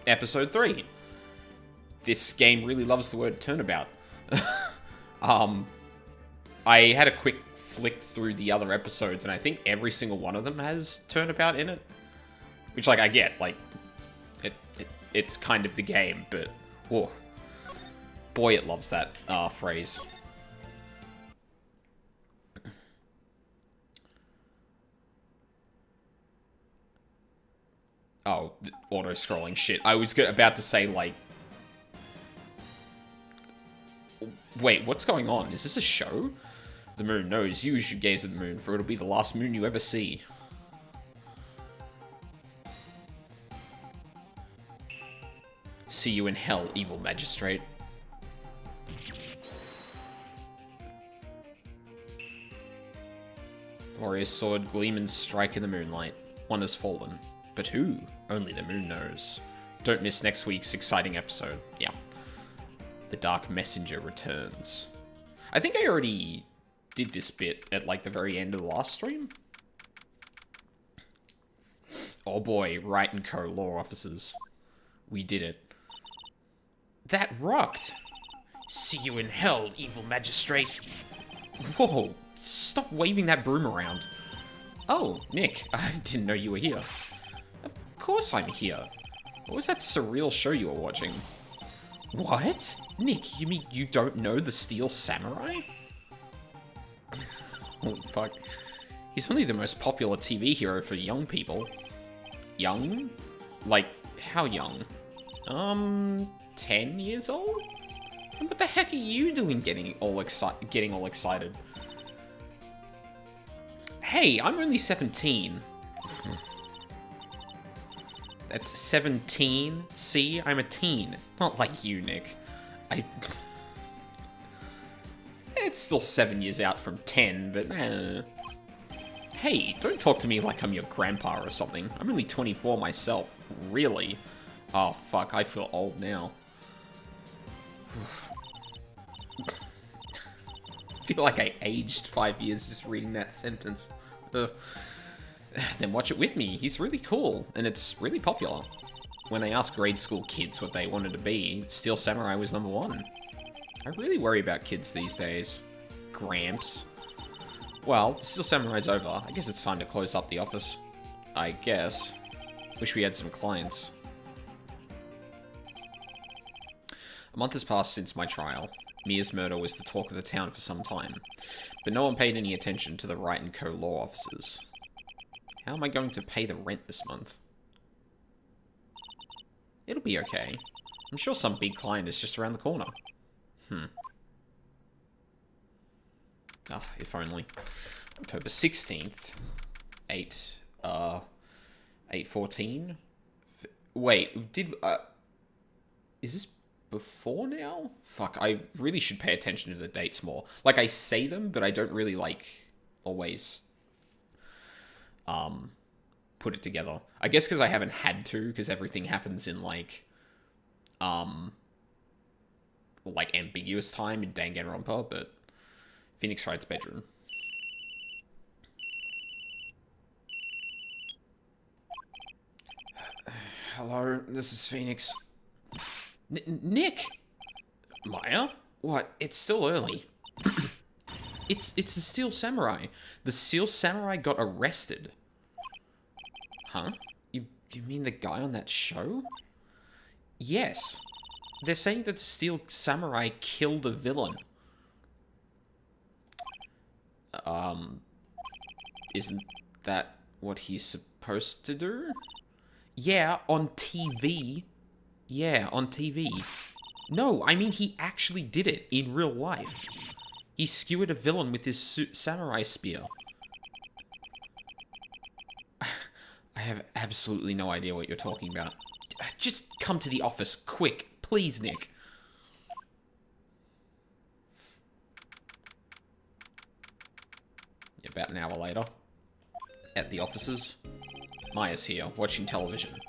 Episode 3. This game really loves the word turnabout. I had a quick flick through the other episodes, and I think every single one of them has turnabout in it. Which, like, I get, like, it's kind of the game, but, whoa. Boy, it loves that phrase. Oh, auto-scrolling shit. I was about to say, like... Wait, what's going on? Is this a show? The moon knows you should gaze at the moon, for it'll be the last moon you ever see. See you in hell, evil magistrate. Warrior's sword gleam and strike in the moonlight. One has fallen. But who? Only the moon knows. Don't miss next week's exciting episode. Yeah. The Dark Messenger returns. I think I already did this bit at, like, the very end of the last stream. Oh boy, Wright and Co. law officers. We did it. That rocked! See you in hell, evil magistrate. Whoa, stop waving that broom around. Oh, Nick, I didn't know you were here. Of course I'm here. What was that surreal show you were watching? What? Nick, you mean you don't know the Steel Samurai? Oh, fuck. He's only the most popular TV hero for young people. Young? Like, how young? 10 years old? What the heck are you doing getting all excited? Hey, I'm only 17. That's 17. See, I'm a teen. Not like you, Nick. It's still 7 years out from 10, but Hey, don't talk to me like I'm your grandpa or something. I'm only 24 myself. Really? Oh, fuck, I feel old now. I feel like I aged 5 years just reading that sentence. Then watch it with me. He's really cool, and it's really popular. When I asked grade school kids what they wanted to be, Steel Samurai was number 1. I really worry about kids these days. Gramps. Well, Steel Samurai's over. I guess it's time to close up the office. I guess. Wish we had some clients. A month has passed since my trial. Mia's murder was the talk of the town for some time, but no one paid any attention to the Wright & Co. law officers. How am I going to pay the rent this month? It'll be okay. I'm sure some big client is just around the corner. If only. October 16th. 8/14? Wait, is this before now? Fuck, I really should pay attention to the dates more. Like, I say them, but I don't really, like, always, put it together. I guess because I haven't had to, because everything happens in, like, ambiguous time in Danganronpa, but Phoenix Wright's bedroom. Hello, this is Phoenix. Nick! Maya? What? It's still early. It's the Steel Samurai. The Steel Samurai got arrested. Huh? You mean the guy on that show? Yes. They're saying that the Steel Samurai killed a villain. Isn't that what he's supposed to do? Yeah, on TV. Yeah, on TV. No, I mean he actually did it in real life. He skewered a villain with his samurai spear. I have absolutely no idea what you're talking about. Just come to the office, quick. Please, Nick. About an hour later, at the offices, Maya's here, watching television.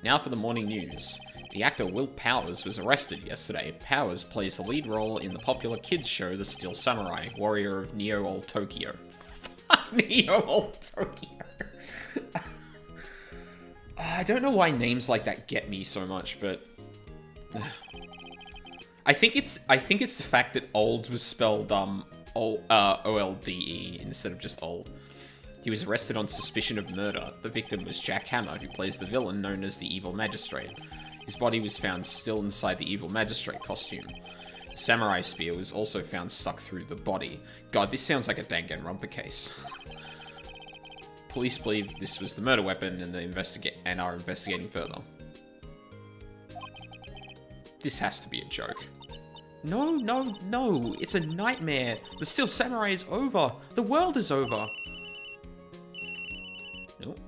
Now for the morning news. The actor Will Powers was arrested yesterday. Powers plays the lead role in the popular kids show The Steel Samurai, warrior of Neo Old Tokyo. Neo Old Tokyo. I don't know why names like that get me so much, but I think it's the fact that old was spelled OLDE instead of just old. He was arrested on suspicion of murder. The victim was Jack Hammer, who plays the villain known as the Evil Magistrate. His body was found still inside the Evil Magistrate costume. The samurai spear was also found stuck through the body. God, this sounds like a Danganronpa case. Police believe this was the murder weapon and are investigating further. This has to be a joke. No, no, no! It's a nightmare! The Steel Samurai is over! The world is over! Nope.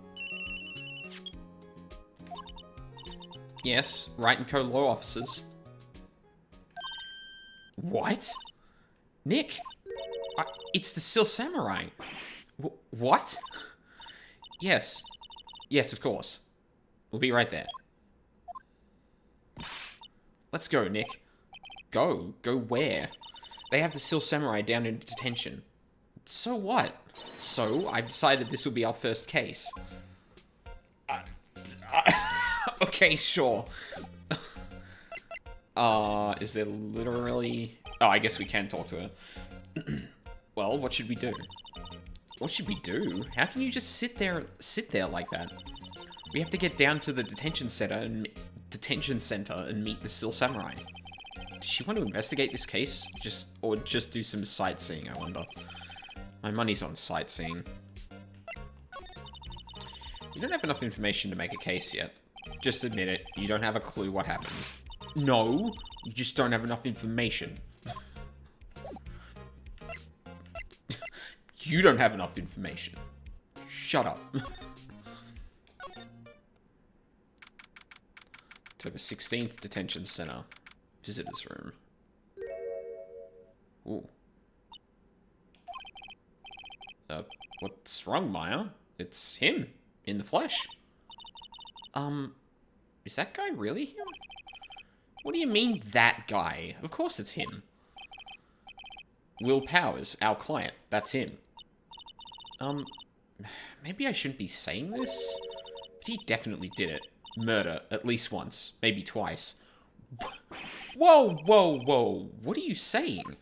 Yes, Wright and Co. law officers. What? Nick? It's the Steel Samurai! What? Yes. Yes, of course. We'll be right there. Let's go, Nick. Go? Go where? They have the Steel Samurai down in detention. So what? So, I've decided this will be our first case. Okay, sure. Is there literally... Oh, I guess we can talk to her. Well, what should we do? What should we do? How can you just sit there like that? We have to get down to the detention center and meet the Steel Samurai. Does she want to investigate this case? Or just do some sightseeing, I wonder. My money's on sightseeing. You don't have enough information to make a case yet. Just admit it, you don't have a clue what happened. No, you just don't have enough information. You don't have enough information. Shut up. October 16th, detention center. Visitors room. Ooh. What's wrong, Maya? It's him. In the flesh. Is that guy really him? What do you mean, that guy? Of course it's him. Will Powers, our client. That's him. Maybe I shouldn't be saying this? But he definitely did it. Murder, at least once. Maybe twice. Whoa, whoa, whoa. What are you saying?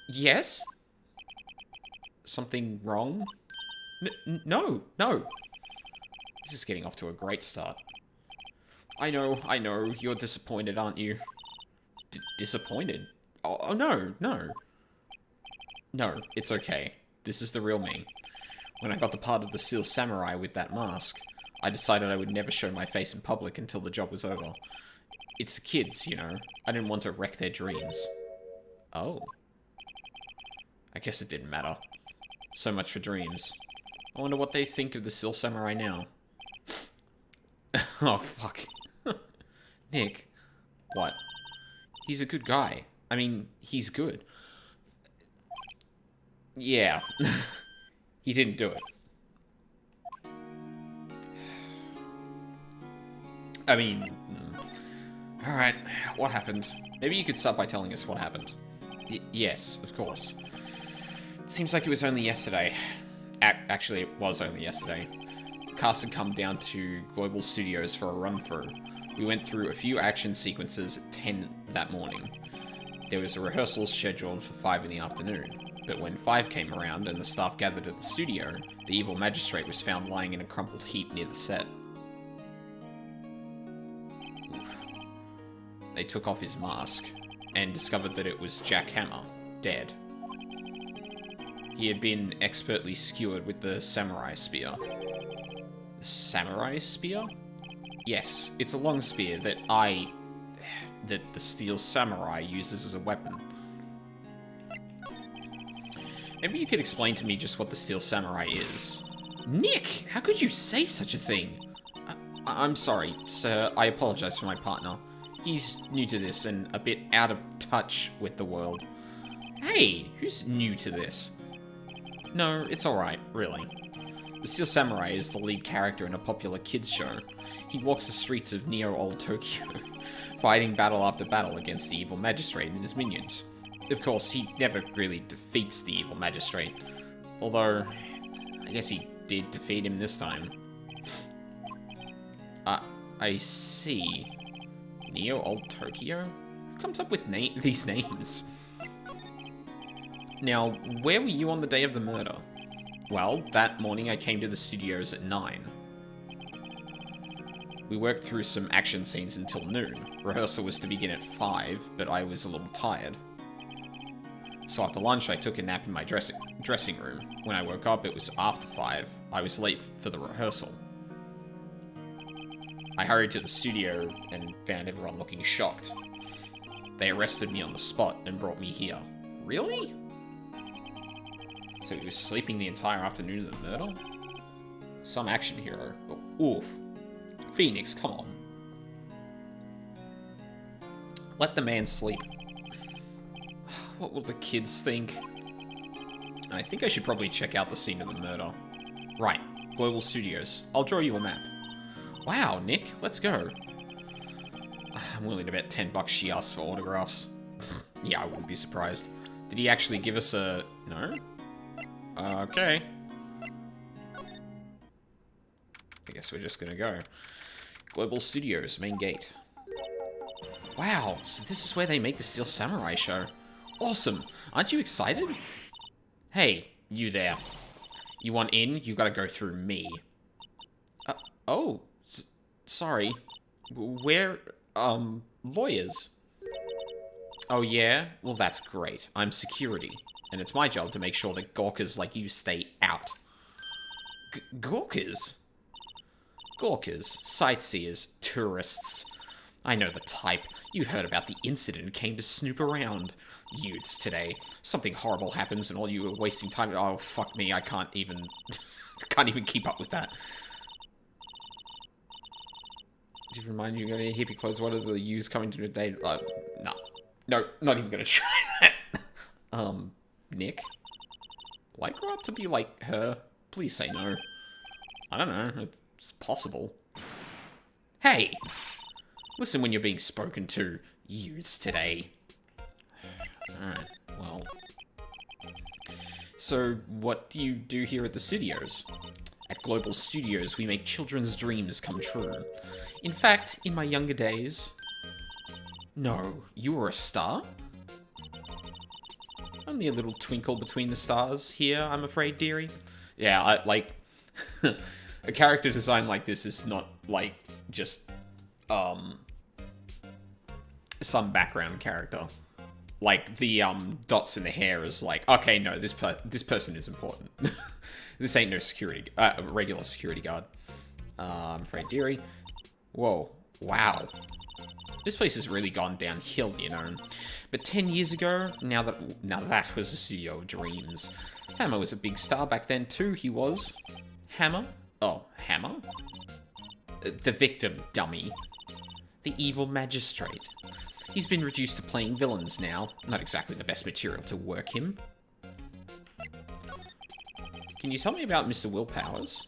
Yes? Something wrong? No, no. This is getting off to a great start. I know, you're disappointed, aren't you? Disappointed? Oh, no, no. No, it's okay. This is the real me. When I got the part of the Steel Samurai with that mask, I decided I would never show my face in public until the job was over. It's the kids, you know. I didn't want to wreck their dreams. Oh. I guess it didn't matter. So much for dreams. I wonder what they think of the Steel Samurai now. Oh, fuck. Nick. What? He's a good guy. I mean, he's good. Yeah. He didn't do it. I mean... Alright, what happened? Maybe you could start by telling us what happened. Yes, of course. It seems like it was only yesterday. Actually, it was only yesterday. The cast had come down to Global Studios for a run-through. We went through a few action sequences at 10 that morning. There was a rehearsal scheduled for 5 in the afternoon, but when 5 came around and the staff gathered at the studio, the evil magistrate was found lying in a crumpled heap near the set. Oof. They took off his mask, and discovered that it was Jack Hammer, dead. He had been expertly skewered with the samurai spear. The samurai spear? Yes, it's a long spear that the Steel Samurai uses as a weapon. Maybe you could explain to me just what the Steel Samurai is. Nick, how could you say such a thing? I'm sorry, sir. I apologize for my partner. He's new to this and a bit out of touch with the world. Hey, who's new to this? No, it's alright, really. The Steel Samurai is the lead character in a popular kids show. He walks the streets of Neo-Old Tokyo, fighting battle after battle against the evil magistrate and his minions. Of course, he never really defeats the evil magistrate, although I guess he did defeat him this time. I see. Neo Old Tokyo? Who comes up with these names? Now, where were you on the day of the murder? Well, that morning I came to the studios at 9. We worked through some action scenes until noon. Rehearsal was to begin at 5, but I was a little tired. So after lunch, I took a nap in my dressing room. When I woke up, it was after 5. I was late for the rehearsal. I hurried to the studio and found everyone looking shocked. They arrested me on the spot and brought me here. Really? So he was sleeping the entire afternoon of the murder? Some action hero. Oh, oof. Phoenix, come on. Let the man sleep. What will the kids think? I think I should probably check out the scene of the murder. Right, Global Studios. I'll draw you a map. Wow, Nick, let's go. I'm willing to bet $10 she asks for autographs. Yeah, I wouldn't be surprised. Did he actually give us a... No? Okay. I guess we're just gonna go. Global Studios, main gate. Wow, so this is where they make the Steel Samurai show. Awesome! Aren't you excited? Hey, you there. You want in? You gotta go through me. Oh, sorry. We're, lawyers. Oh yeah? Well, that's great. I'm security. And it's my job to make sure that gawkers like you stay out. Gawkers? Gawkers, sightseers, tourists. I know the type. You heard about the incident and came to snoop around. Youths today. Something horrible happens and all you are wasting time. Oh, fuck me. I can't even... can't even keep up with that. Did you remind you of any hippie clothes? What are the youths coming to today? No. No, not even gonna try that. Nick? Will I grow up to be like her? Please say no. I don't know. It's possible. Hey! Listen when you're being spoken to. Youths today. Alright, well. So, what do you do here at the studios? At Global Studios, we make children's dreams come true. In fact, in my younger days... No, you were a star? Only a little twinkle between the stars here, I'm afraid, dearie. Yeah, a character design like this is not, like, just, some background character. Like, the, dots in the hair is like, okay, no, this person is important. This ain't no security, regular security guard. I'm afraid, dearie. Whoa, wow. This place has really gone downhill, you know. But 10 years ago, now that was a studio of dreams. Hammer was a big star back then too, he was. Hammer? Oh, Hammer? The victim, dummy. The evil magistrate. He's been reduced to playing villains now. Not exactly the best material to work him. Can you tell me about Mr. Will Powers?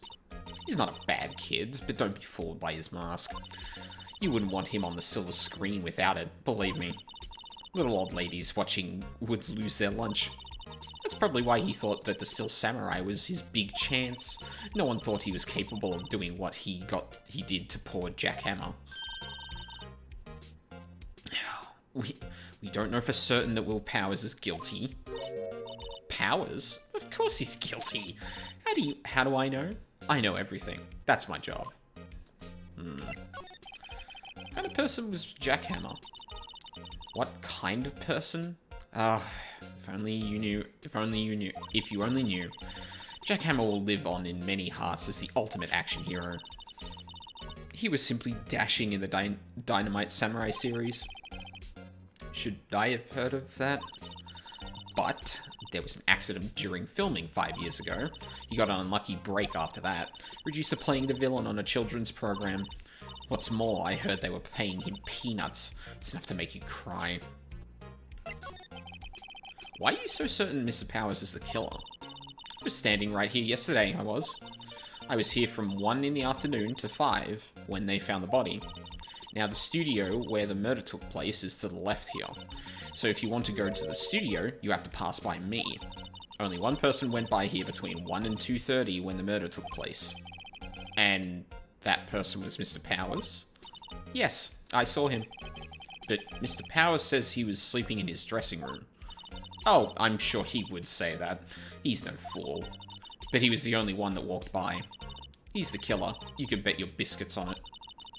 He's not a bad kid, but don't be fooled by his mask. You wouldn't want him on the silver screen without it, believe me. Little old ladies watching would lose their lunch. That's probably why he thought that the Steel Samurai was his big chance. No one thought he was capable of doing what he did to poor Jack Hammer. We don't know for certain that Will Powers is guilty. Powers? Of course he's guilty. How do I know? I know everything. That's my job. What kind of person was Jack Hammer? What kind of person? If only you knew. If you only knew. Jack Hammer will live on in many hearts as the ultimate action hero. He was simply dashing in the Dynamite Samurai series. Should I have heard of that? But there was an accident during filming 5 years ago. He got an unlucky break after that. Reduced to playing the villain on a children's program. What's more, I heard they were paying him peanuts. It's enough to make you cry. Why are you so certain Mr. Powers is the killer? I was standing right here yesterday, I was. I was here from 1 in the afternoon to 5 when they found the body. Now, the studio where the murder took place is to the left here. So if you want to go to the studio, you have to pass by me. Only one person went by here between 1 and 2:30 when the murder took place. And that person was Mr. Powers? Yes, I saw him. But Mr. Powers says he was sleeping in his dressing room. Oh, I'm sure he would say that. He's no fool. But he was the only one that walked by. He's the killer. You can bet your biscuits on it.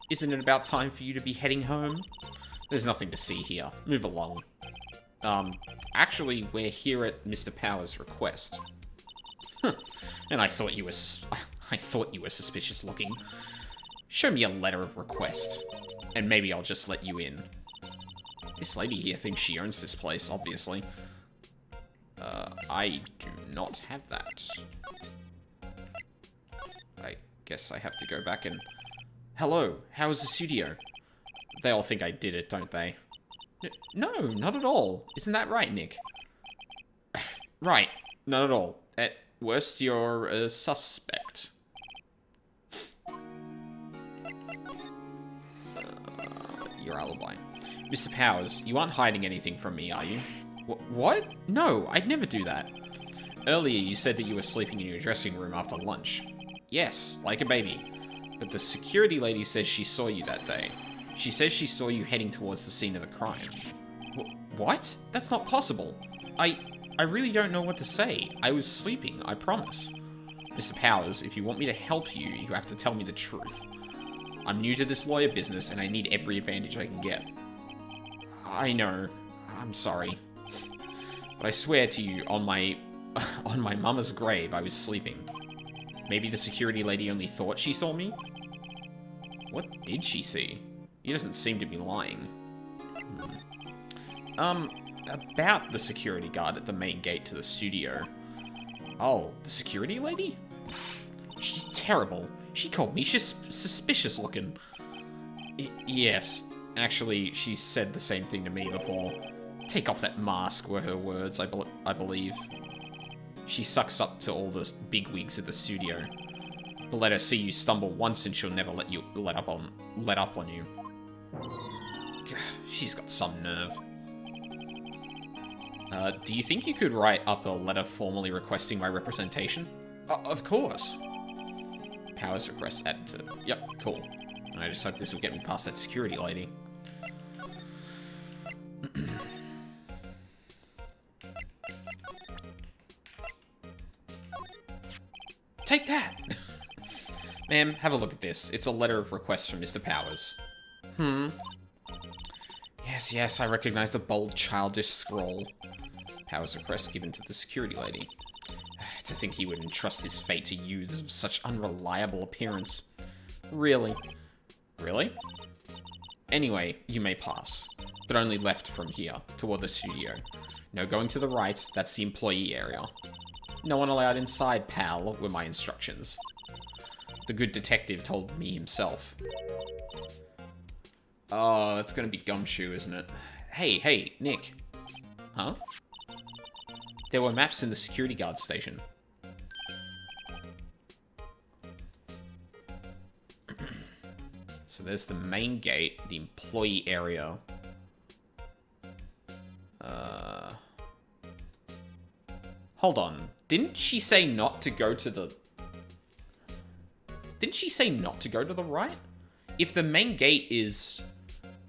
Isn't it about time for you to be heading home? There's nothing to see here. Move along. Actually, we're here at Mr. Powers' request. And I thought you were suspicious looking. Show me a letter of request, and maybe I'll just let you in. This lady here thinks she owns this place, obviously. I do not have that. I guess I have to go back and... Hello, how is the studio? They all think I did it, don't they? No, not at all. Isn't that right, Nick? Right, not at all. At worst, you're a suspect. Your alibi. Mr. Powers, you aren't hiding anything from me, are you? What? No, I'd never do that. Earlier, you said that you were sleeping in your dressing room after lunch. Yes, like a baby. But the security lady says she saw you that day. She says she saw you heading towards the scene of the crime. What? That's not possible. I really don't know what to say. I was sleeping, I promise. Mr. Powers, if you want me to help you, you have to tell me the truth. I'm new to this lawyer business, and I need every advantage I can get. I know. I'm sorry. But I swear to you, on my mama's grave, I was sleeping. Maybe the security lady only thought she saw me? What did she see? He doesn't seem to be lying. About the security guard at the main gate to the studio. Oh, the security lady? She's terrible. She called me suspicious looking. Yes, actually, she said the same thing to me before. Take off that mask, were her words, I believe. She sucks up to all the bigwigs at the studio. But let her see you stumble once and she'll never let up on you. She's got some nerve. Do you think you could write up a letter formally requesting my representation? Of course. Powers request added to... Yep, cool. And I just hope this will get me past that security lady. Take that! Ma'am, have a look at this. It's a letter of request from Mr. Powers. Yes, I recognize the bold, childish scrawl. Powers request given to the security lady. To think he would entrust his fate to youths of such unreliable appearance. Really? Really? Anyway, you may pass. But only left from here, toward the studio. No going to the right, that's the employee area. No one allowed inside, pal, were my instructions. The good detective told me himself. Oh, that's gonna be Gumshoe, isn't it? Hey, Nick. Huh? There were maps in the security guard station. So there's the main gate, the employee area. Hold on. Didn't she say not to go to the... Didn't she say not to go to the right? If the main gate is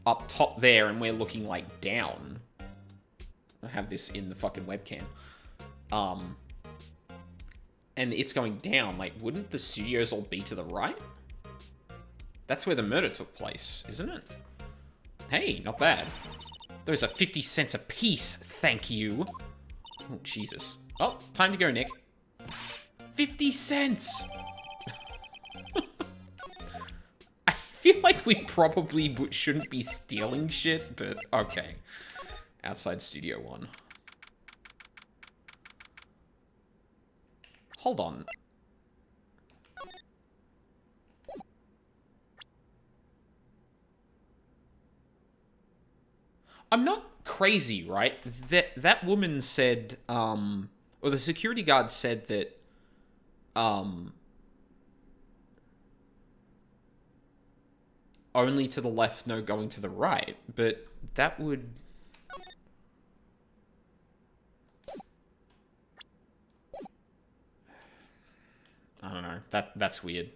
up top there and we're looking, like, down... I have this in the fucking webcam. And it's going down, like, wouldn't the studios all be to the right? That's where the murder took place, isn't it? Hey, not bad. Those are 50 cents a piece, thank you. Oh, Jesus. Oh, time to go, Nick. 50 cents! I feel like we probably shouldn't be stealing shit, but okay. Outside Studio 1. Hold on. I'm not crazy, right? That woman said, or the security guard said that, only to the left, no going to the right, but that would... I don't know. That's weird.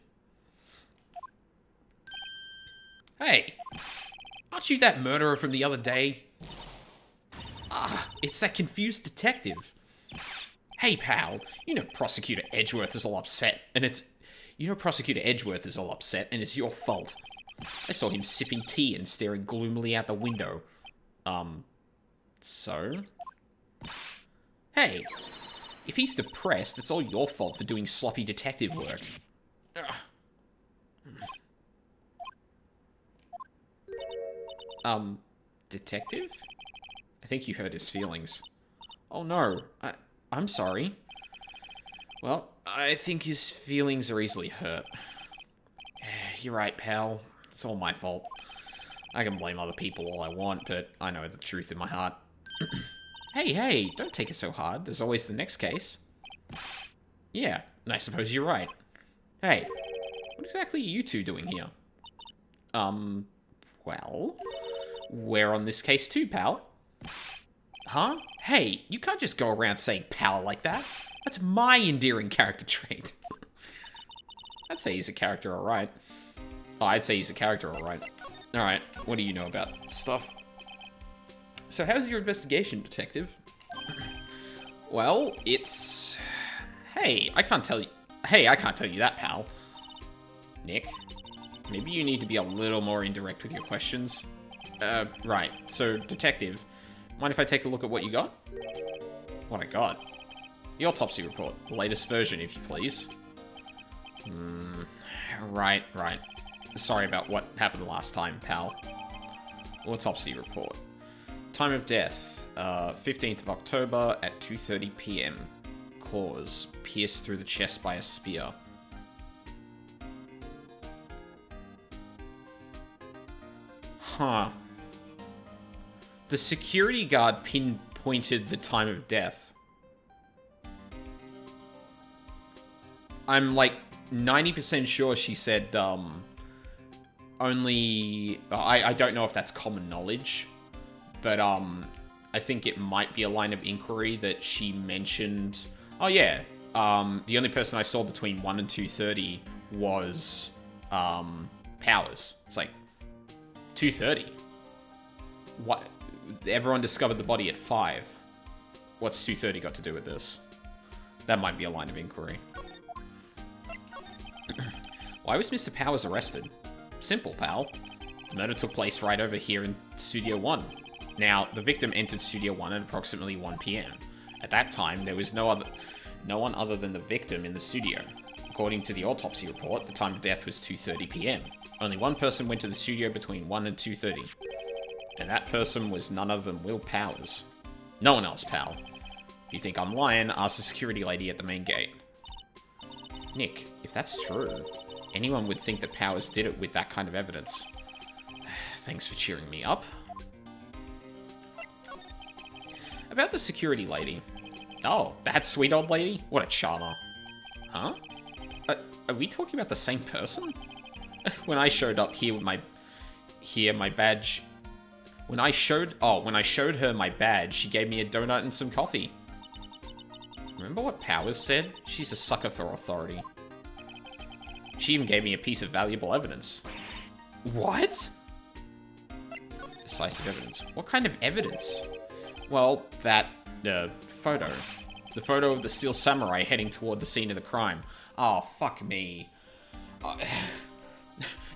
Hey! Aren't you that murderer from the other day? Ah, it's that confused detective. Hey, pal. You know Prosecutor Edgeworth is all upset, and it's... You know Prosecutor Edgeworth is all upset, and it's your fault. I saw him sipping tea and staring gloomily out the window. So? Hey, if he's depressed, it's all your fault for doing sloppy detective work. Detective? I think you hurt his feelings. Oh no, I'm sorry. Well, I think his feelings are easily hurt. You're right, pal. It's all my fault. I can blame other people all I want, but I know the truth in my heart. Hey, don't take it so hard. There's always the next case. Yeah, and I suppose you're right. Hey, what exactly are you two doing here? Well, we're on this case too, pal. Huh? Hey, you can't just go around saying pal like that. That's my endearing character trait. I'd say he's a character alright. Oh, I'd say he's a character alright. Alright, what do you know about stuff? So how's your investigation, detective? Well, it's... Hey, I can't tell you... Hey, I can't tell you that, pal. Nick, maybe you need to be a little more indirect with your questions. Right. So, detective, mind if I take a look at what you got? What I got? The autopsy report. The latest version, if you please. Right. Sorry about what happened last time, pal. Autopsy report. Time of death, 15th of October at 2:30 PM. Cause, pierced through the chest by a spear. Huh. The security guard pinpointed the time of death. I'm like 90% sure she said, only... I don't know if that's common knowledge, but, I think it might be a line of inquiry that she mentioned... Oh, yeah. The only person I saw between 1 and 2:30 was, Powers. It's like, 2:30? What? Everyone discovered the body at 5. What's 2:30 got to do with this? That might be a line of inquiry. Why was Mr. Powers arrested? Simple, pal. The murder took place right over here in Studio 1. Now, the victim entered Studio 1 at approximately 1 PM. At that time, there was no one other than the victim in the studio. According to the autopsy report, the time of death was 2:30 PM. Only one person went to the studio between 1 and 2:30. And that person was none other than Will Powers. No one else, pal. If you think I'm lying, ask the security lady at the main gate. Nick, if that's true, anyone would think that Powers did it with that kind of evidence. Thanks for cheering me up. About the security lady. Oh, that sweet old lady? What a charmer. Huh? Are we talking about the same person? When I showed up here with my badge... When I showed her my badge, she gave me a donut and some coffee. Remember what Powers said? She's a sucker for authority. She even gave me a piece of valuable evidence. What? Decisive evidence. What kind of evidence? Well, that, photo. The photo of the Steel Samurai heading toward the scene of the crime. Oh, fuck me.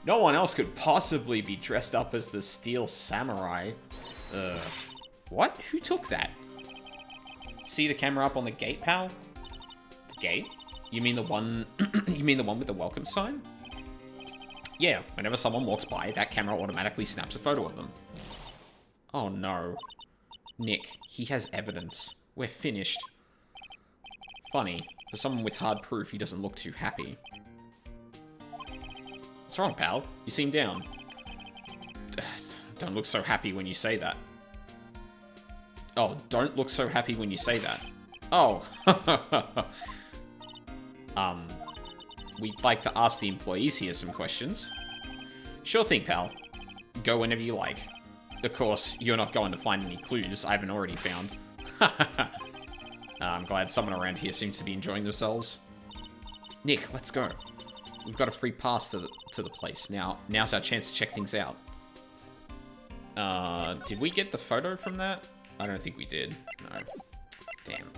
No one else could possibly be dressed up as the Steel Samurai. What? Who took that? See the camera up on the gate, pal? The gate? You mean the one... you mean the one with the welcome sign? Yeah, whenever someone walks by, that camera automatically snaps a photo of them. Oh no. Nick, he has evidence. We're finished. Funny, for someone with hard proof, he doesn't look too happy. What's wrong, pal? You seem down. Don't look so happy when you say that. Oh, don't look so happy when you say that. Oh. We'd like to ask the employees here some questions. Sure thing, pal. Go whenever you like. Of course, you're not going to find any clues I haven't already found. I'm glad someone around here seems to be enjoying themselves. Nick, let's go. We've got a free pass to the place. Now's our chance to check things out. Did we get the photo from that? I don't think we did. No. Damn.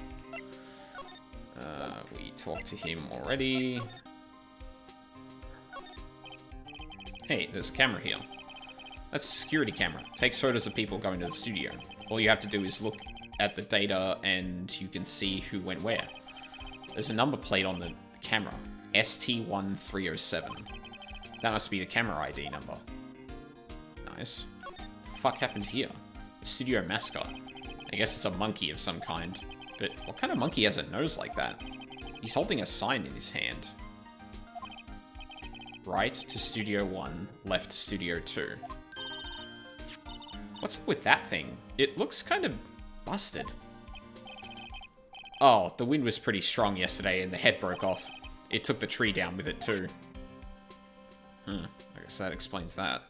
We talked to him already. Hey, there's a camera here. That's a security camera. Takes photos of people going to the studio. All you have to do is look at the data and you can see who went where. There's a number plate on the camera. ST1307. That must be the camera ID number. Nice. What the fuck happened here? The studio mascot. I guess it's a monkey of some kind. But what kind of monkey has a nose like that? He's holding a sign in his hand. Right to Studio 1, left to Studio 2. What's up with that thing? It looks kind of busted. Oh, the wind was pretty strong yesterday and the head broke off. It took the tree down with it too. I guess that explains that.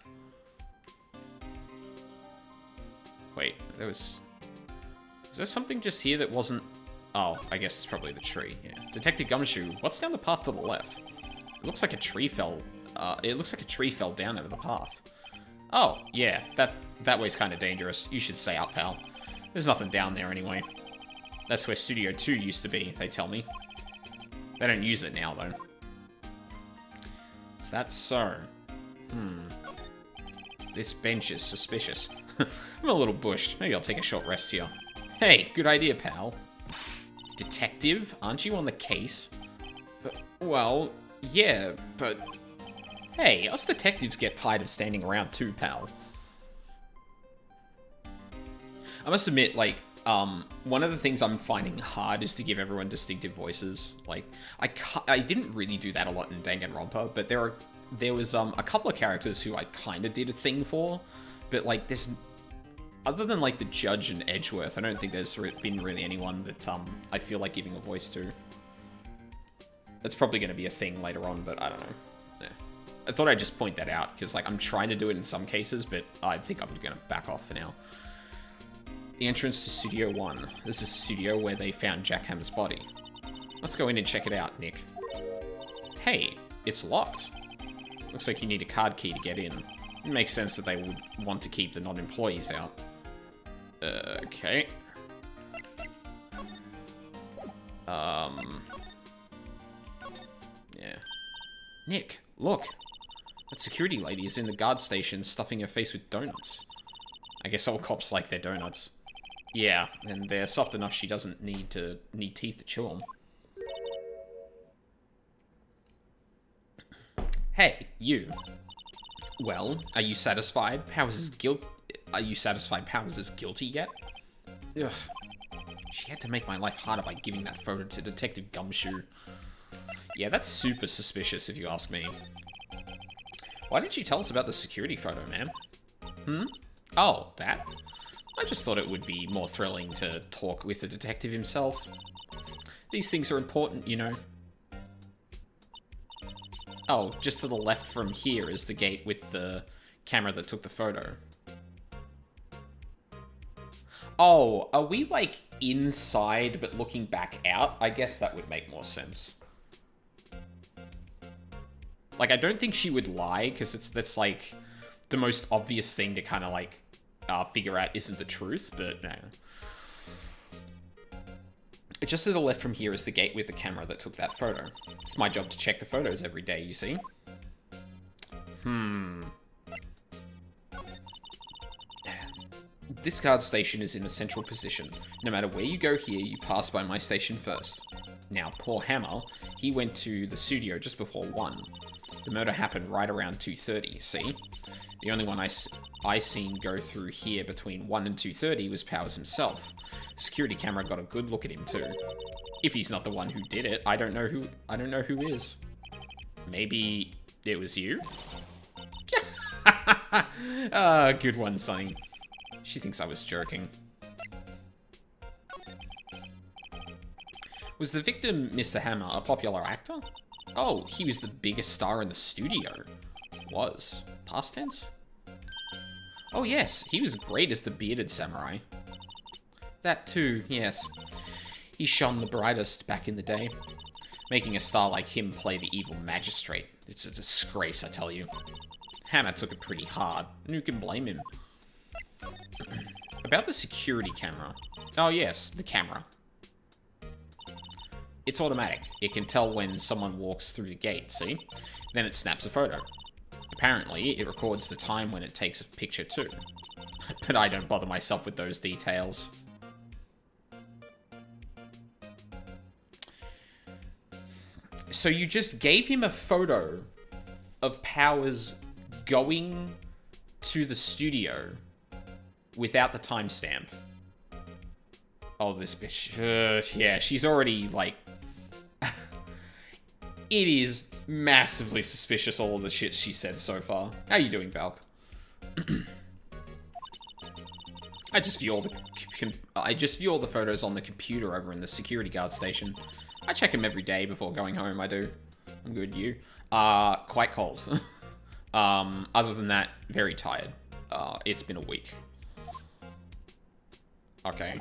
Wait, was there something just here that wasn't... Oh, I guess it's probably the tree, yeah. Detective Gumshoe, what's down the path to the left? It looks like a tree fell... it looks like a tree fell down over the path. Oh, yeah, that way's kind of dangerous. You should stay out, pal. There's nothing down there anyway. That's where Studio 2 used to be, they tell me. They don't use it now, though. Is that so? This bench is suspicious. I'm a little bushed. Maybe I'll take a short rest here. Hey, good idea, pal. Detective? Aren't you on the case? Well, yeah, but... Hey, us detectives get tired of standing around too, pal. I must admit, like, one of the things I'm finding hard is to give everyone distinctive voices. Like, I didn't really do that a lot in Danganronpa, but there was a couple of characters who I kind of did a thing for, but like there's, other than like the Judge and Edgeworth, I don't think there's been really anyone that I feel like giving a voice to. That's probably going to be a thing later on, but I don't know. Yeah. I thought I'd just point that out because like I'm trying to do it in some cases, but I think I'm going to back off for now. The entrance to Studio 1. This is a studio where they found Jack Hammer's body. Let's go in and check it out, Nick. Hey, it's locked. Looks like you need a card key to get in. It makes sense that they would want to keep the non-employees out. Okay. Yeah. Nick, look. That security lady is in the guard station stuffing her face with donuts. I guess all cops like their donuts. Yeah, and they're soft enough she doesn't need teeth to chew them. Hey, you. Well, are you satisfied? Powers is guilty yet? Ugh. She had to make my life harder by giving that photo to Detective Gumshoe. Yeah, that's super suspicious if you ask me. Why didn't you tell us about the security photo, man? Oh, that? I just thought it would be more thrilling to talk with the detective himself. These things are important, you know. Oh, just to the left from here is the gate with the camera that took the photo. Oh, are we, like, inside but looking back out? I guess that would make more sense. Like, I don't think she would lie, because that's, like, the most obvious thing to kind of, like, figure out isn't the truth, but no. Just to the left from here is the gate with the camera that took that photo. It's my job to check the photos every day, you see. This guard station is in a central position. No matter where you go here, you pass by my station first. Now, poor Hammer, he went to the studio just before 1. The murder happened right around 2:30, see? The only one I seen go through here between 1 and 2:30 was Powers himself. The security camera got a good look at him too. If he's not the one who did it, I don't know who is. Maybe it was you? Good one, Sonny. She thinks I was joking. Was the victim Mr. Hammer a popular actor? Oh, he was the biggest star in the studio. Was. Past tense? Oh yes, he was great as the bearded samurai. That too, yes. He shone the brightest back in the day. Making a star like him play the evil magistrate. It's a disgrace, I tell you. Hannah took it pretty hard, and who can blame him? About the security camera. Oh yes, the camera. It's automatic. It can tell when someone walks through the gate, see? Then it snaps a photo. Apparently, it records the time when it takes a picture too. But I don't bother myself with those details. So you just gave him a photo of Powers going to the studio without the timestamp. Oh, this bitch. Yeah, she's already, like... It is massively suspicious, all of the shit she said so far. How you doing, Valk? I just view all the photos on the computer over in the security guard station. I check them every day before going home, I do. I'm good, you? Quite cold. Other than that, very tired. It's been a week. Okay.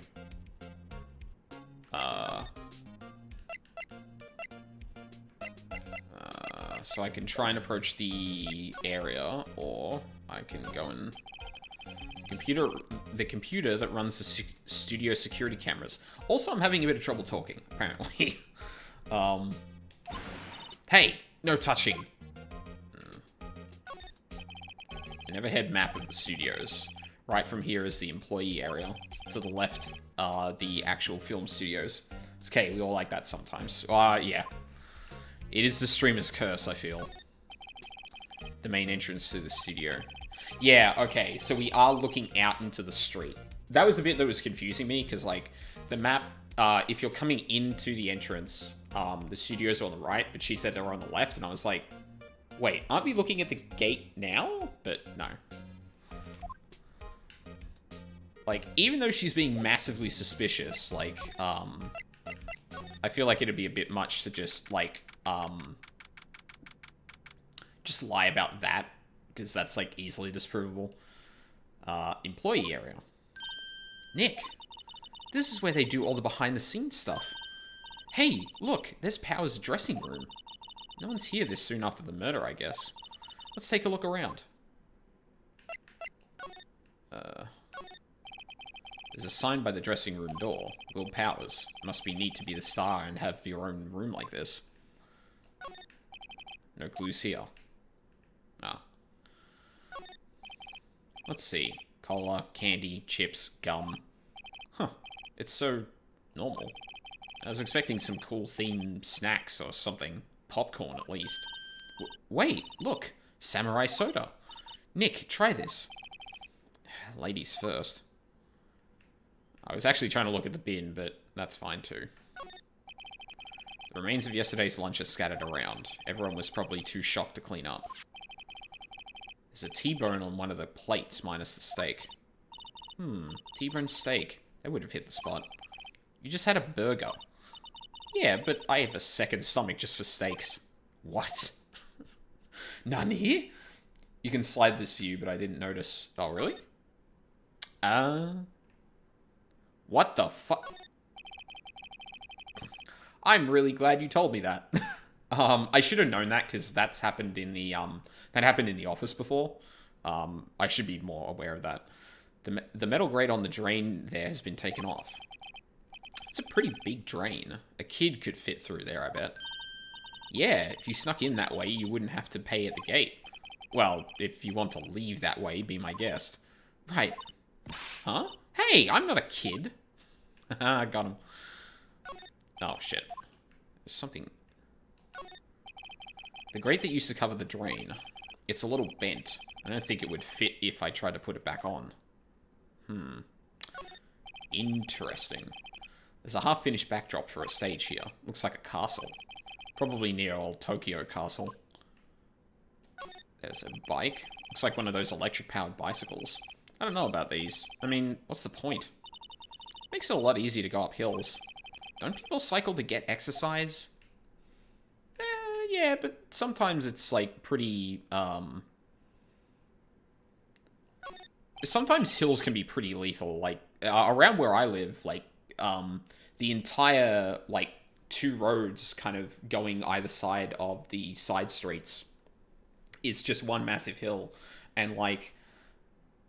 So I can try and approach the area, or I can go and... The computer that runs the studio security cameras. Also, I'm having a bit of trouble talking, apparently. Hey, no touching. An overhead map of the studios. Right from here is the employee area. To the left are the actual film studios. It's okay, we all like that sometimes. Yeah. It is the streamer's curse, I feel. The main entrance to the studio. Yeah, okay, so we are looking out into the street. That was a bit that was confusing me, because, like, the map, if you're coming into the entrance, the studios are on the right, but she said they were on the left, and I was like, wait, aren't we looking at the gate now? But no. Like, even though she's being massively suspicious, like, I feel like it'd be a bit much to just, like, just lie about that, because that's, like, easily disprovable. Employee area. Nick, this is where they do all the behind-the-scenes stuff. Hey, look, there's Power's dressing room. No one's here this soon after the murder, I guess. Let's take a look around. There's a sign by the dressing room door. Will Powers. Must be neat to be the star and have your own room like this. No clues here. Ah. Let's see. Cola, candy, chips, gum. Huh. It's so normal. I was expecting some cool themed snacks or something. Popcorn, at least. Wait, look. Samurai soda. Nick, try this. Ladies first. I was actually trying to look at the bin, but that's fine too. The remains of yesterday's lunch are scattered around. Everyone was probably too shocked to clean up. There's a T-bone on one of the plates, minus the steak. T-bone steak. That would have hit the spot. You just had a burger. Yeah, but I have a second stomach just for steaks. What? None here? You can slide this view, but I didn't notice. Oh, really? What the fuck? I'm really glad you told me that. I should have known that, because that's happened in the, that happened in the office before. I should be more aware of that. The metal grate on the drain there has been taken off. It's a pretty big drain. A kid could fit through there, I bet. Yeah, if you snuck in that way, you wouldn't have to pay at the gate. Well, if you want to leave that way, be my guest. Right. Huh? Hey, I'm not a kid. I got him. Oh, shit. There's something... The grate that used to cover the drain. It's a little bent. I don't think it would fit if I tried to put it back on. Interesting. There's a half-finished backdrop for a stage here. Looks like a castle. Probably near old Tokyo Castle. There's a bike. Looks like one of those electric-powered bicycles. I don't know about these. I mean, what's the point? Makes it a lot easier to go up hills. Don't people cycle to get exercise? Yeah, but sometimes it's, like, pretty, Sometimes hills can be pretty lethal. Like, around where I live, like, the entire, like, two roads kind of going either side of the side streets. It's just one massive hill. And, like,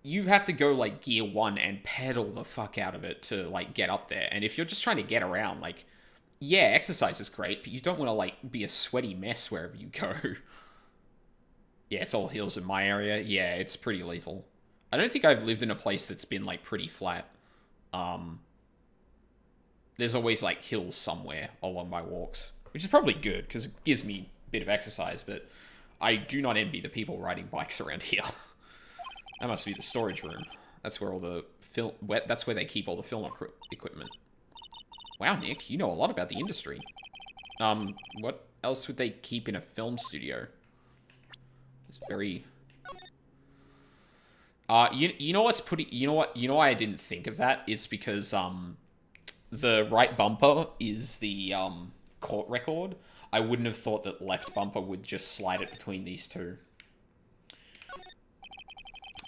you have to go, like, gear 1 and pedal the fuck out of it to, like, get up there. And if you're just trying to get around, like, yeah, exercise is great, but you don't want to, like, be a sweaty mess wherever you go. Yeah, it's all hills in my area. Yeah, it's pretty lethal. I don't think I've lived in a place that's been, like, pretty flat. There's always, like, hills somewhere along my walks, which is probably good, because it gives me a bit of exercise, but I do not envy the people riding bikes around here. That must be the storage room. That's where all the that's where they keep all the film equipment. Wow, Nick, you know a lot about the industry. What else would they keep in a film studio? It's very... you know what's pretty... You know why I didn't think of that? Is because, the right bumper is the, court record. I wouldn't have thought that left bumper would just slide it between these two.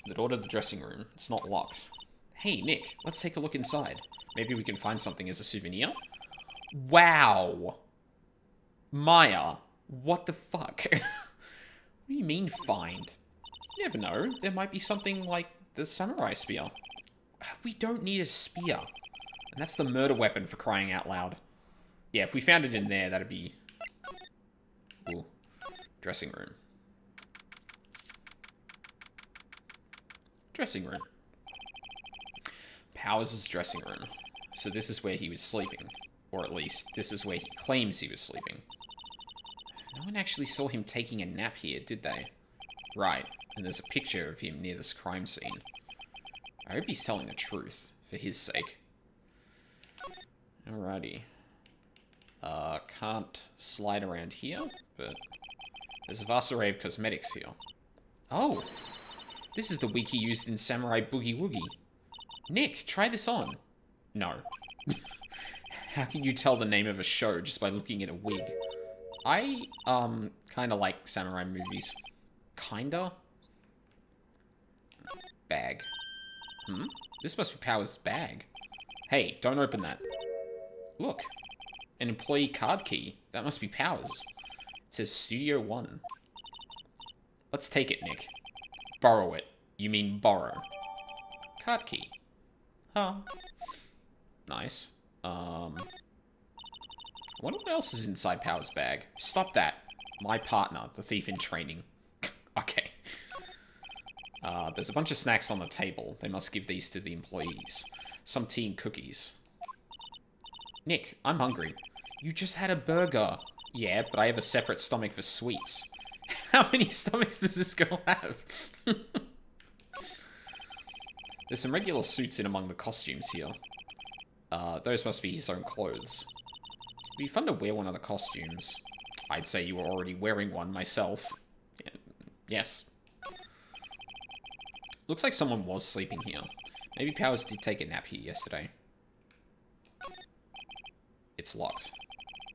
The door to the dressing room. It's not locked. Hey, Nick, let's take a look inside. Maybe we can find something as a souvenir? Wow! Maya, what the fuck? What do you mean, find? You never know. There might be something like the samurai spear. We don't need a spear. And that's the murder weapon, for crying out loud. Yeah, if we found it in there, that'd be... Ooh. Dressing room. Dressing room. Powers' dressing room. So this is where he was sleeping. Or at least, this is where he claims he was sleeping. No one actually saw him taking a nap here, did they? Right. And there's a picture of him near this crime scene. I hope he's telling the truth, for his sake. Alrighty. Can't slide around here, but there's a vast array of cosmetics here. Oh! This is the wig he used in Samurai Boogie Woogie. Nick, try this on. No. How can you tell the name of a show just by looking at a wig? I, kinda like samurai movies. Kinda? Bag. This must be Power's bag. Hey, don't open that. Look. An employee card key. That must be Power's. It says Studio 1. Let's take it, Nick. Borrow it. You mean borrow. Card key. Huh. Nice. I wonder what else is inside Power's bag. Stop that. My partner, the thief in training. Okay. There's a bunch of snacks on the table. They must give these to the employees. Some tea and cookies. Nick, I'm hungry. You just had a burger. Yeah, but I have a separate stomach for sweets. How many stomachs does this girl have? There's some regular suits in among the costumes here. Those must be his own clothes. It'd be fun to wear one of the costumes. I'd say you were already wearing one myself. Yes. Looks like someone was sleeping here. Maybe Powers did take a nap here yesterday. It's locked.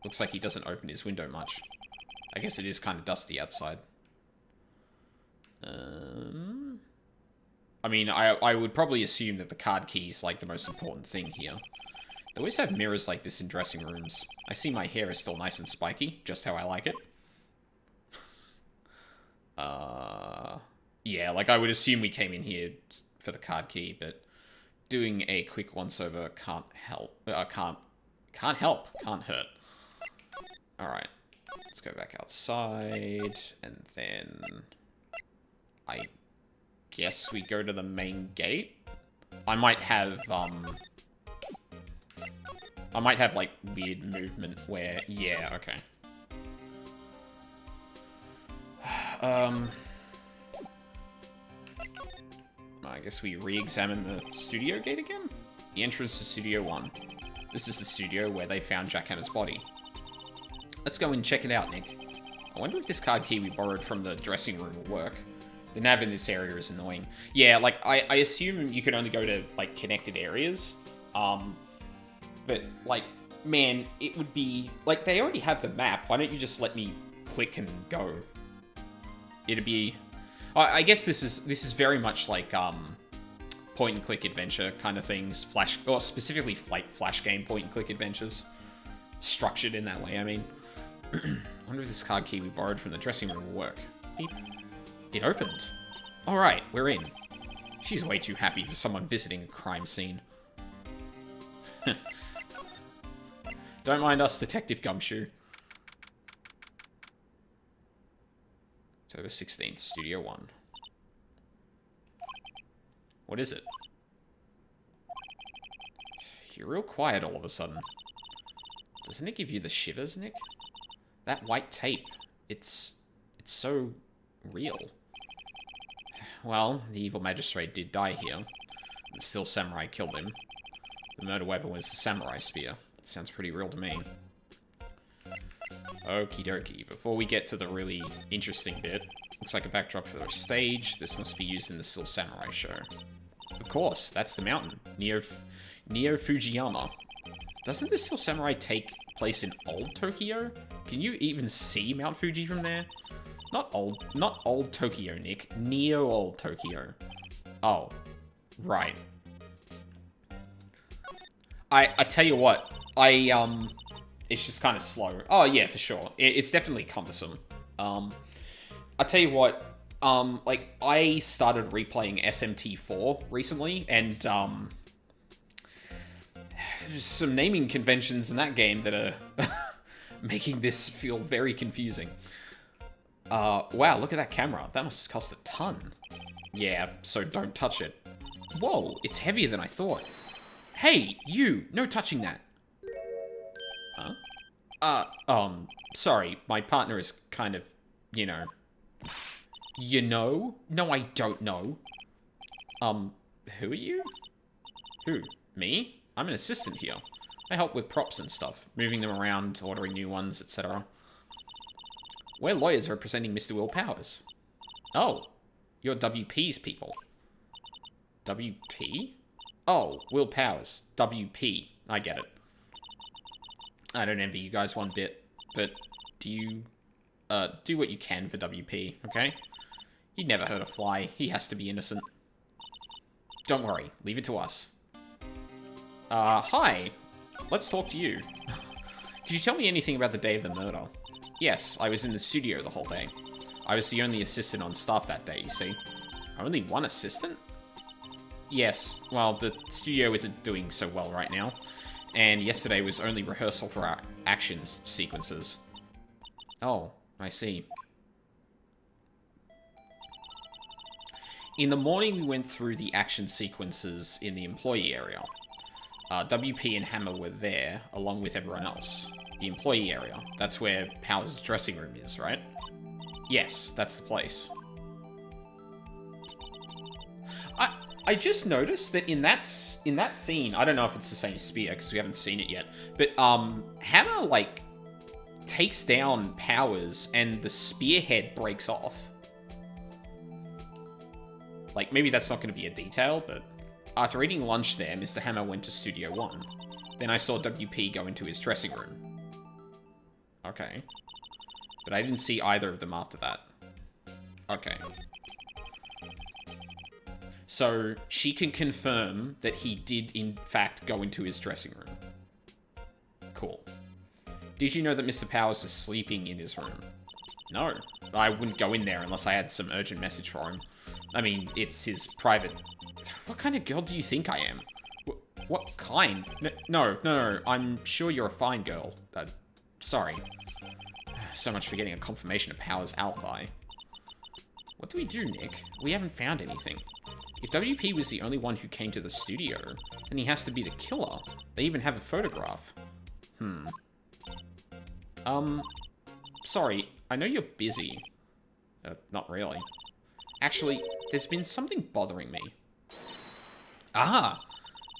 Looks like he doesn't open his window much. I guess it is kind of dusty outside. I mean, I would probably assume that the card key is, like, the most important thing here. They always have mirrors like this in dressing rooms. I see my hair is still nice and spiky, just how I like it. Yeah, like, I would assume we came in here for the card key, but doing a quick once-over can't help. Can't hurt. Alright. Let's go back outside, and then... I guess we go to the main gate? I might have, like, weird movement where... Yeah, okay. I guess we re-examine the studio gate again? The entrance to Studio 1. This is the studio where they found Jackhammer's body. Let's go and check it out, Nick. I wonder if this card key we borrowed from the dressing room will work. The nav in this area is annoying. Yeah, like, I assume you can only go to, like, connected areas. But, like, man, it would be... Like, they already have the map. Why don't you just let me click and go? It'd be... I guess this is very much like, point-and-click adventure kind of things. Or specifically, like, flash game point-and-click adventures. structured in that way, I mean. I wonder if this card key we borrowed from the dressing room will work. Beep. It opened. Alright, we're in. She's way too happy for someone visiting a crime scene. Don't mind us, Detective Gumshoe. October 16th, Studio 1. What is it? You're real quiet all of a sudden. Doesn't it give you the shivers, Nick? That white tape, it's so real. Well, the evil magistrate did die here. The still samurai killed him. The murder weapon was the samurai spear. Sounds pretty real to me. Okie dokie. Before we get to the really interesting bit, looks like a backdrop for a stage. This must be used in the Still Samurai show. Of course, that's the mountain. Neo Fujiyama. Doesn't the Still Samurai take place in old Tokyo? Can you even see Mount Fuji from there? Not old Tokyo, Nick. Neo old Tokyo. Oh, right. I tell you what, it's just kind of slow. Oh yeah, for sure. It's definitely cumbersome. I tell you what, like, I started replaying SMT4 recently, and, there's some naming conventions in that game that are making this feel very confusing. Wow, look at that camera. That must cost a ton. Yeah, so don't touch it. Whoa, it's heavier than I thought. Hey, you! No touching that! Huh? Sorry, my partner is kind of, you know... You know? No, I don't know. Who are you? Who? Me? I'm an assistant here. I help with props and stuff, moving them around, ordering new ones, etc. We're lawyers representing Mr. Will Powers. Oh, you're WP's people. WP? Oh, Will Powers. WP. I get it. I don't envy you guys one bit, but do you, do what you can for WP, okay? He'd never hurt a fly. He has to be innocent. Don't worry. Leave it to us. Hi. Let's talk to you. Could you tell me anything about the day of the murder? Yes, I was in the studio the whole day. I was the only assistant on staff that day, you see. Only one assistant? Yes, well, the studio isn't doing so well right now. And yesterday was only rehearsal for our action sequences. Oh, I see. In the morning, we went through the action sequences in the employee area. WP and Hammer were there, along with everyone else. The employee area. That's where Powers' dressing room is, right? Yes, that's the place. I just noticed that in that scene, I don't know if it's the same spear, because we haven't seen it yet, but, Hammer, like, takes down Powers, and the spearhead breaks off. Like, maybe that's not going to be a detail, but... After eating lunch there, Mr. Hammer went to Studio 1. Then I saw WP go into his dressing room. Okay. But I didn't see either of them after that. Okay. So, she can confirm that he did, in fact, go into his dressing room. Cool. Did you know that Mr. Powers was sleeping in his room? No. I wouldn't go in there unless I had some urgent message for him. I mean, it's his private... What kind of girl do you think I am? What kind? No. I'm sure you're a fine girl. Sorry. So much for getting a confirmation of Powers' alibi. What do we do, Nick? We haven't found anything. If WP was the only one who came to the studio, then he has to be the killer. They even have a photograph. Sorry, I know you're busy. Not really. Actually, there's been something bothering me. Ah!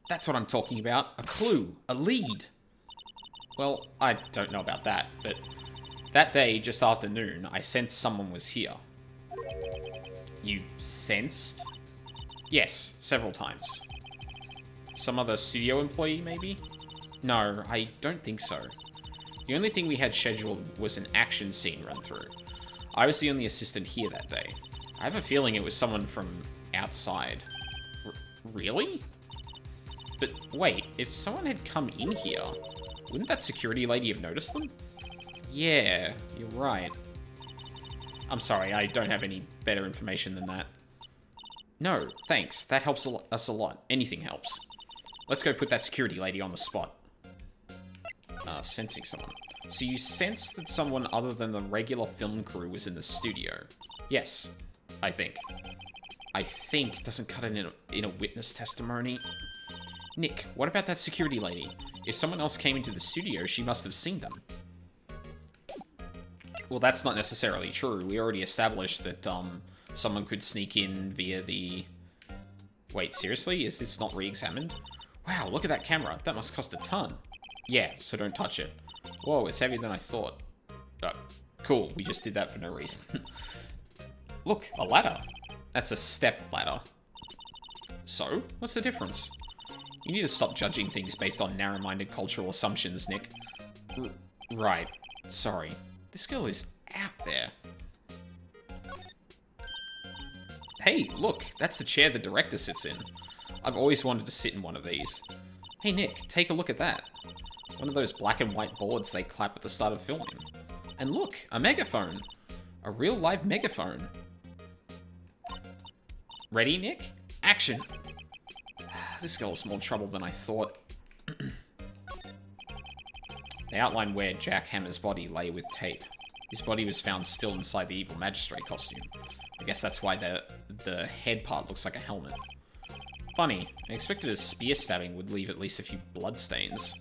That's what I'm talking about. A clue. A lead. Well, I don't know about that, but that day, just after noon, I sensed someone was here. You sensed? Yes, several times. Some other studio employee, maybe? No, I don't think so. The only thing we had scheduled was an action scene run-through. I was the only assistant here that day. I have a feeling it was someone from outside. Really? But wait, if someone had come in here, Wouldn't that security lady have noticed them? Yeah, you're right. I'm sorry, I don't have any better information than that. No, thanks. That helps us a lot. Anything helps. Let's go put that security lady on the spot. Sensing someone. So you sensed that someone other than the regular film crew was in the studio? Yes, I think. I think doesn't cut it in a witness testimony. Nick, what about that security lady? If someone else came into the studio, she must have seen them. Well, that's not necessarily true. We already established that, someone could sneak in via the... Wait, seriously? Is this not re-examined? Wow, look at that camera. That must cost a ton. Yeah, so don't touch it. Whoa, it's heavier than I thought. Cool, we just did that for no reason. Look, a ladder. That's a step ladder. So, what's the difference? You need to stop judging things based on narrow-minded cultural assumptions, Nick. Right. Sorry. This girl is out there. Hey, look, that's the chair the director sits in. I've always wanted to sit in one of these. Hey, Nick, take a look at that. One of those black and white boards they clap at the start of filming. And look, a megaphone. A real live megaphone. Ready, Nick? Action! This girl's more trouble than I thought. They outline where Jack Hammer's body lay with tape. His body was found still inside the evil magistrate costume. I guess that's why the head part looks like a helmet. Funny, I expected a spear stabbing would leave at least a few bloodstains.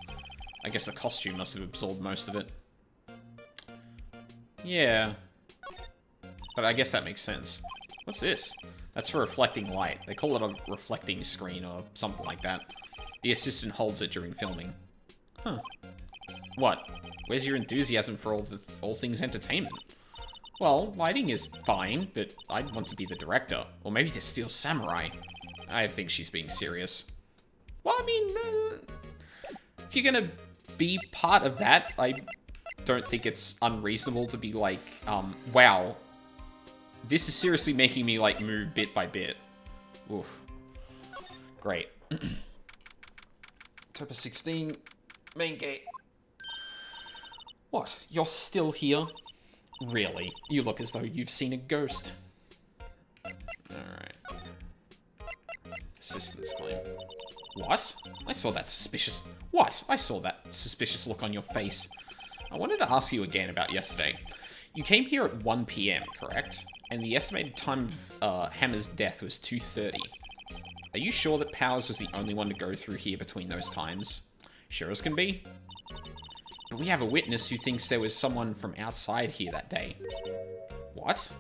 I guess the costume must have absorbed most of it. Yeah. But I guess that makes sense. What's this? That's for reflecting light. They call it a reflecting screen or something like that. The assistant holds it during filming. Huh. What? Where's your enthusiasm for all things entertainment? Well, lighting is fine, but I'd want to be the director. Or maybe the Steel Samurai. I think she's being serious. Well, I mean, if you're gonna be part of that, I don't think it's unreasonable to be like, wow, this is seriously making me, like, move bit by bit. Oof. Great. October 16, main gate. What? You're still here? Really? You look as though you've seen a ghost. Alright. Assistance claim. What? I saw that suspicious... What? I saw that suspicious look on your face. I wanted to ask you again about yesterday. You came here at 1 PM, correct? And the estimated time of Hammer's death was 2:30. Are you sure that Powers was the only one to go through here between those times? Sure as can be. But we have a witness who thinks there was someone from outside here that day. What?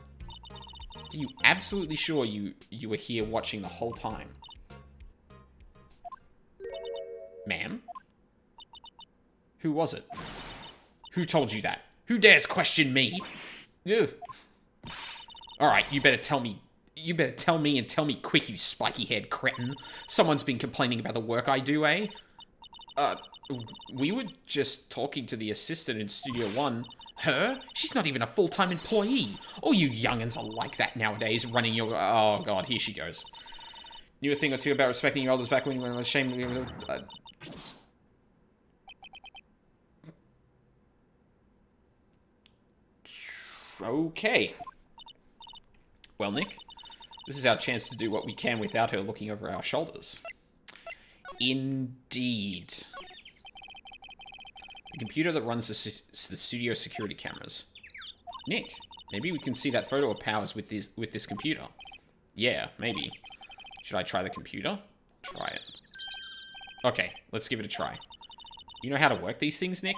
Are you absolutely sure you were here watching the whole time? Ma'am? Who was it? Who told you that? Who dares question me? Ugh. Alright, you better tell me. You better tell me and tell me quick, you spiky-haired cretin. Someone's been complaining about the work I do, eh? We were just talking to the assistant in Studio One. Her? She's not even a full-time employee. All you young'uns are like that nowadays, running your... Oh, God, here she goes. Knew a thing or two about respecting your elders back when you were ashamed of... Okay. Well, Nick, this is our chance to do what we can without her looking over our shoulders. Indeed. The computer that runs the studio security cameras. Nick, maybe we can see that photo of Powers with this computer. Yeah, maybe. Should I try the computer? Try it. Okay, let's give it a try. You know how to work these things, Nick?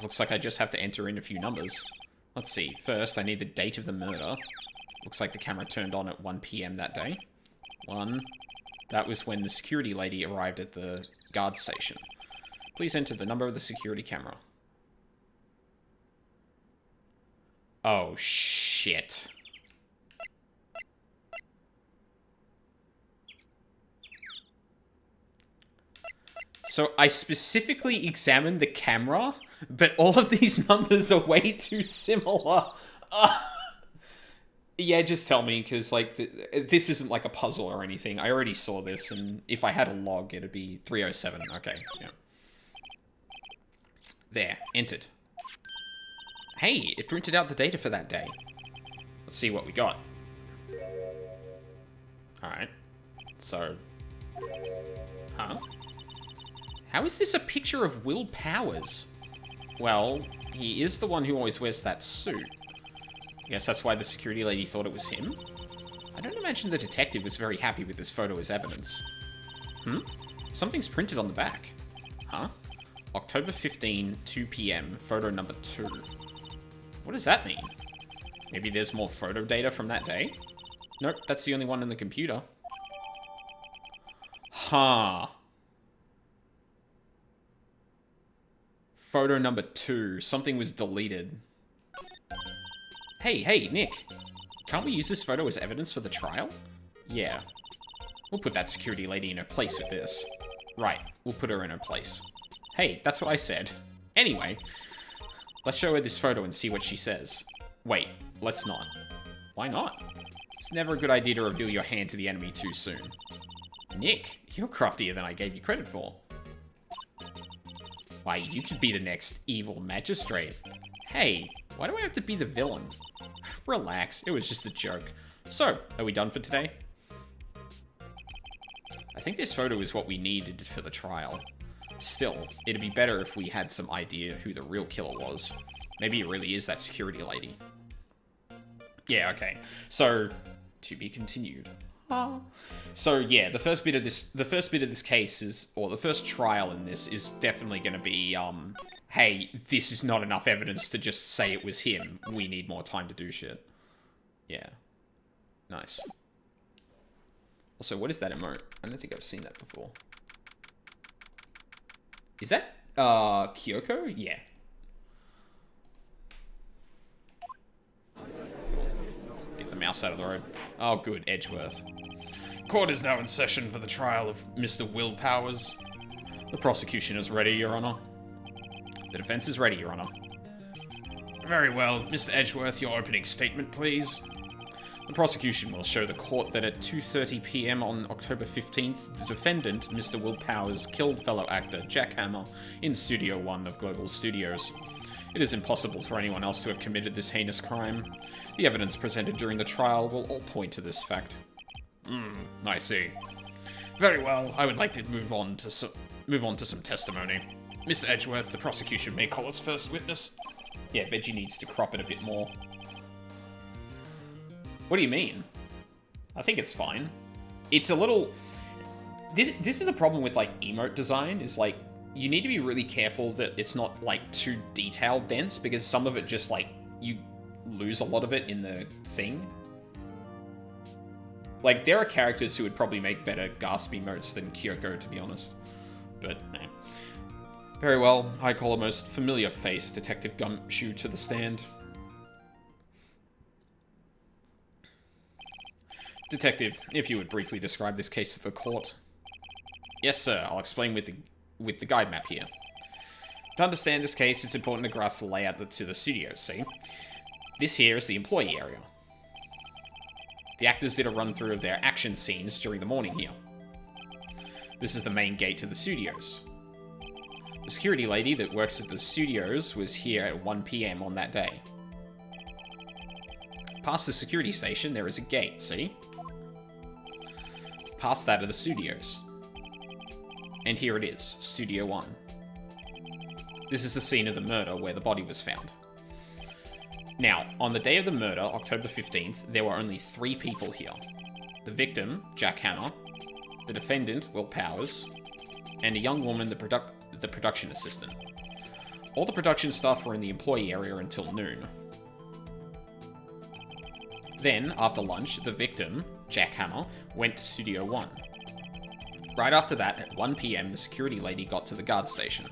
Looks like I just have to enter in a few numbers. Let's see. First, I need the date of the murder. Looks like the camera turned on at 1 PM that day. 1. That was when the security lady arrived at the guard station. Please enter the number of the security camera. Oh, shit. So I specifically examined the camera, but all of these numbers are way too similar. Yeah, just tell me, because, like, this isn't like a puzzle or anything. I already saw this, and if I had a log, it'd be 307. Okay, yeah. There, entered. Hey, it printed out the data for that day. Let's see what we got. Alright. So... Huh? How is this a picture of Will Powers? Well, he is the one who always wears that suit. I guess that's why the security lady thought it was him? I don't imagine the detective was very happy with this photo as evidence. Something's printed on the back. Huh? October 15, 2 PM, photo number 2. What does that mean? Maybe there's more photo data from that day? Nope, that's the only one in the computer. Huh. Photo number 2. Something was deleted. Hey, Nick. Can't we use this photo as evidence for the trial? Yeah. We'll put that security lady in her place with this. Right, we'll put her in her place. Hey, that's what I said. Anyway, let's show her this photo and see what she says. Wait, let's not. Why not? It's never a good idea to reveal your hand to the enemy too soon. Nick, you're craftier than I gave you credit for. Why, you could be the next evil magistrate. Hey, why do I have to be the villain? Relax, it was just a joke. So, are we done for today? I think this photo is what we needed for the trial. Still, it'd be better if we had some idea who the real killer was. Maybe it really is that security lady. Yeah, okay. So, to be continued. So yeah, the first bit of this case is, or the first trial in this is definitely going to be, hey, this is not enough evidence to just say it was him. We need more time to do shit. Yeah. Nice. Also, what is that emote? I don't think I've seen that before. Is that, Kyoko? Yeah. Get the mouse out of the road. Oh, good, Edgeworth. Court is now in session for the trial of Mr. Will Powers. The prosecution is ready, Your Honor. The defense is ready, Your Honor. Very well. Mr. Edgeworth, your opening statement, please. The prosecution will show the court that at 2:30 PM on October 15th, the defendant, Mr. Will Powers, killed fellow actor Jack Hammer in Studio 1 of Global Studios. It is impossible for anyone else to have committed this heinous crime. The evidence presented during the trial will all point to this fact. I see. Very well, I would like to move on to some testimony. Mr. Edgeworth, the prosecution may call its first witness. Yeah, Veggie needs to crop it a bit more. What do you mean? I think it's fine. It's a little... This is the problem with, like, emote design, is, like, you need to be really careful that it's not, like, too detail dense, because some of it just, like, you lose a lot of it in the thing. Like, there are characters who would probably make better gasp emotes than Kyoko, to be honest. But, nah. Very well, I call a most familiar face, Detective Gumshoe, to the stand. Detective, if you would briefly describe this case to the court. Yes, sir, I'll explain with the guide map here. To understand this case, it's important to grasp the layout to the studio, see? This here is the employee area. The actors did a run-through of their action scenes during the morning here. This is the main gate to the studios. The security lady that works at the studios was here at 1 PM on that day. Past the security station, there is a gate, see? Past that are the studios. And here it is, Studio 1. This is the scene of the murder where the body was found. Now, on the day of the murder, October 15th, there were only 3 people here. The victim, Jack Hammer, the defendant, Will Powers, and a young woman, the production assistant. All the production staff were in the employee area until noon. Then, after lunch, the victim, Jack Hammer, went to Studio 1. Right after that, at 1 PM, the security lady got to the guard station.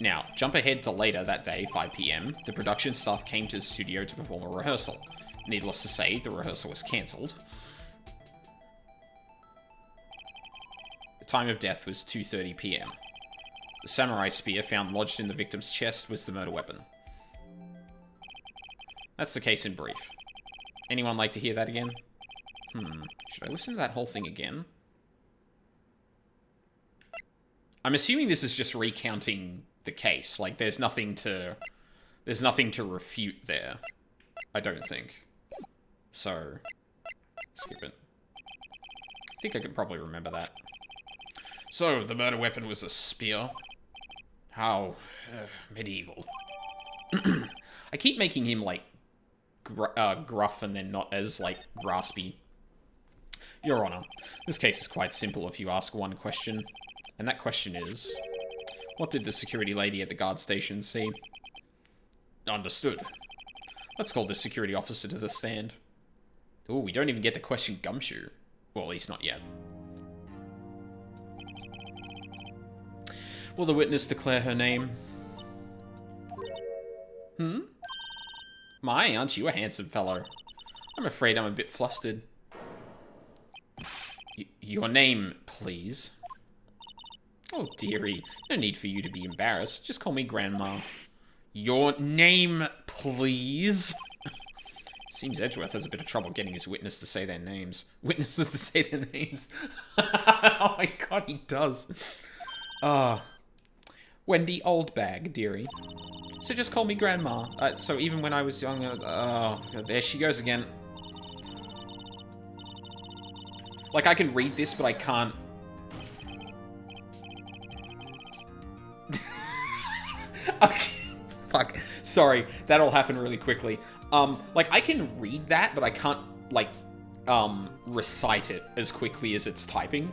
Now, jump ahead to later that day, 5 PM, the production staff came to the studio to perform a rehearsal. Needless to say, the rehearsal was cancelled. The time of death was 2:30 PM. The samurai spear found lodged in the victim's chest was the murder weapon. That's the case in brief. Anyone like to hear that again? Should I listen to that whole thing again? I'm assuming this is just recounting the case. Like, there's nothing to refute there. I don't think. So, skip it. I think I could probably remember that. So, the murder weapon was a spear. How medieval. I keep making him, like, gruff and then not as, like, raspy. Your Honor, this case is quite simple if you ask one question. And that question is, what did the security lady at the guard station see? Understood. Let's call this security officer to the stand. Ooh, we don't even get to question Gumshoe. Well, at least not yet. Will the witness declare her name? My, aren't you a handsome fellow? I'm afraid I'm a bit flustered. Your name, please. Oh, dearie. No need for you to be embarrassed. Just call me Grandma. Your name, please. Seems Edgeworth has a bit of trouble getting his witnesses to say their names. Witnesses to say their names. Oh my god, he does. Wendy Oldbag, dearie. So just call me Grandma. So even when I was young, oh, there she goes again. Like, I can read this, but I can't. Okay. Fuck. Sorry, that all happened really quickly. Like, I can read that, but I can't, like, recite it as quickly as it's typing.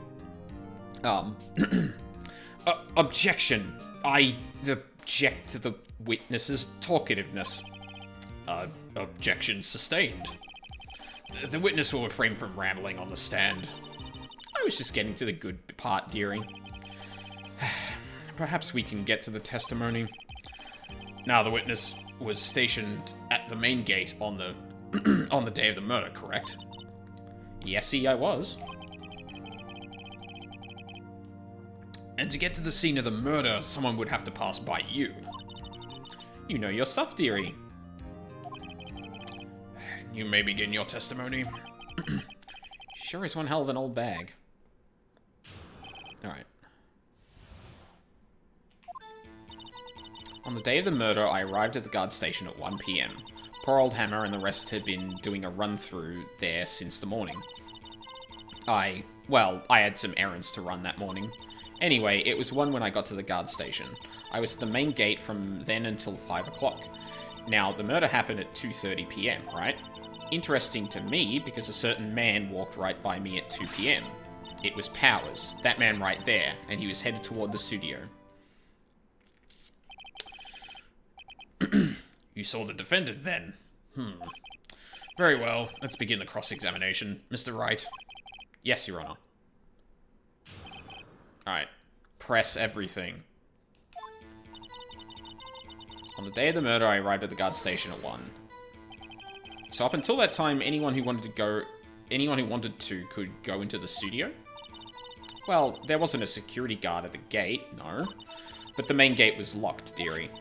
Objection. I object to the witness's talkativeness. Objection sustained. The witness will refrain from rambling on the stand. I was just getting to the good part, dearie. Perhaps we can get to the testimony. Now, the witness was stationed at the main gate on the on the day of the murder, correct? Yesy, I was. And to get to the scene of the murder, someone would have to pass by you. You know your stuff, dearie. You may begin your testimony. Sure is one hell of an old bag. Alright. On the day of the murder, I arrived at the guard station at 1 PM. Poor old Hammer and the rest had been doing a run-through there since the morning. I had some errands to run that morning. Anyway, it was 1 when I got to the guard station. I was at the main gate from then until 5 o'clock. Now, the murder happened at 2:30 PM, right? Interesting to me, because a certain man walked right by me at 2 PM. It was Powers, that man right there, and he was headed toward the studio. You saw the defendant then? Very well, let's begin the cross-examination. Mr. Wright? Yes, Your Honor. Alright. Press everything. On the day of the murder, I arrived at the guard station at 1. So up until that time, anyone who wanted to could go into the studio? Well, there wasn't a security guard at the gate, no. But the main gate was locked, dearie.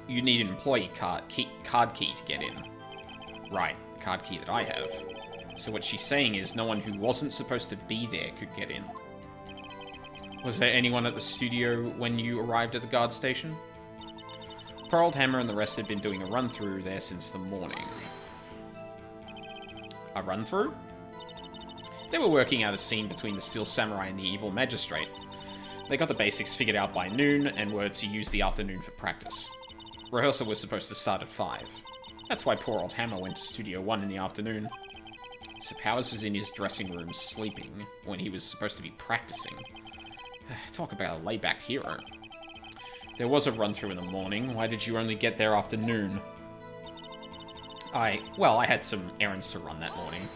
You need an employee card key to get in. Right, the card key that I have. So what she's saying is no one who wasn't supposed to be there could get in. Was there anyone at the studio when you arrived at the guard station? Poor old Hammer and the rest had been doing a run-through there since the morning. A run-through? They were working out a scene between the Steel Samurai and the Evil Magistrate. They got the basics figured out by noon and were to use the afternoon for practice. Rehearsal was supposed to start at 5. That's why poor old Hammer went to Studio 1 in the afternoon. So Powers was in his dressing room sleeping when he was supposed to be practicing. Talk about a laid-back hero. There was a run-through in the morning. Why did you only get there after noon? I had some errands to run that morning.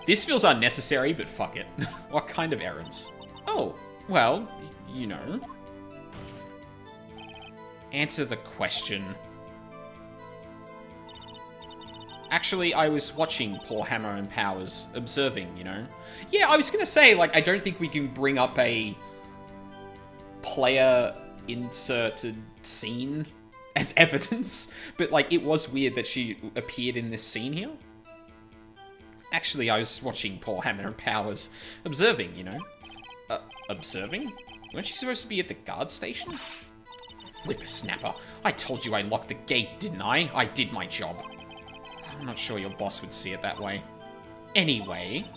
This feels unnecessary, but fuck it. What kind of errands? Oh, well, you know. Answer the question. Actually, I was watching poor Hammer and Powers, observing, you know. Yeah, I was gonna say, like, I don't think we can bring up a player-inserted scene as evidence, but, like, it was weird that she appeared in this scene here. Actually, I was watching poor Hammer and Powers, observing, you know. Observing? Weren't you supposed to be at the guard station? Whippersnapper, I told you I locked the gate, didn't I? I did my job. I'm not sure your boss would see it that way. Anyway,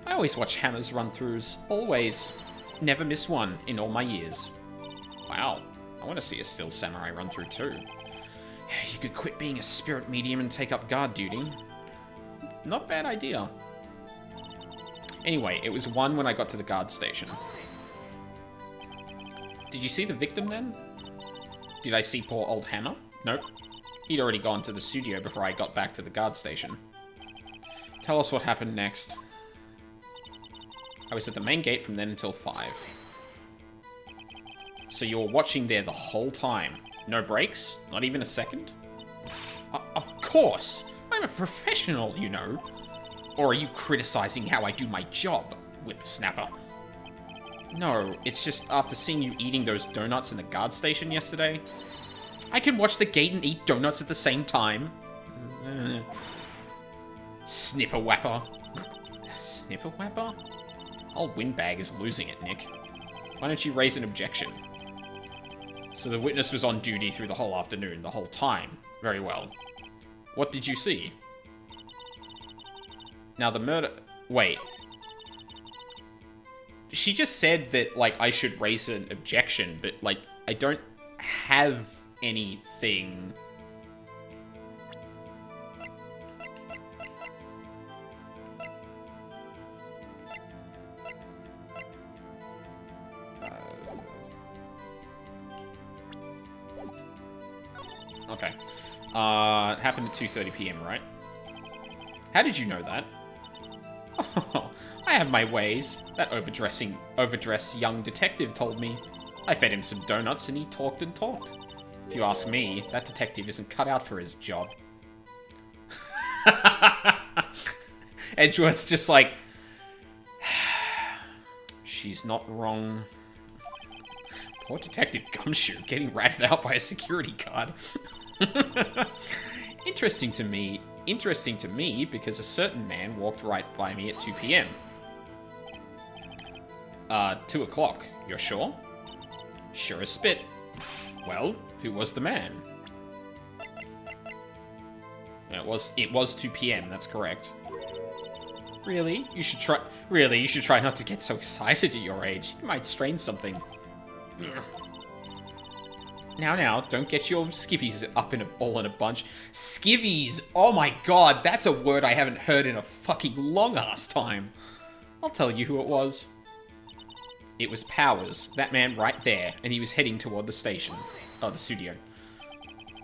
I always watch Hammer's run-throughs. Always. Never miss one in all my years. Wow, I want to see a Steel Samurai run-through too. You could quit being a spirit medium and take up guard duty. Not a bad idea. Anyway, it was 1 when I got to the guard station. Did you see the victim then? Did I see poor old Hammer? Nope. He'd already gone to the studio before I got back to the guard station. Tell us what happened next. I was at the main gate from then until 5. So you were watching there the whole time? No breaks? Not even a second? Of course! I'm a professional, you know. Or are you criticizing how I do my job, whippersnapper? No, it's just after seeing you eating those donuts in the guard station yesterday. I can watch the gate and eat donuts at the same time. Snipper-wapper. Snipper-wapper? Old Windbag is losing it, Nick. Why don't you raise an objection? So the witness was on duty through the whole afternoon, the whole time. Very well. What did you see? Now the murder... Wait. She just said that, like, I should raise an objection, but, like, I don't have anything... Okay. It happened at 2:30 PM, right? How did you know that? Oh, I have my ways. That overdressed young detective told me. I fed him some donuts and he talked and talked. If you ask me, that detective isn't cut out for his job. Edgeworth's just like... She's not wrong. Poor Detective Gumshoe getting ratted out by a security guard. Interesting to me because a certain man walked right by me at 2 PM. 2 o'clock, you're sure? Sure as spit. Well, who was the man? It was 2 PM, that's correct. Really? You should try not to get so excited at your age. You might strain something. Now, don't get your skivvies up all in a bunch. Skivvies! Oh my god, that's a word I haven't heard in a fucking long-ass time. I'll tell you who it was. It was Powers, that man right there, and he was heading toward the station. Oh, the studio.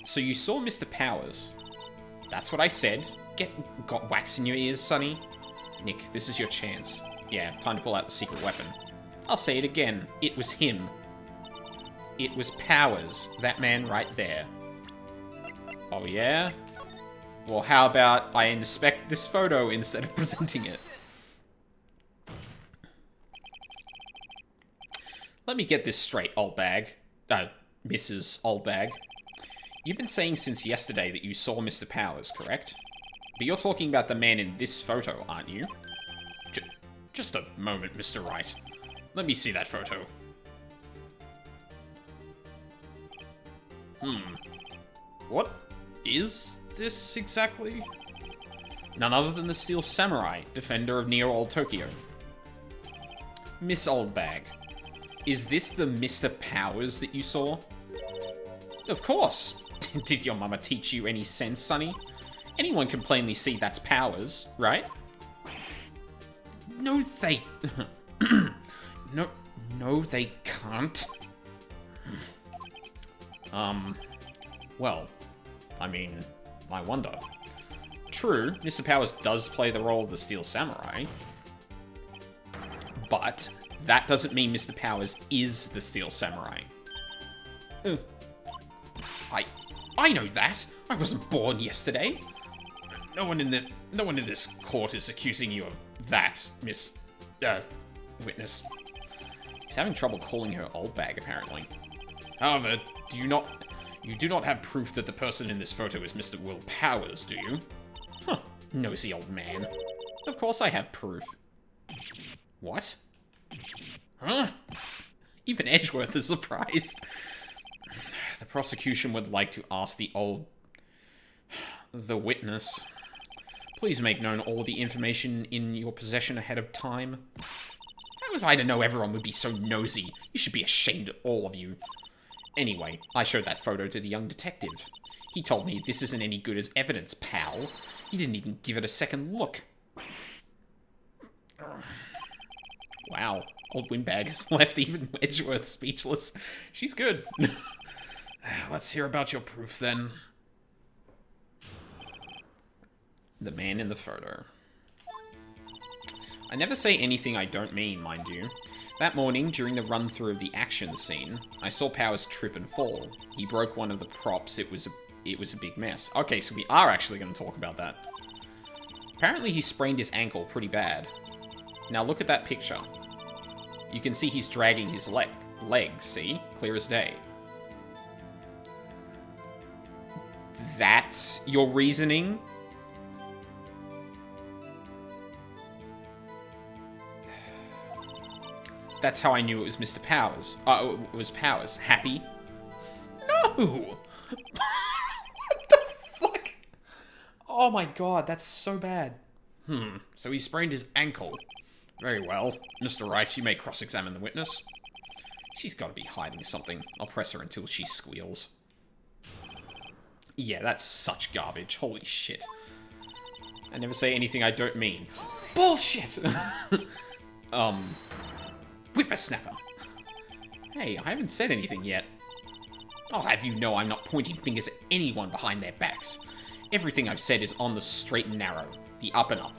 So you saw Mr. Powers. That's what I said. Got wax in your ears, Sonny? Nick, this is your chance. Yeah, time to pull out the secret weapon. I'll say it again. It was him. It was Powers, that man right there. Oh yeah? Well, how about I inspect this photo instead of presenting it? Let me get this straight, old bag. Mrs. Oldbag. You've been saying since yesterday that you saw Mr. Powers, correct? But you're talking about the man in this photo, aren't you? Just a moment, Mr. Wright. Let me see that photo. What is this exactly? None other than the Steel Samurai, defender of near Old Tokyo. Miss Oldbag, is this the Mr. Powers that you saw? Of course. Did your mama teach you any sense, Sonny? Anyone can plainly see that's Powers, right? No, they... No, they can't. Well, I mean, I wonder. True, Mr. Powers does play the role of the Steel Samurai. But that doesn't mean Mr. Powers is the Steel Samurai. I know that. I wasn't born yesterday. No one in this court is accusing you of that, Miss Witness. He's having trouble calling her old bag, apparently. However, you do not have proof that the person in this photo is Mr. Will Powers, do you? Huh, nosy old man. Of course I have proof. What? Huh? Even Edgeworth is surprised. The prosecution would like to ask the witness. Please make known all the information in your possession ahead of time. How was I to know everyone would be so nosy? You should be ashamed, all of you. Anyway, I showed that photo to the young detective. He told me this isn't any good as evidence, pal. He didn't even give it a second look. Wow, old windbag has left even Edgeworth speechless. She's good. Let's hear about your proof, then. The man in the photo. I never say anything I don't mean, mind you. That morning, during the run-through of the action scene, I saw Powers trip and fall. He broke one of the props. It was a big mess. Okay, so we are actually going to talk about that. Apparently, he sprained his ankle pretty bad. Now look at that picture. You can see he's dragging his legs, see? Clear as day. That's your reasoning? That's how I knew it was Mr. Powers. It was Powers. Happy? No! What the fuck? Oh my god, that's so bad. So he sprained his ankle. Very well. Mr. Wright, you may cross-examine the witness. She's got to be hiding something. I'll press her until she squeals. Yeah, that's such garbage. Holy shit. I never say anything I don't mean. Bullshit! Whippersnapper. Hey, I haven't said anything yet. I'll have you know I'm not pointing fingers at anyone behind their backs. Everything I've said is on the straight and narrow. The up and up.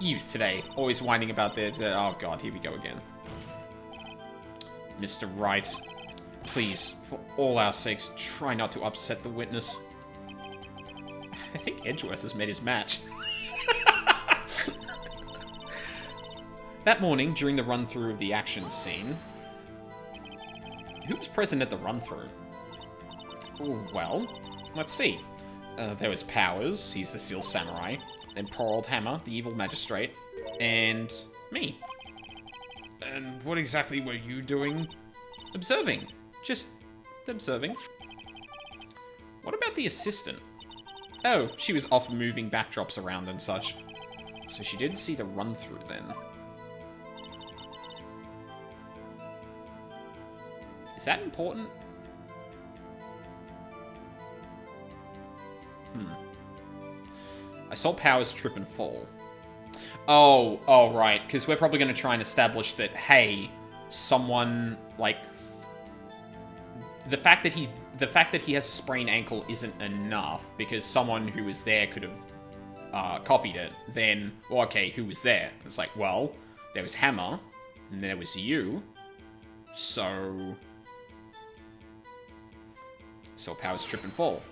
Youth today, always whining about their... Oh god, here we go again. Mr. Wright, please, for all our sakes, try not to upset the witness. I think Edgeworth has met his match. That morning, during the run-through of the action scene... Who was present at the run-through? Well, let's see. There was Powers, he's the Steel Samurai. Then poor old Hammer, the evil magistrate. And me. And what exactly were you doing? Observing. Just observing. What about the assistant? Oh, she was off moving backdrops around and such. So she didn't see the run-through then. Is that important? I saw Powers trip and fall. Oh, right. Because we're probably going to try and establish that, hey, someone, like... The fact that he has a sprained ankle isn't enough, because someone who was there could have copied it. Then, well, okay, who was there? It's like, well, there was Hammer, and there was you. So Powers trip and fall.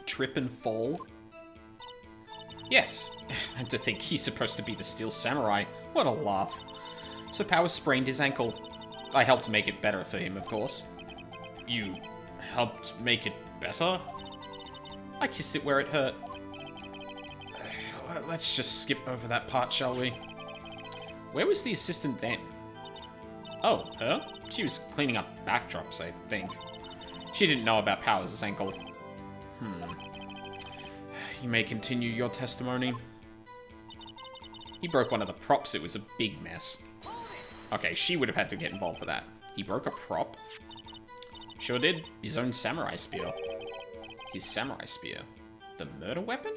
Trip and fall? Yes. And to think he's supposed to be the Steel Samurai. What a laugh. So Powers sprained his ankle. I helped make it better for him, of course. You helped make it better? I kissed it where it hurt. Let's just skip over that part, shall we? Where was the assistant then? Oh, her? She was cleaning up backdrops, I think. She didn't know about Powers' ankle. You may continue your testimony. He broke one of the props. It was a big mess. Okay, she would have had to get involved for that. He broke a prop? Sure did. His own samurai spear. His samurai spear. The murder weapon?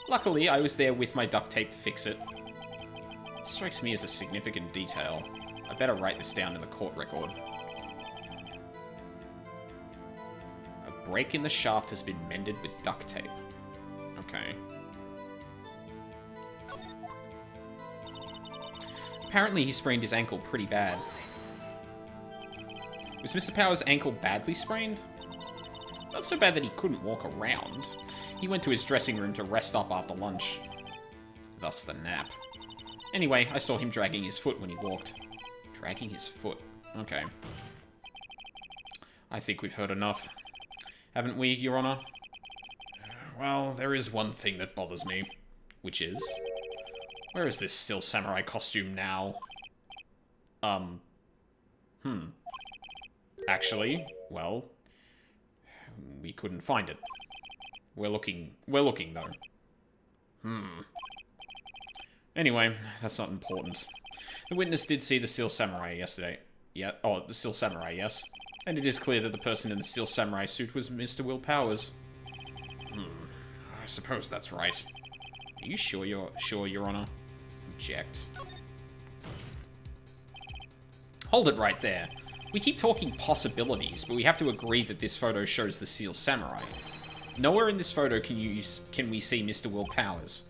Luckily, I was there with my duct tape to fix it. Strikes me as a significant detail. I better write this down in the court record. A break in the shaft has been mended with duct tape. Okay. Apparently he sprained his ankle pretty bad. Was Mr. Powers' ankle badly sprained? Not so bad that he couldn't walk around. He went to his dressing room to rest up after lunch. Thus the nap. Anyway, I saw him dragging his foot when he walked. Dragging his foot. Okay. I think we've heard enough. Haven't we, Your Honor? Well, there is one thing that bothers me. Which is? Where is this Steel Samurai costume now? Um, Actually, well, we couldn't find it. We're looking though. Anyway, that's not important. The witness did see the Steel Samurai yesterday. Yeah, oh, the Steel Samurai, yes. And it is clear that the person in the Steel Samurai suit was Mr. Will Powers. I suppose that's right. Are you sure, Your Honor? Object. Hold it right there. We keep talking possibilities, but we have to agree that this photo shows the Steel Samurai. Nowhere in this photo can we see Mr. Will Powers.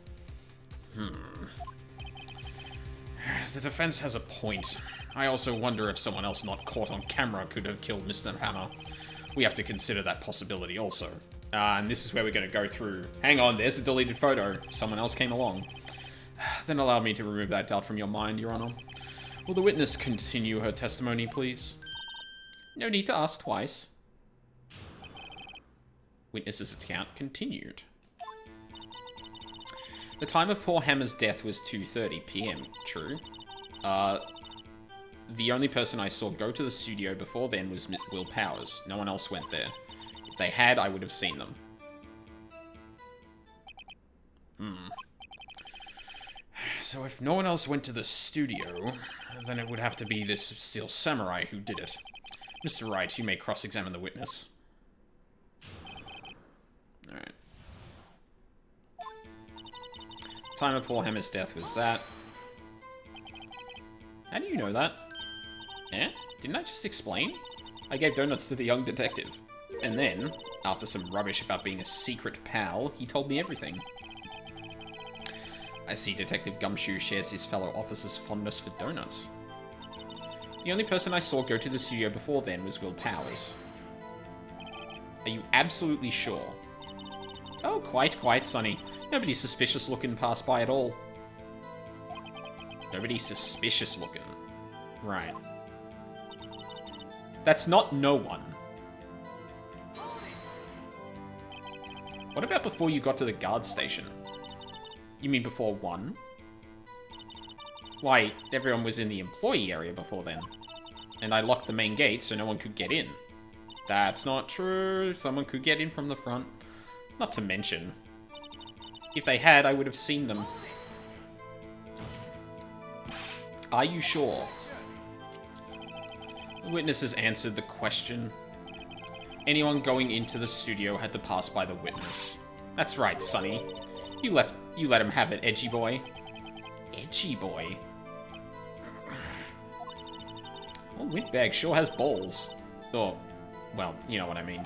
The defense has a point. I also wonder if someone else not caught on camera could have killed Mr. Hammer. We have to consider that possibility also. And this is where we're going to go through. Hang on, there's a deleted photo. Someone else came along. Then allow me to remove that doubt from your mind, Your Honor. Will the witness continue her testimony, please? No need to ask twice. Witness's account continued. The time of poor Hammer's death was 2:30 PM. True. The only person I saw go to the studio before then was Will Powers. No one else went there. If they had, I would have seen them. So if no one else went to the studio, then it would have to be this Steel Samurai who did it. Mr. Wright, you may cross-examine the witness. Alright. Time of Paul Hammer's death was that. How do you know that? Eh? Didn't I just explain? I gave donuts to the young detective. And then, after some rubbish about being a secret pal, he told me everything. I see Detective Gumshoe shares his fellow officer's fondness for donuts. The only person I saw go to the studio before then was Will Powers. Are you absolutely sure? Oh, quite, Sonny. Nobody's suspicious looking passed by at all. Nobody's suspicious looking. Right. That's not no one. What about before you got to the guard station? You mean before 1? Why, everyone was in the employee area before then. And I locked the main gate so no one could get in. That's not true. Someone could get in from the front. Not to mention, if they had, I would have seen them. Are you sure? The witnesses answered the question. Anyone going into the studio had to pass by the witness. That's right, Sonny. You let him have it, edgy boy. Edgy boy? Old windbag sure has balls. Or, well, you know what I mean.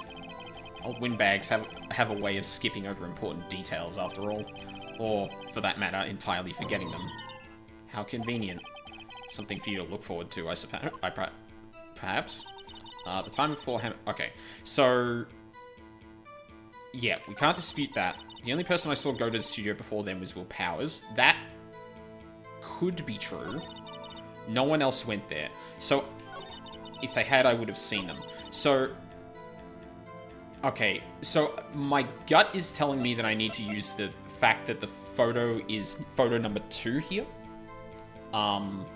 Old windbags have a way of skipping over important details, after all. Or, for that matter, entirely forgetting them. How convenient. Something for you to look forward to, I suppose. Perhaps? The time before him... Okay, so... Yeah, we can't dispute that. The only person I saw go to the studio before then was Will Powers. That could be true. No one else went there. So, if they had, I would have seen them. So, okay. So, my gut is telling me that I need to use the fact that the photo is photo number 2 here. Well,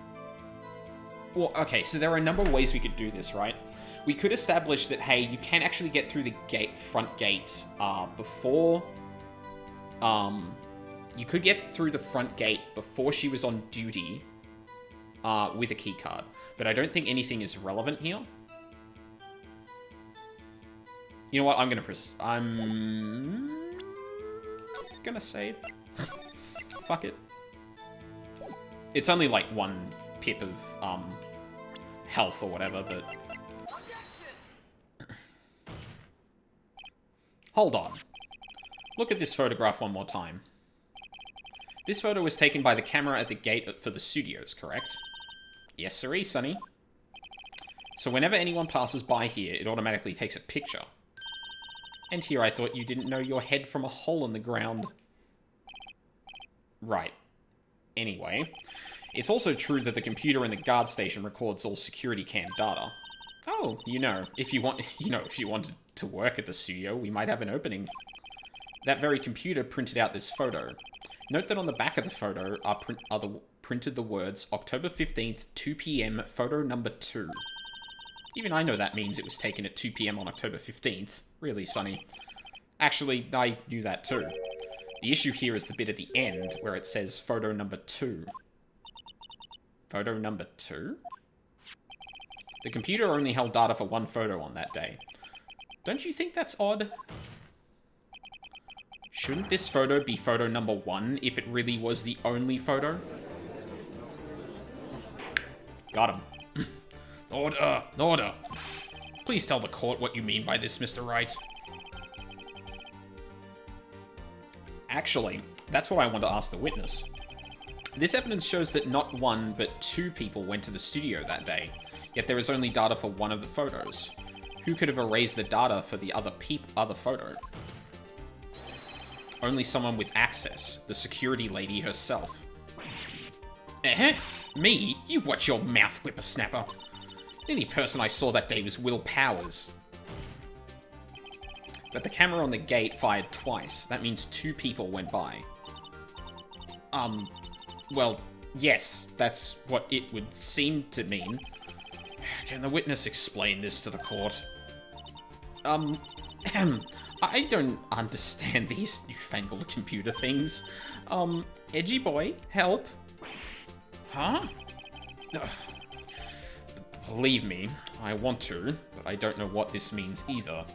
okay, so there are a number of ways we could do this, right? We could establish that, hey, you can actually get through the front gate, before... you could get through the front gate before she was on duty, with a key card. But I don't think anything is relevant here. You know what? I'm gonna save. Fuck it. It's only like 1 pip of, health or whatever, but... Hold on. Look at this photograph one more time. This photo was taken by the camera at the gate for the studios, correct? Yes, sirree, Sonny. So whenever anyone passes by here, it automatically takes a picture. And here I thought you didn't know your head from a hole in the ground. Right. Anyway, it's also true that the computer in the guard station records all security cam data. Oh, if you wanted to work at the studio, we might have an opening. That very computer printed out this photo. Note that on the back of the photo are printed the words October 15th, 2 p.m, photo number 2. Even I know that means it was taken at 2 p.m. on October 15th. Really, Sonny. Actually, I knew that too. The issue here is the bit at the end where it says photo number 2. Photo number 2? The computer only held data for one photo on that day. Don't you think that's odd? Shouldn't this photo be photo number 1 if it really was the only photo? Got him. Order! Order! Please tell the court what you mean by this, Mr. Wright. Actually, that's what I want to ask the witness. This evidence shows that not 1, but 2 people went to the studio that day, yet there is only data for one of the photos. Who could have erased the data for the other photo? Only someone with access, the security lady herself. Me? You watch your mouth, whippersnapper. The only person I saw that day was Will Powers. But the camera on the gate fired twice. That means 2 people went by. Well, yes, that's what it would seem to mean. Can the witness explain this to the court? I don't understand these newfangled computer things. Edgy boy, help. Huh? Ugh. Believe me, I want to, but I don't know what this means either.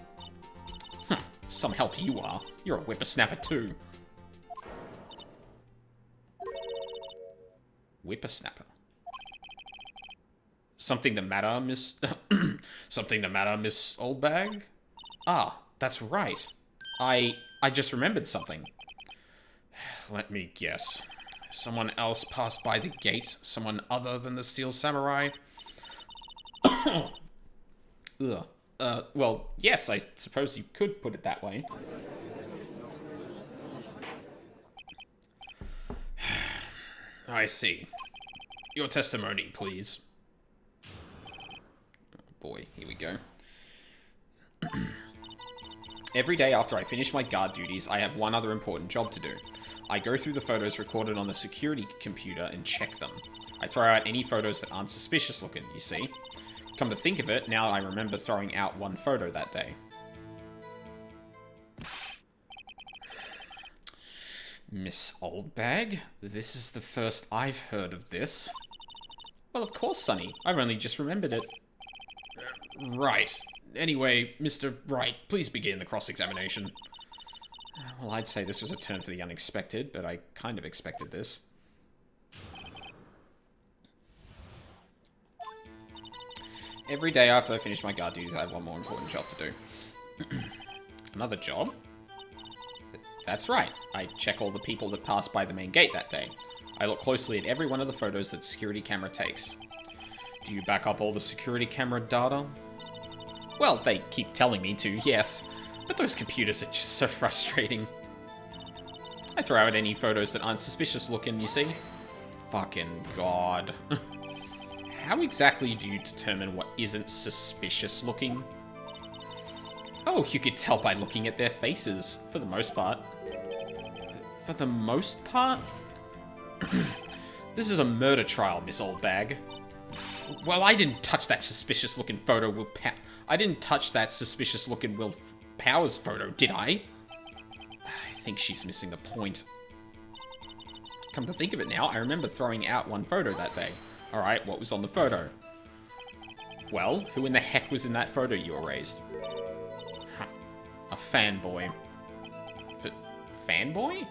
Some help you are. You're a whippersnapper too. Whippersnapper. Something the matter, Miss... Something the matter, Miss Oldbag? Ah, that's right. I just remembered something. Let me guess. Someone else passed by the gate? Someone other than the Steel Samurai? Ugh. Well, yes, I suppose you could put it that way. I see. Your testimony, please. Oh boy, here we go. Every day after I finish my guard duties, I have one other important job to do. I go through the photos recorded on the security computer and check them. I throw out any photos that aren't suspicious looking, you see. Come to think of it, now I remember throwing out one photo that day. Miss Oldbag, this is the first I've heard of this. Well, of course, Sonny. I've only just remembered it. Right. Anyway, Mr. Wright, please begin the cross-examination. Well, I'd say this was a turn for the unexpected, but I kind of expected this. Every day after I finish my guard duties, I have one more important job to do. Another job? That's right. I check all the people that passed by the main gate that day. I look closely at every one of the photos that the security camera takes. Do you back up all the security camera data? Well, they keep telling me to, yes. But those computers are just so frustrating. I throw out any photos that aren't suspicious looking, you see? Fucking God. How exactly do you determine what isn't suspicious looking? Oh, you could tell by looking at their faces, for the most part. For the most part? This is a murder trial, Miss Oldbag. Well, I didn't touch that suspicious-looking photo I didn't touch that suspicious-looking Will Powers photo, did I? I think she's missing the point. Come to think of it now, I remember throwing out one photo that day. Alright, what was on the photo? Well, who in the heck was in that photo you erased? Huh. A fanboy. Fanboy?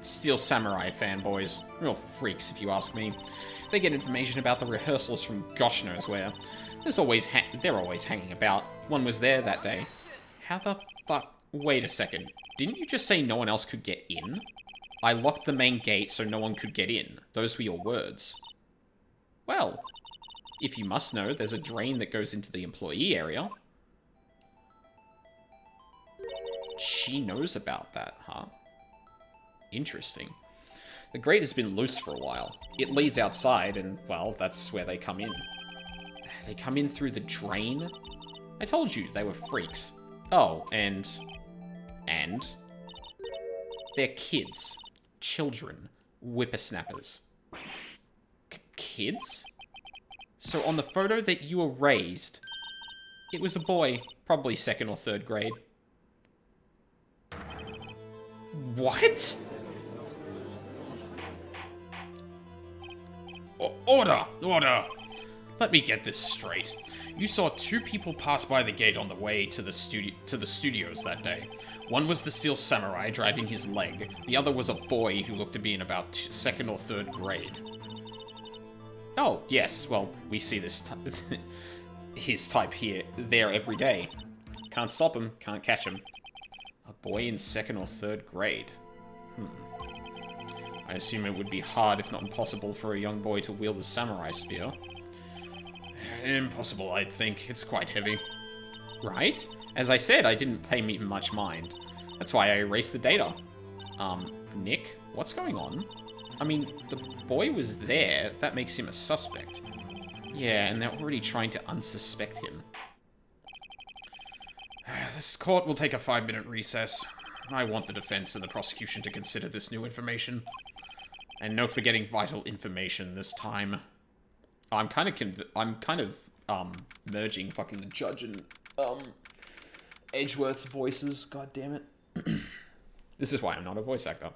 Steel Samurai fanboys. Real freaks, if you ask me. They get information about the rehearsals from gosh knows where. They're always hanging about. One was there that day. How the fuck? Wait a second. Didn't you just say no one else could get in? I locked the main gate so no one could get in. Those were your words. Well, if you must know, there's a drain that goes into the employee area. She knows about that, huh? Interesting. The grate has been loose for a while. It leads outside, and, well, that's where they come in. They come in through the drain? I told you, they were freaks. Oh, and... they're kids. children. Whippersnappers. Kids? So on the photo that you erased, it was a boy, probably 2nd or 3rd grade. What? Order! Order! Let me get this straight. You saw 2 people pass by the gate on the way to the studios that day. One was the Steel Samurai driving his leg. The other was a boy who looked to be in about 2nd or 3rd grade. Oh, yes. Well, we see this his type there every day. Can't stop him. Can't catch him. A boy in 2nd or 3rd grade. I assume it would be hard, if not impossible, for a young boy to wield a samurai spear. Impossible, I'd think. It's quite heavy. Right? As I said, I didn't pay me much mind. That's why I erased the data. Nick? What's going on? I mean, the boy was there. That makes him a suspect. Yeah, and they're already trying to unsuspect him. This court will take a 5-minute recess. I want the defense and the prosecution to consider this new information. And no forgetting vital information this time. I'm kind of merging fucking the judge and Edgeworth's voices. God damn it. This is why I'm not a voice actor.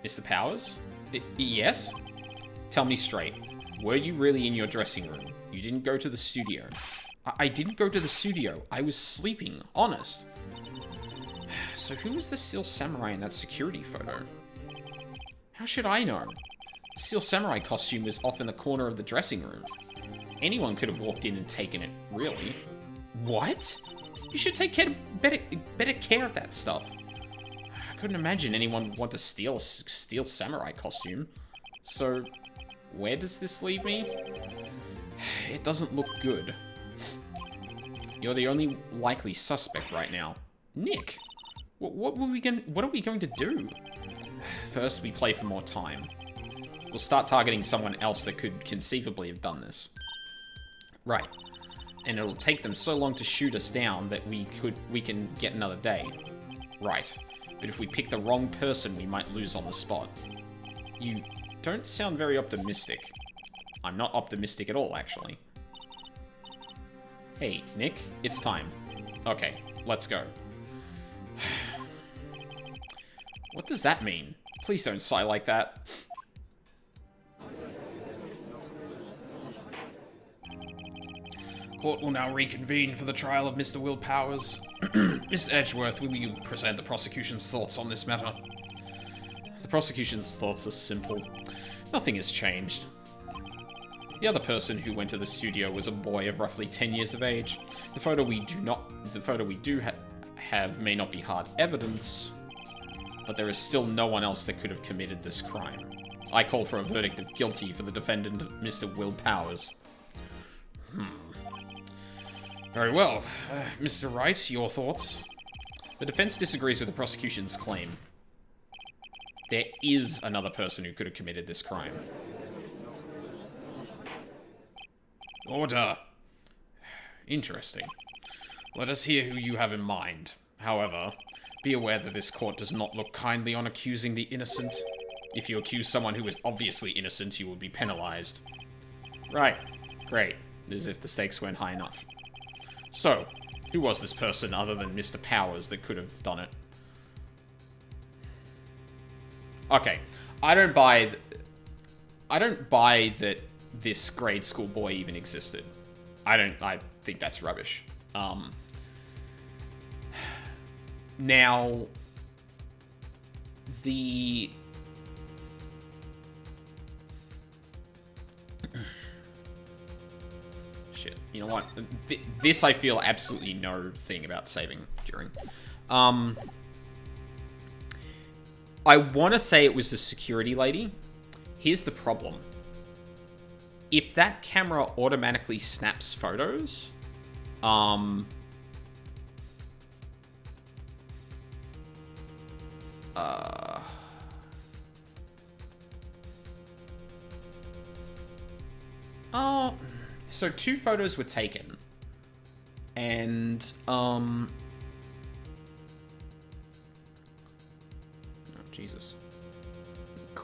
Mr. Powers? Yes? Tell me straight. Were you really in your dressing room? You didn't go to the studio. I didn't go to the studio. I was sleeping. Honest. So who was the Steel Samurai in that security photo? How should I know? The Steel Samurai costume was off in the corner of the dressing room. Anyone could have walked in and taken it, really. What? You should take better care of that stuff. I couldn't imagine anyone would want to steal a Steel Samurai costume. So, where does this leave me? It doesn't look good. You're the only likely suspect right now. Nick! What are we going to do? First, we play for more time. We'll start targeting someone else that could conceivably have done this. Right. And it'll take them so long to shoot us down that we can get another day. Right. But if we pick the wrong person, we might lose on the spot. You don't sound very optimistic. I'm not optimistic at all, actually. Hey, Nick, it's time. Okay, let's go. What does that mean? Please don't sigh like that. Court will now reconvene for the trial of Mr. Will Powers. Mr. Edgeworth, will you present the prosecution's thoughts on this matter? The prosecution's thoughts are simple. Nothing has changed. The other person who went to the studio was a boy of roughly 10 years of age. The photo we do have may not be hard evidence, but there is still no one else that could have committed this crime. I call for a verdict of guilty for the defendant, Mr. Will Powers. Very well. Mr. Wright, your thoughts? The defense disagrees with the prosecution's claim. There is another person who could have committed this crime. Order. Interesting. Let us hear who you have in mind. However, be aware that this court does not look kindly on accusing the innocent. If you accuse someone who is obviously innocent, you will be penalized. Right. Great. As if the stakes weren't high enough. So, who was this person other than Mr. Powers that could have done it? Okay. I don't buy that this grade school boy even existed. I think that's rubbish. Now, the... Shit, you know what? This I feel absolutely no thing about saving during. I want to say it was the security lady. Here's the problem. If that camera automatically snaps photos, so 2 photos were taken, and,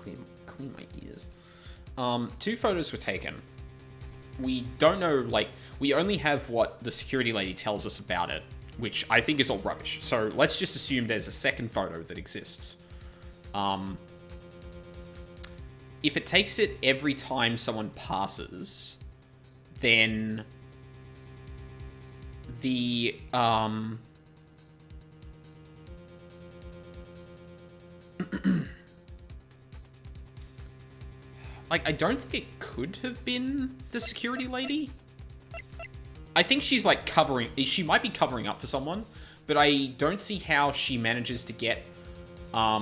clean my ears. 2 photos were taken. We don't know, like, we only have what the security lady tells us about it, which I think is all rubbish. So let's just assume there's a second photo that exists. If it takes it every time someone passes, then the, like, I don't think it could have been the security lady. I think she's, like, she might be covering up for someone, but I don't see how she manages to get, I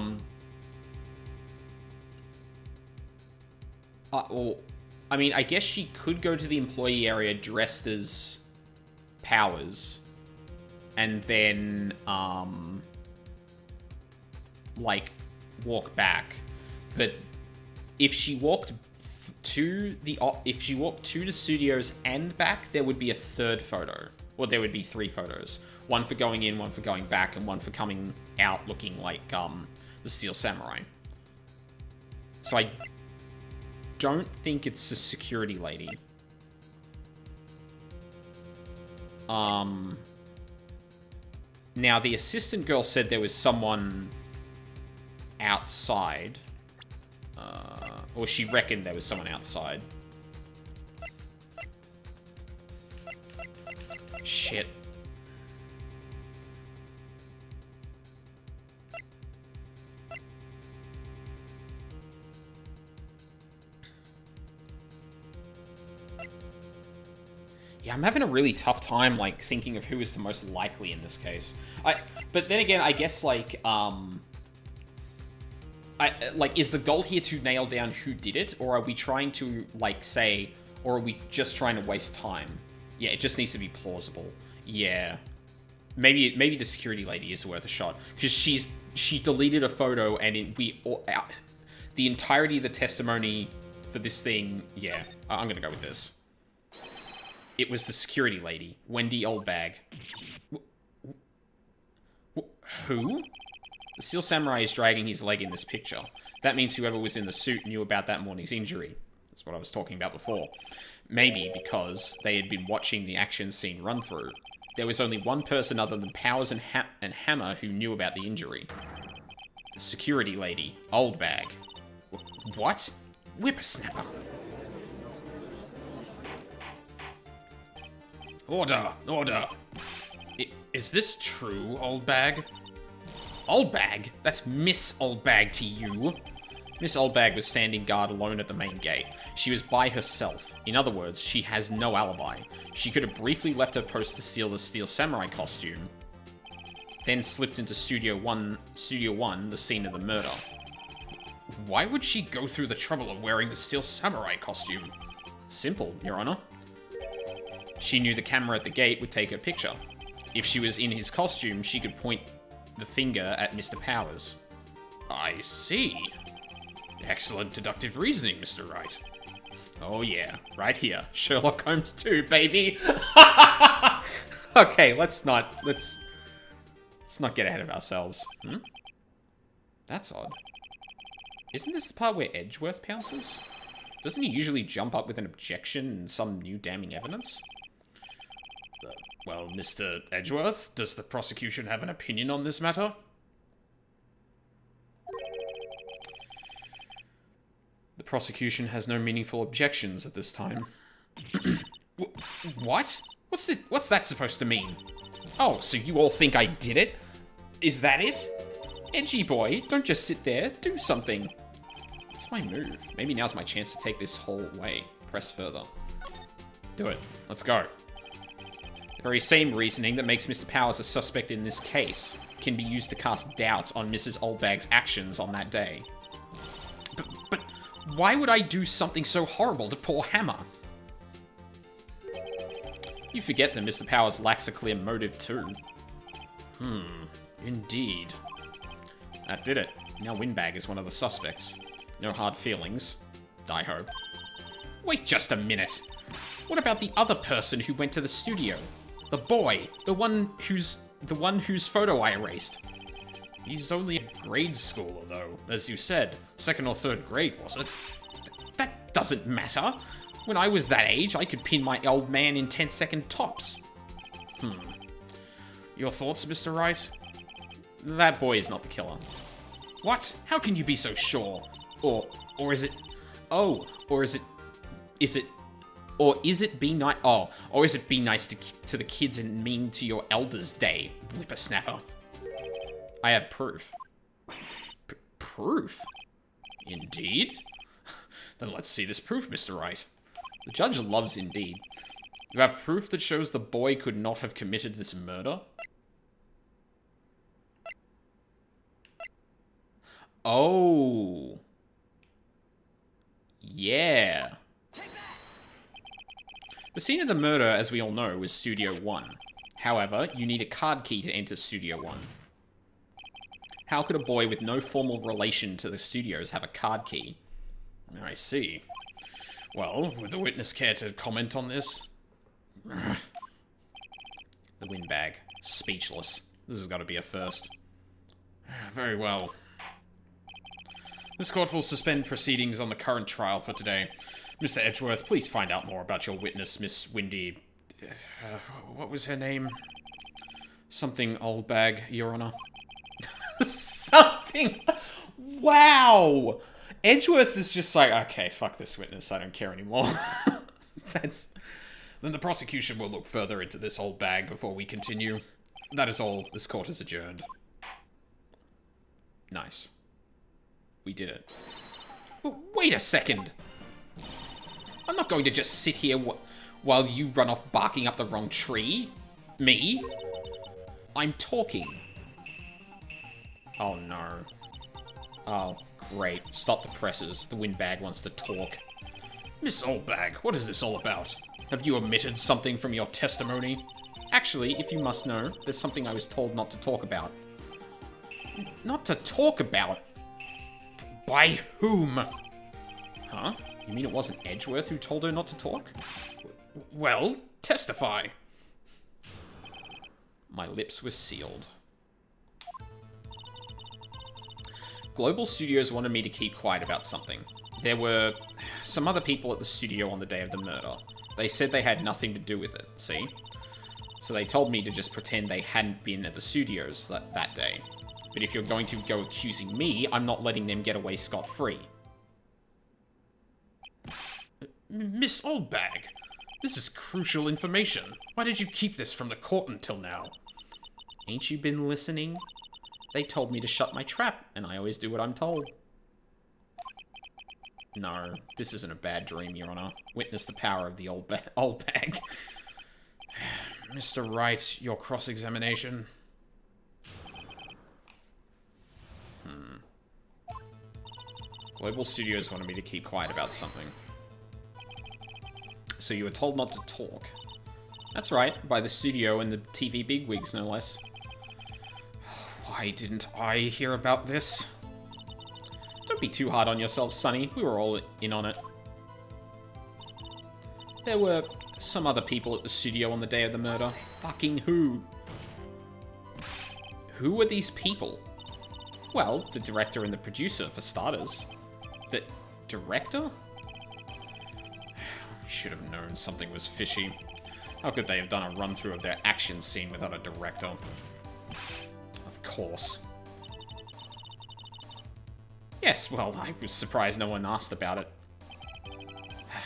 mean, I guess she could go to the employee area dressed as Powers, and then, like, walk back. But if she walked to the studios and back, there would be a third photo. Or there would be 3 photos. One for going in, one for going back, and one for coming out looking like, the Steel Samurai. So I don't think it's the security lady. Now, the assistant girl said there was someone outside. Or she reckoned there was someone outside. Shit. Yeah, I'm having a really tough time, like, thinking of who is the most likely in this case. But then again, I guess, like, is the goal here to nail down who did it, or are we trying to, like, say, or are we just trying to waste time? Yeah, it just needs to be plausible. Yeah. Maybe the security lady is worth a shot, because she deleted a photo, and the entirety of the testimony for this thing, yeah, I'm gonna go with this. It was the security lady, Wendy Oldbag. Who? The Steel Samurai is dragging his leg in this picture. That means whoever was in the suit knew about that morning's injury. That's what I was talking about before. Maybe because they had been watching the action scene run through. There was only one person other than Powers and Hammer who knew about the injury. The security lady, Oldbag. What? Whippersnapper. Order! Order! Is this true, Oldbag? Oldbag? That's Miss Oldbag to you. Miss Oldbag was standing guard alone at the main gate. She was by herself. In other words, she has no alibi. She could have briefly left her post to steal the Steel Samurai costume, then slipped into Studio 1, the scene of the murder. Why would she go through the trouble of wearing the Steel Samurai costume? Simple, Your Honor. She knew the camera at the gate would take her picture. If she was in his costume, she could point the finger at Mr. Powers. I see. Excellent deductive reasoning, Mr. Wright. Oh yeah, right here. Sherlock Holmes 2, baby! Okay, let's not get ahead of ourselves. That's odd. Isn't this the part where Edgeworth pounces? Doesn't he usually jump up with an objection and some new damning evidence? Well, Mr. Edgeworth, does the prosecution have an opinion on this matter? The prosecution has no meaningful objections at this time. What? What's that supposed to mean? Oh, so you all think I did it? Is that it? Edgy boy, don't just sit there, do something. What's my move? Maybe now's my chance to take this whole way. Press further. Do it. Let's go. The very same reasoning that makes Mr. Powers a suspect in this case can be used to cast doubt on Mrs. Oldbag's actions on that day. But why would I do something so horrible to poor Hammer? You forget that Mr. Powers lacks a clear motive too. Indeed. That did it. Now Windbag is one of the suspects. No hard feelings. I hope. Wait just a minute. What about the other person who went to the studio? The boy. The one whose photo I erased. He's only a grade schooler, though, as you said. 2nd or 3rd grade, was it? That doesn't matter. When I was that age, I could pin my old man in 10-second tops. Your thoughts, Mr. Wright? That boy is not the killer. What? How can you be so sure? Or is it... Oh, or is it... Or is it be nice... Oh, or is it be nice to the kids and mean to your elders day, whippersnapper? I have proof. Proof? Indeed? Then let's see this proof, Mr. Wright. The judge loves indeed. You have proof that shows the boy could not have committed this murder? Oh. Yeah. The scene of the murder, as we all know, was Studio 1. However, you need a card key to enter Studio 1. How could a boy with no formal relation to the studios have a card key? I see. Well, would the witness care to comment on this? The windbag. Speechless. This has got to be a first. Very well. This court will suspend proceedings on the current trial for today. Mr. Edgeworth, please find out more about your witness, Miss Windy... what was her name? Something Oldbag, Your Honor. Something... Wow! Edgeworth is just like, okay, fuck this witness, I don't care anymore. Then the prosecution will look further into this old bag before we continue. That is all. This court is adjourned. Nice. We did it. But wait a second! I'm not going to just sit here while you run off barking up the wrong tree. Me? I'm talking. Oh no. Oh, great. Stop the presses. The windbag wants to talk. Miss Oldbag, what is this all about? Have you omitted something from your testimony? Actually, if you must know, there's something I was told not to talk about. Not to talk about? By whom? Huh? You mean it wasn't Edgeworth who told her not to talk? Well, testify. My lips were sealed. Global Studios wanted me to keep quiet about something. There were some other people at the studio on the day of the murder. They said they had nothing to do with it, see? So they told me to just pretend they hadn't been at the studios that day. But if you're going to go accusing me, I'm not letting them get away scot-free. Miss Oldbag, this is crucial information. Why did you keep this from the court until now? Ain't you been listening? They told me to shut my trap, and I always do what I'm told. No, this isn't a bad dream, Your Honor. Witness the power of the old bag. Mr. Wright, your cross-examination. Global Studios wanted me to keep quiet about something. So you were told not to talk. That's right, by the studio and the TV bigwigs, no less. Why didn't I hear about this? Don't be too hard on yourself, Sonny. We were all in on it. There were some other people at the studio on the day of the murder. Fucking who? Who were these people? Well, the director and the producer, for starters. The director? We should have known something was fishy. How could they have done a run-through of their action scene without a director? Of course. Yes, well, I was surprised no one asked about it.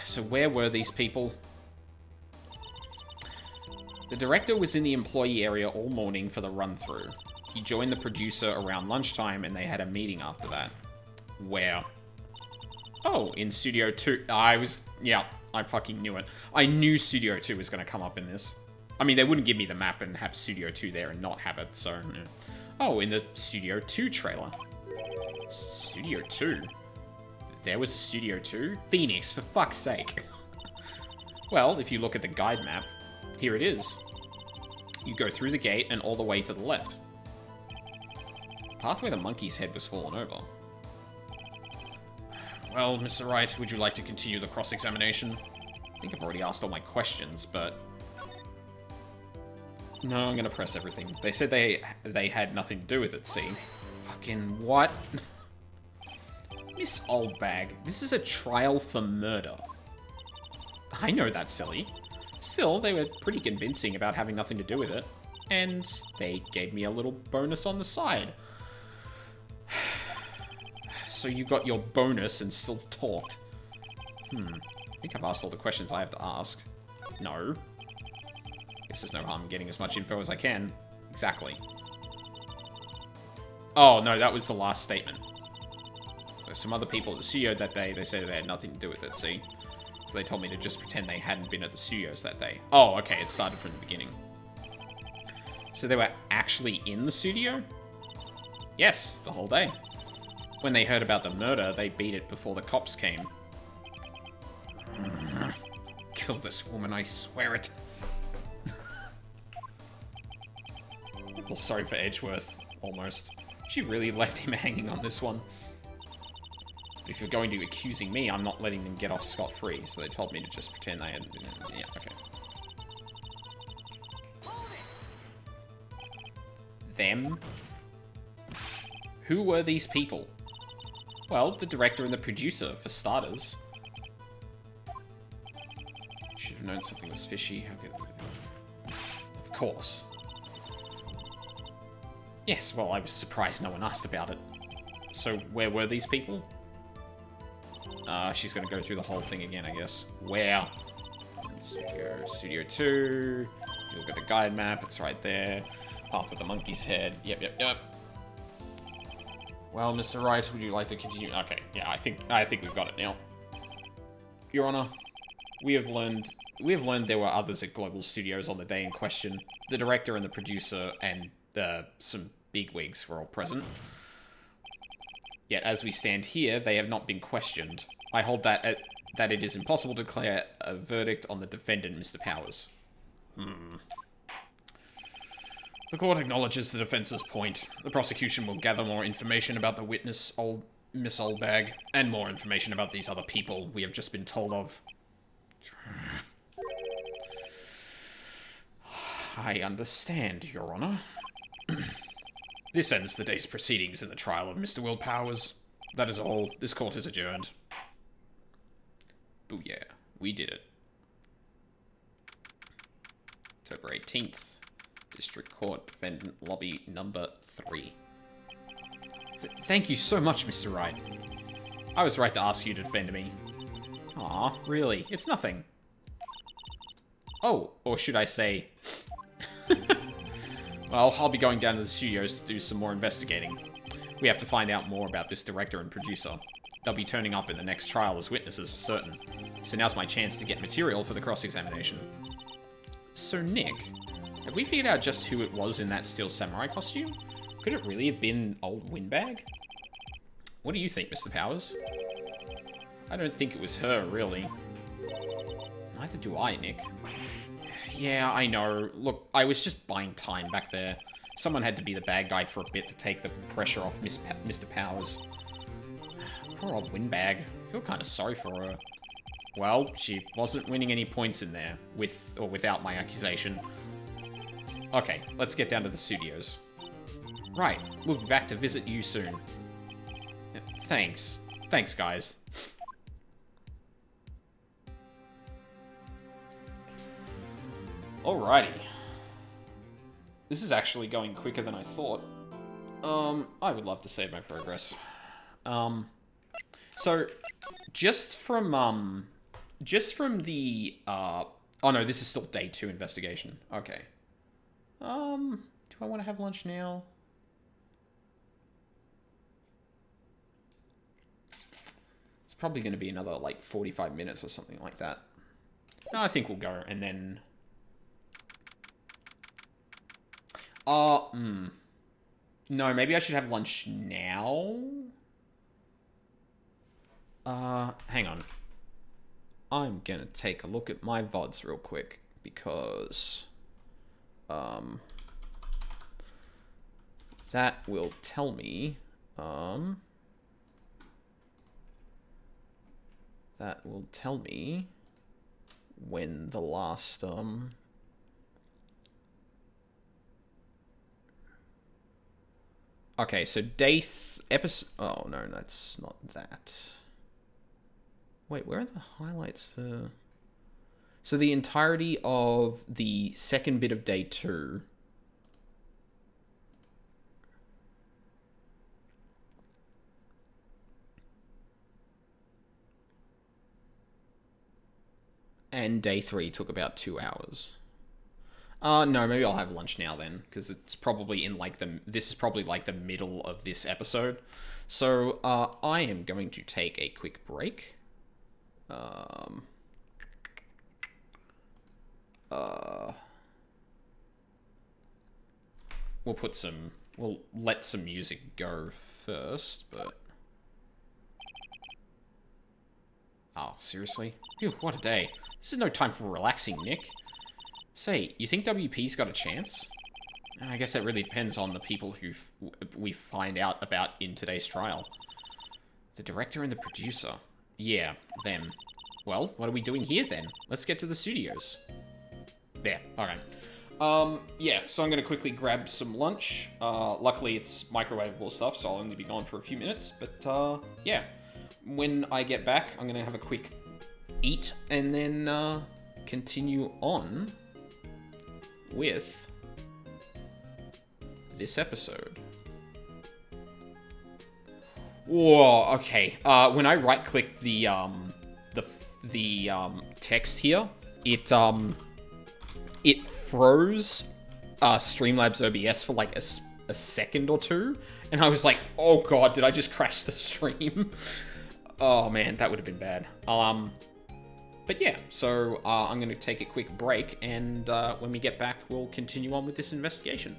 So where were these people? The director was in the employee area all morning for the run-through. He joined the producer around lunchtime and they had a meeting after that. Where? Oh, in Studio 2. Yeah, I fucking knew it. I knew Studio 2 was going to come up in this. I mean, they wouldn't give me the map and have Studio 2 there and not have it, so... Yeah. Oh, in the Studio 2 trailer. Studio 2? There was a Studio 2? Phoenix, for fuck's sake. Well, if you look at the guide map, here it is. You go through the gate and all the way to the left. Path where the monkey's head was fallen over. Well, Mr. Wright, would you like to continue the cross-examination? I think I've already asked all my questions, but... No, I'm gonna press everything. They said they had nothing to do with it, see? Fucking what? Miss Oldbag, this is a trial for murder. I know that's silly. Still, they were pretty convincing about having nothing to do with it. And they gave me a little bonus on the side. So you got your bonus and still talked. I think I've asked all the questions I have to ask. No. Guess there's no harm in getting as much info as I can. Exactly. Oh, no, that was the last statement. There's some other people at the studio that day, they said they had nothing to do with it, see? So they told me to just pretend they hadn't been at the studios that day. Oh, okay, it started from the beginning. So they were actually in the studio? Yes, the whole day. When they heard about the murder, they beat it before the cops came. Kill this woman, I swear it. I feel sorry for Edgeworth, almost. She really left him hanging on this one. If you're going to be accusing me, I'm not letting them get off scot-free, so they told me to just pretend they hadn't been... Yeah, okay. Them? Who were these people? Well, the director and the producer, for starters. Should have known something was fishy. How could... Of course. Yes, well, I was surprised no one asked about it. So, where were these people? She's gonna go through the whole thing again, I guess. Where? Studio 2. You look at the guide map, it's right there. Path of the monkey's head. Yep. Well, Mr. Wright, would you like to continue? Okay, yeah, I think we've got it now. Your Honor, we have learned there were others at Global Studios on the day in question. The director and the producer and some bigwigs were all present. Yet, as we stand here, they have not been questioned. I hold that it is impossible to declare a verdict on the defendant, Mr. Powers. The court acknowledges the defense's point. The prosecution will gather more information about the witness, Miss Oldbag, and more information about these other people we have just been told of. I understand, Your Honor. This ends the day's proceedings in the trial of Mr. Will Powers. That is all. This court is adjourned. Booyah. We did it. October 18th. District Court, Defendant Lobby number 3. Thank you so much, Mr. Wright. I was right to ask you to defend me. Aw, really? It's nothing. Oh, or should I say... Well, I'll be going down to the studios to do some more investigating. We have to find out more about this director and producer. They'll be turning up in the next trial as witnesses for certain. So now's my chance to get material for the cross-examination. So, Nick, have we figured out just who it was in that Steel Samurai costume? Could it really have been old Windbag? What do you think, Mr. Powers? I don't think it was her, really. Neither do I, Nick. Yeah, I know. Look, I was just buying time back there. Someone had to be the bad guy for a bit to take the pressure off Mr. Powers. Poor old Windbag. I feel kind of sorry for her. Well, she wasn't winning any points in there, with or without my accusation. Okay, let's get down to the studios. Right, we'll be back to visit you soon. Thanks. Thanks, guys. Alrighty. This is actually going quicker than I thought. I would love to save my progress. So, just from the, oh no, this is still day 2 investigation. Okay. Do I want to have lunch now? It's probably going to be another, like, 45 minutes or something like that. No, I think we'll go, and then... No, maybe I should have lunch now? Hang on. I'm gonna take a look at my VODs real quick, because... that will tell me, that will tell me when the last, Okay, so episode. Oh no, that's not that. Wait, where are the highlights for? So the entirety of the second bit of day 2. And day 3 took about 2 hours. No, maybe I'll have lunch now then, because it's probably in like this is probably like the middle of this episode. So, I am going to take a quick break. Um, we'll let some music go first, but... Oh, seriously? Phew, what a day. This is no time for relaxing, Nick. Say, you think WP's got a chance? I guess that really depends on the people who we find out about in today's trial. The director and the producer. Yeah, them. Well, what are we doing here then? Let's get to the studios. There, alright. Yeah, so I'm gonna quickly grab some lunch. Luckily it's microwavable stuff, so I'll only be gone for a few minutes, but, yeah. When I get back, I'm gonna have a quick eat, and then, continue on with this episode. Whoa, okay. When I right-click the text here, it froze Streamlabs OBS for like a second or two, and I was like, oh god, did I just crash the stream? Oh man, that would have been bad. But yeah, so I'm going to take a quick break, and when we get back, we'll continue on with this investigation.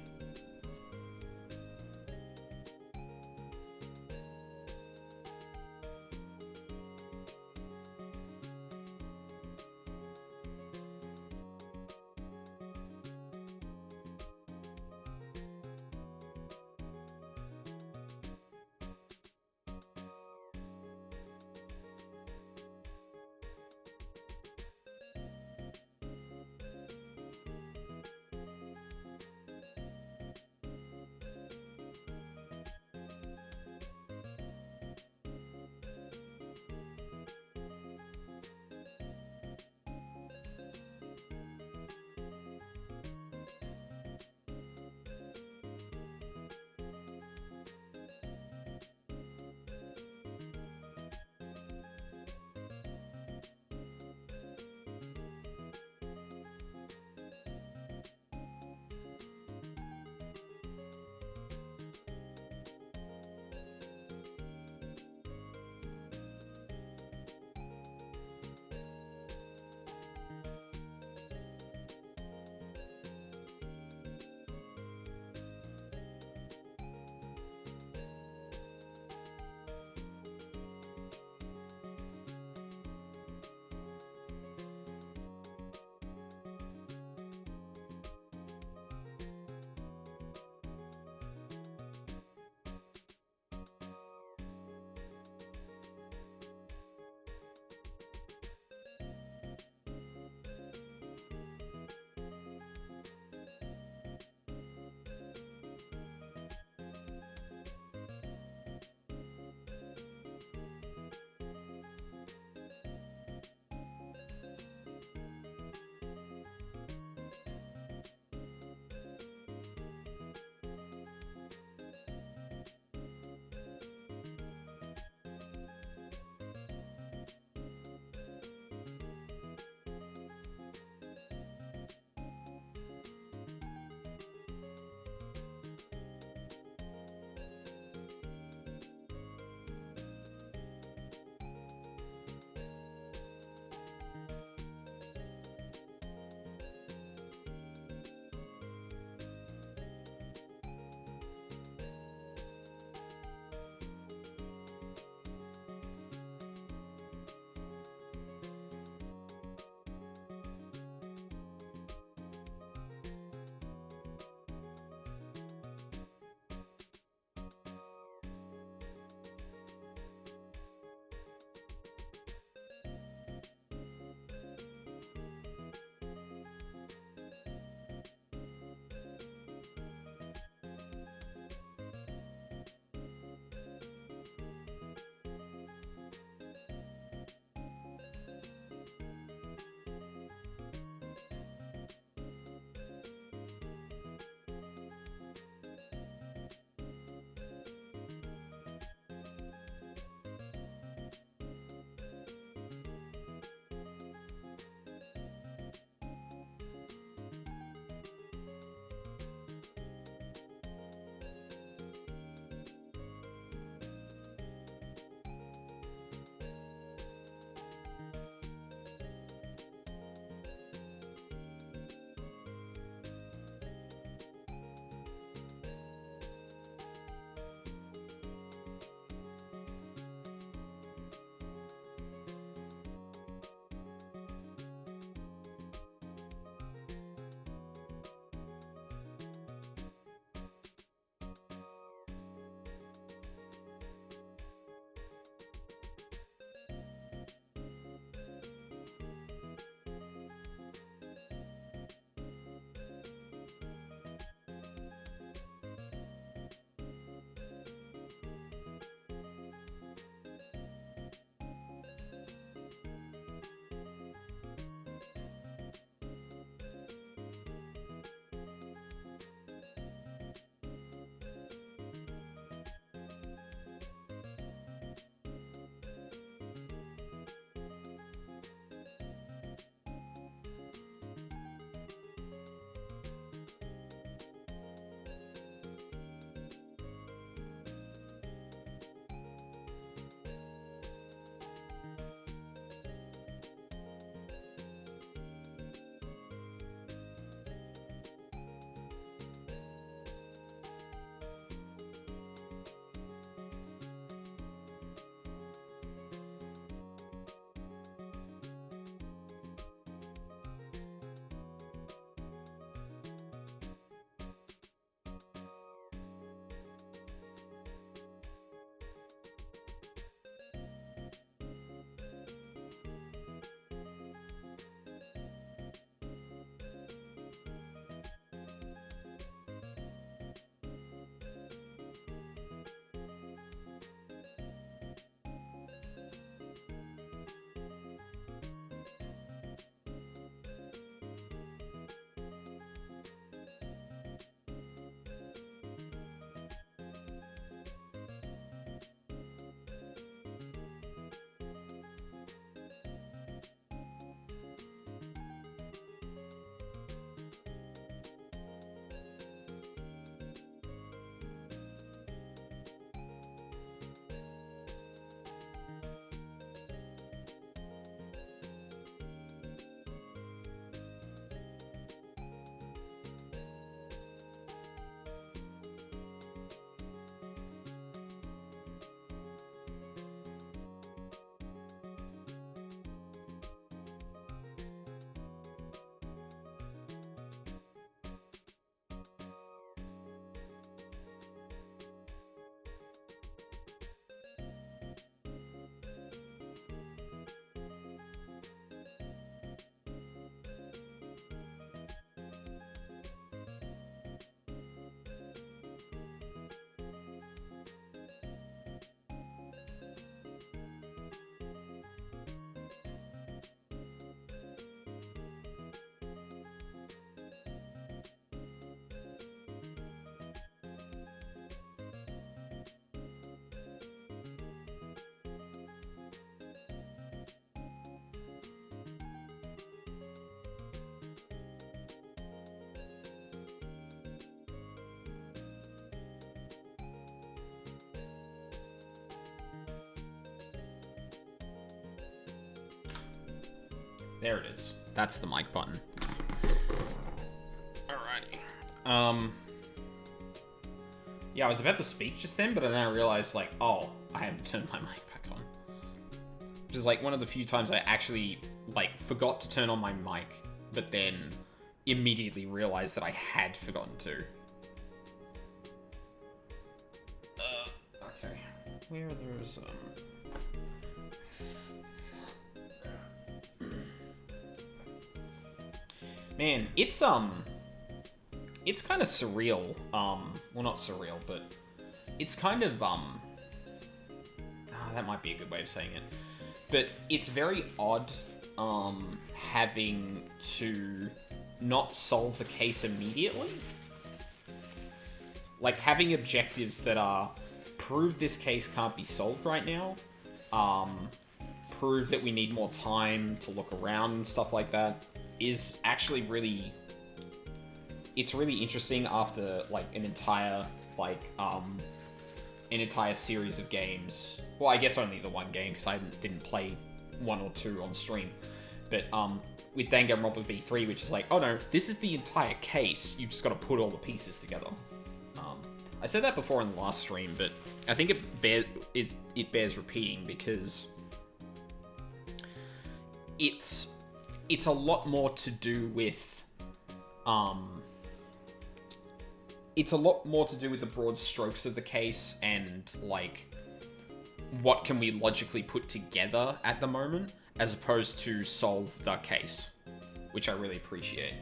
There it is. That's the mic button. Alrighty. Yeah, I was about to speak just then, but then I realized, like, oh, I haven't turned my mic back on. Which is, like, one of the few times I actually, like, forgot to turn on my mic, but then immediately realized that I had forgotten to. Okay. Where there's, Man, it's kind of surreal. Well, not surreal, but it's kind of, that might be a good way of saying it. But it's very odd, having to not solve the case immediately. Like, having objectives that are, prove this case can't be solved right now, prove that we need more time to look around and stuff like that, is actually really... It's really interesting after, like, an entire series of games. Well, I guess only the one game, because I didn't play 1 or 2 on stream. But, with Danganronpa V3, which is like, oh no, this is the entire case, you just gotta put all the pieces together. I said that before in the last stream, but I think it bears repeating, because it's a lot more to do with, it's a lot more to do with the broad strokes of the case and, like, what can we logically put together at the moment, as opposed to solve the case, which I really appreciate.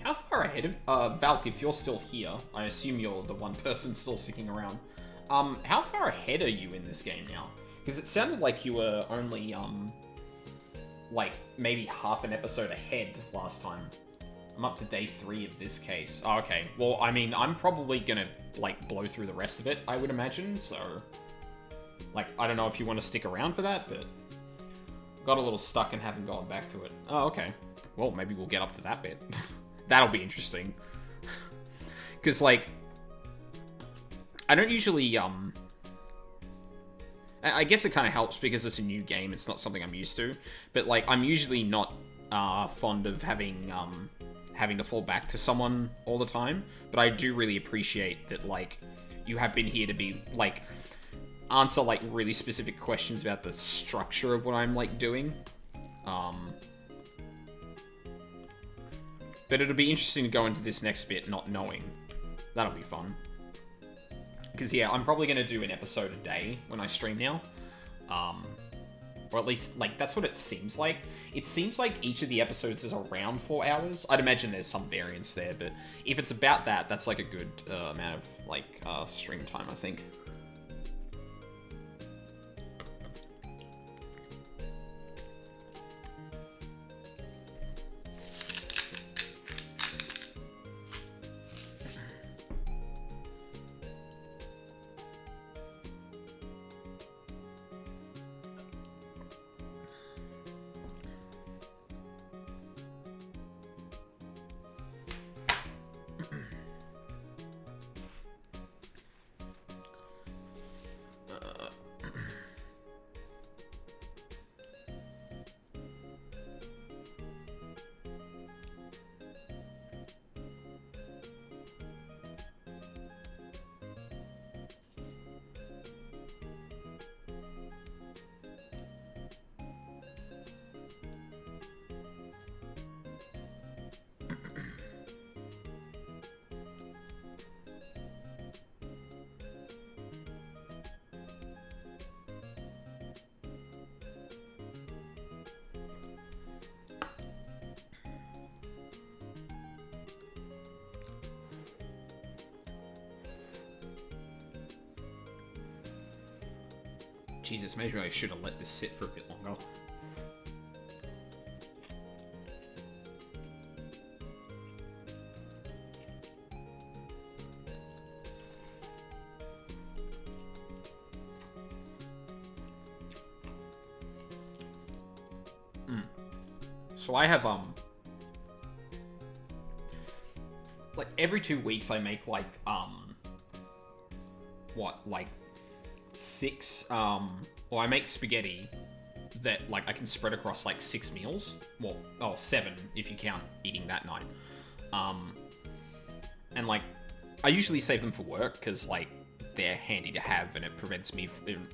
How far ahead of, Valk, if you're still here, I assume you're the one person still sticking around, how far ahead are you in this game now? Because it sounded like you were only, like, maybe half an episode ahead last time. I'm up to day 3 of this case. Oh, okay. Well, I mean, I'm probably gonna, like, blow through the rest of it, I would imagine, so... Like, I don't know if you want to stick around for that, but... Got a little stuck and haven't gone back to it. Oh, okay. Well, maybe we'll get up to that bit. That'll be interesting. Because, like... I don't usually, I guess it kind of helps because it's a new game, it's not something I'm used to. But, like, I'm usually not, fond of having to fall back to someone all the time. But I do really appreciate that, like, you have been here to be, like... answer, like, really specific questions about the structure of what I'm, like, doing. But it'll be interesting to go into this next bit not knowing. That'll be fun. Because, yeah, I'm probably going to do an episode a day when I stream now. Or at least, like, that's what it seems like. It seems like each of the episodes is around 4 hours. I'd imagine there's some variance there, but if it's about that, that's, like, a good amount of, like, stream time, I think. Jesus, maybe I should have let this sit for a bit longer. So I have, like, every 2 weeks I make, like, like, 6, well, I make spaghetti that, like, I can spread across, like, 6 meals. Well, 7 if you count eating that night. And, like, I usually save them for work, because, like, they're handy to have, and it prevents me,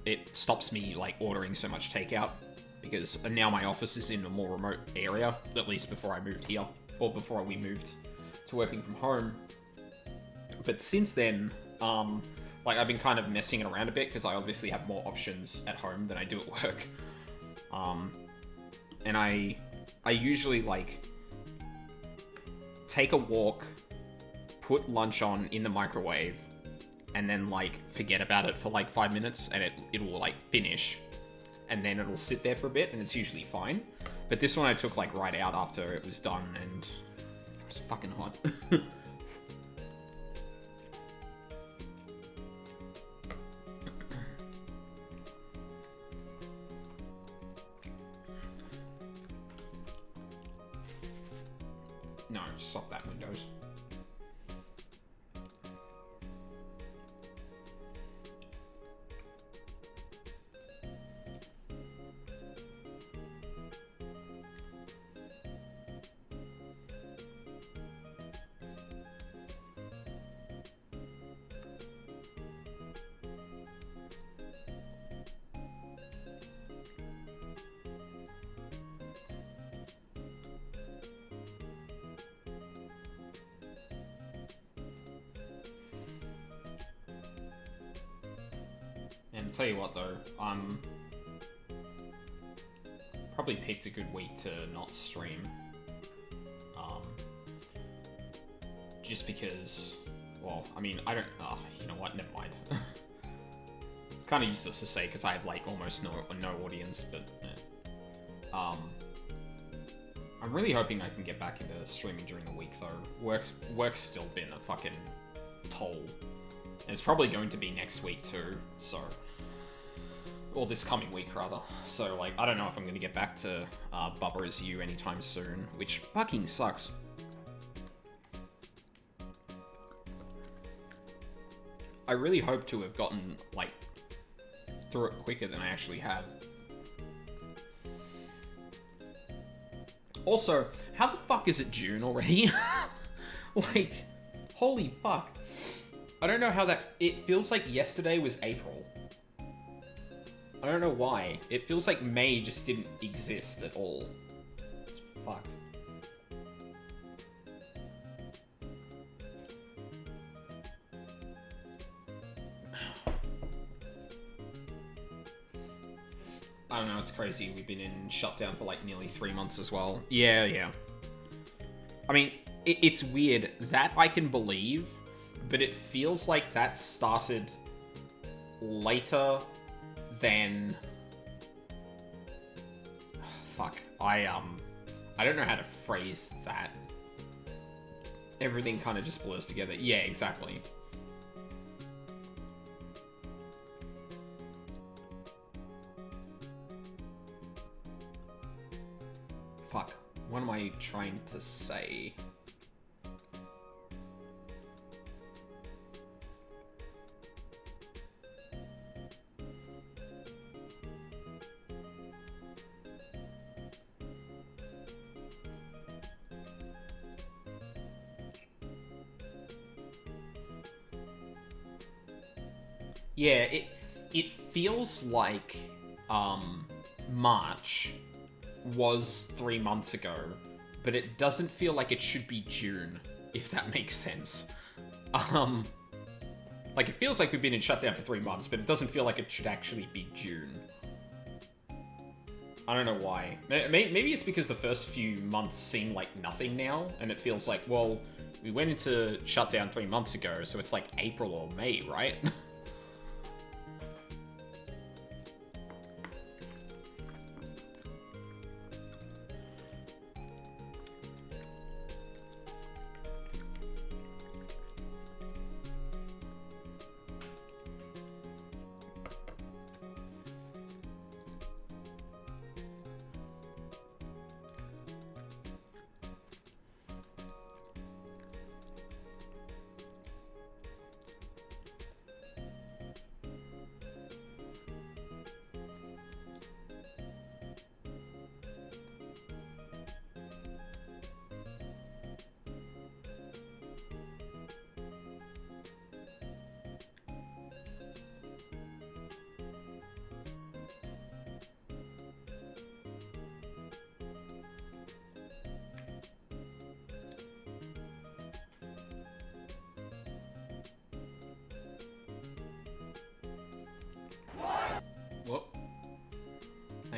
it stops me, like, ordering so much takeout, because now my office is in a more remote area, at least before I moved here, or before we moved to working from home. But since then, like, I've been kind of messing it around a bit, because I obviously have more options at home than I do at work. And I usually, like, take a walk, put lunch on in the microwave, and then, like, forget about it for, like, 5 minutes, and it will, like, finish. And then it'll sit there for a bit, and it's usually fine. But this one I took, like, right out after it was done, and it was fucking hot. No, stop that, Windows. And tell you what though, probably picked a good week to not stream. Just because, well, I mean, I don't, you know what, never mind. It's kind of useless to say because I have, like, almost no audience, but, I'm really hoping I can get back into streaming during the week though. Work's still been a fucking toll. And it's probably going to be next week too, so... Or this coming week, rather. So, like, I don't know if I'm going to get back to Bubba Is You anytime soon, which fucking sucks. I really hope to have gotten, like, through it quicker than I actually have. Also, how the fuck is it June already? Like, holy fuck. I don't know how that... It feels like yesterday was April. I don't know why. It feels like May just didn't exist at all. It's fucked. I don't know, it's crazy. We've been in shutdown for like nearly 3 months as well. Yeah. I mean, it's weird. That I can believe, but it feels like that started later than... Fuck. I don't know how to phrase that. Everything kind of just blurs together. Yeah, exactly. Fuck. What am I trying to say? Yeah, it feels like March was 3 months ago, but it doesn't feel like it should be June, if that makes sense. Like, it feels like we've been in shutdown for 3 months, but it doesn't feel like it should actually be June. I don't know why. Maybe it's because the first few months seem like nothing now, and it feels like, well, we went into shutdown 3 months ago, so it's like April or May, right?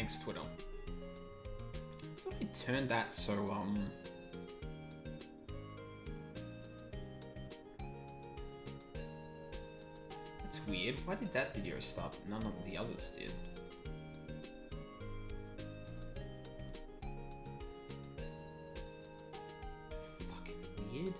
Thanks, Twitter. I thought I turned that so, That's weird. Why did that video stop? None of the others did. Fucking weird.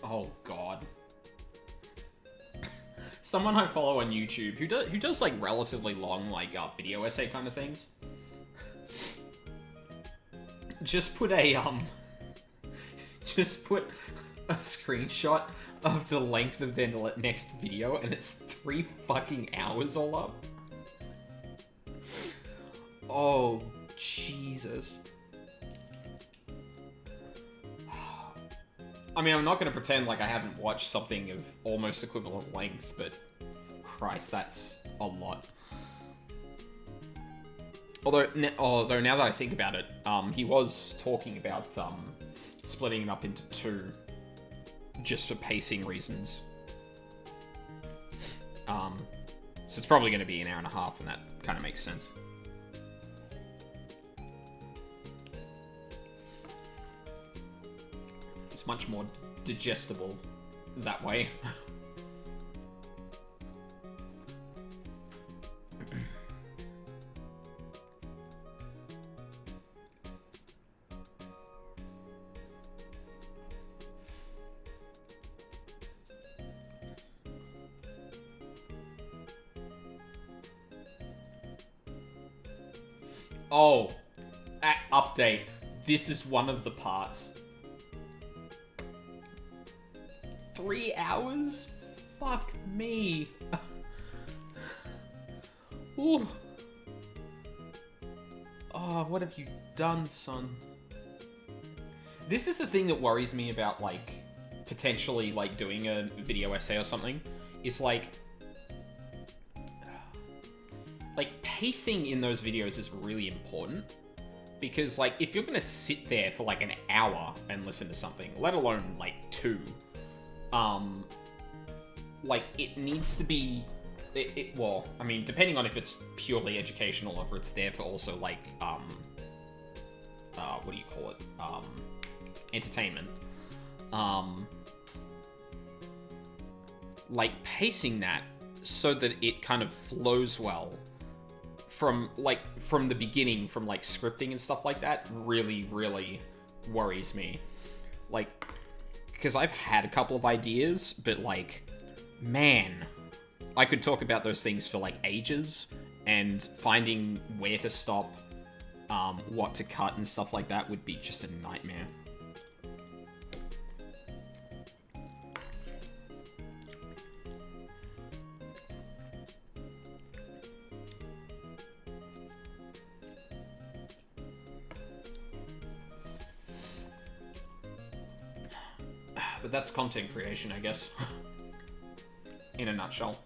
Oh god. Someone I follow on YouTube who does like relatively long like video essay kind of things. Just put a screenshot of the length of their next video, and it's 3 fucking hours all up. Oh Jesus. I mean, I'm not going to pretend like I haven't watched something of almost equivalent length, but Christ, that's a lot. Although now that I think about it, he was talking about splitting it up into 2, just for pacing reasons. So it's probably going to be an hour and a half, and that kind of makes sense. It's much more digestible that way. Oh, update. This is one of the parts. 3 hours? Fuck me. Ooh. Oh, what have you done, son? This is the thing that worries me about, like, potentially, like, doing a video essay or something. Is, like, pacing in those videos is really important. Because, like, if you're gonna sit there for, like, an hour and listen to something, let alone, like, 2... like, it needs to be, well, I mean, depending on if it's purely educational or if it's there for also, like, what do you call it, entertainment, like, pacing that so that it kind of flows well from the beginning, from, like, scripting and stuff like that, really, really worries me. Like, because I've had a couple of ideas, but, like, man, I could talk about those things for, like, ages, and finding where to stop, what to cut and stuff like that would be just a nightmare. But that's content creation, I guess. In a nutshell.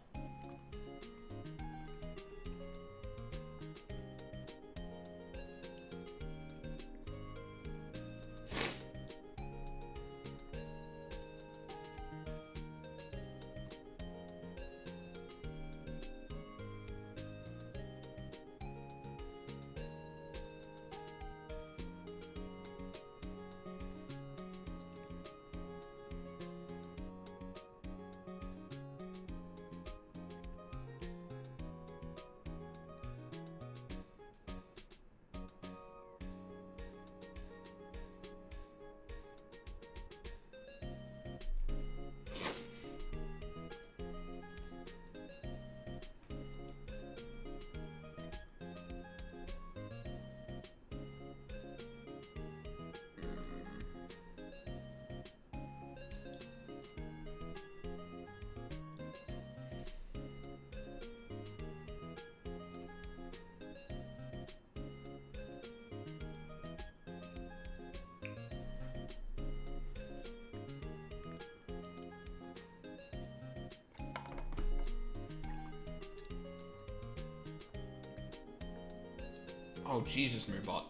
Oh, Jesus, Moobot.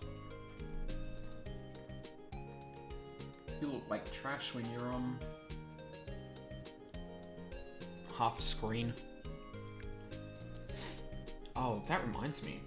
You look like trash when you're on half a screen. Oh, that reminds me.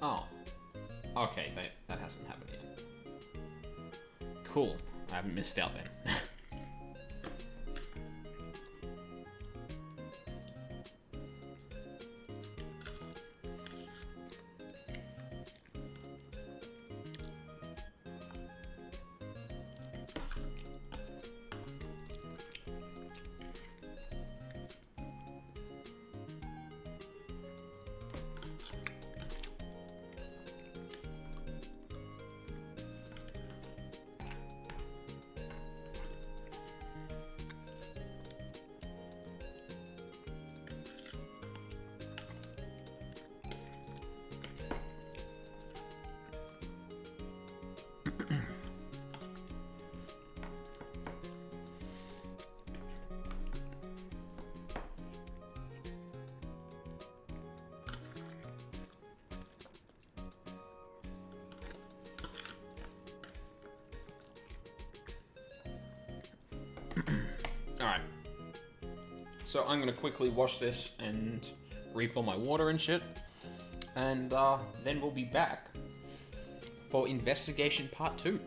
Oh. Okay, that hasn't happened yet. Cool. I haven't missed out then. Alright. So I'm gonna quickly wash this and refill my water and shit. And then we'll be back for investigation part 2.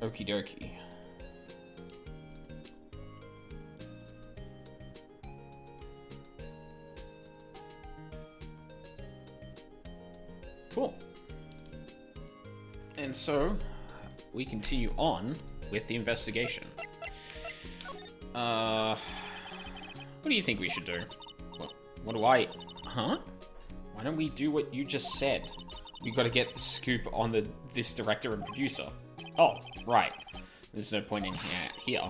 Okie dokie. Cool. And so, we continue on with the investigation. What do you think we should do? What do I... Huh? Why don't we do what you just said? We gotta get the scoop on this director and producer. Oh, right. There's no point in here.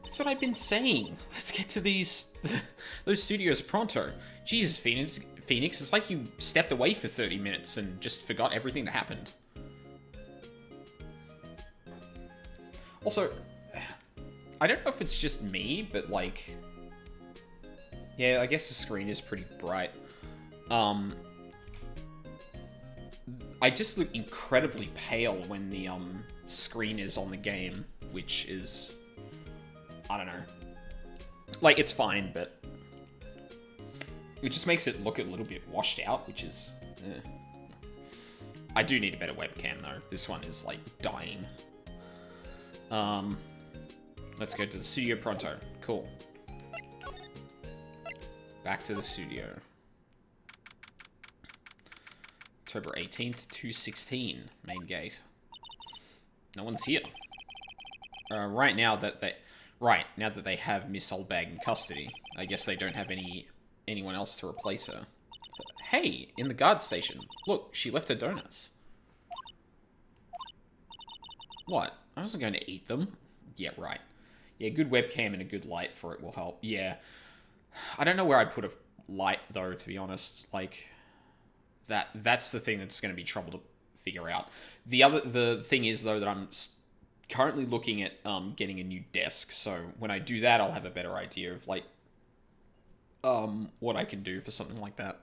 That's what I've been saying. Let's get to those studios pronto. Jesus, Phoenix, it's like you stepped away for 30 minutes and just forgot everything that happened. Also, I don't know if it's just me, but like... Yeah, I guess the screen is pretty bright. I just look incredibly pale when the screen is on the game, which is... I don't know. Like, it's fine, but... It just makes it look a little bit washed out, which is... I do need a better webcam, though. This one is, like, dying. Let's go to the studio pronto. Cool. Back to the studio. October 18th, 2:16, main gate. No one's here. Right now that they have Miss Oldbag in custody, I guess they don't have anyone else to replace her. Hey, in the guard station. Look, she left her donuts. What? I wasn't going to eat them. Yeah, right. Yeah, good webcam and a good light for it will help. Yeah. I don't know where I'd put a light, though, to be honest. Like, that's the thing that's going to be trouble to figure out. The thing is, though, that I'm currently looking at getting a new desk. So when I do that, I'll have a better idea of, like, what I can do for something like that.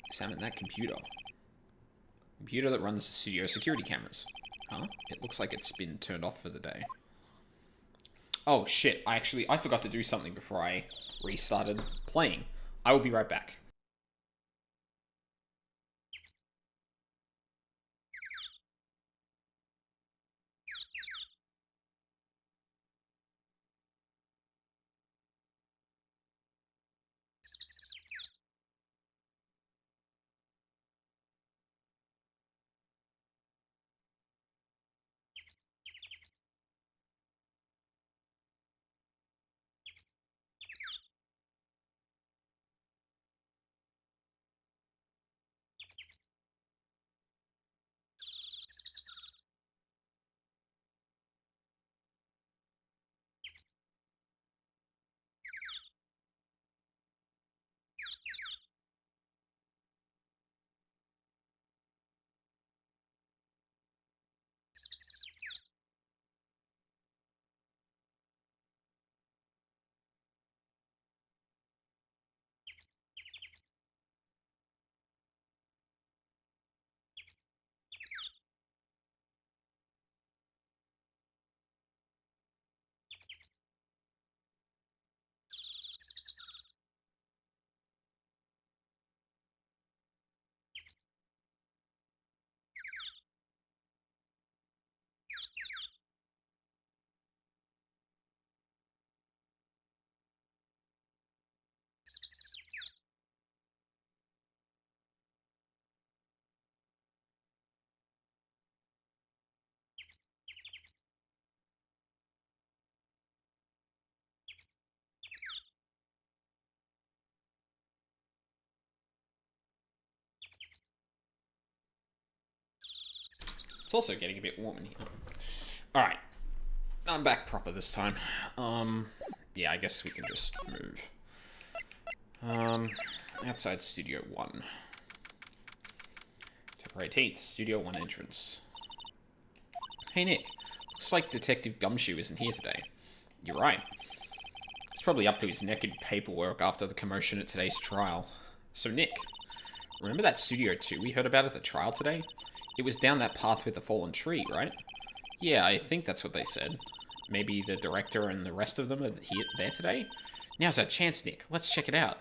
Examine that computer. Computer that runs the studio security cameras. Huh? It looks like it's been turned off for the day. Oh, shit. I forgot to do something before I restarted playing. I will be right back. It's also getting a bit warm in here. Alright. I'm back proper this time. Yeah, I guess we can just move. Outside Studio 1. October 18th, Studio 1 entrance. Hey, Nick. Looks like Detective Gumshoe isn't here today. You're right. He's probably up to his neck in paperwork after the commotion at today's trial. So, Nick, remember that Studio 2 we heard about at the trial today? It was down that path with the fallen tree, right? Yeah, I think that's what they said. Maybe the director and the rest of them are there today? Now's our chance, Nick. Let's check it out.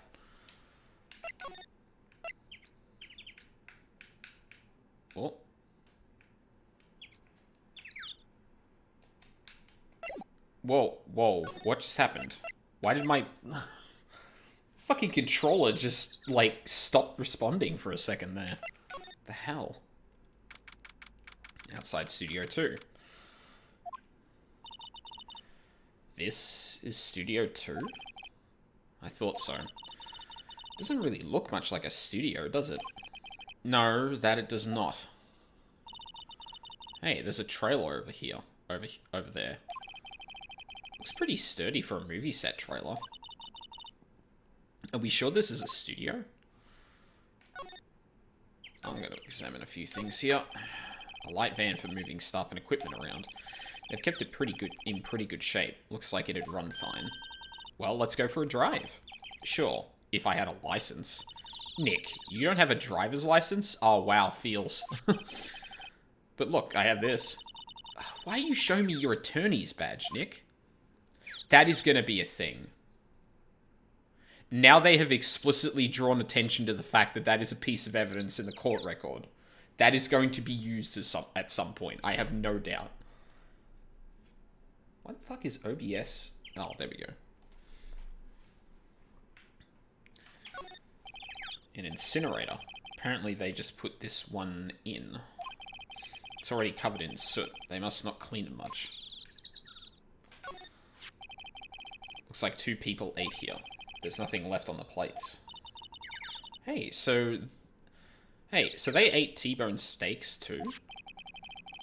Whoa, whoa, what just happened? Why did my fucking controller just, like, stop responding for a second there? The hell? Outside Studio 2. This is Studio 2? I thought so. Doesn't really look much like a studio, does it? No, that it does not. Hey, there's a trailer over here. Over there. Looks pretty sturdy for a movie set trailer. Are we sure this is a studio? I'm going to examine a few things here. A light van for moving stuff and equipment around. They've kept it in pretty good shape. Looks like it'd run fine. Well, let's go for a drive. Sure, if I had a license. Nick, you don't have a driver's license? Oh, wow, feels. But look, I have this. Why are you showing me your attorney's badge, Nick? That is going to be a thing. Now they have explicitly drawn attention to the fact that that is a piece of evidence in the court record. That is going to be used at some point. I have no doubt. Why the fuck is OBS? Oh, there we go. An incinerator. Apparently they just put this one in. It's already covered in soot. They must not clean it much. Looks like 2 people ate here. There's nothing left on the plates. Hey, so they ate T-bone steaks too?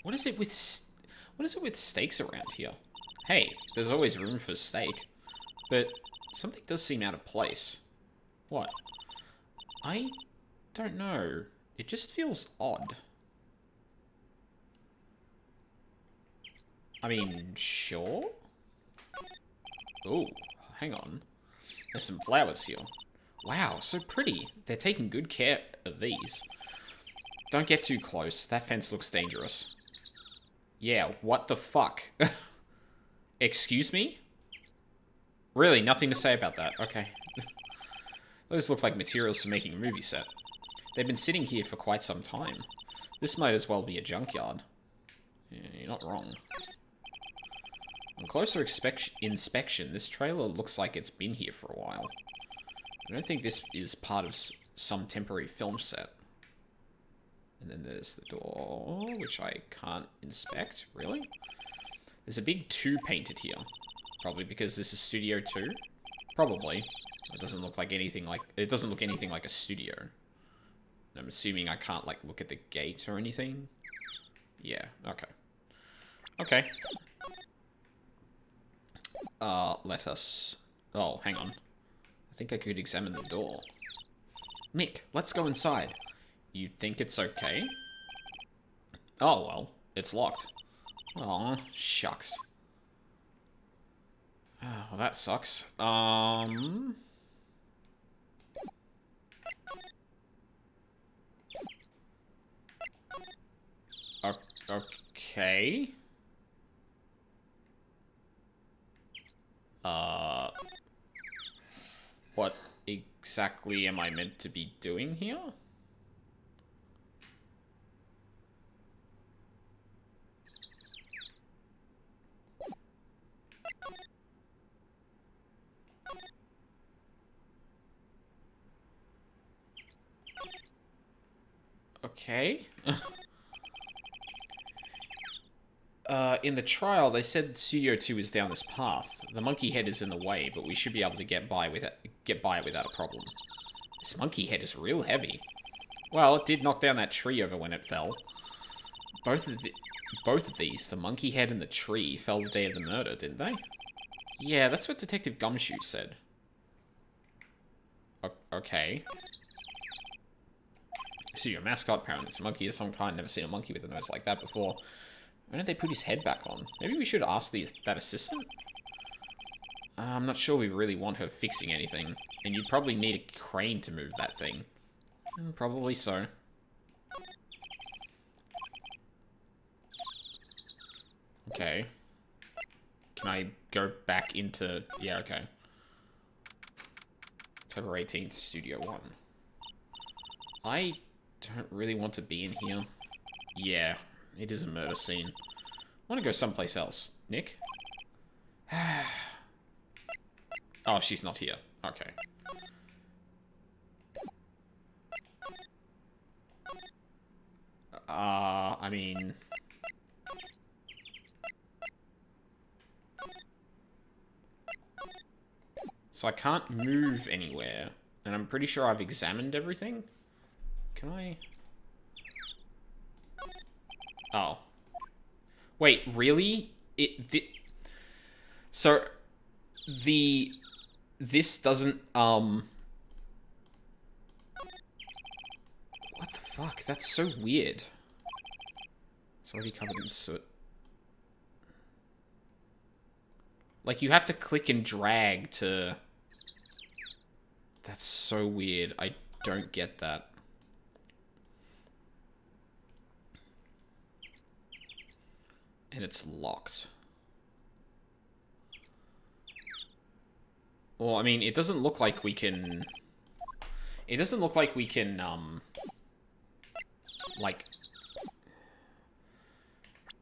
What is it with steaks around here? Hey, there's always room for steak. But something does seem out of place. What? I don't know. It just feels odd. I mean, sure? Oh, hang on. There's some flowers here. Wow, so pretty. They're taking good care of these. Don't get too close. That fence looks dangerous. Yeah, what the fuck? Excuse me? Really, nothing to say about that. Okay. Those look like materials for making a movie set. They've been sitting here for quite some time. This might as well be a junkyard. Yeah, you're not wrong. On closer inspection, this trailer looks like it's been here for a while. I don't think this is part of some temporary film set. And then there's the door, which I can't inspect, really? There's a big 2 painted here. Probably because this is Studio 2? Probably. It doesn't look like anything like... It doesn't look anything like a studio. I'm assuming I can't, like, look at the gate or anything. Yeah, okay. Okay. Let us... Oh, hang on. I think I could examine the door. Nick, let's go inside. You think it's okay? Oh, well, it's locked. Aw, shucks. Oh, well, that sucks. Okay. What exactly am I meant to be doing here? Okay. In the trial, they said Studio 2 is down this path. The monkey head is in the way, but we should be able to get by it without a problem. This monkey head is real heavy. Well, it did knock down that tree over when it fell. Both of these, the monkey head and the tree, fell the day of the murder, didn't they? Yeah, that's what Detective Gumshoe said. Okay. So your mascot, apparently it's a monkey of some kind. Never seen a monkey with a nose like that before. Why don't they put his head back on? Maybe we should ask that assistant? I'm not sure we really want her fixing anything. And you'd probably need a crane to move that thing. Probably so. Okay. Can I go back into... Yeah, okay. October 18th, Studio 1. I don't really want to be in here. Yeah, it is a murder scene. I want to go someplace else. Nick? Oh, she's not here. Okay. I mean... So I can't move anywhere. And I'm pretty sure I've examined everything. Can I... Oh. Wait, really? So... This doesn't, What the fuck? That's so weird. It's already covered in soot. Like, you have to click and drag to... That's so weird. I don't get that. And it's locked. Well, I mean, it doesn't look like we can... It doesn't look like we can, like...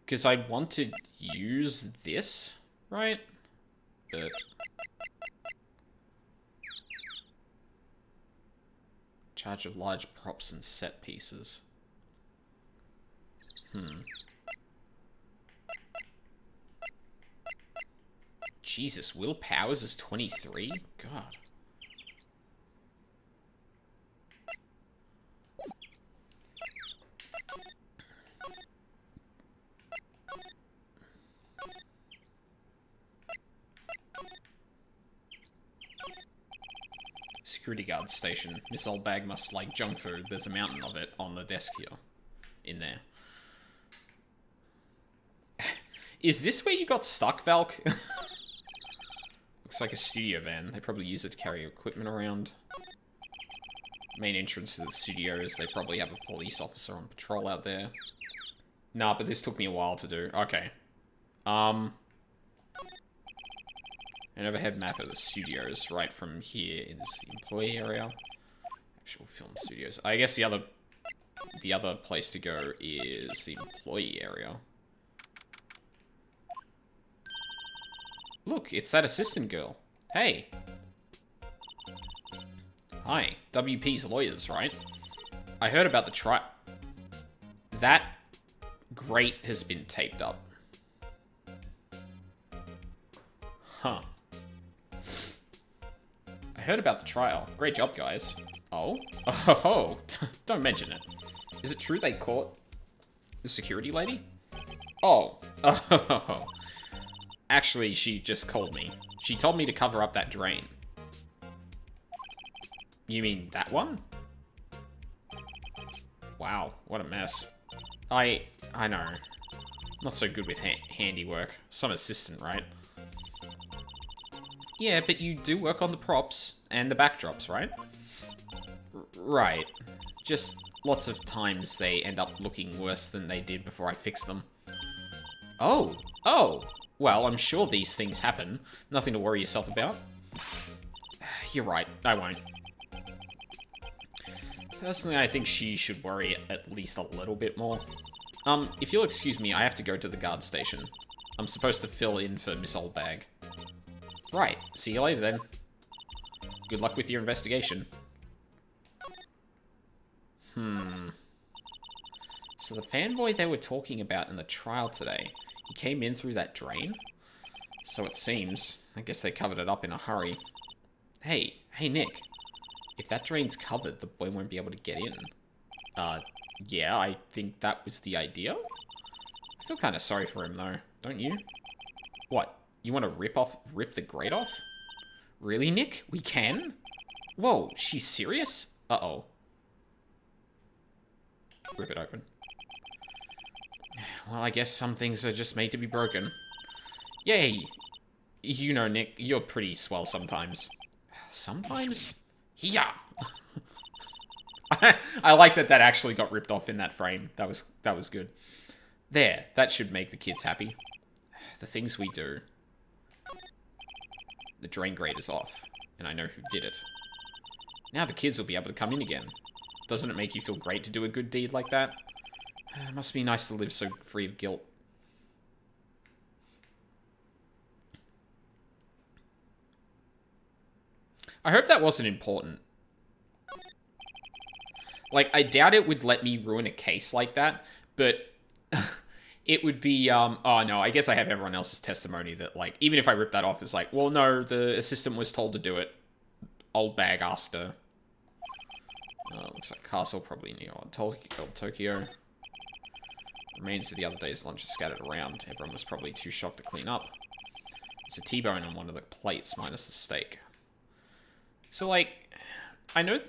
Because I want to use this, right? But... Charge of large props and set pieces. Jesus, Will Powers is 23? God. Security guard station. This old bag must like junk food. There's a mountain of it on the desk here. In there. Is this where you got stuck, Valk? Looks like a studio van. They probably use it to carry equipment around. Main entrance to the studio is they probably have a police officer on patrol out there. Nah, but this took me a while to do. Okay. An overhead map of the studios right from here is the employee area. Actual film studios. I guess the other place to go is the employee area. Look, it's that assistant girl. Hey. Hi. WP's lawyers, right? I heard about the trial. That grate has been taped up. Huh. I heard about the trial. Great job, guys. Oh? Oh, don't mention it. Is it true they caught the security lady? Oh. Oh. Actually, she just called me. She told me to cover up that drain. You mean that one? Wow, what a mess. I know. Not so good with handiwork. Some assistant, right? Yeah, but you do work on the props and the backdrops, right? Right. Just lots of times they end up looking worse than they did before I fix them. Oh! Oh! Well, I'm sure these things happen. Nothing to worry yourself about. You're right, I won't. Personally, I think she should worry at least a little bit more. If you'll excuse me, I have to go to the guard station. I'm supposed to fill in for Miss Oldbag. Right, see you later then. Good luck with your investigation. So the fanboy they were talking about in the trial today, he came in through that drain? So it seems. I guess they covered it up in a hurry. Hey, Nick. If that drain's covered, the boy won't be able to get in. Yeah, I think that was the idea. I feel kind of sorry for him, though. Don't you? What? You want to rip the grate off? Really, Nick? We can? Whoa, she's serious? Uh-oh. Rip it open. Well, I guess some things are just made to be broken. Yay! You know, Nick, you're pretty swell sometimes. Sometimes? Yeah! I like that actually got ripped off in that frame. That was good. There, that should make the kids happy. The things we do. The drain grate is off, and I know who did it. Now the kids will be able to come in again. Doesn't it make you feel great to do a good deed like that? It must be nice to live so free of guilt. I hope that wasn't important. Like, I doubt it would let me ruin a case like that, but it would be, oh no, I guess I have everyone else's testimony that, like, even if I rip that off, it's like, well, no, the assistant was told to do it. Old bag asked her. Looks like castle probably near Tokyo. Remains of the other day's lunch are scattered around. Everyone was probably too shocked to clean up. There's a T-bone on one of the plates, minus the steak. So, like, I know,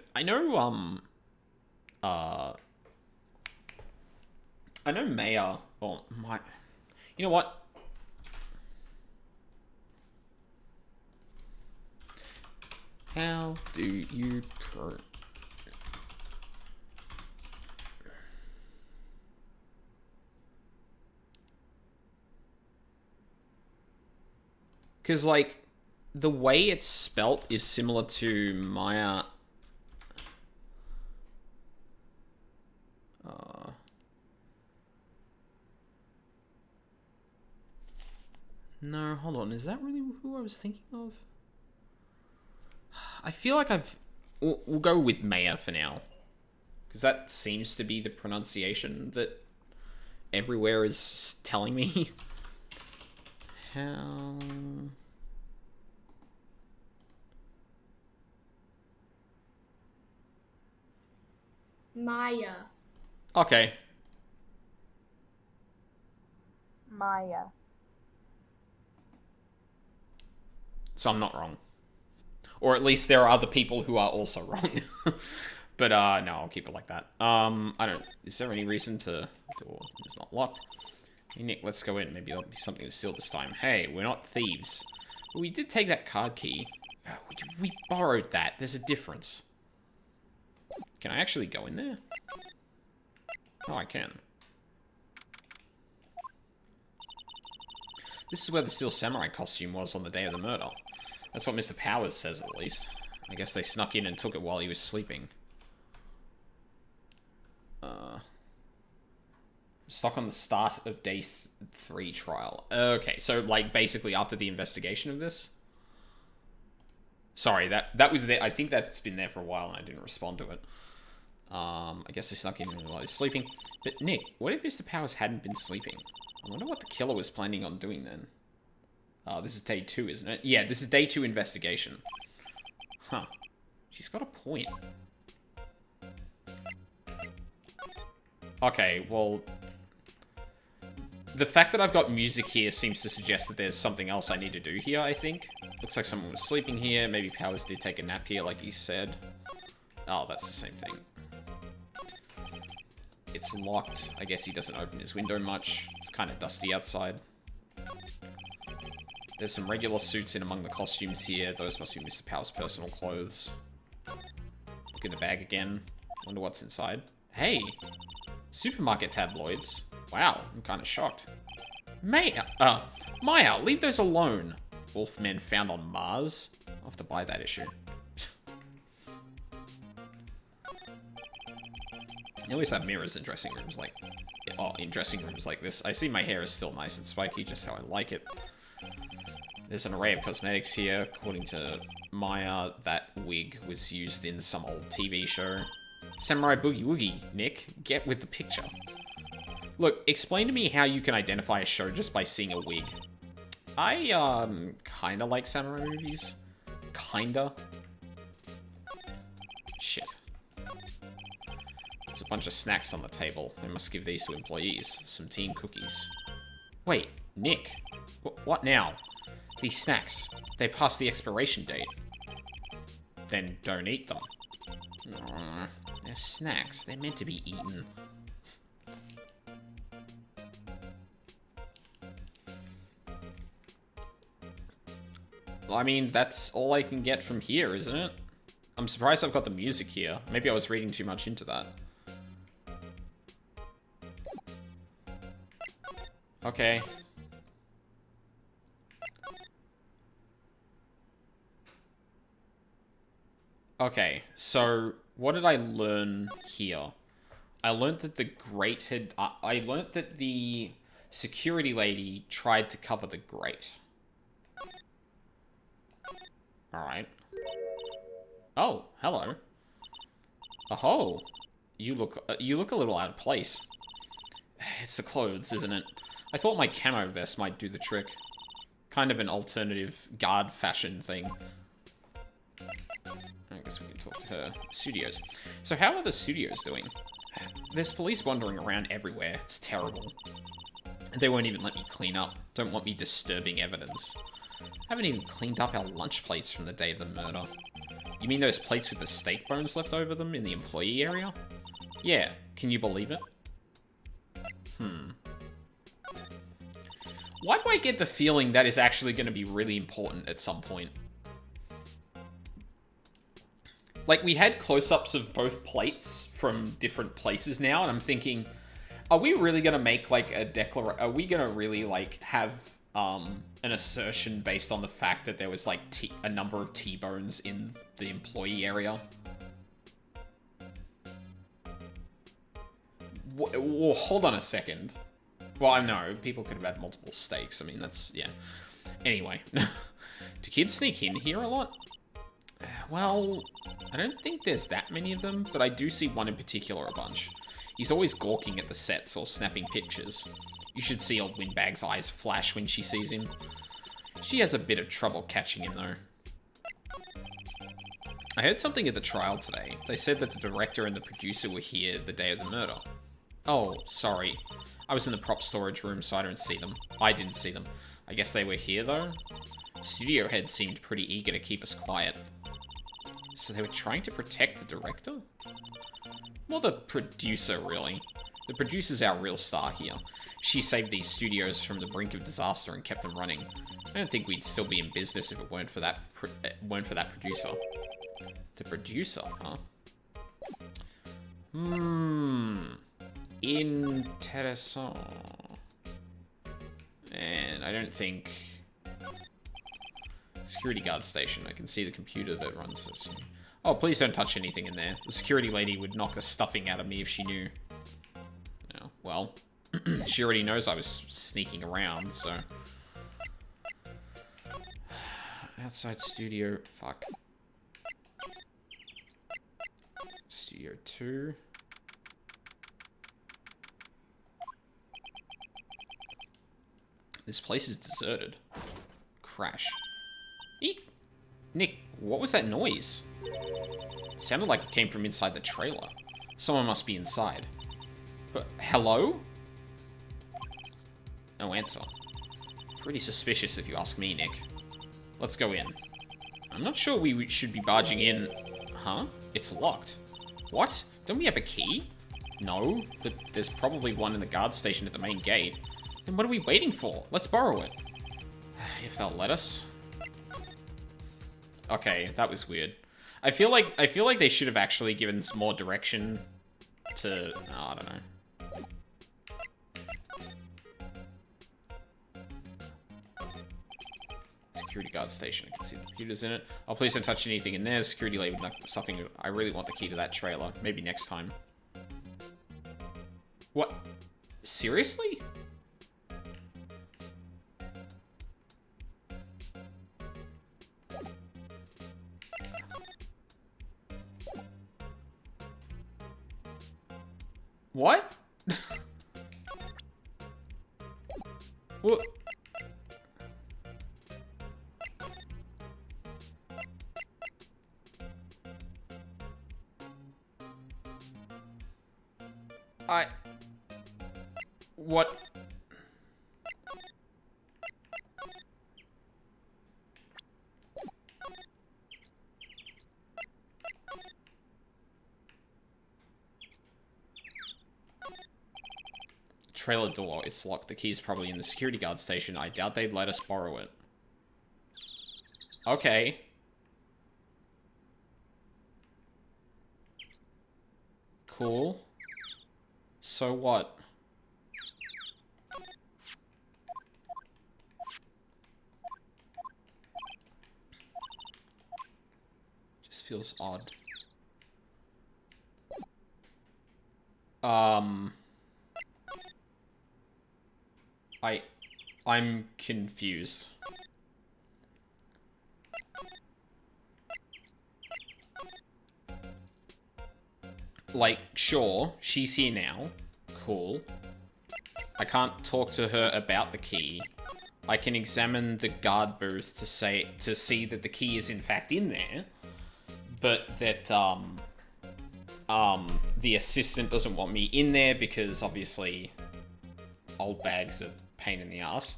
Maya, or my, you know what? How do you because, like, the way it's spelt is similar to Maya. No, hold on. Is that really who I was thinking of? I feel like we'll go with Maya for now. Because that seems to be the pronunciation that everywhere is telling me. How... Maya. Okay. Maya. So I'm not wrong. Or at least there are other people who are also wrong. But, no, I'll keep it like that. I don't... Is there any reason to... The door is not locked. Hey, Nick, let's go in. Maybe there'll be something to steal this time. Hey, we're not thieves. But we did take that card key. We borrowed that. There's a difference. Can I actually go in there? Oh, I can. This is where the Steel Samurai costume was on the day of the murder. That's what Mr. Powers says, at least. I guess they snuck in and took it while he was sleeping. Stuck on the start of day 3 trial. Okay, so, like, basically after the investigation of this? Sorry, that was there. I think that's been there for a while and I didn't respond to it. I guess they snuck in while he was sleeping. But, Nick, what if Mr. Powers hadn't been sleeping? I wonder what the killer was planning on doing then. This is day 2, isn't it? Yeah, this is day 2 investigation. Huh. She's got a point. Okay, well... The fact that I've got music here seems to suggest that there's something else I need to do here, I think. Looks like someone was sleeping here. Maybe Powers did take a nap here, like he said. Oh, that's the same thing. It's locked. I guess he doesn't open his window much. It's kind of dusty outside. There's some regular suits in among the costumes here. Those must be Mr. Powers' personal clothes. Look in the bag again. Wonder what's inside. Hey! Supermarket tabloids. Wow, I'm kind of shocked. Maya, leave those alone. Wolfmen found on Mars. I'll have to buy that issue. They always have mirrors in dressing rooms like... Oh, in dressing rooms like this. I see my hair is still nice and spiky, just how I like it. There's an array of cosmetics here. According to Maya, that wig was used in some old TV show. Samurai Boogie Woogie, Nick. Get with the picture. Look, explain to me how you can identify a show just by seeing a wig. I, kinda like samurai movies. Kinda. Shit. There's a bunch of snacks on the table. I must give these to employees. Some team cookies. Wait, Nick. What now? These snacks. They passed the expiration date. Then don't eat them. They're snacks. They're meant to be eaten. I mean, that's all I can get from here, isn't it? I'm surprised I've got the music here. Maybe I was reading too much into that. Okay. Okay, so what did I learn here? I learned that the grate had... I learned that the security lady tried to cover the grate. Alright. Oh, hello. Oh, you look a little out of place. It's the clothes, isn't it? I thought my camo vest might do the trick. Kind of an alternative guard fashion thing. I guess we can talk to her. Studios. So how are the studios doing? There's police wandering around everywhere. It's terrible. They won't even let me clean up. Don't want me disturbing evidence. Haven't even cleaned up our lunch plates from the day of the murder. You mean those plates with the steak bones left over them in the employee area? Yeah, can you believe it? Why do I get the feeling that is actually going to be really important at some point? Like, we had close-ups of both plates from different places now, and I'm thinking, are we really going to make, like, are we going to really, like, have, an assertion based on the fact that there was, like, a number of T-bones in the employee area? Well, hold on a second. Well, I know, people could have had multiple steaks. I mean, that's, yeah. Anyway. Do kids sneak in here a lot? Well, I don't think there's that many of them, but I do see one in particular a bunch. He's always gawking at the sets or snapping pictures. You should see old Windbag's eyes flash when she sees him. She has a bit of trouble catching him, though. I heard something at the trial today. They said that the director and the producer were here the day of the murder. Oh, sorry. I was in the prop storage room, so I didn't see them. I guess they were here, though? The studio head seemed pretty eager to keep us quiet. So they were trying to protect the director? Well, the producer, really. The producer's our real star here. She saved these studios from the brink of disaster and kept them running. I don't think we'd still be in business if it weren't for that producer. The producer, huh? Interessant. And I don't think... Security guard station. I can see the computer that runs this. Oh, please don't touch anything in there. The security lady would knock the stuffing out of me if she knew. Oh, well, she already knows I was sneaking around, so... Outside studio... Fuck. Studio 2... This place is deserted. Crash. Eek! Nick, what was that noise? It sounded like it came from inside the trailer. Someone must be inside. But, hello? No answer. Pretty suspicious if you ask me, Nick. Let's go in. I'm not sure we should be barging in. Huh? It's locked. What? Don't we have a key? No, but there's probably one in the guard station at the main gate. Then what are we waiting for? Let's borrow it. If they'll let us. Okay, that was weird. I feel like they should have actually given some more direction to... Oh, I don't know. Security guard station. I can see the computers in it. Oh, please don't touch anything in there. Security lady would knock something. I really want the key to that trailer. Maybe next time. What? Seriously? What? What? What? Trailer door, it's locked. The key's probably in the security guard station. I doubt they'd let us borrow it. Okay. Cool. So what? Just feels odd. I'm confused. like, sure, she's here now. Cool. I can't talk to her about the key. I can examine the guard booth to see that the key is in fact in there, but that the assistant doesn't want me in there because obviously old bags are a pain in the ass.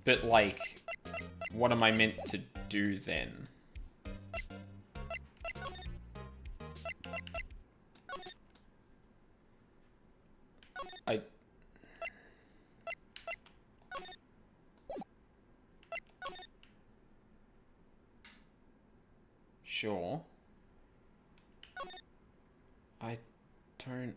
But like, what am I meant to do then? Sure. I don't...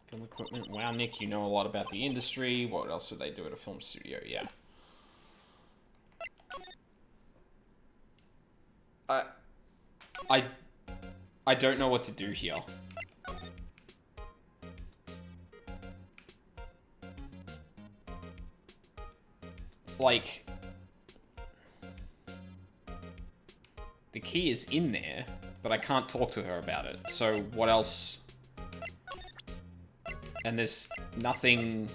Film equipment. Wow, Nick, you know a lot about the industry. What else would they do at a film studio? Yeah. I don't know what to do here. Like, the key is in there, but I can't talk to her about it. So what else? And there's nothing...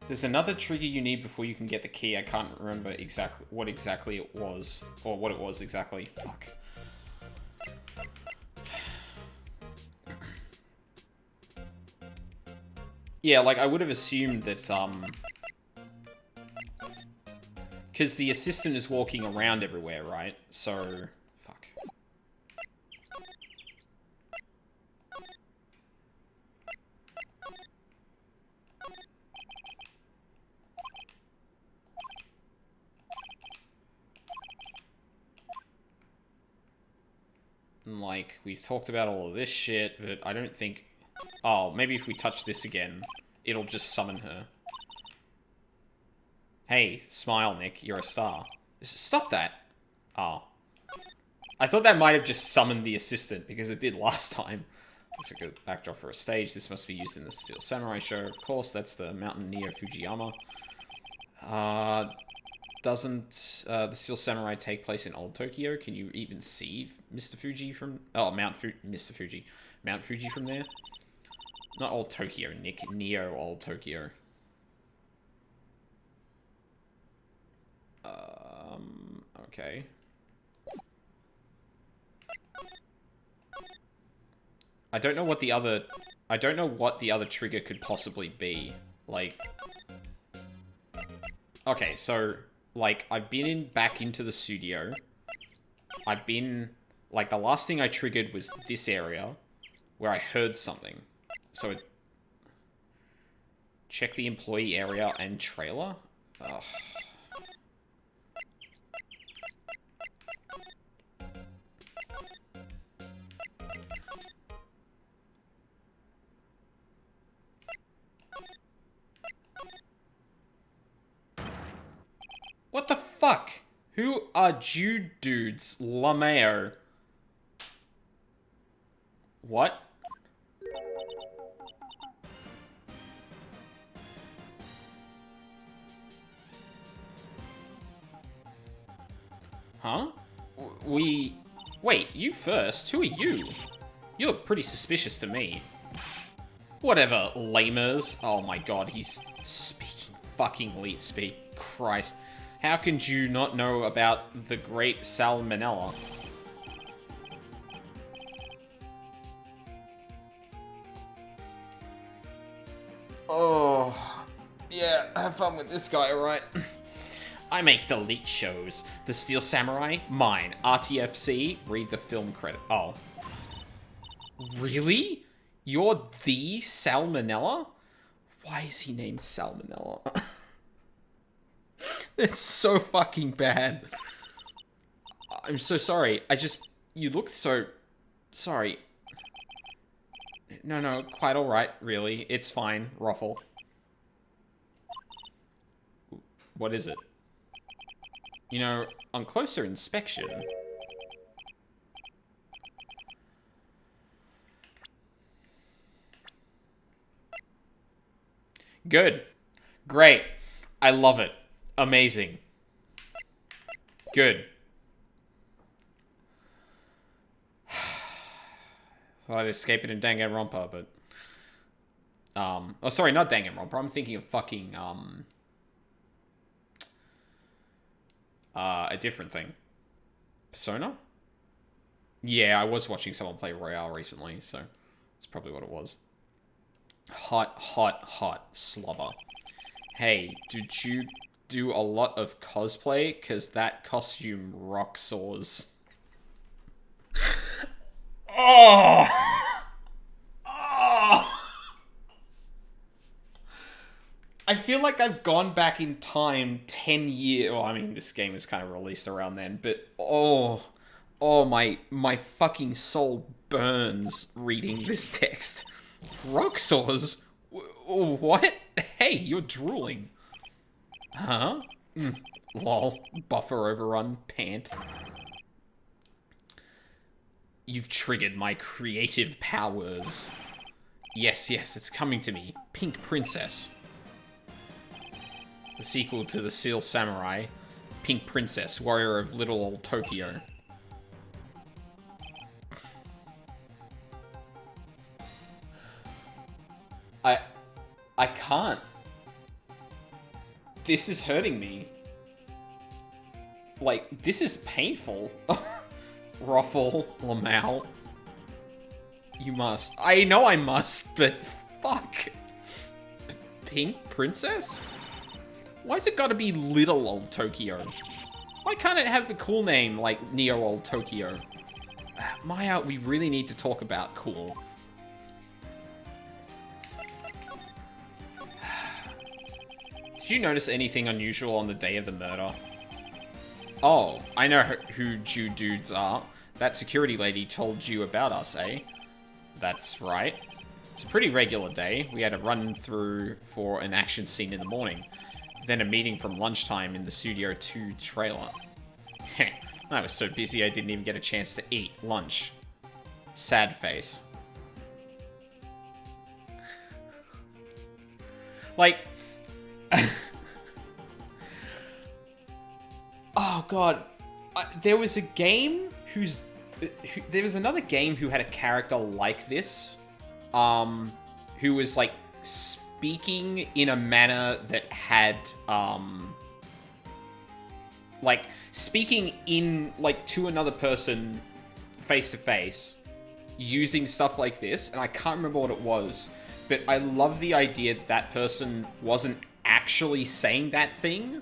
There's another trigger you need before you can get the key. I can't remember exactly what it was. Or what it was exactly. Fuck. Yeah, like, I would have assumed that, because the assistant is walking around everywhere, right? So... Fuck. And, like, we've talked about all of this shit, but I don't think... Oh, maybe if we touch this again, it'll just summon her. Hey, smile, Nick. You're a star. Stop that. Oh. I thought that might have just summoned the assistant, because it did last time. It's a good backdrop for a stage. This must be used in the Steel Samurai show. Of course, that's the Mountain Neo Fujiyama. Doesn't the Steel Samurai take place in Old Tokyo? Can you even see Mr. Fuji from... Oh, Mr. Fuji. Mount Fuji from there? Not Old Tokyo, Nick. Neo Old Tokyo. Okay. I don't know what the other trigger could possibly be. Like... Okay, so, like, I've been back into the studio. I've been... Like, the last thing I triggered was this area, where I heard something. So, check the employee area and trailer? Ugh. What the fuck? Who are Jude dudes? Lameo. What? Huh? Wait, you first? Who are you? You look pretty suspicious to me. Whatever, lamers. Oh my god, he's speaking fucking leet speak. Christ. How can you not know about the great salmonella? Oh, yeah, have fun with this guy, alright? I make delete shows. The Steel Samurai? Mine. RTFC? Read the film credit. Oh. Really? You're the Salmonella? Why is he named Salmonella? It's so fucking bad. I'm so sorry. You looked so... Sorry. No, quite alright, really. It's fine, Ruffle. What is it? You know, on closer inspection... Good. Great. I love it. Amazing. Good. Thought I'd escape it in Danganronpa, but... Oh, sorry, not Danganronpa. I'm thinking of fucking, a different thing. Persona? Yeah, I was watching someone play Royale recently, so that's probably what it was. Hot, hot, hot slobber. Hey, did you do a lot of cosplay? Because that costume rock saws. Oh! Oh! I feel like I've gone back in time 10 years. Well, I mean, this game was kind of released around then, but my fucking soul burns reading this text. Rock saws? What? Hey, you're drooling. Huh? Lol. Buffer overrun. Pant. You've triggered my creative powers. Yes, it's coming to me. Pink Princess. The sequel to the Seal Samurai. Pink Princess, warrior of little old Tokyo. I can't. This is hurting me. Like, this is painful. Ruffle, Lamau. You must. I know I must, but fuck. Pink Princess? Why's it gotta be little old Tokyo? Why can't it have a cool name like Neo Old Tokyo? Maya, we really need to talk about cool. Did you notice anything unusual on the day of the murder? Oh, I know who Jew dudes are. That security lady told you about us, eh? That's right. It's a pretty regular day. We had a run through for an action scene in the morning. Then a meeting from lunchtime in the Studio 2 trailer. Heh, I was so busy I didn't even get a chance to eat lunch. Sad face. Like... oh god. There was a game there was another game who had a character like this. Who was like speaking in a manner that had like speaking in like to another person face to face using stuff like this, and I can't remember what it was, but I love the idea that that person wasn't actually saying that thing,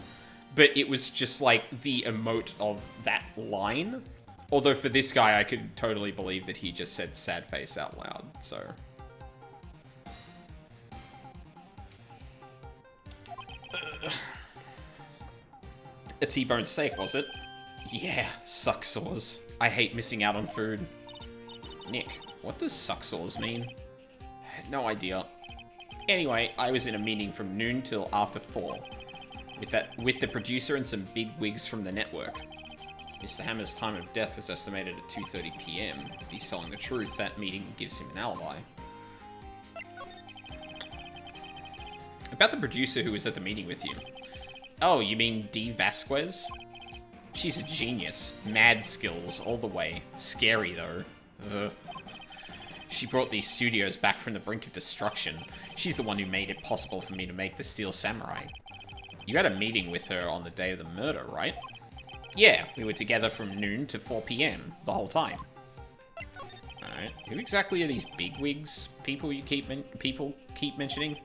but it was just like the emote of that line. Although for this guy I could totally believe that he just said sad face out loud, so a T-bone steak, was it? Yeah, suck saws. I hate missing out on food. Nick, what does suck saws mean? No idea. Anyway, I was in a meeting from noon till after 4. With the producer and some big wigs from the network. Mr. Hammer's time of death was estimated at 2:30 PM. If he's telling the truth, that meeting gives him an alibi. About the producer who was at the meeting with you. Oh, you mean Dee Vasquez? She's a genius. Mad skills all the way. Scary, though. Ugh. She brought these studios back from the brink of destruction. She's the one who made it possible for me to make the Steel Samurai. You had a meeting with her on the day of the murder, right? Yeah, we were together from noon to 4 PM, the whole time. Alright, who exactly are these bigwigs people keep mentioning?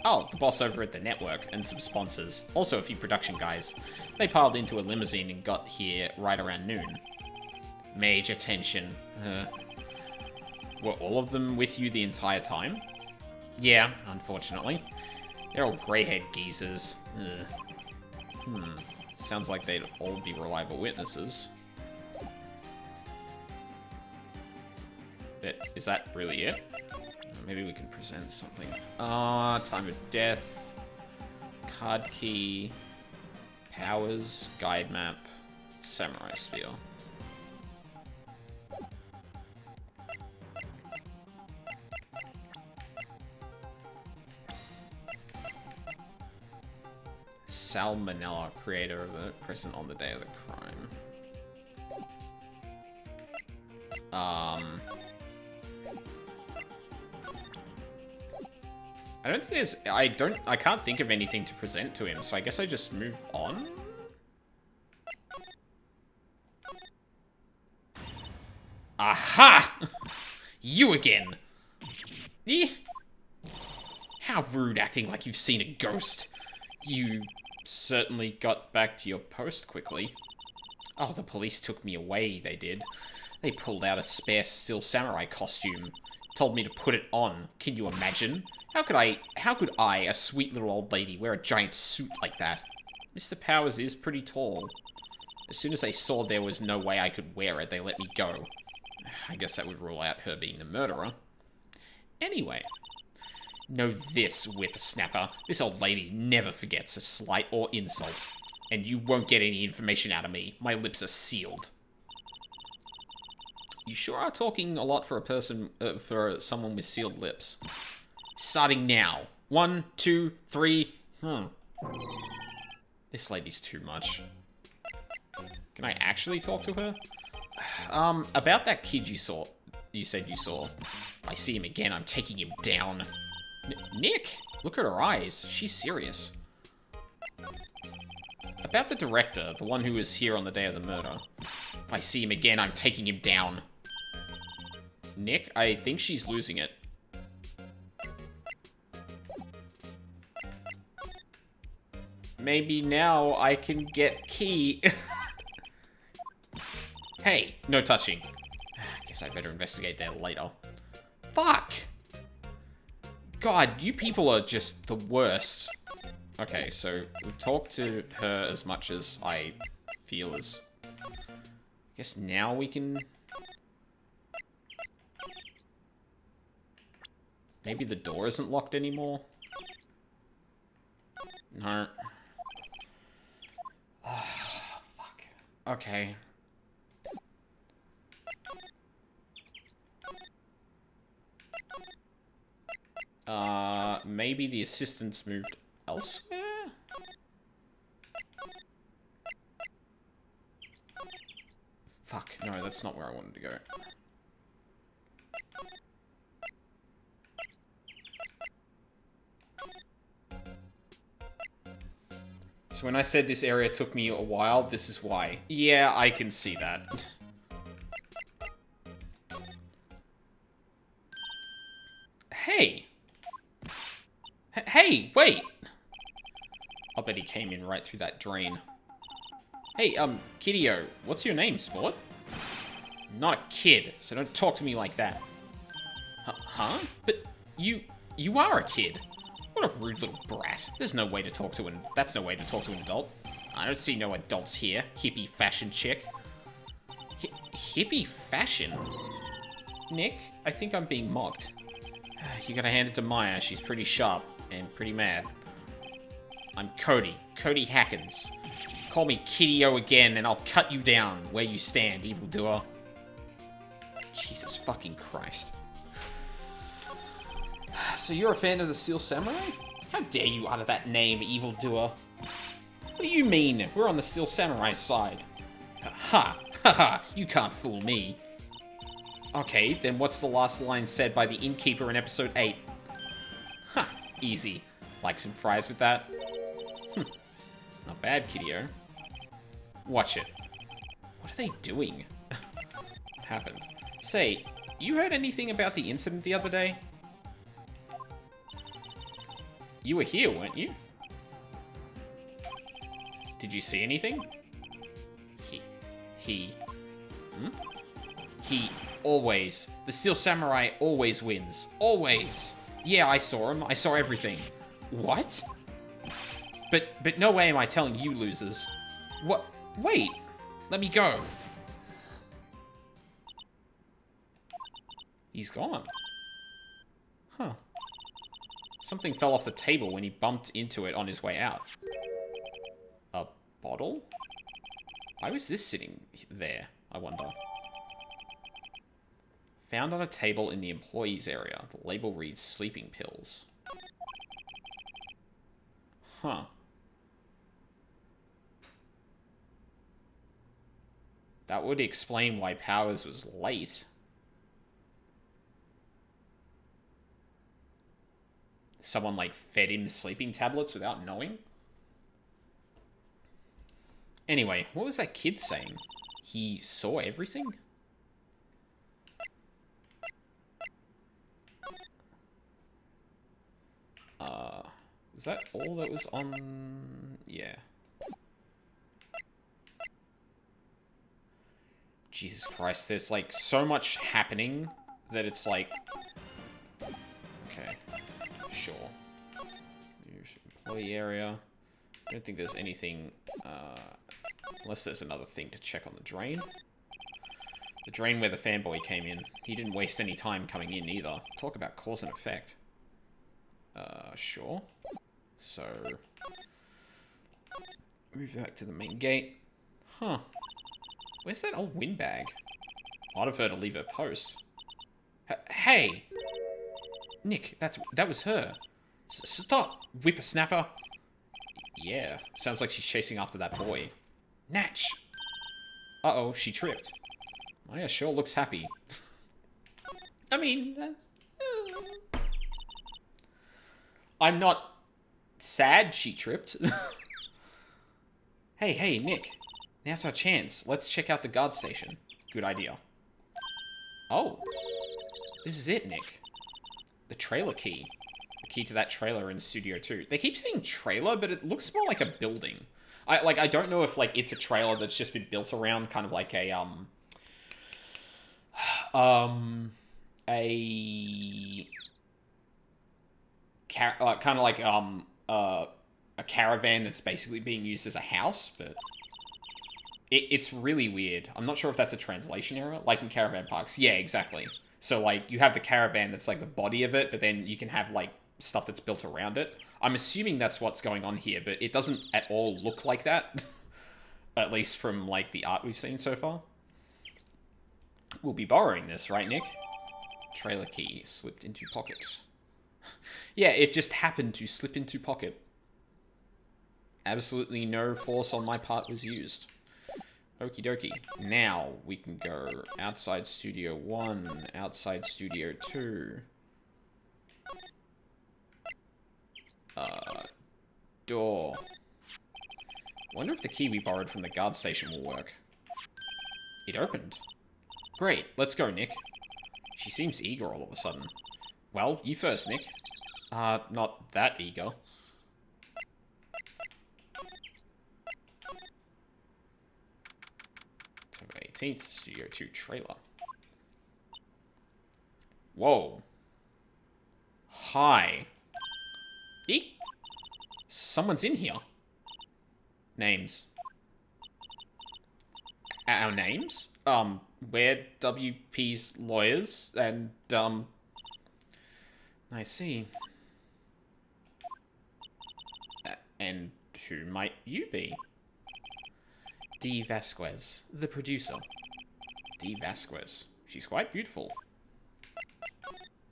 Oh, the boss over at the network, and some sponsors. Also a few production guys. They piled into a limousine and got here right around noon. Major tension. Were all of them with you the entire time? Yeah, unfortunately. They're all grey-haired geezers. Sounds like they'd all be reliable witnesses. But is that really it? Maybe we can present something. Time of death. Card key. Powers. Guide map. Samurai spear. Salmonella, creator of the present on the day of the crime. I don't think there's... I can't think of anything to present to him, so I guess I just move on? Aha! You again! Eh? How rude, acting like you've seen a ghost. You certainly got back to your post quickly. Oh, the police took me away, they did. They pulled out a spare Steel Samurai costume. Told me to put it on. Can you imagine? How could I, a sweet little old lady, wear a giant suit like that? Mr. Powers is pretty tall. As soon as they saw there was no way I could wear it, they let me go. I guess that would rule out her being the murderer. Anyway. Know this, whippersnapper. This old lady never forgets a slight or insult. And you won't get any information out of me. My lips are sealed. You sure are talking a lot for a person, for someone with sealed lips. Starting now. 1, 2, 3. This lady's too much. Can I actually talk to her? About that kid you said you saw. If I see him again, I'm taking him down. Nick? Look at her eyes. She's serious. About the director, the one who was here on the day of the murder. If I see him again, I'm taking him down. Nick, I think she's losing it. Maybe now I can get key. Hey, no touching. Guess I better investigate that later. Fuck! God, you people are just the worst. Okay, so we've talked to her as much as I feel is... I guess now we can... Maybe the door isn't locked anymore? No. Fuck. Okay. Maybe the assistants moved elsewhere? Fuck, no, that's not where I wanted to go. So when I said this area took me a while, this is why. Yeah, I can see that. Hey! Hey, wait! I'll bet he came in right through that drain. Hey, Kiddio, what's your name, sport? I'm not a kid, so don't talk to me like that. Huh? But you are a kid. What a rude little brat. There's no way to talk to that's no way to talk to an adult. I don't see no adults here, hippie fashion chick. Hippie fashion? Nick, I think I'm being mocked. You gotta hand it to Maya, she's pretty sharp and pretty mad. I'm Cody Hackins. Call me Kiddio again and I'll cut you down where you stand, evildoer. Jesus fucking Christ. So you're a fan of the Steel Samurai? How dare you utter that name, evildoer? What do you mean? We're on the Steel Samurai side. Ha! Ha ha! You can't fool me. Okay, then what's the last line said by the innkeeper in episode 8? Ha! Easy. Like some fries with that? Not bad, Kiddio. Watch it. What are they doing? What happened? Say, you heard anything about the incident the other day? You were here, weren't you? Did you see anything? He always. The Steel Samurai always wins. Always. Yeah, I saw him. I saw everything. What? But no way am I telling you losers. What? Wait. Let me go. He's gone. Huh. Something fell off the table when he bumped into it on his way out. A bottle? Why was this sitting there, I wonder? Found on a table in the employees area. The label reads sleeping pills. Huh. That would explain why Powers was late. Someone, like, fed him sleeping tablets without knowing? Anyway, what was that kid saying? He saw everything? Is that all that was on... Yeah. Jesus Christ, there's, like, so much happening that it's like... Okay. Sure. Employee area. I don't think there's anything... unless there's another thing to check on the drain. The drain where the fanboy came in. He didn't waste any time coming in either. Talk about cause and effect. Sure. So... Move back to the main gate. Huh. Where's that old windbag? Odd of her to leave her post. Hey! Nick, that was her. Stop, whippersnapper. Yeah, sounds like she's chasing after that boy. Natch! Uh-oh, she tripped. Maya sure looks happy. I mean... I'm not sad she tripped. Hey, Nick. Now's our chance. Let's check out the guard station. Good idea. Oh. This is it, Nick. The trailer key. The key to that trailer in Studio 2. They keep saying trailer, but it looks more like a building. I don't know if, like, it's a trailer that's just been built around kind of like a, kind of like, a caravan that's basically being used as a house, but it's really weird. I'm not sure if that's a translation error, like in caravan parks. Yeah, exactly. So, like, you have the caravan that's, like, the body of it, but then you can have, like, stuff that's built around it. I'm assuming that's what's going on here, but it doesn't at all look like that. At least from, like, the art we've seen so far. We'll be borrowing this, right, Nick? Trailer key slipped into pocket. Yeah, it just happened to slip into pocket. Absolutely no force on my part was used. Okie dokie. Now we can go outside Studio 1, outside Studio 2. Door. Wonder if the key we borrowed from the guard station will work. It opened. Great, let's go, Nick. She seems eager all of a sudden. Well, you first, Nick. Not that eager. 18th, Studio 2 trailer. Whoa. Hi. Eek. Someone's in here. Names. Our names? We're WP's lawyers, and, I see. And who might you be? Dee Vasquez, the producer. Dee Vasquez. She's quite beautiful.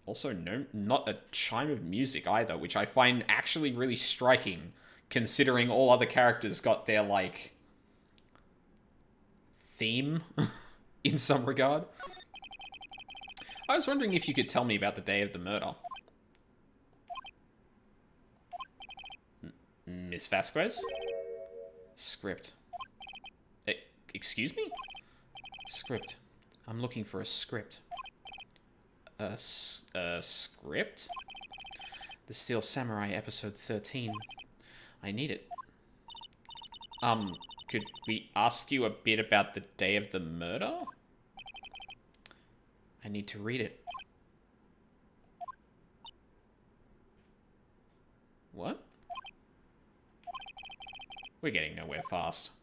Also, no, not a chime of music either, which I find actually really striking, considering all other characters got their, like, theme, in some regard. I was wondering if you could tell me about the day of the murder. Miss Vasquez? Script. Excuse me? Script. I'm looking for a script. A script? The Steel Samurai, episode 13. I need it. Could we ask you a bit about the day of the murder? I need to read it. What? We're getting nowhere fast.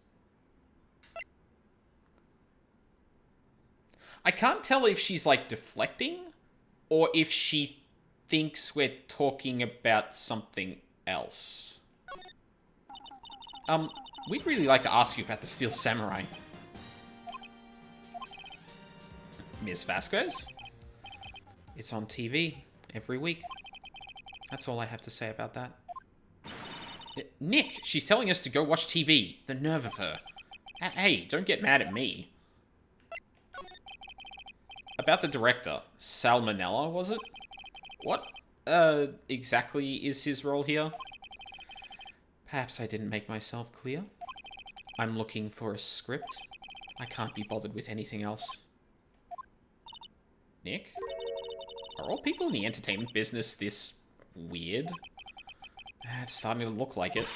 I can't tell if she's, like, deflecting, or if she thinks we're talking about something else. We'd really like to ask you about the Steel Samurai. Miss Vasquez? It's on TV every week. That's all I have to say about that. Nick, she's telling us to go watch TV. The nerve of her. Hey, don't get mad at me. about the director. Salmonella, was it? What, exactly is his role here? Perhaps I didn't make myself clear. I'm looking for a script. I can't be bothered with anything else. Nick? Are all people in the entertainment business this weird? It's starting to look like it.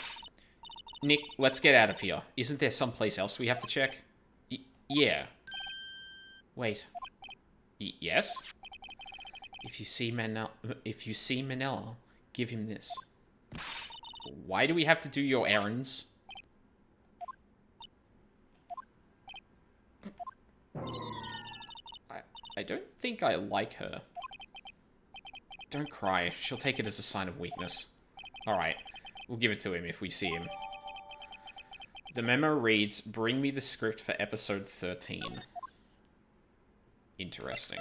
Nick, let's get out of here. Isn't there someplace else we have to check? Yeah. Wait. Yes? If you see Manila, give him this. Why do we have to do your errands? I don't think I like her. Don't cry. She'll take it as a sign of weakness. Alright. We'll give it to him if we see him. The memo reads, bring me the script for episode 13. Interesting.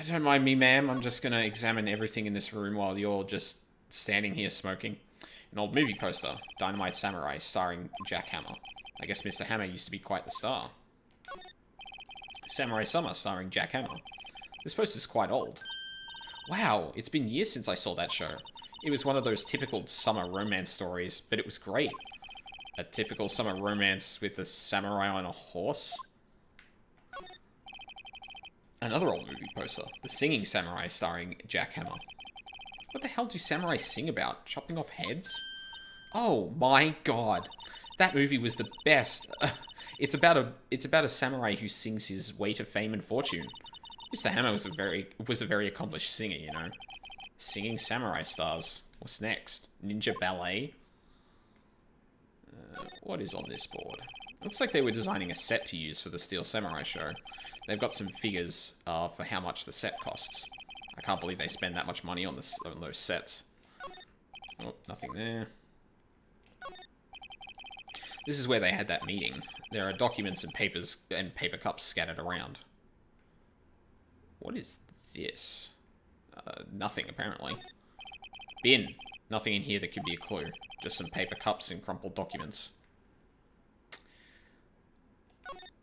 Don't mind me, ma'am. I'm just gonna examine everything in this room while you're just standing here smoking. An old movie poster. Turnabout Samurai, starring Jack Hammer. I guess Mr. Hammer used to be quite the star. Samurai Summer, starring Jack Hammer. This poster's quite old. Wow, it's been years since I saw that show. It was one of those typical summer romance stories, but it was great. A typical summer romance with a samurai on a horse? Another old movie poster. The Singing Samurai, starring Jack Hammer. What the hell do samurai sing about? Chopping off heads? Oh my god. That movie was the best. It's about a samurai who sings his way to fame and fortune. Mr. Hammer was a very accomplished singer, you know. Singing samurai stars. What's next? Ninja ballet? What is on this board? Looks like they were designing a set to use for the Steel Samurai show. They've got some figures for how much the set costs. I can't believe they spend that much money on those sets. Oh, nothing there. This is where they had that meeting. There are documents and papers and paper cups scattered around. What is this? Nothing, apparently. Bin. Nothing in here that could be a clue. Just some paper cups and crumpled documents.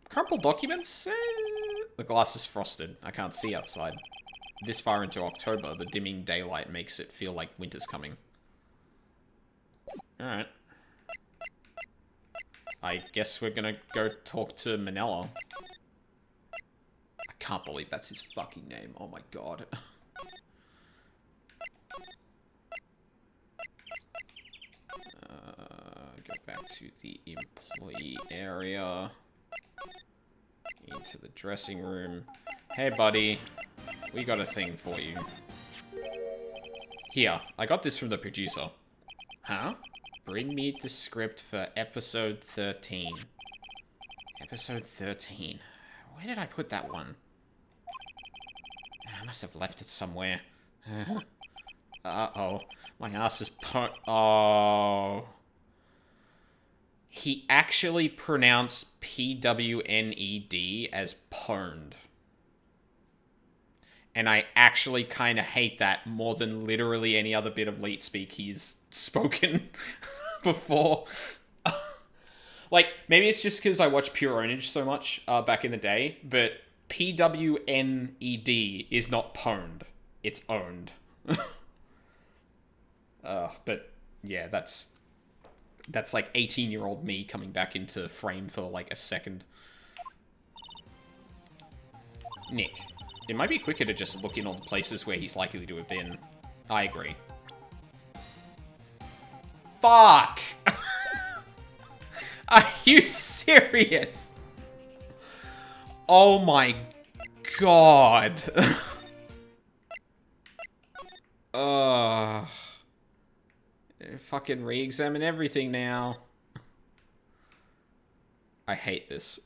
Crumpled documents? The glass is frosted. I can't see outside. This far into October, the dimming daylight makes it feel like winter's coming. Alright. I guess we're gonna go talk to Manila. I can't believe that's his fucking name. Oh my god. Go back to the employee area. Into the dressing room. Hey, buddy. We got a thing for you. Here, I got this from the producer. Huh? Bring me the script for episode 13. Episode 13. Where did I put that one? I must have left it somewhere. Uh-oh. My ass is oh. He actually pronounced P-W-N-E-D as pwned. And I actually kind of hate that more than literally any other bit of leet speak he's spoken before. Like, maybe it's just because I watched Pure Ownage so much back in the day, but P-W-N-E-D is not pwned. It's owned. But, yeah, that's like 18-year-old me coming back into frame for, like, a second. Nick. It might be quicker to just look in all the places where he's likely to have been. I agree. Fuck! Are you serious? Oh my god. Fucking re-examine everything now. I hate this.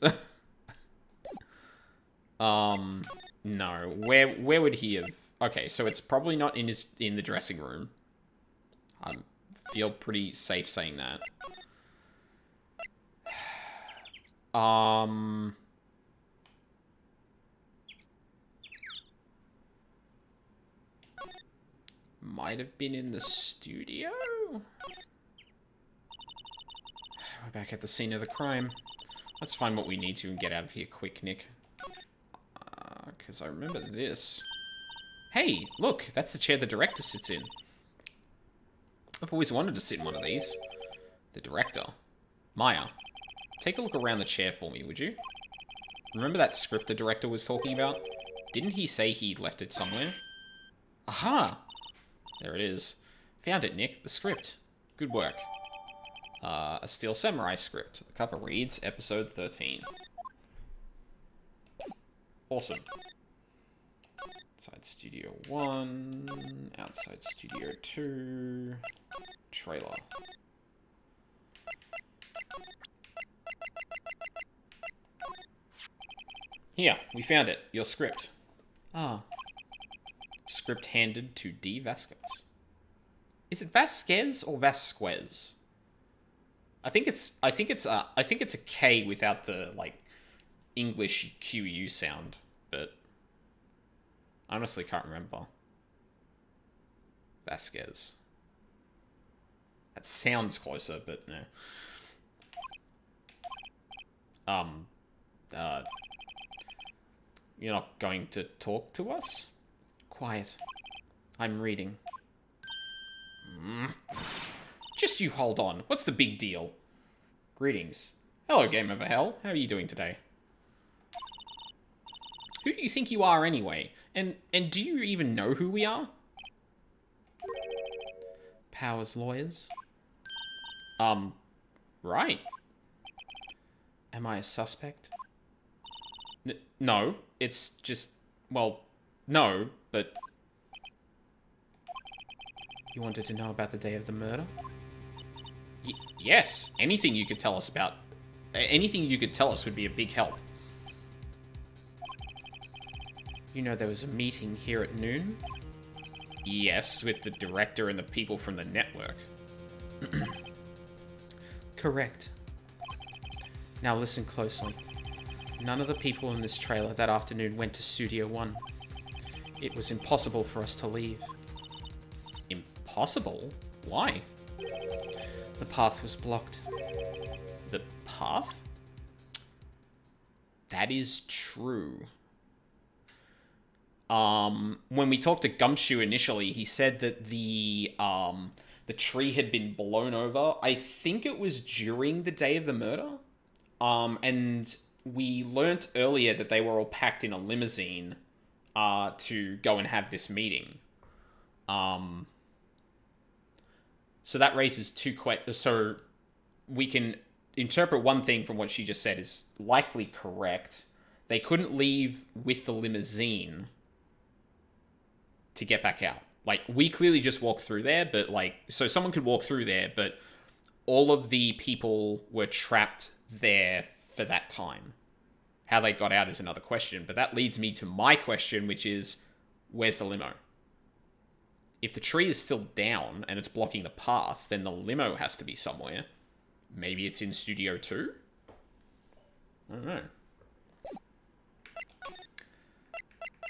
No. Where would he have... Okay, so it's probably not in the dressing room. I feel pretty safe saying that. Might have been in the studio? We're back at the scene of the crime. Let's find what we need to and get out of here quick, Nick. because I remember this. Hey, look, that's the chair the director sits in. I've always wanted to sit in one of these. The director. Maya, take a look around the chair for me, would you? Remember that script the director was talking about? Didn't he say he'd left it somewhere? Aha! There it is. Found it, Nick. The script. Good work. A Steel Samurai script. The cover reads, Episode 13. Awesome. Inside Studio 1. Outside Studio 2. Trailer. Here, we found it. Your script. Ah. Script handed to D. Vasquez. Is it Vasquez or Vasquez? I think it's a K without the like English QU sound, but I honestly can't remember. Vasquez. That sounds closer, but no. You're not going to talk to us? Quiet. I'm reading. Just you hold on. What's the big deal? Greetings. Hello, Game Over Hell. How are you doing today? Who do you think you are anyway? And do you even know who we are? Powers lawyers? Right. Am I a suspect? No. It's just, well, no, but... You wanted to know about the day of the murder? Yes. Anything you could tell us about... Anything you could tell us would be a big help. You know there was a meeting here at noon? Yes, with the director and the people from the network. Correct. Now listen closely. None of the people in this trailer that afternoon went to Studio 1. It was impossible for us to leave. Impossible? Why? The path was blocked. The path? That is true. When we talked to Gumshoe initially, he said that the tree had been blown over. I think it was during the day of the murder. And we learnt earlier that they were all packed in a limousine to go and have this meeting. So that raises two questions. So we can interpret one thing from what she just said is likely correct. They couldn't leave with the limousine to get back out. Like, we clearly just walked through there, but like, so someone could walk through there, but all of the people were trapped there for that time. How they got out is another question, but that leads me to my question, which is, where's the limo? If the tree is still down and it's blocking the path, then the limo has to be somewhere. Maybe it's in Studio 2? I don't know.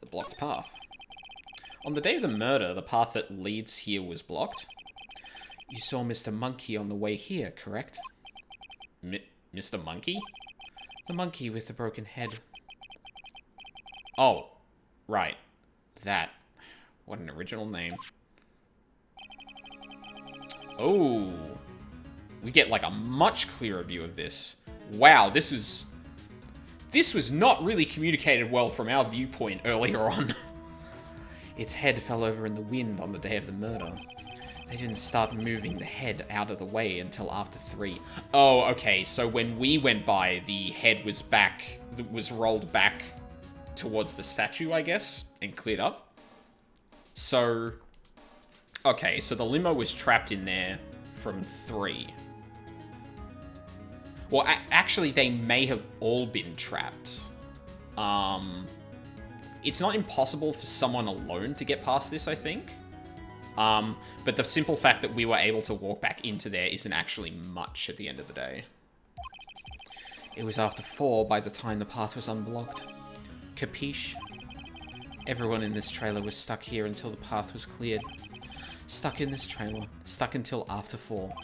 The blocked path. On the day of the murder, the path that leads here was blocked. You saw Mr. Monkey on the way here, correct? Mr. Monkey? The monkey with the broken head. Oh, right. That. What an original name. Oh. We get like a much clearer view of this. Wow, this was not really communicated well from our viewpoint earlier on. Its head fell over in the wind on the day of the murder. They didn't start moving the head out of the way until after 3. Oh, okay, so when we went by, the head was rolled back towards the statue, I guess, and cleared up. So, okay, so the limo was trapped in there from 3. Well, actually, they may have all been trapped. It's not impossible for someone alone to get past this, I think. But the simple fact that we were able to walk back into there isn't actually much at the end of the day. It was after 4 by the time the path was unblocked. Capiche? Everyone in this trailer was stuck here until the path was cleared. Stuck in this trailer. Stuck until after 4.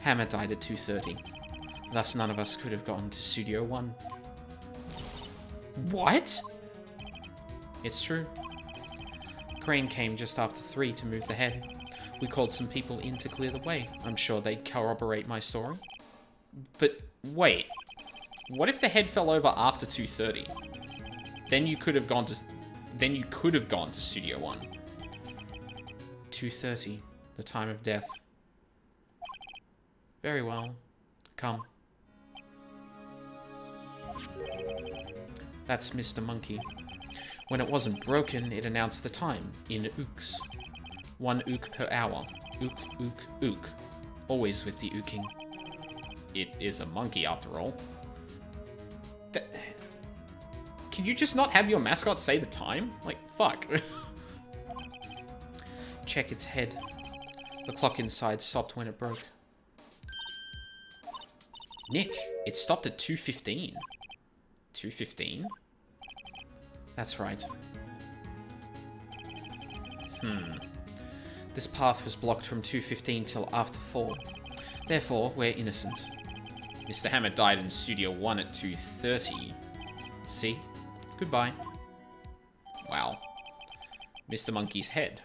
Hammer died at 2:30. Thus none of us could have gotten to Studio 1. What? It's true. Crane came just after 3 to move the head. We called some people in to clear the way. I'm sure they'd corroborate my story. But wait, what if the head fell over after 2:30? Then you could have gone to Studio 1. 2:30, the time of death. Very well. Come. That's Mr. Monkey. When it wasn't broken, it announced the time in ooks. 1 ook per hour. Ook, ook, ook. Always with the ooking. It is a monkey, after all. Can you just not have your mascot say the time? Like, fuck. Check its head. The clock inside stopped when it broke. Nick, it stopped at 2:15. 2:15? That's right. This path was blocked from 2:15 till after 4. Therefore, we're innocent. Mr. Hammer died in Studio 1 at 2:30. See? Goodbye. Wow. Mr. Monkey's head.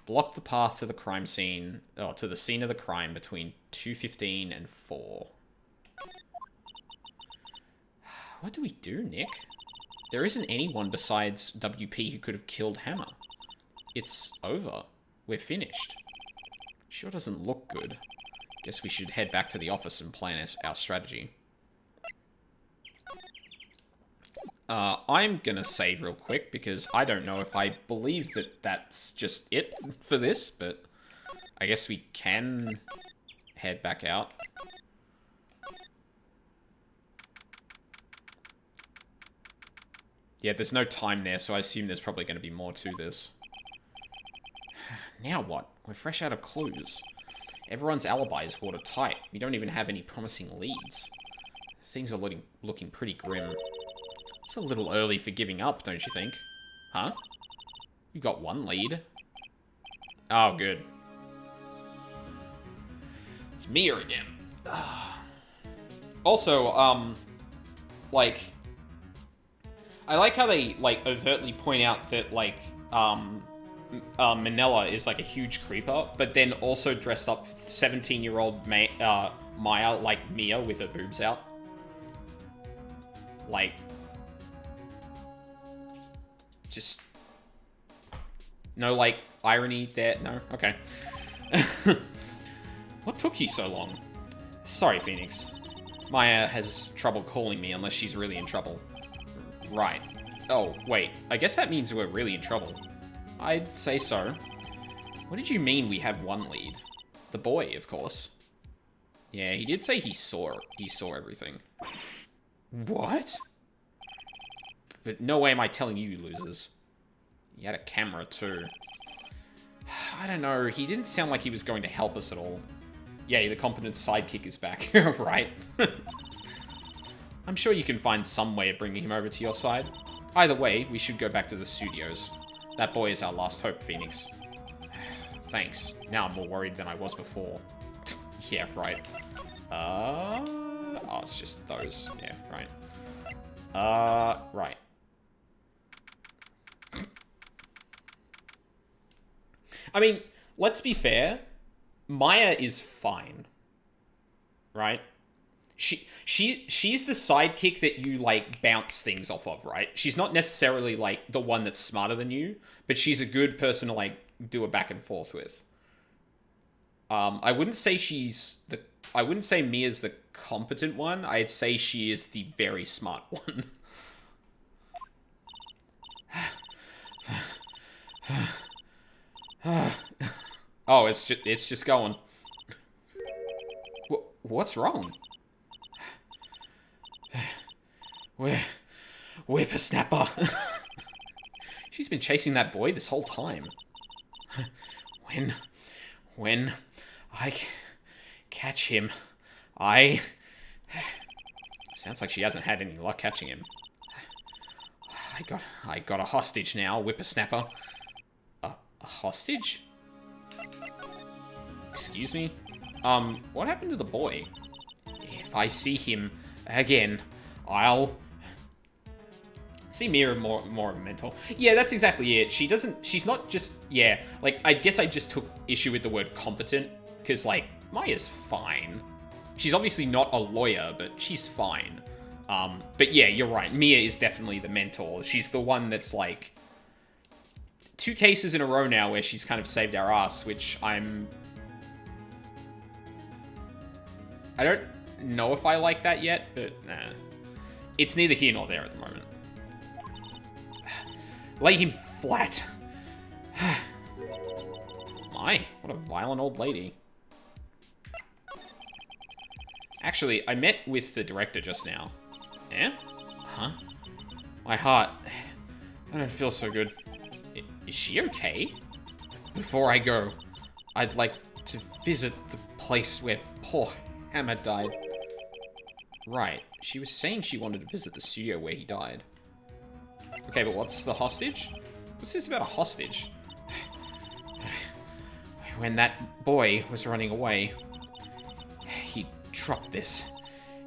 Blocked the path to the crime scene, to the scene of the crime between 2:15 and 4. What do we do, Nick? There isn't anyone besides WP who could have killed Hammer. It's over. We're finished. Sure doesn't look good. Guess we should head back to the office and plan our strategy. I'm gonna save real quick because I don't know if I believe that that's just it for this, but I guess we can head back out. Yeah, there's no time there, so I assume there's probably going to be more to this. Now what? We're fresh out of clues. Everyone's alibi is watertight. We don't even have any promising leads. Things are looking pretty grim. It's a little early for giving up, don't you think? Huh? You got 1 lead. Oh, good. It's Mia again. Also, like... I like how they, like, overtly point out that, like, Manila is, like, a huge creeper, but then also dress up 17-year-old Maya like Mia with her boobs out. Like... Just... No, like, irony there? No? Okay. What took you so long? Sorry, Phoenix. Maya has trouble calling me unless she's really in trouble. Right. Oh, wait. I guess that means we're really in trouble. I'd say so. What did you mean we have 1 lead? The boy, of course. Yeah, he did say he saw everything. What? But no way am I telling you losers. He had a camera, too. I don't know. He didn't sound like he was going to help us at all. Yay, the competent sidekick is back. Right. I'm sure you can find some way of bringing him over to your side. Either way, we should go back to the studios. That boy is our last hope, Phoenix. Thanks. Now I'm more worried than I was before. Yeah, right. Oh, it's just those. Yeah, right. Right. I mean, let's be fair. Maya is fine. Right? She's the sidekick that you, like, bounce things off of, right? She's not necessarily, like, the one that's smarter than you, but she's a good person to, like, do a back and forth with. I wouldn't say Mia's the competent one. I'd say she is the very smart one. Oh, it's just going. What's wrong? Whippersnapper. She's been chasing that boy this whole time. When I catch him, sounds like she hasn't had any luck catching him. I got a hostage now, whippersnapper. A hostage? Excuse me? What happened to the boy? If I see him again, I'll... See Mira more mental. Yeah, that's exactly it. She's not just, yeah, like, I guess I just took issue with the word competent, because, like, Maya's fine. She's obviously not a lawyer, but she's fine. But yeah, you're right. Mia is definitely the mentor. She's the one that's, like, 2 cases in a row now where she's kind of saved our ass, which I don't know if I like that yet, but nah. It's neither here nor there at the moment. Lay him flat. My, what a violent old lady. Actually, I met with the director just now. Yeah? Huh? My heart. I don't feel so good. Is she okay? Before I go, I'd like to visit the place where poor Hammer died. Right. She was saying she wanted to visit the studio where he died. Okay, but what's the hostage? What's this about a hostage? When that boy was running away, he dropped this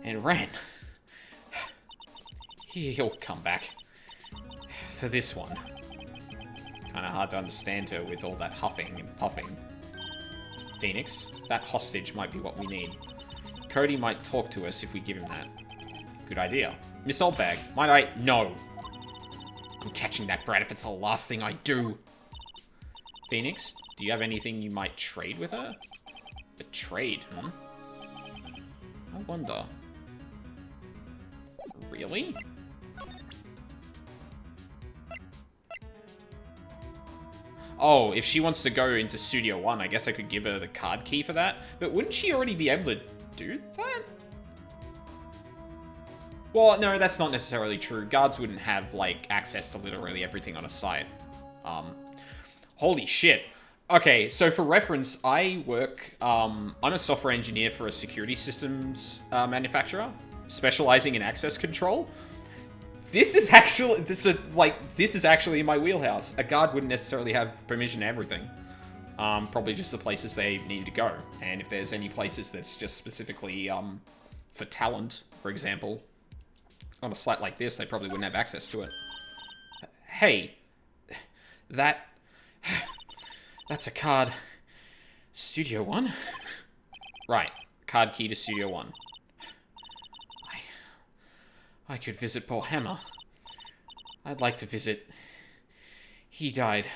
and ran. He'll come back. For this one. Kinda hard to understand her with all that huffing and puffing. Phoenix, that hostage might be what we need. Cody might talk to us if we give him that. Good idea. Miss Oldbag, might I? No. I'm catching that brat if it's the last thing I do. Phoenix, do you have anything you might trade with her? A trade, huh? I wonder. Really? Oh, if she wants to go into Studio 1, I guess I could give her the card key for that. But wouldn't she already be able to do that? Well, no, that's not necessarily true. Guards wouldn't have, like, access to literally everything on a site. Holy shit. Okay, so for reference, I work, I'm a software engineer for a security systems manufacturer, specializing in access control. This is actually, this is actually in my wheelhouse. A guard wouldn't necessarily have permission to everything. Probably just the places they need to go. And if there's any places that's just specifically, for talent, for example, on a site like this, they probably wouldn't have access to it. Hey, that's a card. Studio 1? Right, card key to Studio 1. I could visit Paul Hammer. I'd like to visit. He died.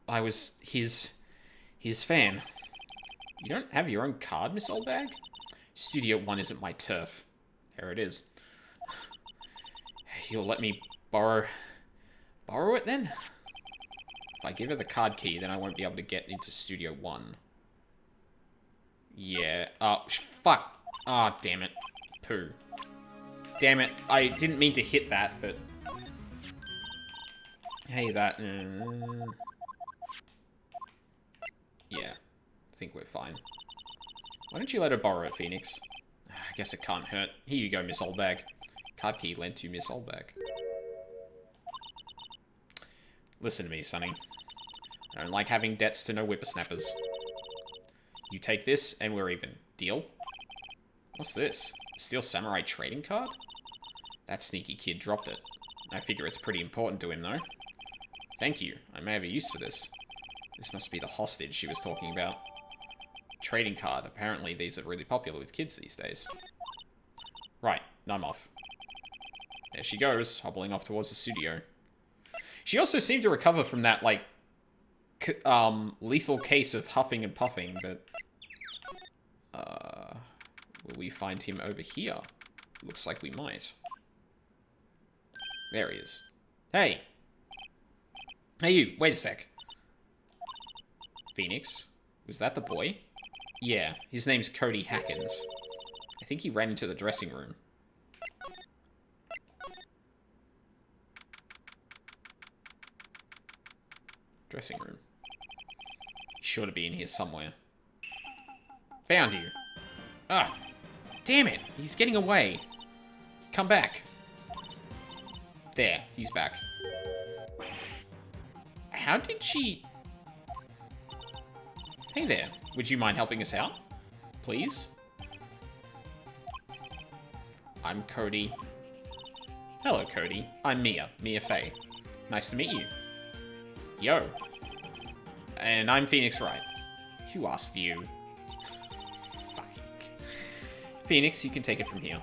I was his fan. You don't have your own card, Miss Oldbag? Studio 1 isn't my turf. There it is. You'll let me borrow it then? If I give her the card key, then I won't be able to get into Studio 1. Yeah. Oh, fuck. Ah, oh, damn it. Poo. Damn it. I didn't mean to hit that, but... Hey, that... Yeah. I think we're fine. Why don't you let her borrow it, Phoenix? I guess it can't hurt. Here you go, Miss Oldbag. Card key lent to Miss Oldbag. Listen to me, Sonny. I don't like having debts to no whippersnappers. You take this, and we're even. Deal? What's this? Steel Samurai trading card? That sneaky kid dropped it. I figure it's pretty important to him, though. Thank you. I may have a use for this. This must be the hostage she was talking about. Trading card. Apparently these are really popular with kids these days. Right. Now I'm off. There she goes, hobbling off towards the studio. She also seemed to recover from that, like, lethal case of huffing and puffing, but... will we find him over here? Looks like we might. There he is. Hey! Hey you, wait a sec. Phoenix? Was that the boy? Yeah, his name's Cody Hackins. I think he ran into the dressing room. Dressing room. He's sure to be in here somewhere. Found you. Ah! Damn it! He's getting away. Come back. There, he's back. How did she... Hey there, would you mind helping us out? Please? I'm Cody. Hello, Cody. I'm Mia Fey. Nice to meet you. Yo. And I'm Phoenix Wright. Who asked you? Fucking. Phoenix, you can take it from here.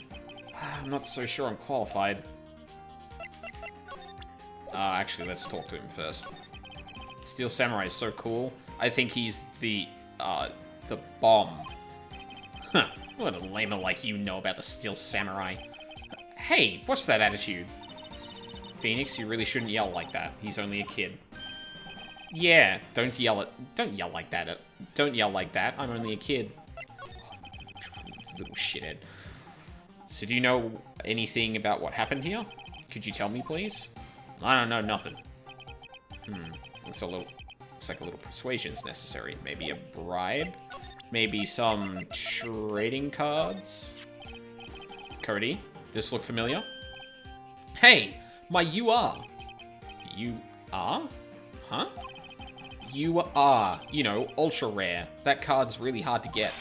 I'm not so sure I'm qualified. Actually, let's talk to him first. Steel Samurai is so cool. I think he's the bomb. Huh. What a layman like you know about the Steel Samurai. Hey, what's that attitude? Phoenix, you really shouldn't yell like that. He's only a kid. Yeah, don't yell like that. Don't yell like that. I'm only a kid. Little shithead. So do you know anything about what happened here? Could you tell me, please? I don't know nothing. Looks like a little persuasion's necessary. Maybe a bribe? Maybe some trading cards? Cody, this look familiar? Hey, my UR. You are? Huh? You are, you know, ultra rare. That card's really hard to get.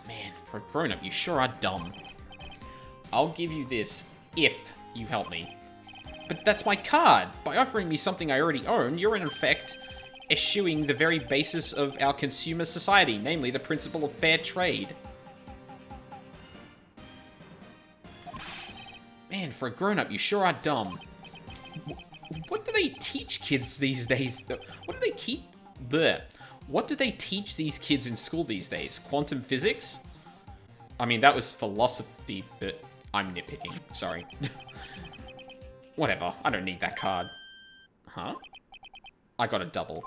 Man, for a grown-up, you sure are dumb. I'll give you this if you help me. But that's my card! By offering me something I already own, you're in effect eschewing the very basis of our consumer society, namely the principle of fair trade. Man, for a grown-up, you sure are dumb. What do they teach kids these days? What do they keep... Bleh. What do they teach these kids in school these days? Quantum physics? I mean, that was philosophy, but I'm nitpicking. Sorry. Whatever. I don't need that card. Huh? I got a double.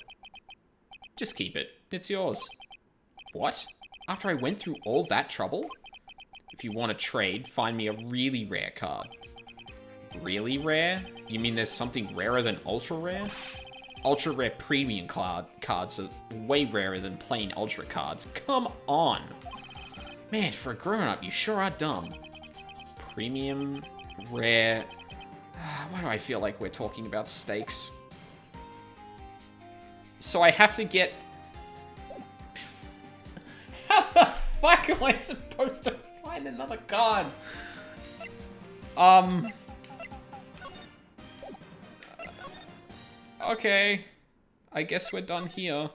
Just keep it. It's yours. What? After I went through all that trouble? If you want to trade, find me a really rare card. Really rare? You mean there's something rarer than ultra rare? Ultra rare premium cards are way rarer than plain ultra cards. Come on! Man, for a grown-up, you sure are dumb. Premium, rare... Why do I feel like we're talking about stakes? So I have to get... How the fuck am I supposed to find another card? Okay. I guess we're done here.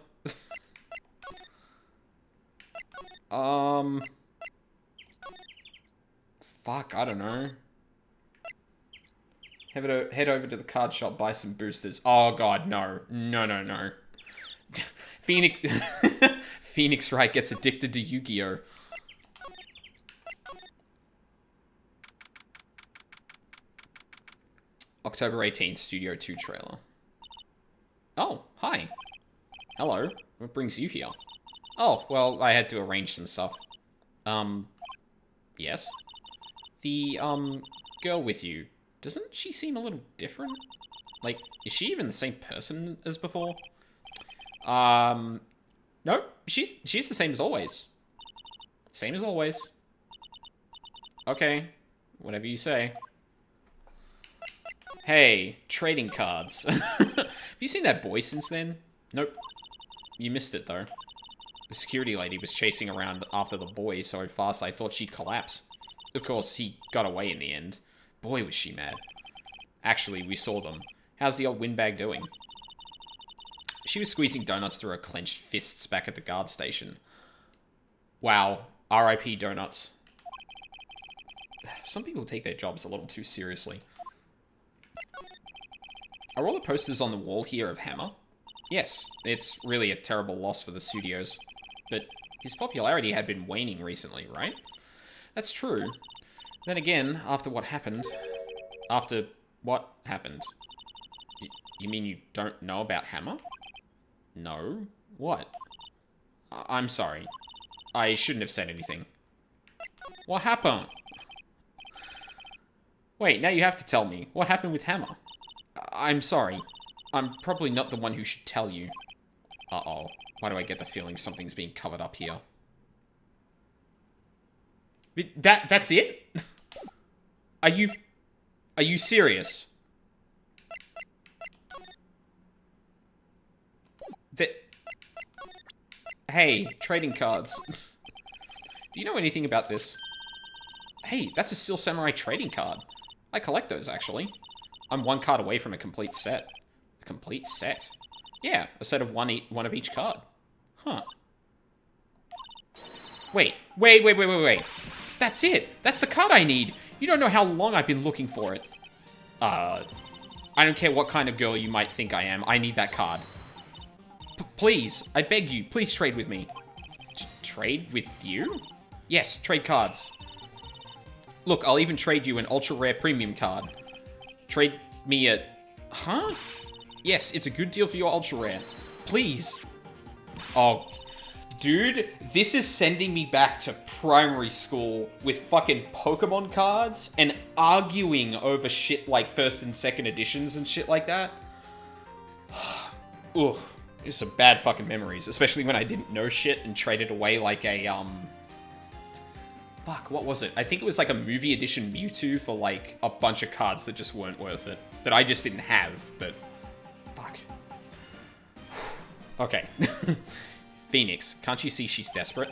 Fuck, I don't know. Head over to the card shop, buy some boosters. Oh god, no. No. Phoenix... Phoenix Wright gets addicted to Yu-Gi-Oh! October 18th, Studio 2 trailer. Oh, hi. Hello. What brings you here? Oh, well, I had to arrange some stuff. Yes? The, girl with you, doesn't she seem a little different? Like, is she even the same person as before? No, she's the same as always. Same as always. Okay, whatever you say. Hey, trading cards. Have you seen that boy since then? Nope. You missed it, though. The security lady was chasing around after the boy so fast I thought she'd collapse. Of course, he got away in the end. Boy, was she mad. Actually, we saw them. How's the old windbag doing? She was squeezing donuts through her clenched fists back at the guard station. Wow. R.I.P. donuts. Some people take their jobs a little too seriously. Are all the posters on the wall here of Hammer? Yes, it's really a terrible loss for the studios. But his popularity had been waning recently, right? That's true. Then again, after what happened... After what happened? You mean you don't know about Hammer? No? What? I'm sorry. I shouldn't have said anything. What happened? Wait, now you have to tell me. What happened with Hammer? I'm sorry. I'm probably not the one who should tell you. Uh-oh. Why do I get the feeling something's being covered up here? That's it? Are you serious? Hey, trading cards. Do you know anything about this? Hey, that's a Steel Samurai trading card. I collect those, actually. I'm one card away from a complete set. A complete set? Yeah, a set of one of each card. Huh. Wait. That's it. That's the card I need. You don't know how long I've been looking for it. I don't care what kind of girl you might think I am. I need that card. Please, I beg you, please trade with me. Trade with you? Yes, trade cards. Look, I'll even trade you an ultra rare premium card. Trade me a... Huh? Yes, it's a good deal for your ultra rare. Please. Oh, dude, this is sending me back to primary school with fucking Pokemon cards and arguing over shit like first and second editions and shit like that. Ugh. It's some bad fucking memories, especially when I didn't know shit and traded away like a, Fuck, what was it? I think it was like a movie edition Mewtwo for like a bunch of cards that just weren't worth it. That I just didn't have, but... Fuck. Okay. Phoenix, can't you see she's desperate?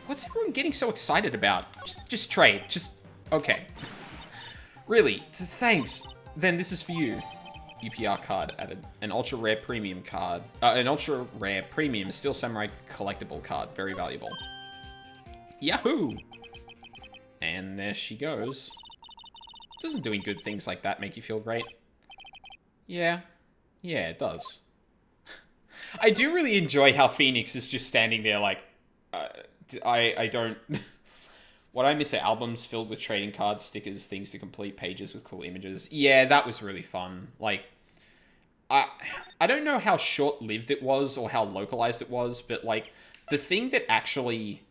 What's everyone getting so excited about? Just trade. Just... Okay. Really? Thanks. Then this is for you. UPR card added. An ultra rare premium card. An ultra rare premium Steel Samurai collectible card. Very valuable. Yahoo! And there she goes. Doesn't doing good things like that make you feel great? Yeah. Yeah, it does. I do really enjoy how Phoenix is just standing there like... I don't... What I miss are albums filled with trading cards, stickers, things to complete, pages with cool images. Yeah, that was really fun. Like... I don't know how short-lived it was or how localized it was, but, like, the thing that actually...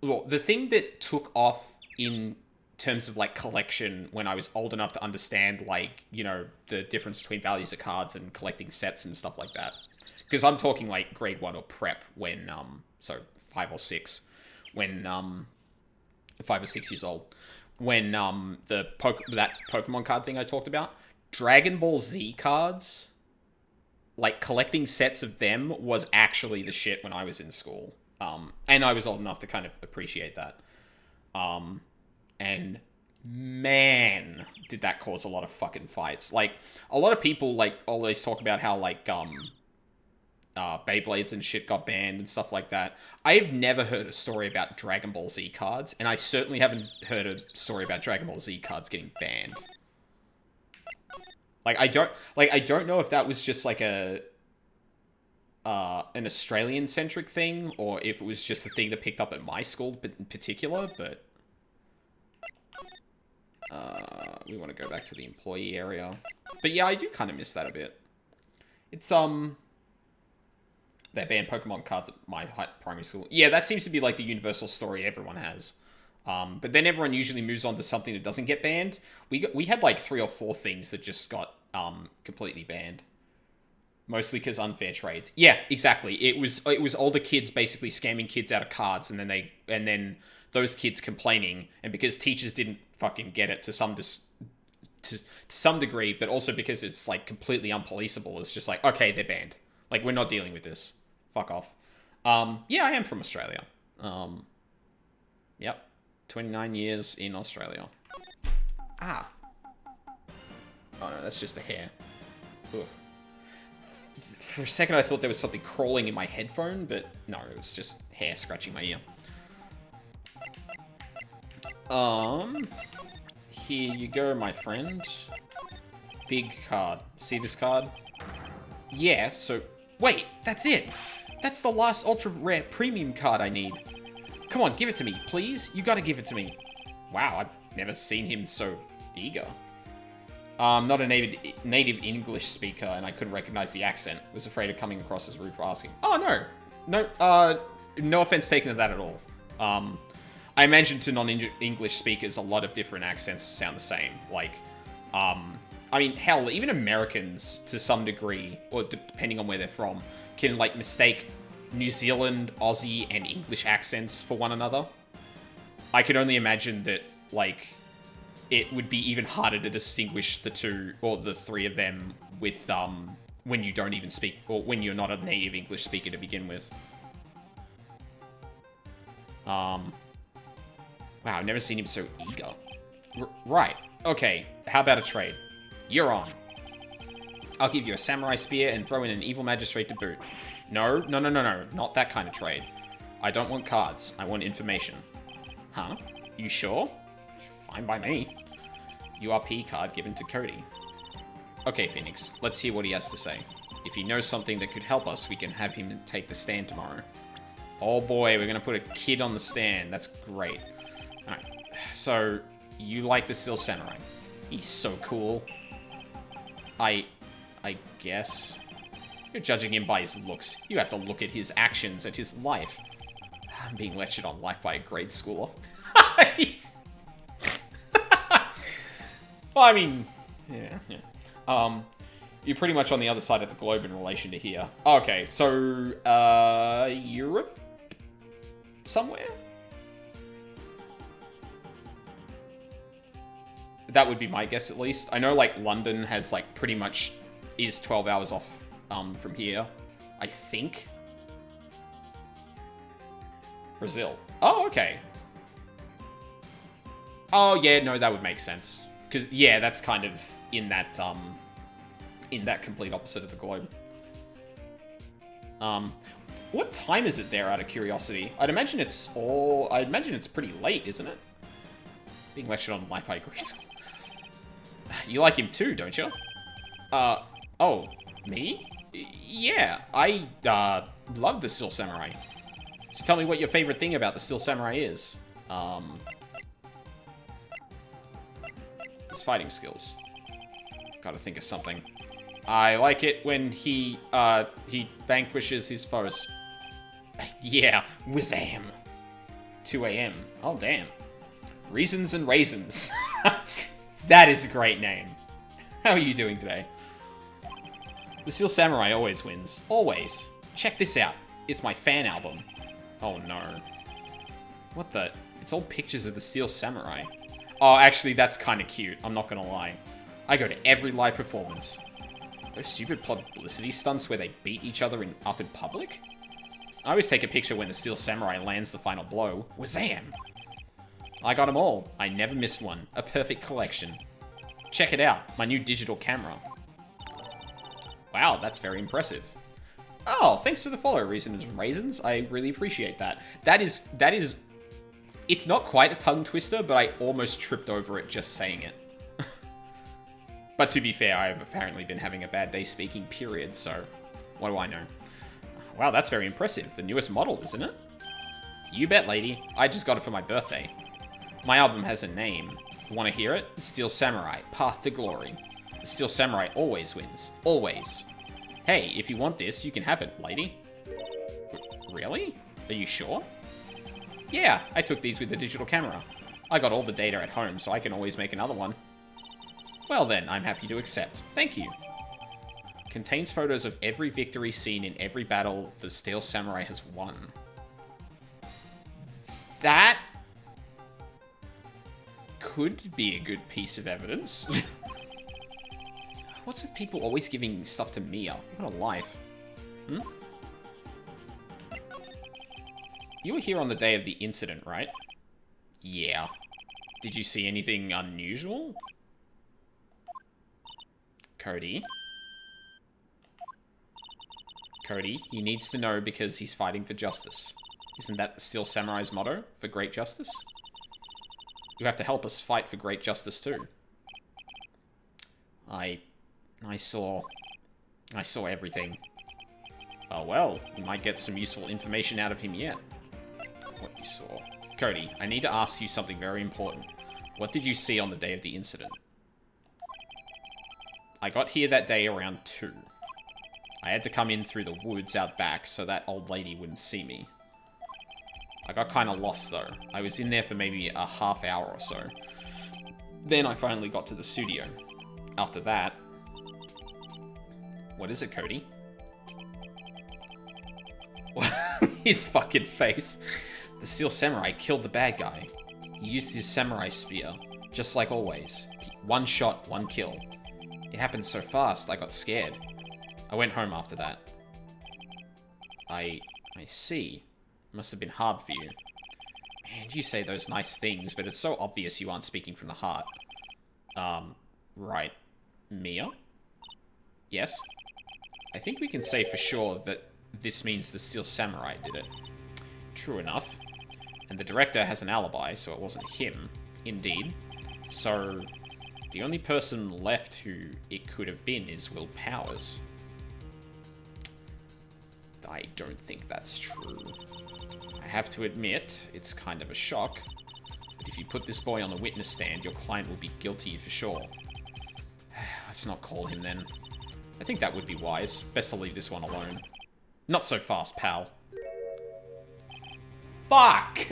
Well, the thing that took off in terms of, like, collection when I was old enough to understand, like, you know, the difference between values of cards and collecting sets and stuff like that. Because I'm talking, like, grade 1 or prep when, so 5 or 6. When, 5 or 6 years old. When, that Pokemon card thing I talked about... Dragon Ball Z cards, like, collecting sets of them was actually the shit when I was in school. And I was old enough to kind of appreciate that. And, man, did that cause a lot of fucking fights. Like, a lot of people, like, always talk about how, like, Beyblades and shit got banned and stuff like that. I've never heard a story about Dragon Ball Z cards, and I certainly haven't heard a story about Dragon Ball Z cards getting banned. Like, I don't know if that was just, like, an Australian-centric thing, or if it was just the thing that picked up at my school in particular, but... we want to go back to the employee area. But yeah, I do kind of miss that a bit. It's, they banned Pokemon cards at my primary school. Yeah, that seems to be, like, the universal story everyone has. But then everyone usually moves on to something that doesn't get banned. We had, like, 3 or 4 things that just got, completely banned. Mostly because unfair trades. Yeah, exactly. It was older kids basically scamming kids out of cards, and then those kids complaining, and because teachers didn't fucking get it to some degree, but also because it's, like, completely unpoliceable. It's just like, okay, they're banned. Like, we're not dealing with this. Fuck off. Yeah, I am from Australia. Yep. 29 years in Australia. Ah. Oh no, that's just a hair. Ugh. For a second I thought there was something crawling in my headphone, but no, it was just hair scratching my ear. Here you go, my friend. Big card. See this card? Yeah, so... Wait, that's it! That's the last ultra rare premium card I need. Come on, give it to me, please. You gotta give it to me. Wow, I've never seen him so eager. I'm not a native English speaker, and I couldn't recognize the accent. Was afraid of coming across as rude for asking. Oh, no. No offense taken to that at all. I imagine to non-English speakers, a lot of different accents sound the same. Like, I mean, hell, even Americans, to some degree, or depending on where they're from, can, like, mistake New Zealand, Aussie, and English accents for one another. I could only imagine that, like, it would be even harder to distinguish the two, or the three of them, with, when you don't even speak, or when you're not a native English speaker to begin with. Wow, I've never seen him so eager. Right. Okay, how about a trade? You're on. I'll give you a samurai spear and throw in an evil magistrate to boot. No, no, no, no, no. Not that kind of trade. I don't want cards. I want information. Huh? You sure? Fine by me. URP card given to Cody. Okay, Phoenix. Let's hear what he has to say. If he knows something that could help us, we can have him take the stand tomorrow. Oh boy, we're gonna put a kid on the stand. That's great. Alright. So, you like the Steel Samurai. He's so cool. I guess. You're judging him by his looks. You have to look at his actions, at his life. I'm being lectured on life by a grade schooler. Well, I mean, yeah. You're pretty much on the other side of the globe in relation to here. Okay, so, Europe? Somewhere? That would be my guess, at least. I know, like, London has, like, pretty much is 12 hours off, from here. I think. Brazil. Oh, okay. Oh, yeah, no, that would make sense. Because, yeah, that's kind of in that complete opposite of the globe. What time is it there, out of curiosity? I'd imagine it's pretty late, isn't it? Being lectured on life, I agree. You like him too, don't you? Oh, me? Yeah, I, love the Steel Samurai. So tell me what your favorite thing about the Steel Samurai is. His fighting skills. Gotta think of something. I like it when he vanquishes his foes. Yeah, Wizam. 2 a.m. Oh, damn. Reasons and Raisins. That is a great name. How are you doing today? The Steel Samurai always wins. Always. Check this out. It's my fan album. Oh, no. What the? It's all pictures of the Steel Samurai. Oh, actually, that's kind of cute. I'm not gonna lie. I go to every live performance. Those stupid publicity stunts where they beat each other up in public? I always take a picture when the Steel Samurai lands the final blow. Wazam! I got them all. I never missed one. A perfect collection. Check it out. My new digital camera. Wow, that's very impressive. Oh, thanks for the follow, Reasons and Raisins. I really appreciate that. That is... It's not quite a tongue twister, but I almost tripped over it just saying it. But to be fair, I've apparently been having a bad day speaking, period, so what do I know? Wow, that's very impressive. The newest model, isn't it? You bet, lady. I just got it for my birthday. My album has a name. Want to hear it? The Steel Samurai, Path to Glory. The Steel Samurai always wins. Always. Hey, if you want this, you can have it, lady. Really? Are you sure? Yeah, I took these with the digital camera. I got all the data at home, so I can always make another one. Well then, I'm happy to accept. Thank you. Contains photos of every victory seen in every battle the Steel Samurai has won. That could be a good piece of evidence. What's with people always giving stuff to Mia? What a life. Hmm? You were here on the day of the incident, right? Yeah. Did you see anything unusual? Cody? Cody, he needs to know because he's fighting for justice. Isn't that the Steel Samurai's motto? For great justice? You have to help us fight for great justice too. I saw everything. Oh well, you might get some useful information out of him yet. What you saw. Cody, I need to ask you something very important. What did you see on the day of the incident? I got here that day around 2. I had to come in through the woods out back so that old lady wouldn't see me. I got kind of lost though. I was in there for maybe a half hour or so. Then I finally got to the studio. After that... What is it, Cody? His fucking face. The Steel Samurai killed the bad guy. He used his samurai spear, just like always. One shot, one kill. It happened so fast, I got scared. I went home after that. I see. Must have been hard for you. And you say those nice things, but it's so obvious you aren't speaking from the heart. Right. Mia? Yes? I think we can say for sure that this means the Steel Samurai did it. True enough. And the director has an alibi, so it wasn't him. Indeed. So, the only person left who it could have been is Will Powers. I don't think that's true. I have to admit, it's kind of a shock. But if you put this boy on the witness stand, your client will be guilty for sure. Let's not call him then. I think that would be wise. Best to leave this one alone. Not so fast, pal. Fuck!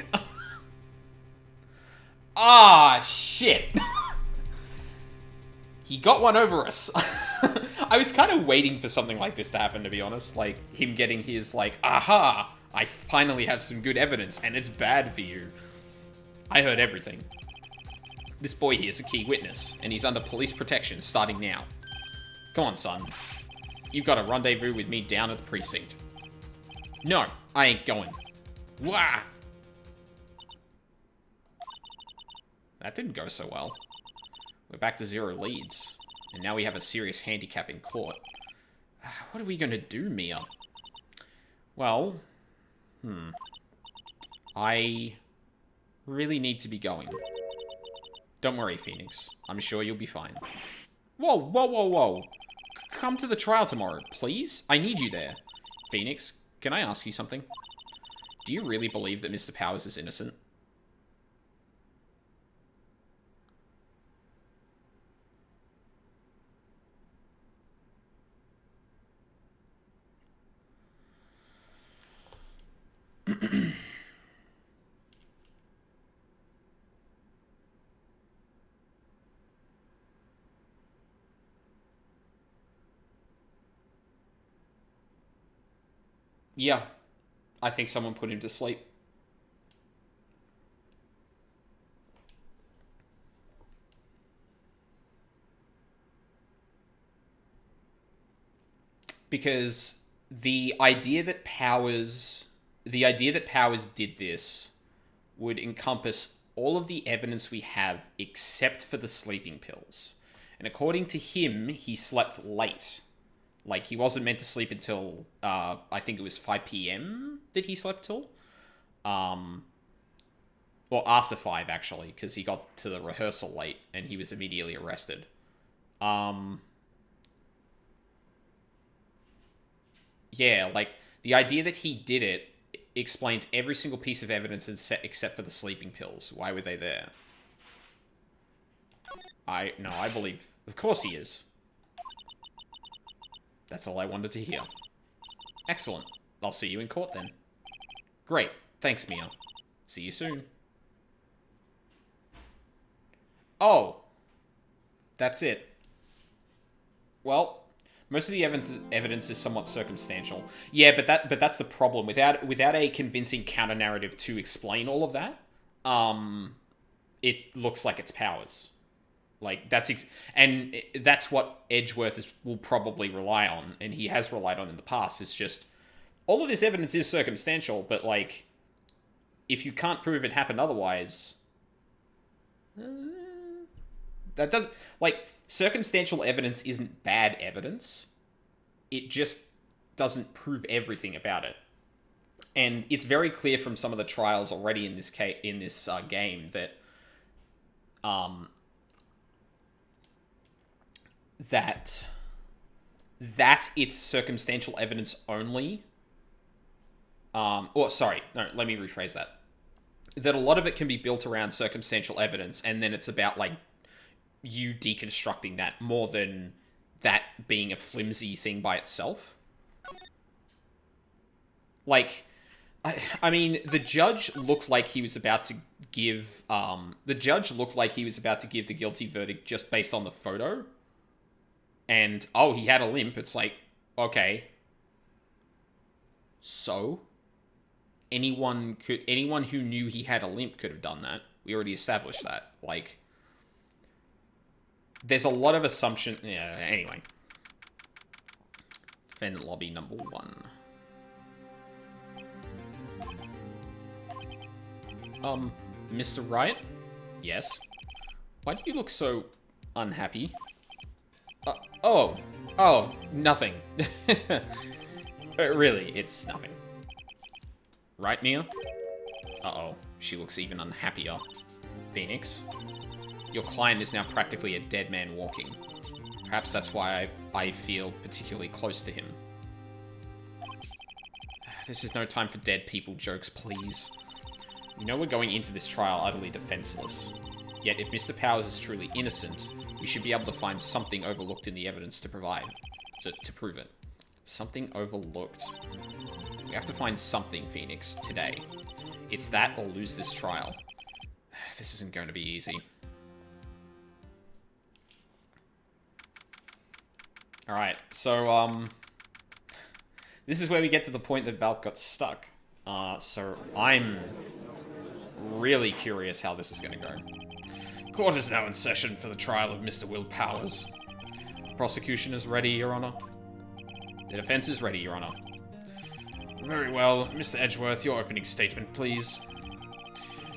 Ah, shit. He got one over us. I was kind of waiting for something like this to happen, to be honest. Like, him getting his, like, aha! I finally have some good evidence, and it's bad for you. I heard everything. This boy here is a key witness, and he's under police protection starting now. Come on, son. You've got a rendezvous with me down at the precinct. No, I ain't going. Wah! That didn't go so well. We're back to 0 leads. And now we have a serious handicap in court. What are we gonna do, Mia? Well, I really need to be going. Don't worry, Phoenix. I'm sure you'll be fine. Whoa, whoa, whoa, whoa. Come to the trial tomorrow, please? I need you there. Phoenix, can I ask you something? Do you really believe that Mr. Powers is innocent? Yeah, I think someone put him to sleep. Because the idea that Powers did this would encompass all of the evidence we have except for the sleeping pills. And according to him, he slept late. Like, he wasn't meant to sleep until, I think it was 5 p.m. that he slept till. Well, after 5, actually, because he got to the rehearsal late, and he was immediately arrested. Yeah, like, the idea that he did it explains every single piece of evidence except for the sleeping pills. Why were they there? No, I believe... Of course he is. That's all I wanted to hear. Excellent. I'll see you in court then. Great. Thanks, Mia. See you soon. Oh. That's it. Well, most of the evidence is somewhat circumstantial. Yeah, but that's the problem. Without a convincing counter-narrative to explain all of that, it looks like it's Powers. Like, that's what Edgeworth will probably rely on, and he has relied on in the past. It's just, all of this evidence is circumstantial, but, like, if you can't prove it happened otherwise, that doesn't, like, circumstantial evidence isn't bad evidence. It just doesn't prove everything about it. And it's very clear from some of the trials already in this game that, that it's circumstantial evidence only. Sorry, no, let me rephrase that. That a lot of it can be built around circumstantial evidence, and then it's about, like, you deconstructing that more than that being a flimsy thing by itself. Like, I mean, the judge looked like he was about to give... the guilty verdict just based on the photo. And, oh, he had a limp. It's like, okay. So? Anyone who knew he had a limp could have done that. We already established that. Like, there's a lot of assumption. Yeah, anyway. Defendant lobby number 1. Mr. Wright? Yes? Why do you look so unhappy? Oh, nothing. Really, it's nothing. Right, Mia? Uh-oh, she looks even unhappier. Phoenix? Your client is now practically a dead man walking. Perhaps that's why I feel particularly close to him. This is no time for dead people jokes, please. You know we're going into this trial utterly defenseless. Yet if Mr. Powers is truly innocent, we should be able to find something overlooked in the evidence to prove it. Something overlooked. We have to find something, Phoenix, today. It's that or lose this trial. This isn't going to be easy. Alright, so, this is where we get to the point that Valk got stuck. So I'm really curious how this is going to go. Court is now in session for the trial of Mr. Will Powers. The prosecution is ready, Your Honor. The defense is ready, Your Honor. Very well. Mr. Edgeworth, your opening statement, please.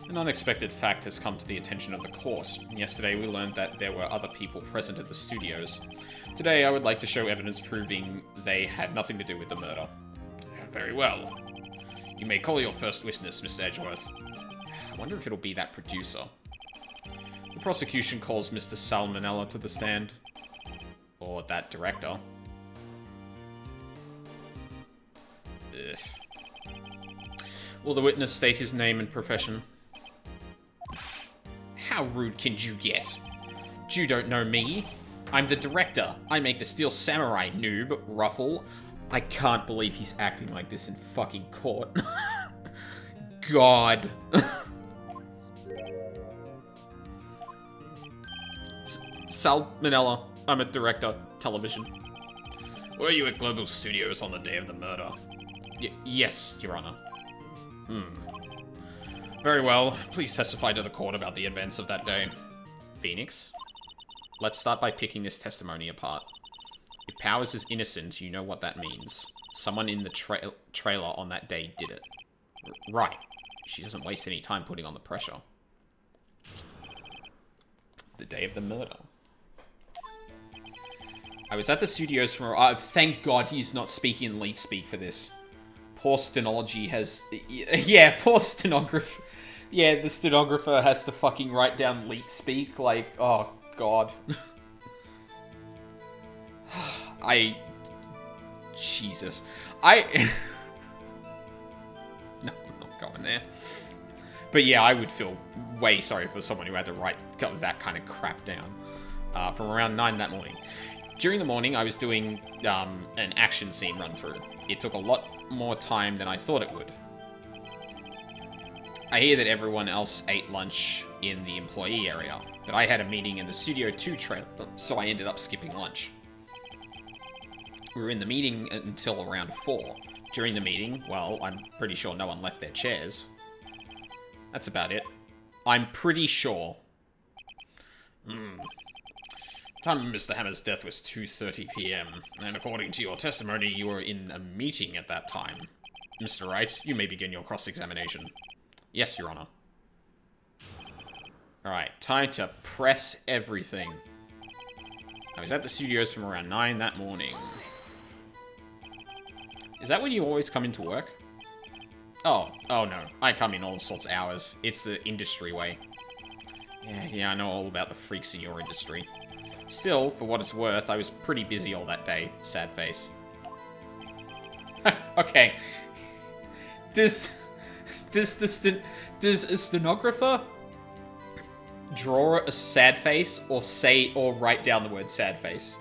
An unexpected fact has come to the attention of the court. Yesterday, we learned that there were other people present at the studios. Today, I would like to show evidence proving they had nothing to do with the murder. Very well. You may call your first witness, Mr. Edgeworth. I wonder if it'll be that producer. The prosecution calls Mr. Salmonella to the stand. Or that director. Ugh. Will the witness state his name and profession? How rude can you get? You don't know me. I'm the director. I make the Steel Samurai, noob. Ruffle. I can't believe he's acting like this in fucking court. God. Salmonella. I'm a director. Television. Were you at Global Studios on the day of the murder? Yes, Your Honor. Very well. Please testify to the court about the events of that day. Phoenix? Let's start by picking this testimony apart. If Powers is innocent, you know what that means. Someone in the trailer on that day did it. Right. She doesn't waste any time putting on the pressure. The day of the murder. I was at the studios for... thank God he's not speaking in lead speak for this. Poor stenology has... Yeah, poor stenographer. Yeah, the stenographer has to fucking write down leet speak. Like, oh, God. Jesus. No, I'm not going there. But yeah, I would feel way sorry for someone who had to write that kind of crap down. From around 9 that morning. During the morning, I was doing an action scene run-through. It took a lot more time than I thought it would. I hear that everyone else ate lunch in the employee area, but I had a meeting in the Studio 2 trailer, so I ended up skipping lunch. We were in the meeting until around 4. During the meeting, well, I'm pretty sure no one left their chairs. That's about it. I'm pretty sure. The time of Mr. Hammer's death was 2:30 PM, and according to your testimony, you were in a meeting at that time. Mr. Wright, you may begin your cross-examination. Yes, Your Honor. Alright, time to press everything. I was at the studios from around 9 that morning. Is that when you always come into work? Oh no. I come in all sorts of hours. It's the industry way. Yeah, I know all about the freaks in your industry. Still, for what it's worth, I was pretty busy all that day. Sad face. Okay. Does a stenographer draw a sad face or write down the word sad face?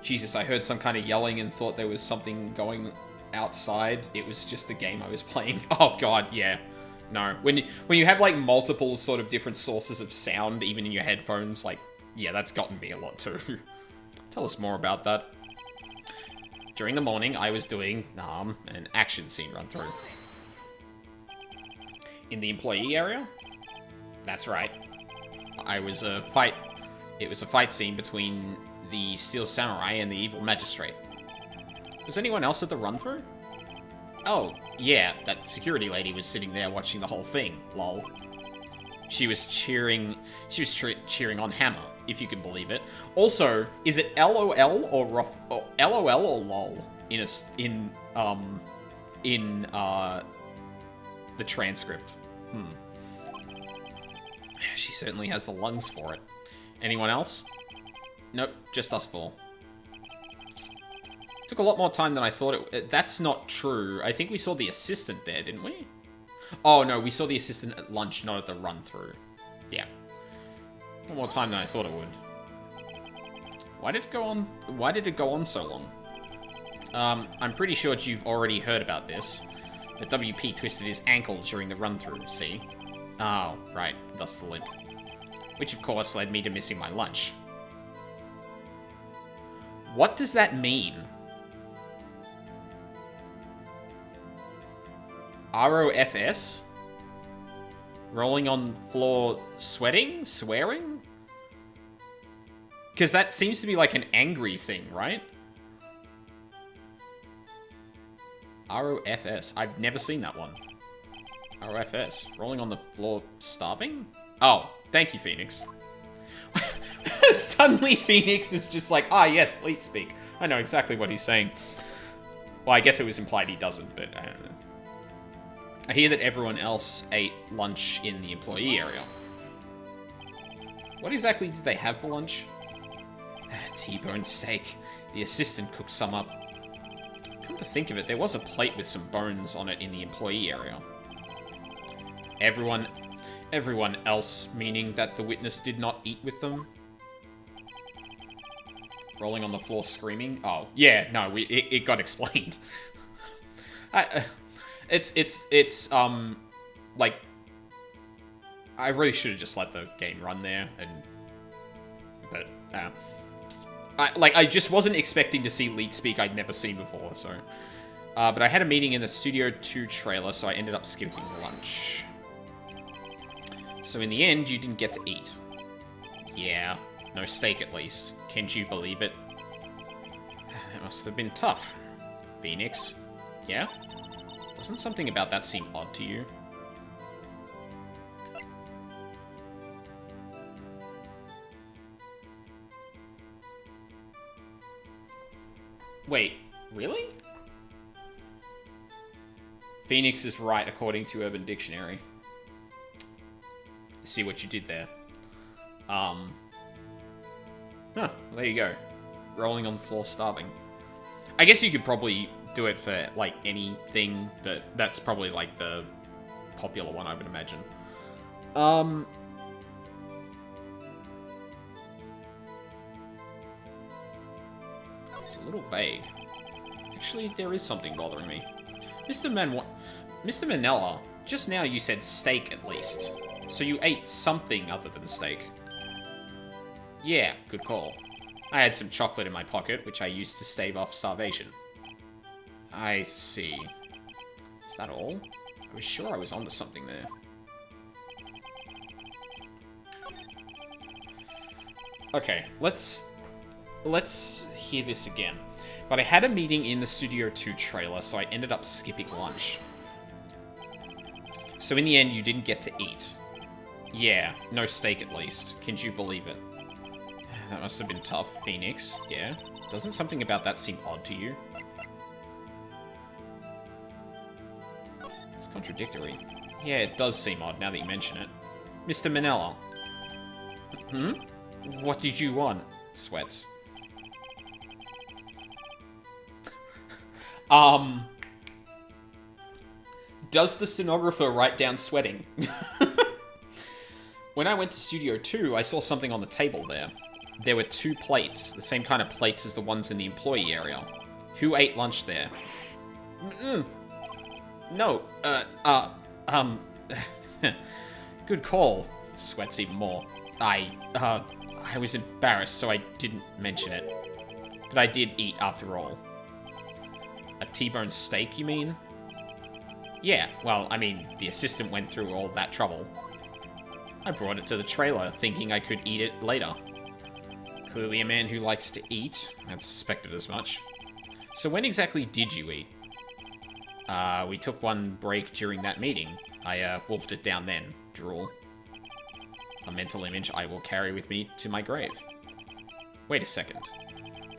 Jesus, I heard some kind of yelling and thought there was something going outside. It was just the game I was playing. Oh god, yeah. No. When you have like multiple sort of different sources of sound, even in your headphones, like, yeah, that's gotten me a lot too. Tell us more about that. During the morning, I was doing an action scene run-through. In the employee area? That's right. It was a fight scene between the Steel Samurai and the Evil Magistrate. Was anyone else at the run-through? Oh, yeah, that security lady was sitting there watching the whole thing, lol. She was cheering on Hammer, if you can believe it. Also, is it LOL or LOL or LOL in the transcript? She certainly has the lungs for it. Anyone else? Nope, just us four. Took a lot more time than I thought it... That's not true. I think we saw the assistant there, didn't we? Oh, no, we saw the assistant at lunch, not at the run-through. Yeah. A lot more time than I thought it would. Why did it go on so long? I'm pretty sure you've already heard about this. But WP twisted his ankle during the run-through, see? Oh, right, thus the limp. Which, of course, led me to missing my lunch. What does that mean? ROFS? Rolling on floor sweating? Swearing? Because that seems to be like an angry thing, right? ROFS. I've never seen that one. ROFS. Rolling on the floor starving? Oh, thank you, Phoenix. Suddenly Phoenix is just like, ah, yes, Leet speak. I know exactly what he's saying. Well, I guess it was implied he doesn't, but I don't know. I hear that everyone else ate lunch in the employee area. What exactly did they have for lunch? T-bone steak. The assistant cooked some up. Come to think of it, there was a plate with some bones on it in the employee area. Everyone else, meaning that the witness did not eat with them? Rolling on the floor screaming? Oh, yeah, no, it got explained. It's like, I really should have just let the game run there, but, I just wasn't expecting to see Leet speak I'd never seen before, so. But I had a meeting in the Studio 2 trailer, so I ended up skipping lunch. So in the end, you didn't get to eat. Yeah, no steak at least. Can't you believe it? That must have been tough. Phoenix? Yeah? Doesn't something about that seem odd to you? Wait, really? Phoenix is right according to Urban Dictionary. See what you did there. Huh, well, there you go. Rolling on the floor starving. I guess you could probably do it for, like, anything, but that's probably, like, the popular one, I would imagine. It's a little vague. Actually, there is something bothering me. Mr. Manella, just now you said steak at least. So you ate something other than steak. Yeah, good call. I had some chocolate in my pocket, which I used to stave off starvation. I see. Is that all? I was sure I was onto something there. Okay, let's hear this again. But I had a meeting in the Studio 2 trailer, so I ended up skipping lunch. So in the end, you didn't get to eat. Yeah, no steak at least. Can you believe it? That must have been tough, Phoenix. Yeah? Doesn't something about that seem odd to you? It's contradictory. Yeah, it does seem odd now that you mention it. Mr. Manella. Hmm? What did you want? Sweats. Does the stenographer write down sweating? When I went to Studio 2, I saw something on the table there. There were 2 plates, the same kind of plates as the ones in the employee area. Who ate lunch there? No, good call. Sweats even more. I was embarrassed, so I didn't mention it. But I did eat after all. A T-bone steak, you mean? Yeah, well, I mean, the assistant went through all that trouble. I brought it to the trailer, thinking I could eat it later. Clearly a man who likes to eat. I'd suspected as much. So when exactly did you eat? We took one break during that meeting. I wolfed it down then. Drool. A mental image I will carry with me to my grave. Wait a second.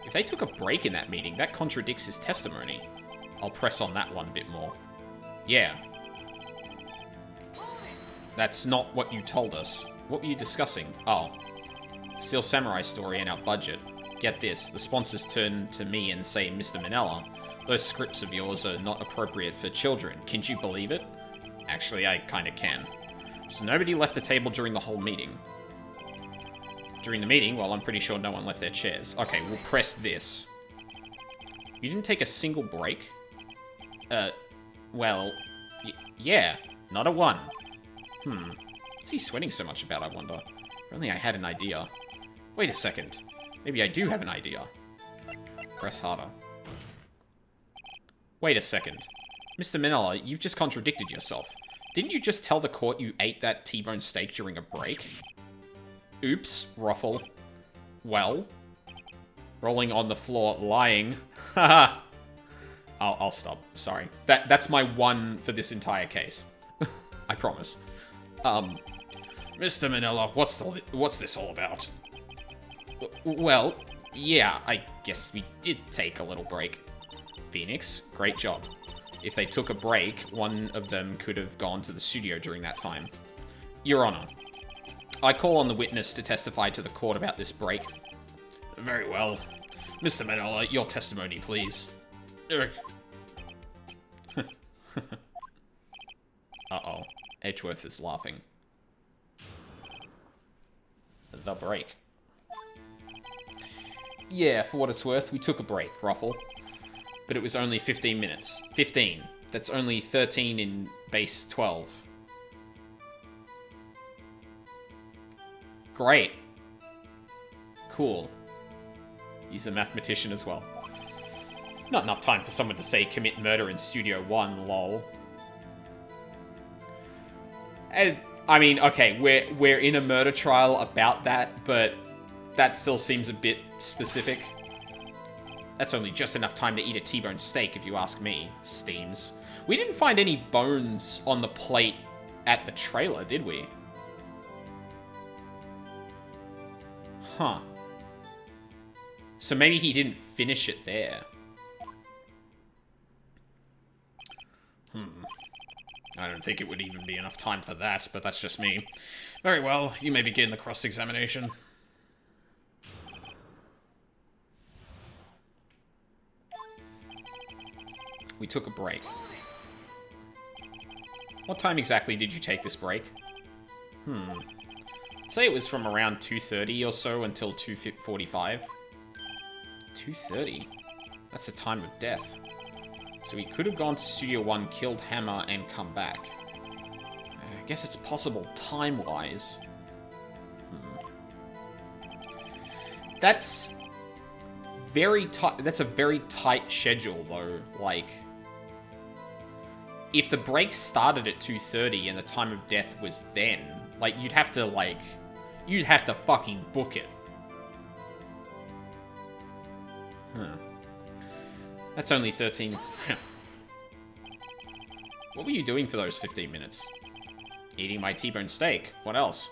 If they took a break in that meeting, that contradicts his testimony. I'll press on that one bit more. Yeah. That's not what you told us. What were you discussing? Oh. Steel Samurai story and our budget. Get this, the sponsors turn to me and say, Mr. Manella, those scripts of yours are not appropriate for children. Can you believe it? Actually, I kinda can. So nobody left the table during the whole meeting. During the meeting, well, I'm pretty sure no one left their chairs. Okay, we'll press this. You didn't take a single break? Well, yeah, not a one. What's he sweating so much about, I wonder? If only I had an idea. Wait a second. Maybe I do have an idea. Press harder. Wait a second. Mr. Manella, you've just contradicted yourself. Didn't you just tell the court you ate that T-bone steak during a break? Oops, Ruffle. Well? Rolling on the floor, lying. Haha. I'll stop. Sorry. That's my one for this entire case. I promise. Mr. Manella, what's this all about? Well, yeah, I guess we did take a little break. Phoenix, great job. If they took a break, one of them could have gone to the studio during that time. Your Honor, I call on the witness to testify to the court about this break. Very well. Mr. Manella, your testimony, please. Uh-oh. Edgeworth is laughing. The break. Yeah, for what it's worth, we took a break, Ruffle. But it was only 15 minutes. 15. That's only 13 in base 12. Great. Cool. He's a mathematician as well. Not enough time for someone to say commit murder in Studio 1, lol. I mean, okay, we're in a murder trial about that, but that still seems a bit specific. That's only just enough time to eat a T-bone steak, if you ask me, Steams. We didn't find any bones on the plate at the trailer, did we? Huh. So maybe he didn't finish it there. I don't think it would even be enough time for that, but that's just me. Very well, you may begin the cross-examination. We took a break. What time exactly did you take this break? I'd say it was from around 2:30 or so until 2:45. 2:30? That's the time of death. So he could have gone to Studio 1, killed Hammer, and come back. I guess it's possible time-wise. That's very tight. That's a very tight schedule, though. Like, if the break started at 2:30 and the time of death was then, like, you'd have to fucking book it. That's only 13. What were you doing for those 15 minutes? Eating my T-bone steak. What else?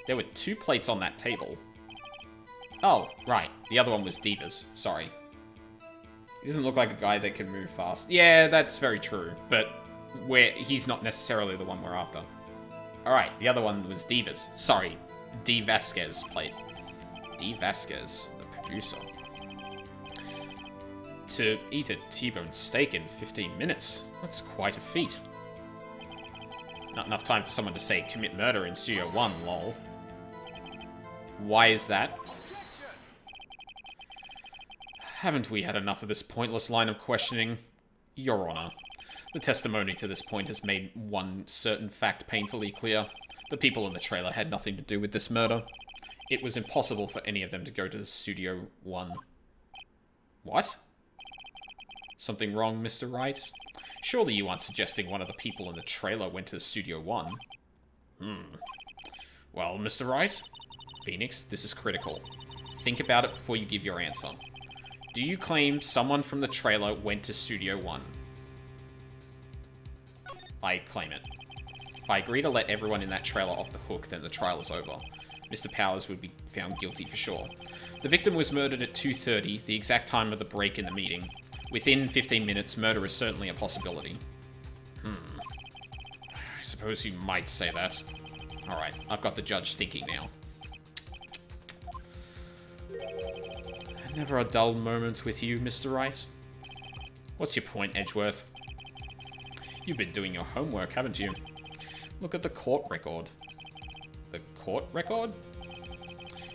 There were 2 plates on that table. Oh, right. The other one was Diva's. Sorry. He doesn't look like a guy that can move fast. Yeah, that's very true. But he's not necessarily the one we're after. Alright, the other one was Diva's. Sorry. D. Vasquez plate. D. Vasquez, the producer. To eat a T-bone steak in 15 minutes. That's quite a feat. Not enough time for someone to say commit murder in Studio 1, lol. Why is that? Haven't we had enough of this pointless line of questioning? Your Honor, the testimony to this point has made one certain fact painfully clear. The people in the trailer had nothing to do with this murder. It was impossible for any of them to go to the Studio 1. What? Something wrong, Mr. Wright? Surely you aren't suggesting one of the people in the trailer went to Studio 1? Well, Mr. Wright? Phoenix, this is critical. Think about it before you give your answer. Do you claim someone from the trailer went to Studio 1? I claim it. If I agree to let everyone in that trailer off the hook, then the trial is over. Mr. Powers would be found guilty for sure. The victim was murdered at 2:30, the exact time of the break in the meeting. Within 15 minutes, murder is certainly a possibility. I suppose you might say that. Alright, I've got the judge thinking now. Never a dull moment with you, Mr. Wright. What's your point, Edgeworth? You've been doing your homework, haven't you? Look at the court record. The court record?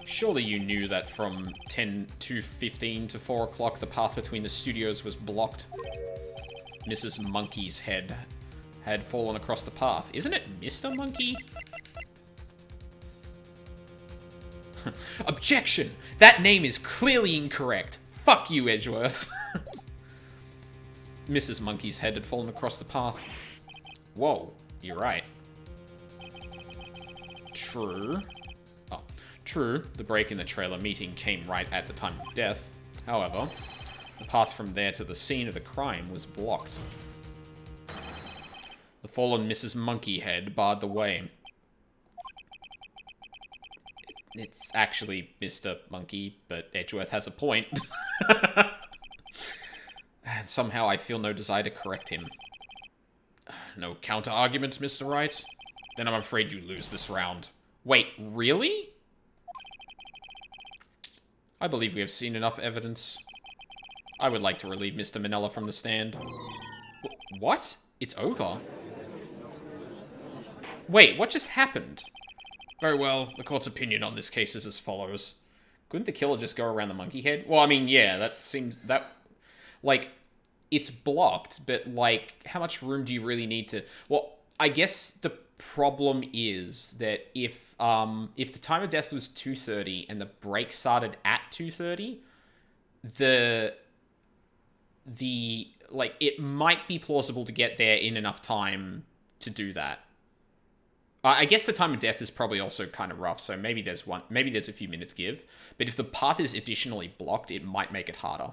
Surely you knew that from 10 to 15 to 4 o'clock the path between the studios was blocked. Mrs. Monkey's head had fallen across the path. Isn't it Mr. Monkey? Objection! That name is clearly incorrect. Fuck you, Edgeworth. Mrs. Monkey's head had fallen across the path. Whoa, you're right. True. Oh, true. The break in the trailer meeting came right at the time of death. However, the path from there to the scene of the crime was blocked. The fallen Mrs. Monkey head barred the way. It's actually Mr. Monkey, but Edgeworth has a point. And somehow I feel no desire to correct him. No counter-argument, Mr. Wright? Then I'm afraid you lose this round. Wait, really? I believe we have seen enough evidence. I would like to relieve Mr. Manella from the stand. What? It's over? Wait, what just happened? Very well, the court's opinion on this case is as follows. Couldn't the killer just go around the monkey head? Well, I mean, yeah, that seems... Like, it's blocked, but, like, how much room do you really need to... Well, I guess the problem is that if the time of death was 2:30 and the break started at 2:30, like, it might be plausible to get there in enough time to do that. I guess the time of death is probably also kind of rough, so maybe there's a few minutes give. But if the path is additionally blocked, it might make it harder.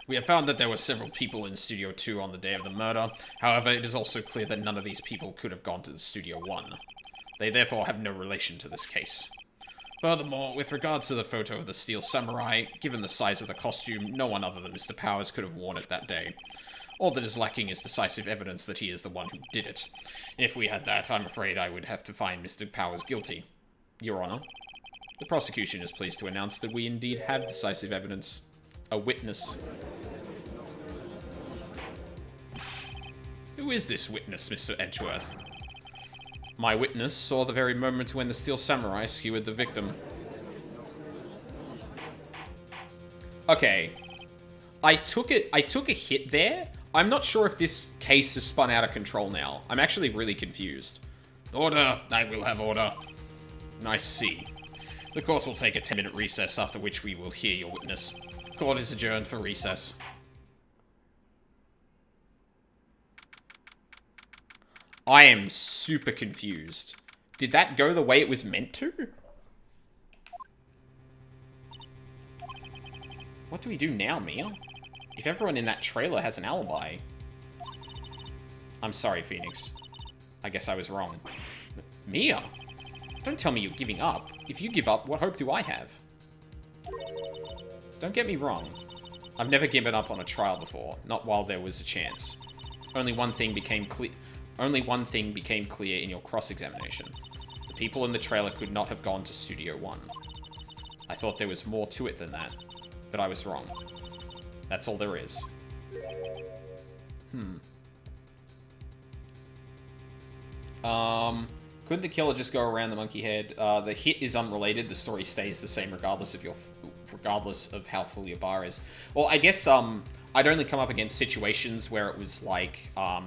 We have found that there were several people in Studio 2 on the day of the murder. However, it is also clear that none of these people could have gone to the Studio 1. They therefore have no relation to this case. Furthermore, with regards to the photo of the Steel Samurai, given the size of the costume, no one other than Mr. Powers could have worn it that day. All that is lacking is decisive evidence that he is the one who did it. If we had that, I'm afraid I would have to find Mr. Powers guilty. Your Honor, the prosecution is pleased to announce that we indeed have decisive evidence. A witness. Who is this witness, Mr. Edgeworth? My witness saw the very moment when the Steel Samurai skewered the victim. Okay. I took a hit there. I'm not sure if this case has spun out of control now. I'm actually really confused. Order! I will have order. I see. The court will take a 10-minute recess, after which we will hear your witness. Court is adjourned for recess. I am super confused. Did that go the way it was meant to? What do we do now, Mia? If everyone in that trailer has an alibi... I'm sorry, Phoenix. I guess I was wrong. Mia? Don't tell me you're giving up. If you give up, what hope do I have? Don't get me wrong. I've never given up on a trial before, not while there was a chance. Only one thing became clear in your cross-examination. The people in the trailer could not have gone to Studio 1. I thought there was more to it than that, but I was wrong. That's all there is. Couldn't the killer just go around the monkey head? The hit is unrelated. The story stays the same regardless of how full your bar is. Well, I guess I'd only come up against situations where it was like I'd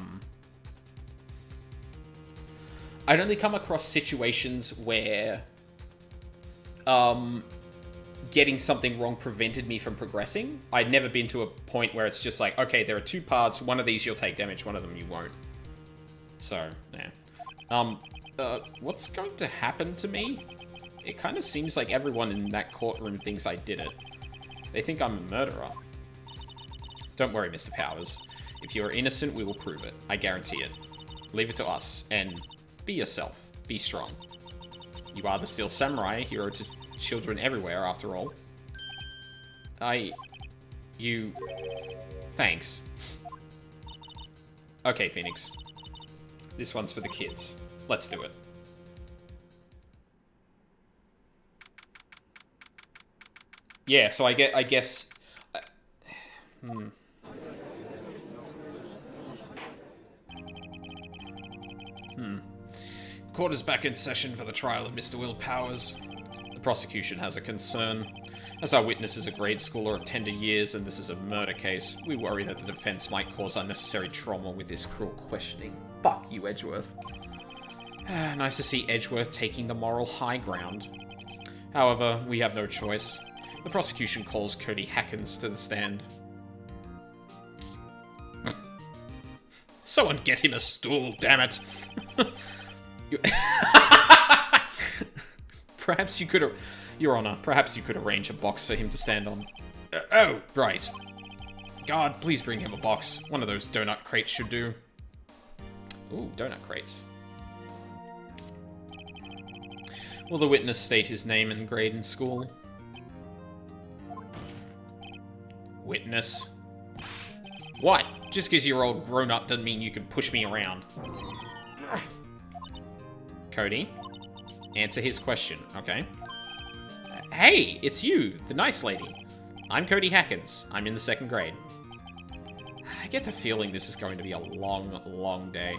only come across situations where getting something wrong prevented me from progressing. I'd never been to a point where it's just like, okay, there are two parts. One of these you'll take damage, one of them you won't. So, yeah. What's going to happen to me? It kind of seems like everyone in that courtroom thinks I did it. They think I'm a murderer. Don't worry, Mr. Powers. If you're innocent, we will prove it. I guarantee it. Leave it to us, and be yourself. Be strong. You are the Steel Samurai, a hero to children everywhere, after all. Thanks. Okay, Phoenix. This one's for the kids. Let's do it. Yeah, so I guess... Court is back in session for the trial of Mr. Will Powers. The prosecution has a concern. As our witness is a grade schooler of tender years and this is a murder case, we worry that the defense might cause unnecessary trauma with this cruel questioning. Fuck you, Edgeworth. Nice to see Edgeworth taking the moral high ground. However, we have no choice. The prosecution calls Cody Hackins to the stand. Someone get him a stool, damn it! Perhaps you could... Your Honor, perhaps you could arrange a box for him to stand on. Oh, right. Guard, please bring him a box. One of those donut crates should do. Ooh, donut crates. Will the witness state his name and grade in school? Witness. What? Just because you're all grown up doesn't mean you can push me around. Cody, answer his question, okay? Hey, it's you, the nice lady. I'm Cody Hackins. I'm in the 2nd grade. I get the feeling this is going to be a long, long day.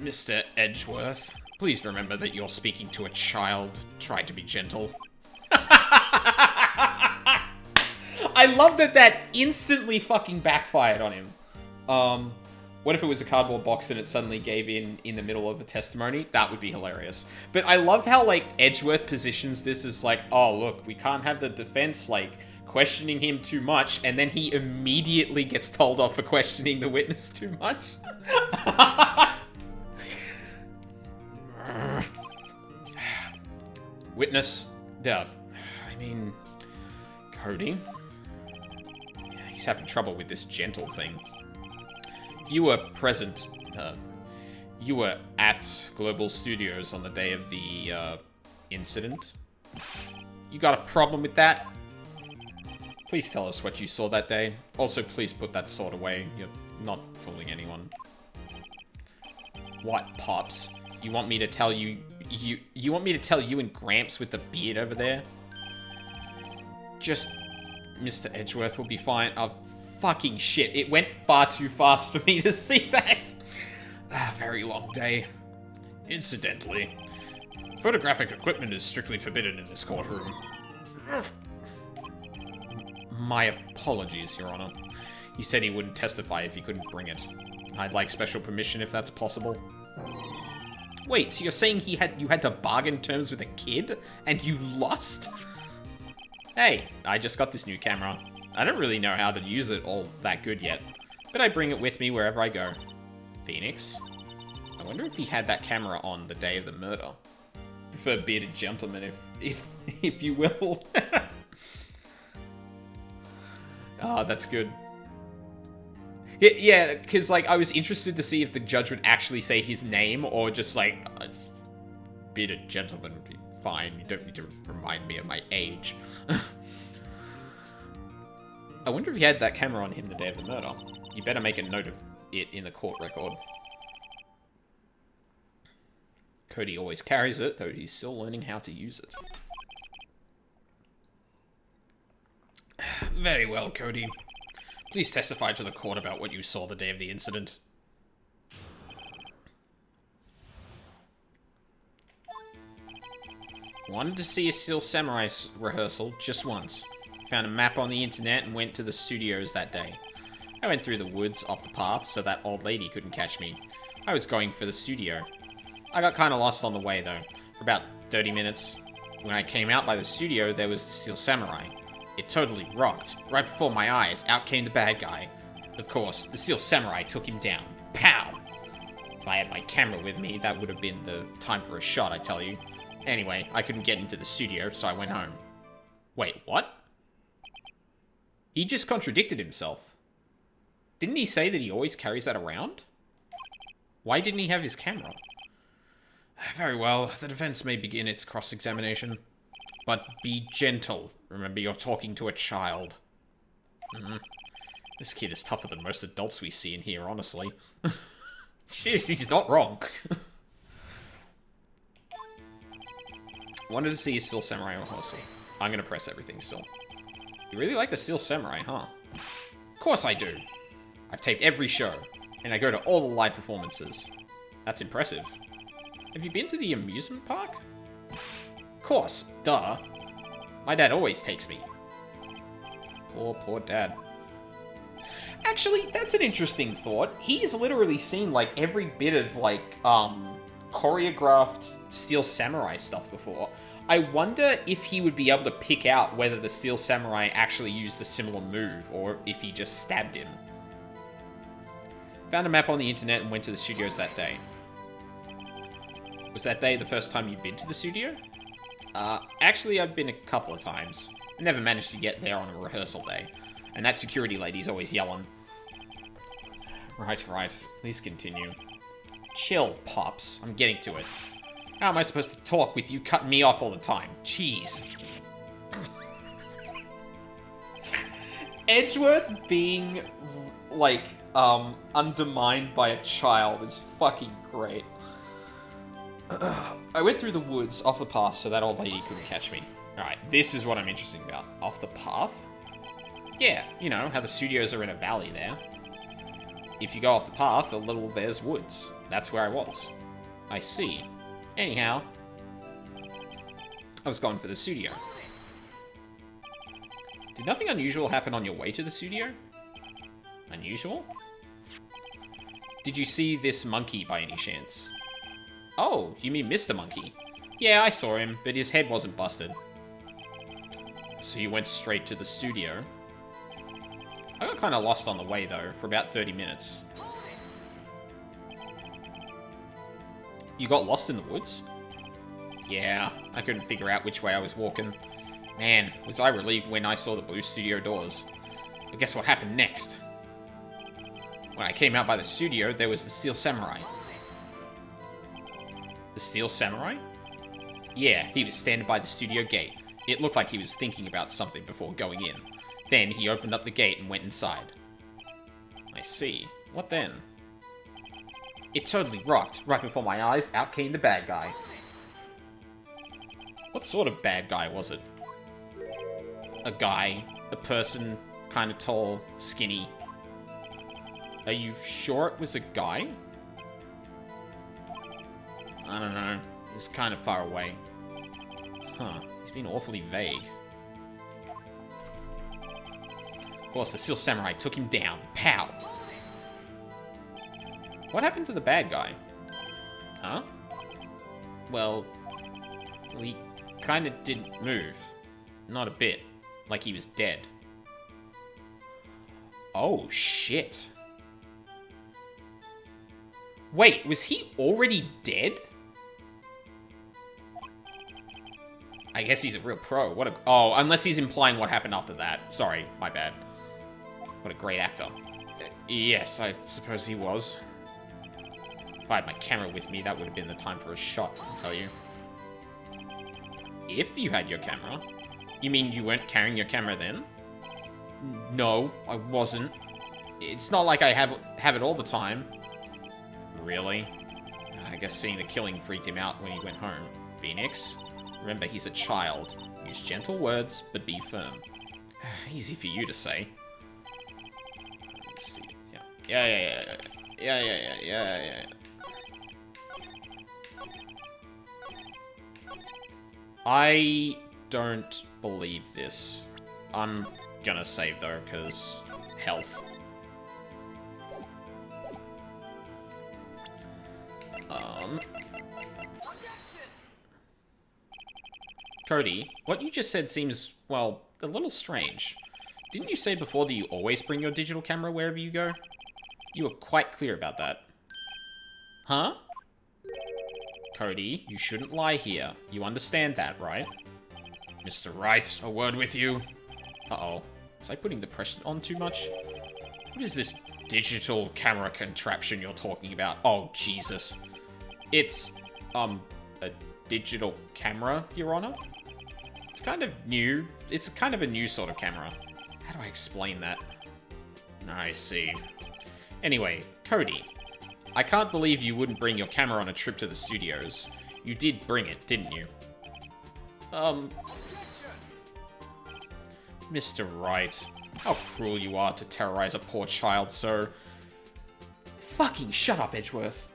Mr. Edgeworth, please remember that you're speaking to a child. Try to be gentle. I love that instantly fucking backfired on him. What if it was a cardboard box and it suddenly gave in the middle of a testimony? That would be hilarious. But I love how, like, Edgeworth positions this as like, oh, look, we can't have the defense, like, questioning him too much, and then he immediately gets told off for questioning the witness too much. Witness, Cody? He's having trouble with this gentle thing. You were present, you were at Global Studios on the day of the, incident. You got a problem with that? Please tell us what you saw that day. Also, please put that sword away. You're not fooling anyone. What, Pops? You want me to tell you... You want me to tell you and Gramps with the beard over there? Just... Mr. Edgeworth will be fine. Oh, fucking shit. It went far too fast for me to see that. Very long day. Incidentally, photographic equipment is strictly forbidden in this courtroom. My apologies, Your Honor. He said he wouldn't testify if he couldn't bring it. I'd like special permission if that's possible. Wait, so you're saying you had to bargain terms with a kid and you lost? Hey, I just got this new camera. I don't really know how to use it all that good yet, but I bring it with me wherever I go. Phoenix? I wonder if he had that camera on the day of the murder. Prefer bearded gentleman, if you will. Ah, that's good. Yeah, because, like, I was interested to see if the judge would actually say his name, or just, like, bearded gentleman would be fine. You don't need to remind me of my age. I wonder if he had that camera on him the day of the murder. You better make a note of it in the court record. Cody always carries it, though he's still learning how to use it. Very well, Cody. Please testify to the court about what you saw the day of the incident. Wanted to see a Steel Samurai rehearsal just once. Found a map on the internet and went to the studios that day. I went through the woods off the path so that old lady couldn't catch me. I was going for the studio. I got kinda lost on the way though, for about 30 minutes. When I came out by the studio, there was the Steel Samurai. It totally rocked. Right before my eyes, out came the bad guy. Of course, the Steel Samurai took him down. Pow! If I had my camera with me, that would have been the time for a shot, I tell you. Anyway, I couldn't get into the studio, so I went home. Wait, what? He just contradicted himself. Didn't he say that he always carries that around? Why didn't he have his camera? Very well, the defense may begin its cross-examination. But be gentle. Remember, you're talking to a child. This kid is tougher than most adults we see in here, honestly. Jeez, he's not wrong. Wanted to see a Steel Samurai rehearsal. I'm gonna press everything still. You really like the Steel Samurai, huh? Of course I do. I've taped every show, and I go to all the live performances. That's impressive. Have you been to the amusement park? Of course, duh. My dad always takes me. Poor dad. Actually, that's an interesting thought. He's literally seen, like, every bit of, like, choreographed Steel Samurai stuff before. I wonder if he would be able to pick out whether the Steel Samurai actually used a similar move, or if he just stabbed him. Found a map on the internet and went to the studios that day. Was that day the first time you'd been to the studio? Actually, I've been a couple of times. I never managed to get there on a rehearsal day. And that security lady's always yelling. Right. Please continue. Chill, Pops. I'm getting to it. How am I supposed to talk with you cutting me off all the time? Jeez. Edgeworth being, like, undermined by a child is fucking great. I went through the woods off the path so that old lady couldn't catch me. Alright, this is what I'm interested about. Off the path? Yeah, you know, how the studios are in a valley there. If you go off the path, a little there's woods. That's where I was. I see. Anyhow, I was going for the studio. Did nothing unusual happen on your way to the studio? Unusual? Did you see this monkey by any chance? Oh, you mean Mr. Monkey? Yeah, I saw him, but his head wasn't busted. So you went straight to the studio? I got kind of lost on the way, though, for about 30 minutes. You got lost in the woods? Yeah, I couldn't figure out which way I was walking. Man, was I relieved when I saw the blue studio doors. But guess what happened next? When I came out by the studio, there was the Steel Samurai. The Steel Samurai? Yeah, he was standing by the studio gate. It looked like he was thinking about something before going in. Then he opened up the gate and went inside. I see. What then? It totally rocked. Right before my eyes, out came the bad guy. What sort of bad guy was it? A guy. A person. Kind of tall. Skinny. Are you sure it was a guy? I don't know. He was kind of far away. Huh. He's been awfully vague. Of course, the Steel Samurai took him down. Pow! What happened to the bad guy? Huh? Well, he kind of didn't move. Not a bit. Like he was dead. Oh, shit. Wait, was he already dead? I guess he's a real pro. What a... Oh, unless he's implying what happened after that. Sorry, my bad. What a great actor. Yes, I suppose he was. If I had my camera with me, that would have been the time for a shot, I'll tell you. If you had your camera? You mean you weren't carrying your camera then? No, I wasn't. It's not like I have it all the time. Really? I guess seeing the killing freaked him out when he went home. Phoenix? Remember, he's a child. Use gentle words, but be firm. Easy for you to say. Let's see. Yeah. I don't believe this. I'm gonna save, though, because health. Cody, what you just said seems, well, a little strange. Didn't you say before that you always bring your digital camera wherever you go? You were quite clear about that. Huh? Cody, you shouldn't lie here. You understand that, right? Mr. Wright, a word with you. Uh-oh. Was I putting the pressure on too much? What is this digital camera contraption you're talking about? Oh, Jesus. It's, a digital camera, Your Honor? It's kind of new. It's kind of a new sort of camera. How do I explain that? I see. Anyway, Cody. I can't believe you wouldn't bring your camera on a trip to the studios. You did bring it, didn't you? Mr. Wright. How cruel you are to terrorize a poor child so... Fucking shut up, Edgeworth.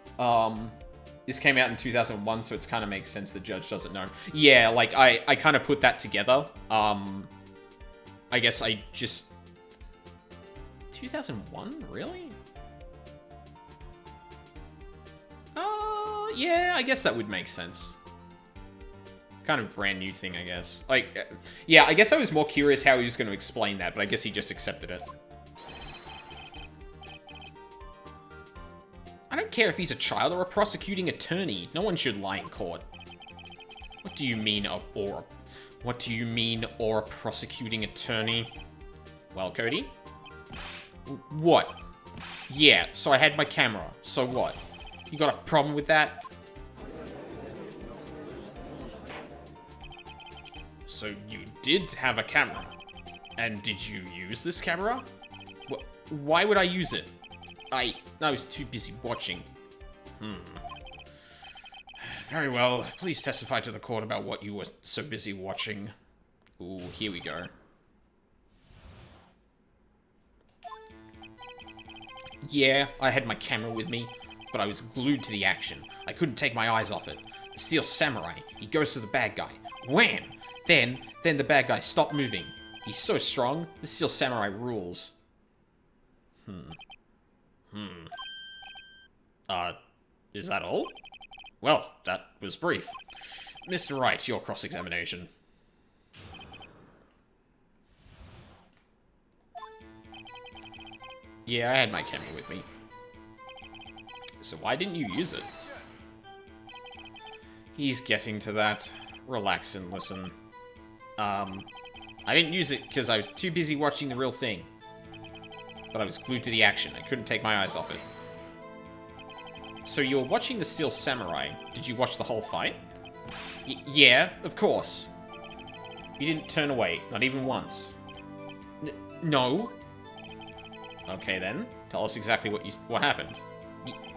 This came out in 2001, so it kind of makes sense the judge doesn't know. Yeah, like, I kind of put that together. I guess I just... 2001? Really? Yeah, I guess that would make sense. Kind of brand new thing, I guess. Like, yeah, I guess I was more curious how he was going to explain that, but I guess he just accepted it. I don't care if he's a child or a prosecuting attorney. No one should lie in court. What do you mean, what do you mean, or a prosecuting attorney? Well, Cody? What? Yeah, so I had my camera. So what? You got a problem with that? So you did have a camera. And did you use this camera? Why would I use it? I was too busy watching. Very well. Please testify to the court about what you were so busy watching. Ooh, here we go. Yeah, I had my camera with me, but I was glued to the action. I couldn't take my eyes off it. The Steel Samurai, he goes to the bad guy. Wham! Then the bad guy stopped moving. He's so strong, the Steel Samurai rules. Is that all? Well, that was brief. Mr. Wright, your cross-examination. Yeah, I had my camera with me. So why didn't you use it? He's getting to that. Relax and listen. I didn't use it because I was too busy watching the real thing. But I was glued to the action. I couldn't take my eyes off it. So you were watching the Steel Samurai. Did you watch the whole fight? Yeah, of course. You didn't turn away, not even once. No. Okay then, tell us exactly what happened.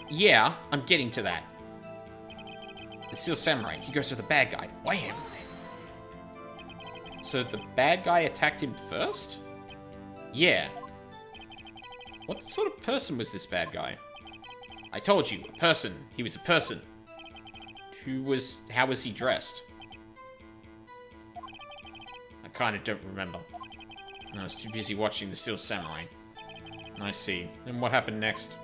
Yeah, I'm getting to that. The Steel Samurai, he goes to the bad guy. Wham! So the bad guy attacked him first? Yeah. What sort of person was this bad guy? I told you, a person. He was a person. How was he dressed? I kinda don't remember. I was too busy watching the Steel Samurai. I see. And what happened next?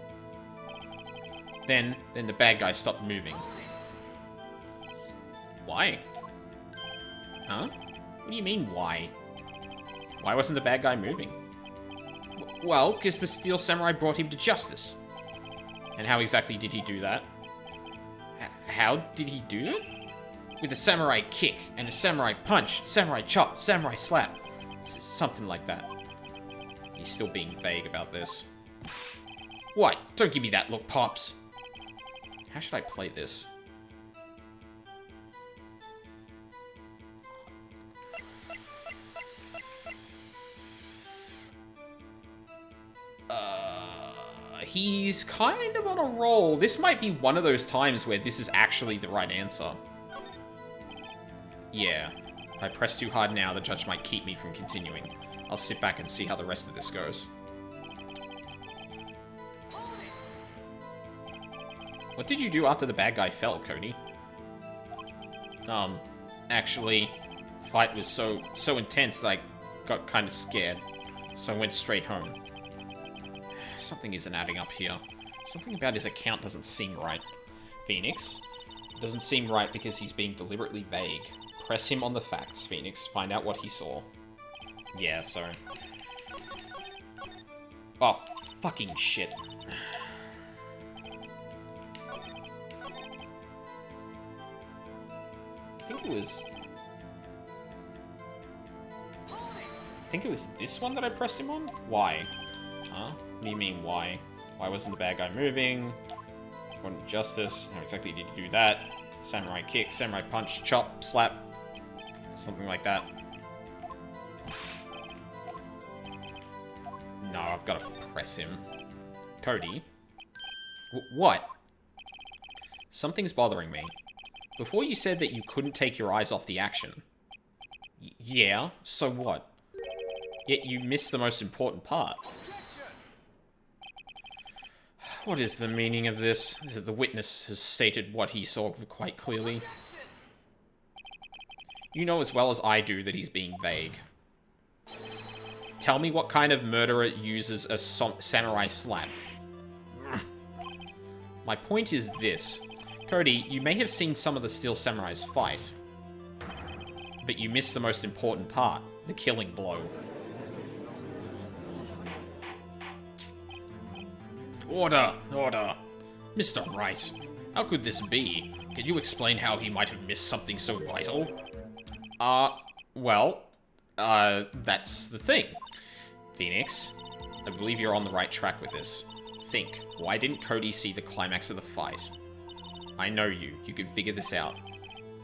Then the bad guy stopped moving. Why? Huh? What do you mean, why? Why wasn't the bad guy moving? Well, because the Steel Samurai brought him to justice. And how exactly did he do that? How did he do it? With a samurai kick, and a samurai punch, samurai chop, samurai slap. Something like that. He's still being vague about this. What? Don't give me that look, Pops. How should I play this? He's kind of on a roll. This might be one of those times where this is actually the right answer. Yeah. If I press too hard now, the judge might keep me from continuing. I'll sit back and see how the rest of this goes. What did you do after the bad guy fell, Cody? Actually, the fight was so intense that I got kind of scared. So I went straight home. Something isn't adding up here. Something about his account doesn't seem right. Phoenix? It doesn't seem right because he's being deliberately vague. Press him on the facts, Phoenix. Find out what he saw. Yeah, sorry. Oh, fucking shit. I think it was this one that I pressed him on? Why? Huh? What do you mean, why? Why wasn't the bad guy moving? Wanted justice. How exactly did you do that? Samurai kick, samurai punch, chop, slap. Something like that. No, I've got to press him. Cody? What? Something's bothering me. Before you said that you couldn't take your eyes off the action. Yeah, so what? Yet you missed the most important part. What is the meaning of this? The witness has stated what he saw quite clearly. You know as well as I do that he's being vague. Tell me what kind of murderer uses a samurai slap. My point is this. Cody, you may have seen some of the Steel Samurais fight, but you missed the most important part, the killing blow. Order! Order! Mr. Wright, how could this be? Can you explain how he might have missed something so vital? That's the thing. Phoenix, I believe you're on the right track with this. Think, why didn't Cody see the climax of the fight? I know you. You can figure this out.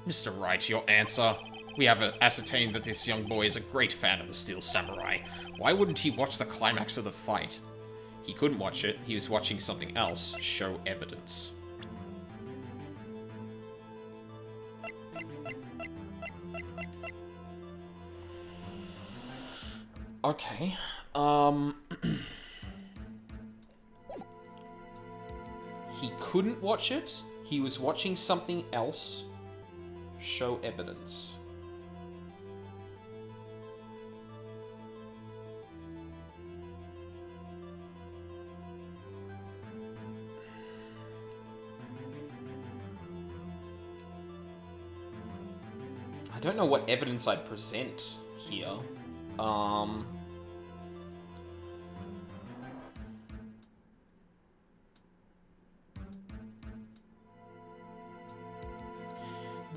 Mr. Wright, your answer? We have ascertained that this young boy is a great fan of the Steel Samurai. Why wouldn't he watch the climax of the fight? He couldn't watch it. He was watching something else. Show evidence. Okay. He couldn't watch it. He was watching something else. Show evidence. I don't know what evidence I'd present here.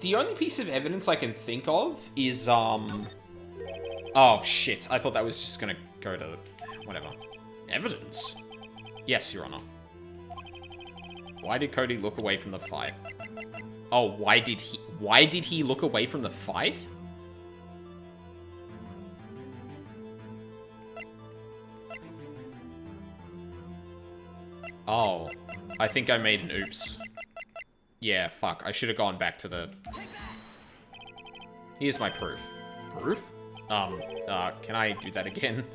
The only piece of evidence I can think of is, oh, shit. I thought that was just gonna go to... whatever. Evidence? Yes, Your Honor. Why did Cody look away from the fight? Oh, why did he look away from the fight? Oh, I think I made an oops. Yeah, fuck. I should have gone back to the... Here's my proof. Proof? Can I do that again?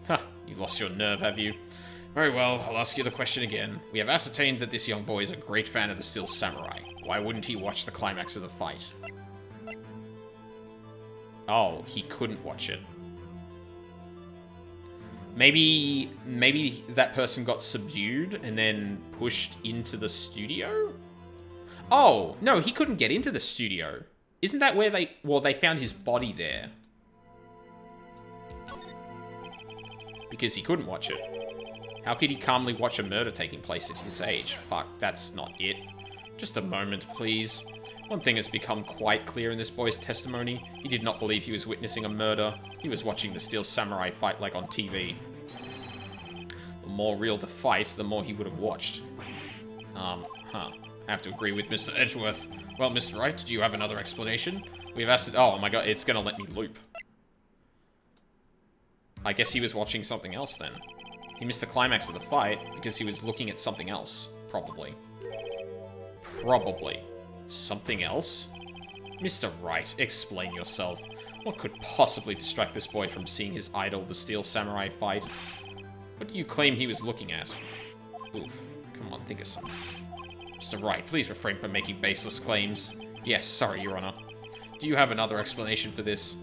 Huh, you lost your nerve, have you? Very well, I'll ask you the question again. We have ascertained that this young boy is a great fan of the Steel Samurai. Why wouldn't he watch the climax of the fight? Oh, he couldn't watch it. Maybe that person got subdued and then pushed into the studio? Oh, no, he couldn't get into the studio. Isn't that where they found his body there? Because he couldn't watch it. How could he calmly watch a murder taking place at his age? Fuck, that's not it. Just a moment, please. One thing has become quite clear in this boy's testimony. He did not believe he was witnessing a murder. He was watching the Steel Samurai fight like on TV. The more real the fight, the more he would have watched. I have to agree with Mr. Edgeworth. Well, Mr. Wright, do you have another explanation? We've asked it. Oh my god, it's gonna let me loop. I guess he was watching something else then. He missed the climax of the fight because he was looking at something else. Probably. Probably. Something else? Mr. Wright, explain yourself. What could possibly distract this boy from seeing his idol, the Steel Samurai, fight? What do you claim he was looking at? Oof. Come on, think of something. Mr. Wright, please refrain from making baseless claims. Yes, sorry, Your Honor. Do you have another explanation for this?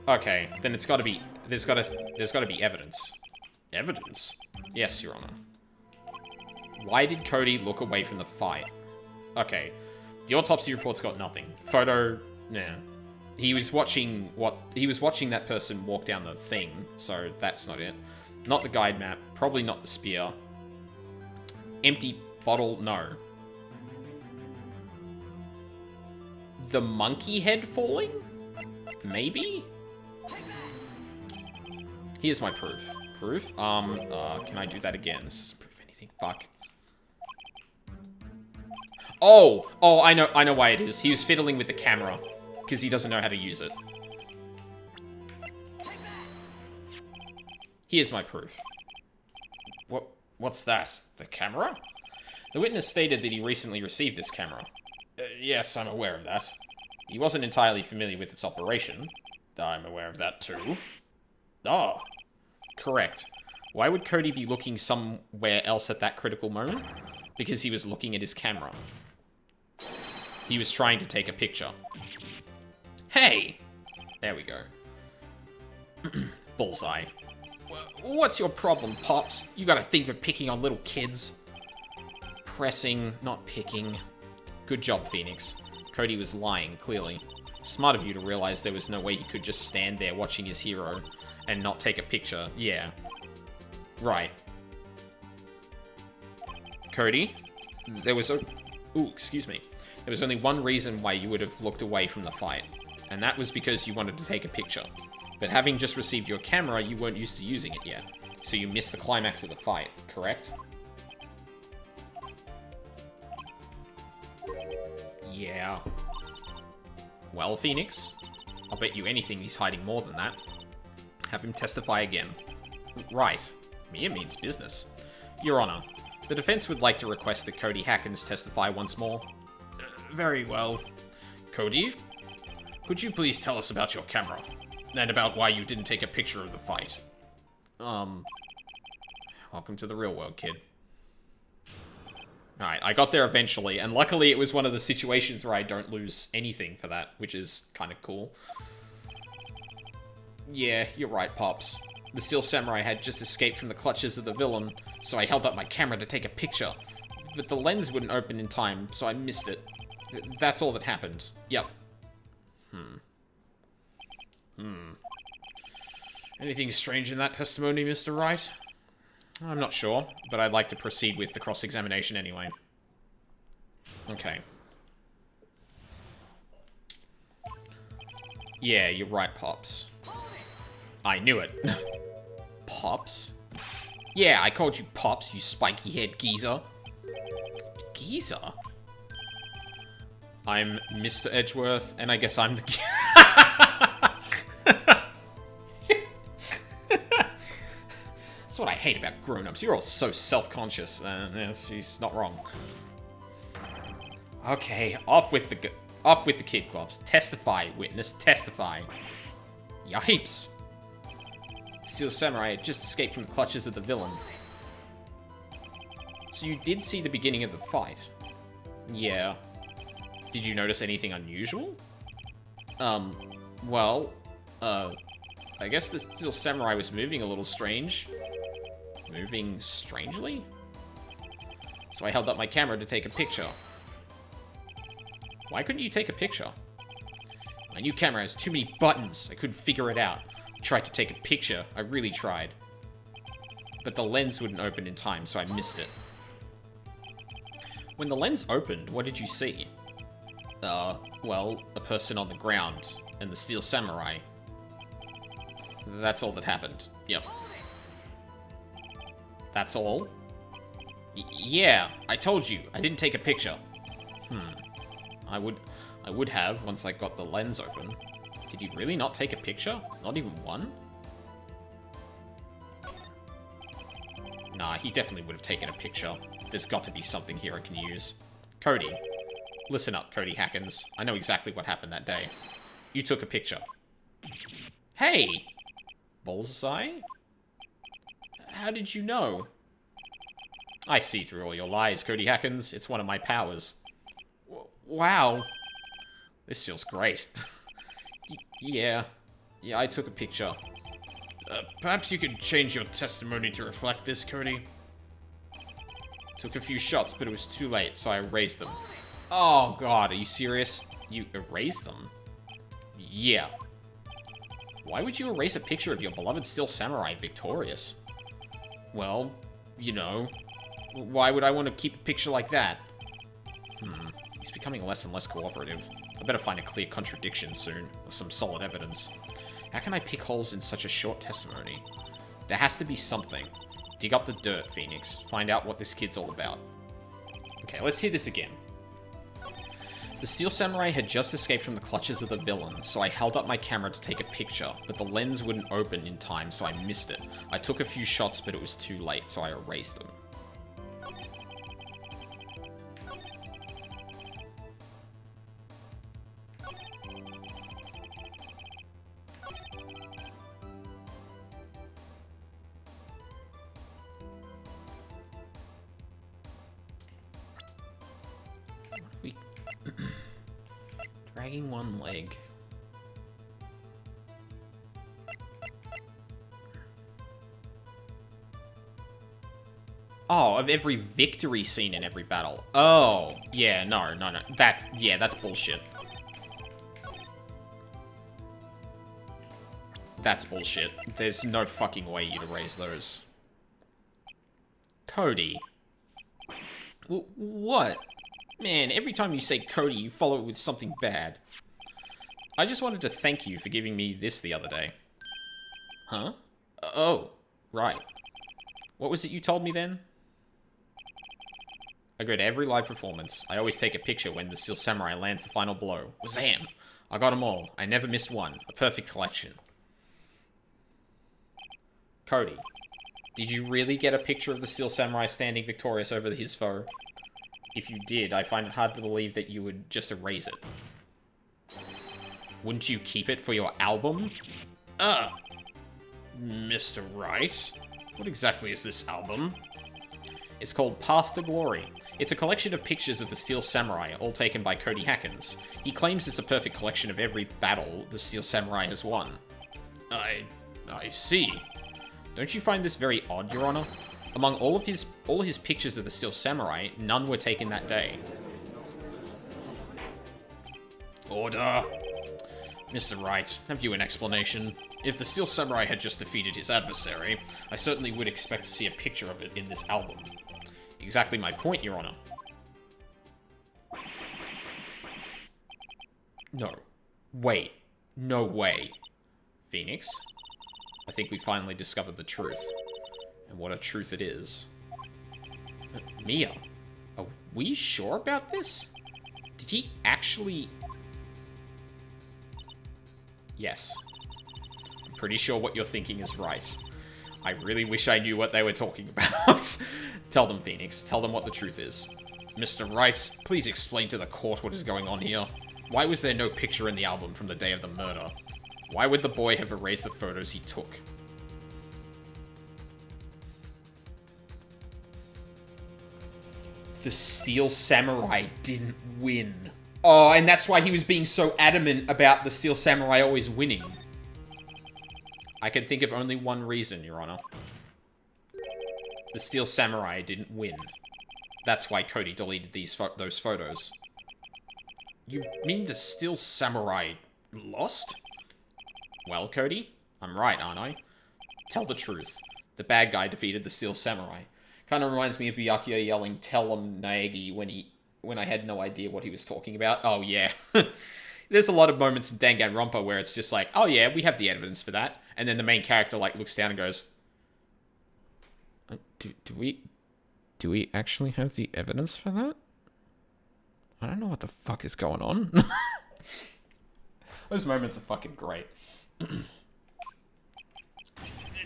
Okay, then it's gotta be... There's gotta be evidence. Evidence? Yes, Your Honor. Why did Cody look away from the fight? Okay. The autopsy report's got nothing. Photo... Nah. He was watching that person walk down the thing, so that's not it. Not the guide map. Probably not the spear. Empty bottle, no. The monkey head falling? Maybe? Here's my proof. proof. Can I do that again? This doesn't prove anything. Fuck. Oh, I know why it is. He was fiddling with the camera because he doesn't know how to use it. Here's my proof. What's that? The camera? The witness stated that he recently received this camera. Yes, I'm aware of that. He wasn't entirely familiar with its operation. I'm aware of that too. Ah, correct. Why would Cody be looking somewhere else at that critical moment? Because he was looking at his camera. He was trying to take a picture. Hey! There we go. Bullseye. What's your problem, Pops? You gotta think we're picking on little kids. Pressing, not picking. Good job, Phoenix. Cody was lying, clearly. Smart of you to realize there was no way he could just stand there watching his hero and not take a picture. Yeah. Right. Cody? There was Ooh, excuse me. There was only one reason why you would have looked away from the fight, and that was because you wanted to take a picture. But having just received your camera, you weren't used to using it yet, so you missed the climax of the fight, correct? Yeah. Well, Phoenix, I'll bet you anything he's hiding more than that. Have him testify again. Right. Mere means business. Your Honor, the defense would like to request that Cody Hackins testify once more. Very well. Cody, could you please tell us about your camera? And about why you didn't take a picture of the fight. Welcome to the real world, kid. Alright, I got there eventually, and luckily it was one of the situations where I don't lose anything for that, which is kind of cool. Yeah, you're right, Pops. The Steel Samurai had just escaped from the clutches of the villain, so I held up my camera to take a picture. But the lens wouldn't open in time, so I missed it. That's all that happened. Yep. Anything strange in that testimony, Mr. Wright? I'm not sure, but I'd like to proceed with the cross-examination anyway. Okay. Yeah, you're right, Pops. I knew it. Pops? Yeah, I called you Pops, you spiky-haired geezer. Geezer? I'm Mr. Edgeworth, and I guess I'm the... That's what I hate about grown-ups. You're all so self-conscious. Yes, she's not wrong. Okay, off with the kid gloves. Testify, witness, testify. Yipes. Steel Samurai had just escaped from the clutches of the villain. So you did see the beginning of the fight? Yeah. Did you notice anything unusual? Well, I guess the Steel Samurai was moving a little strange. Moving strangely? So I held up my camera to take a picture. Why couldn't you take a picture? My new camera has too many buttons. I couldn't figure it out. I tried to take a picture. I really tried. But the lens wouldn't open in time, so I missed it. When the lens opened, what did you see? Well, a person on the ground, and the Steel Samurai. That's all that happened. Yep. That's all? Yeah, I told you. I didn't take a picture. I would have once I got the lens open. Did you really not take a picture? Not even one? Nah, he definitely would have taken a picture. There's got to be something here I can use. Cody. Listen up, Cody Hackins. I know exactly what happened that day. You took a picture. Hey! Bullseye? How did you know? I see through all your lies, Cody Hackins. It's one of my powers. Wow. This feels great. Yeah, I took a picture. Perhaps you could change your testimony to reflect this, Cody? Took a few shots, but it was too late, so I erased them. Oh god, are you serious? You erased them? Yeah. Why would you erase a picture of your beloved Steel Samurai victorious? Well, you know, why would I want to keep a picture like that? He's becoming less and less cooperative. I better find a clear contradiction soon, or some solid evidence. How can I pick holes in such a short testimony? There has to be something. Dig up the dirt, Phoenix. Find out what this kid's all about. Okay, let's hear this again. The Steel Samurai had just escaped from the clutches of the villain, so I held up my camera to take a picture, but the lens wouldn't open in time, so I missed it. I took a few shots, but it was too late, so I erased them. Dragging one leg. Oh, of every victory scene in every battle. Oh, yeah, no. That's bullshit. That's bullshit. There's no fucking way you'd erase those. Cody. What? Man, every time you say Cody, you follow it with something bad. I just wanted to thank you for giving me this the other day. Huh? Oh, right. What was it you told me then? I go to every live performance. I always take a picture when the Steel Samurai lands the final blow. Wazam! I got them all. I never missed one. A perfect collection. Cody, did you really get a picture of the Steel Samurai standing victorious over his foe? If you did, I find it hard to believe that you would just erase it. Wouldn't you keep it for your album? Mr. Wright, what exactly is this album? It's called Path to Glory. It's a collection of pictures of the Steel Samurai, all taken by Cody Hackins. He claims it's a perfect collection of every battle the Steel Samurai has won. I see. Don't you find this very odd, Your Honor? Among all his pictures of the Steel Samurai, none were taken that day. Order! Mr. Wright, have you an explanation? If the Steel Samurai had just defeated his adversary, I certainly would expect to see a picture of it in this album. Exactly my point, Your Honor. No. Wait. No way. Phoenix? I think we finally discovered the truth. And what a truth it is. Mia, are we sure about this? Did he actually... Yes. I'm pretty sure what you're thinking is right. I really wish I knew what they were talking about. Tell them, Phoenix. Tell them what the truth is. Mr. Wright, please explain to the court what is going on here. Why was there no picture in the album from the day of the murder? Why would the boy have erased the photos he took? The Steel Samurai didn't win. Oh, and that's why he was being so adamant about the Steel Samurai always winning. I can think of only one reason, Your Honor. The Steel Samurai didn't win. That's why Cody deleted those photos. You mean the Steel Samurai lost? Well, Cody, I'm right, aren't I? Tell the truth. The bad guy defeated the Steel Samurai. Kind of reminds me of Byakuya yelling, "Tell him, Naegi," when I had no idea what he was talking about. Oh, yeah. There's a lot of moments in Danganronpa where it's just like, oh, yeah, we have the evidence for that. And then the main character, like, looks down and goes, Do we actually have the evidence for that? I don't know what the fuck is going on. Those moments are fucking great.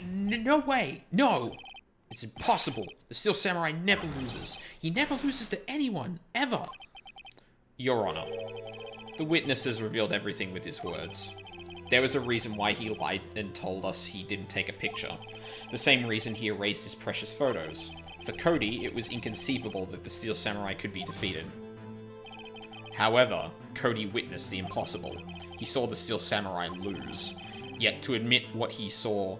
No way. No. It's impossible. The Steel Samurai never loses. He never loses to anyone, ever. Your Honor, the witnesses revealed everything with his words. There was a reason why he lied and told us he didn't take a picture. The same reason he erased his precious photos. For Cody, it was inconceivable that the Steel Samurai could be defeated. However, Cody witnessed the impossible. He saw the Steel Samurai lose. Yet to admit what he saw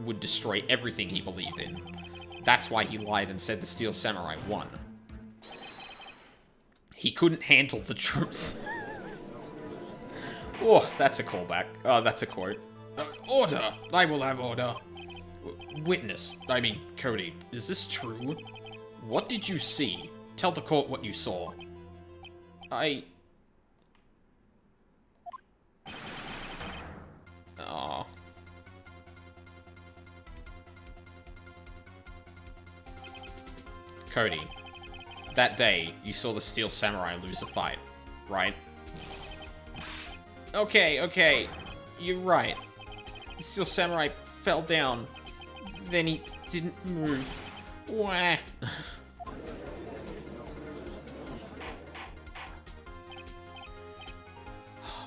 would destroy everything he believed in. That's why he lied and said the Steel Samurai won. He couldn't handle the truth. Oh, that's a callback. Oh, that's a quote. Order! I will have order. Witness, I mean, Cody, is this true? What did you see? Tell the court what you saw. Cody, that day, you saw the Steel Samurai lose a fight, right? Okay, you're right. The Steel Samurai fell down, then he didn't move. Wah.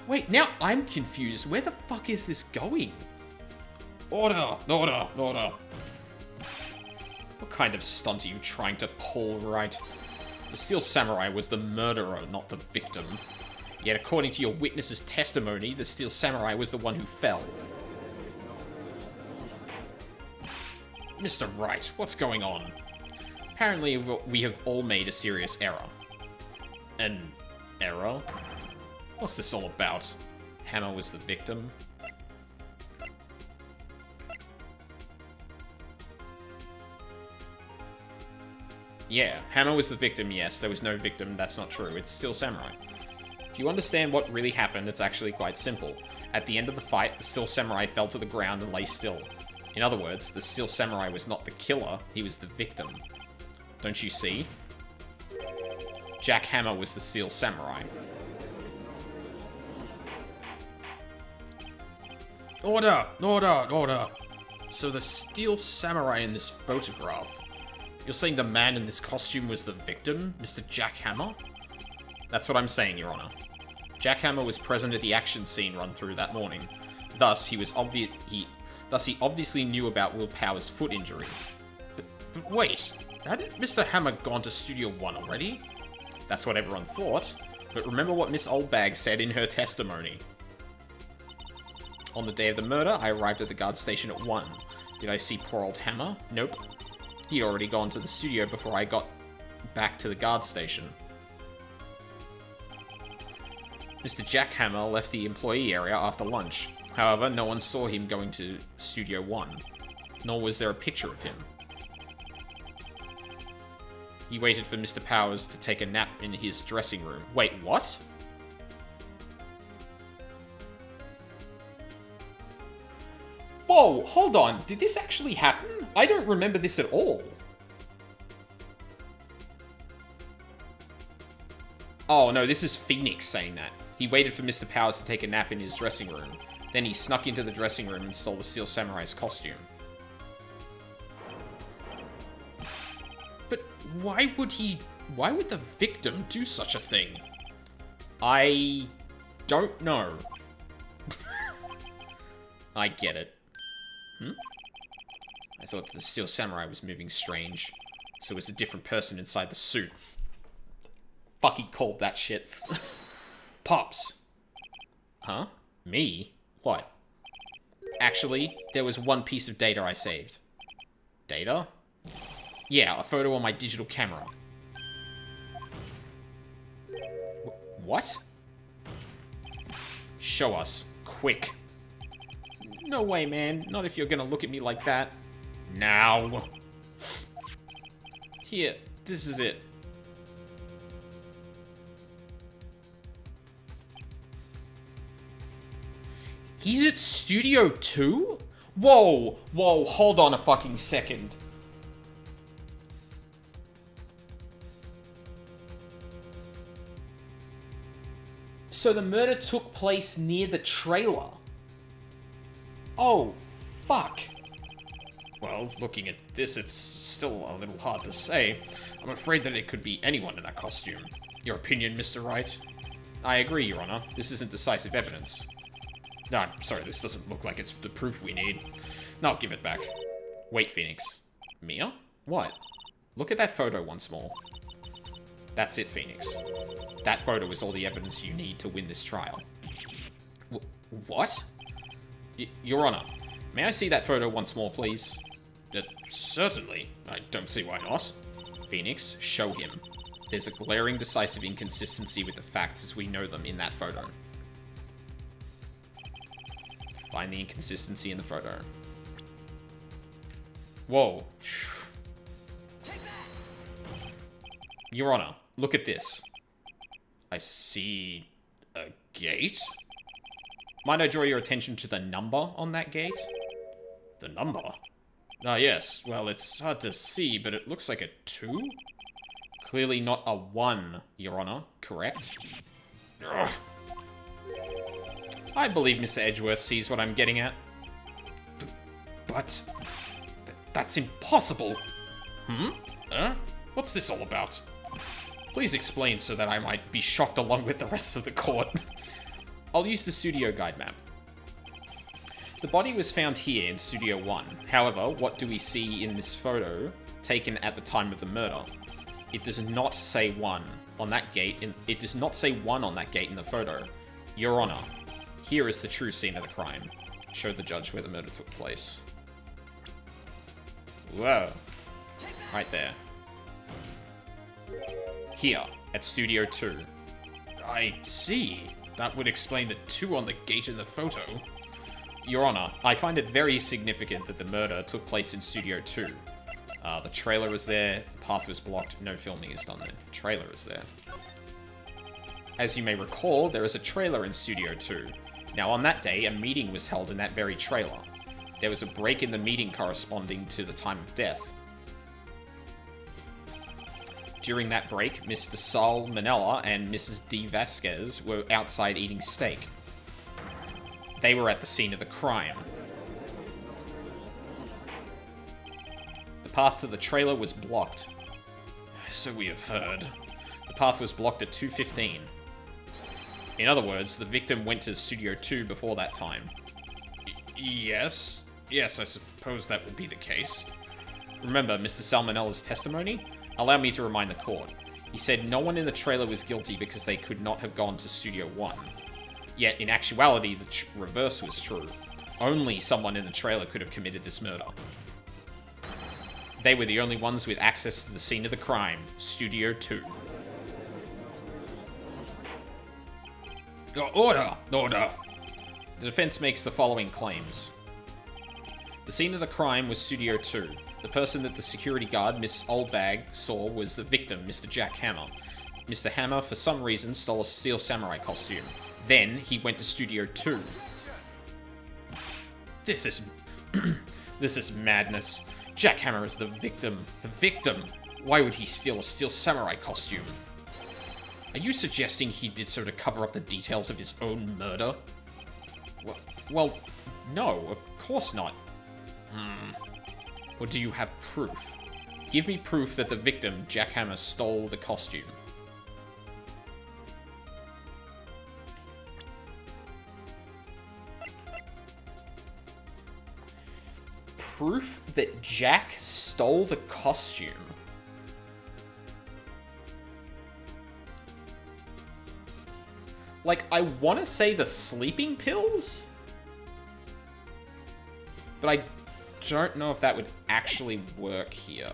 Wait, now I'm confused. Where the fuck is this going? Order! What kind of stunt are you trying to pull, Wright? The Steel Samurai was the murderer, not the victim. Yet according to your witness's testimony, the Steel Samurai was the one who fell. Mr. Wright, what's going on? Apparently, we have all made a serious error. An error? What's this all about? Hammer was the victim? Yeah, Hammer was the victim, yes. There was no victim, that's not true. It's Steel Samurai. If you understand what really happened, it's actually quite simple. At the end of the fight, the Steel Samurai fell to the ground and lay still. In other words, the Steel Samurai was not the killer, he was the victim. Don't you see? Jack Hammer was the Steel Samurai. Order! So the Steel Samurai in this photograph, you're saying the man in this costume was the victim, Mr. Jack Hammer? That's what I'm saying, Your Honor. Jack Hammer was present at the action scene run-through that morning. Thus, he obviously knew about Will Power's foot injury. But wait, hadn't Mr. Hammer gone to Studio 1 already? That's what everyone thought. But remember what Miss Oldbag said in her testimony. On the day of the murder, I arrived at the guard station at 1. Did I see poor old Hammer? Nope. He'd already gone to the studio before I got back to the guard station. Mr. Jack Hammer left the employee area after lunch. However, no one saw him going to Studio 1. Nor was there a picture of him. He waited for Mr. Powers to take a nap in his dressing room. Wait, what? Whoa, hold on. Did this actually happen? I don't remember this at all. Oh, no, this is Phoenix saying that. He waited for Mr. Powers to take a nap in his dressing room. Then he snuck into the dressing room and stole the Steel Samurai's costume. But why would the victim do such a thing? I don't know. I get it. I thought the Steel Samurai was moving strange. So it's a different person inside the suit. Fucking called that shit. Pops. Huh? Me? What? Actually, there was one piece of data I saved. Data? Yeah, a photo on my digital camera. What? Show us. Quick. No way, man. Not if you're gonna look at me like that. Now. Here, this is it. He's at Studio 2? Whoa, hold on a fucking second. So the murder took place near the trailer. Oh, fuck. Well, looking at this, it's still a little hard to say. I'm afraid that it could be anyone in that costume. Your opinion, Mr. Wright? I agree, Your Honor. This isn't decisive evidence. No, I'm sorry, this doesn't look like it's the proof we need. No, give it back. Wait, Phoenix. Mia? What? Look at that photo once more. That's it, Phoenix. That photo is all the evidence you need to win this trial. What? Your Honor, may I see that photo once more, please? Certainly. I don't see why not. Phoenix, show him. There's a glaring decisive inconsistency with the facts as we know them in that photo. Find the inconsistency in the photo. Whoa. Your Honor, look at this. I see a gate? Might I draw your attention to the number on that gate? The number? Ah, yes. Well, it's hard to see, but it looks like a 2? Clearly not a 1, Your Honor. Correct? Ugh. I believe Mr. Edgeworth sees what I'm getting at. But... that's impossible! What's this all about? Please explain so that I might be shocked along with the rest of the court. I'll use the studio guide map. The body was found here in Studio 1. However, what do we see in this photo taken at the time of the murder? It does not say 1 on that gate. It does not say 1 on that gate in the photo. Your Honor, here is the true scene of the crime. Showed the judge where the murder took place. Whoa. Right there. Here, at Studio 2. I see. That would explain the 2 on the gate in the photo. Your Honor, I find it very significant that the murder took place in Studio 2. The trailer is there, the path was blocked, no filming is done there. The trailer is there. As you may recall, there is a trailer in Studio 2. Now, on that day, a meeting was held in that very trailer. There was a break in the meeting corresponding to the time of death. During that break, Mr. Saul Manella and Mrs. D. Vasquez were outside eating steak. They were at the scene of the crime. The path to the trailer was blocked. So we have heard. The path was blocked at 2:15. In other words, the victim went to Studio 2 before that time. Yes. Yes, I suppose that would be the case. Remember Mr. Salmonella's testimony? Allow me to remind the court. He said no one in the trailer was guilty because they could not have gone to Studio 1. Yet, in actuality, the reverse was true. Only someone in the trailer could have committed this murder. They were the only ones with access to the scene of the crime, Studio 2. Order! Order! The defense makes the following claims. The scene of the crime was Studio 2. The person that the security guard, Miss Oldbag, saw was the victim, Mr. Jack Hammer. Mr. Hammer, for some reason, stole a Steel Samurai costume. Then, he went to Studio 2. This is... this is madness. Jack Hammer is the victim. The victim! Why would he steal a Steel Samurai costume? Are you suggesting he did so to cover up the details of his own murder? Well, no, of course not. Or do you have proof? Give me proof that the victim, Jack Hammer, stole the costume. Proof that Jack stole the costume? Like, I want to say the sleeping pills? But I don't know if that would actually work here.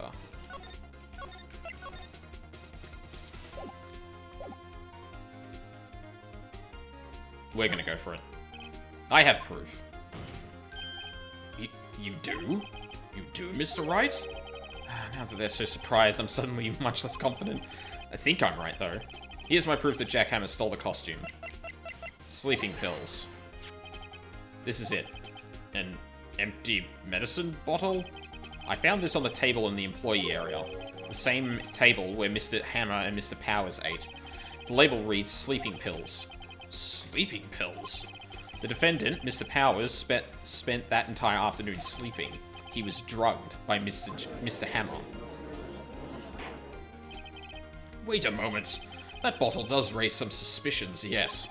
We're gonna go for it. I have proof. You do? You do, Mr. Wright? Now that they're so surprised, I'm suddenly much less confident. I think I'm right, though. Here's my proof that Jack Hammer stole the costume. Sleeping pills. This is it. An empty medicine bottle? I found this on the table in the employee area. The same table where Mr. Hammer and Mr. Powers ate. The label reads sleeping pills. Sleeping pills? The defendant, Mr. Powers, spent that entire afternoon sleeping. He was drugged by Mr. Hammer. Wait a moment. That bottle does raise some suspicions, yes.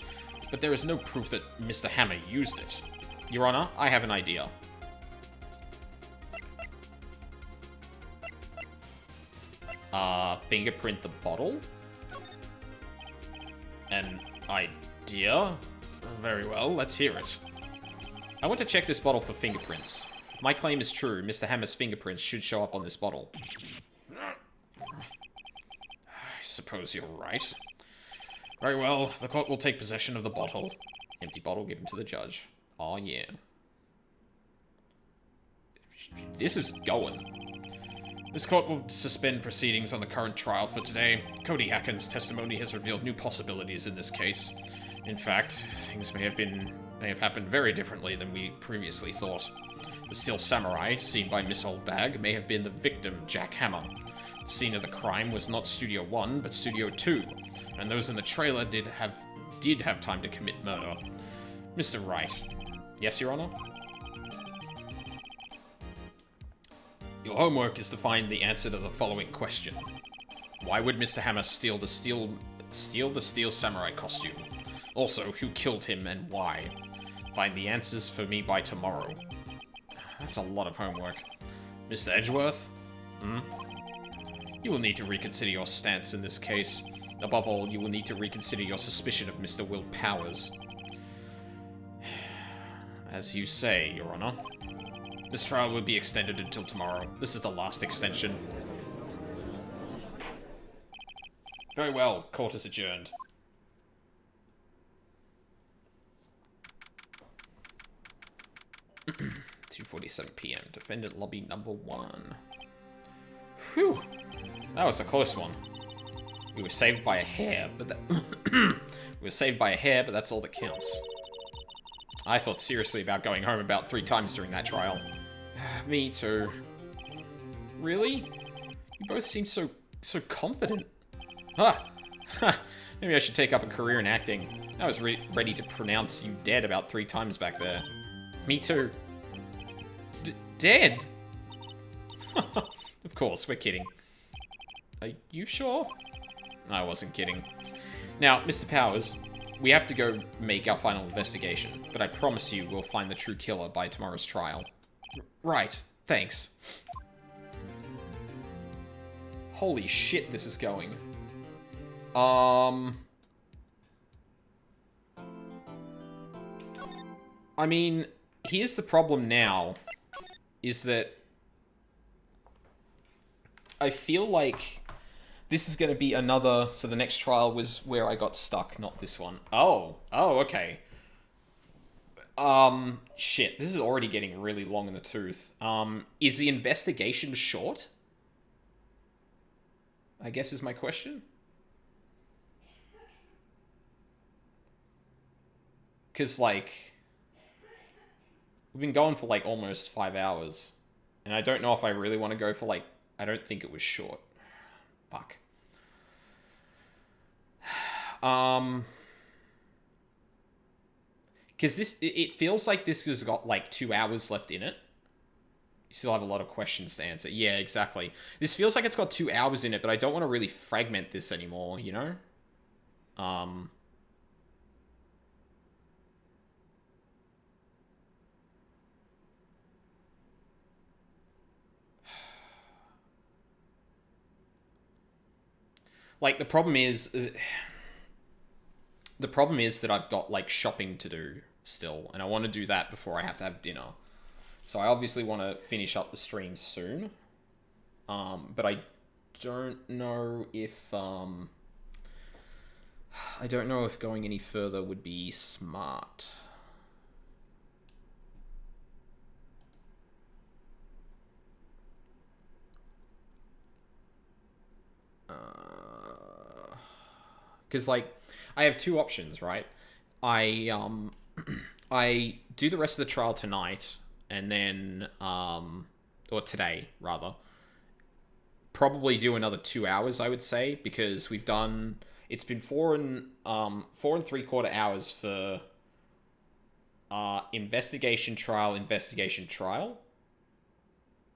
But there is no proof that Mr. Hammer used it. Your Honor, I have an idea. Fingerprint the bottle? An idea? Very well, let's hear it. I want to check this bottle for fingerprints. If my claim is true, Mr. Hammer's fingerprints should show up on this bottle. I suppose you're right. Very well, the court will take possession of the bottle. Empty bottle given to the judge. Oh yeah. This is going. This court will suspend proceedings on the current trial for today. Cody Atkins' testimony has revealed new possibilities in this case. In fact, things may have happened very differently than we previously thought. The Steel Samurai, seen by Miss Oldbag, may have been the victim, Jack Hammer. The scene of the crime was not Studio 1, but Studio 2, and those in the trailer did have time to commit murder. Mr. Wright. Yes, Your Honor? Your homework is to find the answer to the following question. Why would Mr. Hammer steal the Steel Samurai costume? Also, who killed him and why? Find the answers for me by tomorrow. That's a lot of homework. Mr. Edgeworth? You will need to reconsider your stance in this case. Above all, you will need to reconsider your suspicion of Mr. Will Powers. As you say, Your Honor. This trial will be extended until tomorrow. This is the last extension. Very well, court is adjourned. (2:47 p.m. Defendant lobby number 1. Whew. That was a close one. We were saved by a hair, but that's all that counts. I thought seriously about going home about 3 times during that trial. Me too. Really? You both seem so confident. Maybe I should take up a career in acting. I was ready to pronounce you dead about 3 times back there. Me too. Dead? Of course, we're kidding. Are you sure? I wasn't kidding. Now, Mr. Powers, we have to go make our final investigation, but I promise you we'll find the true killer by tomorrow's trial. Right, thanks. Holy shit, this is going. I mean, here's the problem now, is that I feel like this is going to be another... So the next trial was where I got stuck, not this one. Oh, okay. Shit, this is already getting really long in the tooth. Is the investigation short? I guess is my question. Because, like, we've been going for, like, almost 5 hours. And I don't know if I really want to go for, like... I don't think it was short. Fuck. Because it feels like this has got, like, 2 hours left in it. You still have a lot of questions to answer. Yeah, exactly. This feels like it's got 2 hours in it, but I don't want to really fragment this anymore, you know? Like, the problem is that I've got, like, shopping to do still, and I want to do that before I have to have dinner. So I obviously want to finish up the stream soon. But I don't know if, I don't know if going any further would be smart. Because, like, I have 2 options, right? I do the rest of the trial tonight, and then, or today, rather. Probably do another 2 hours, I would say, because we've done, it's been 4 and 3/4 hours for, investigation, trial.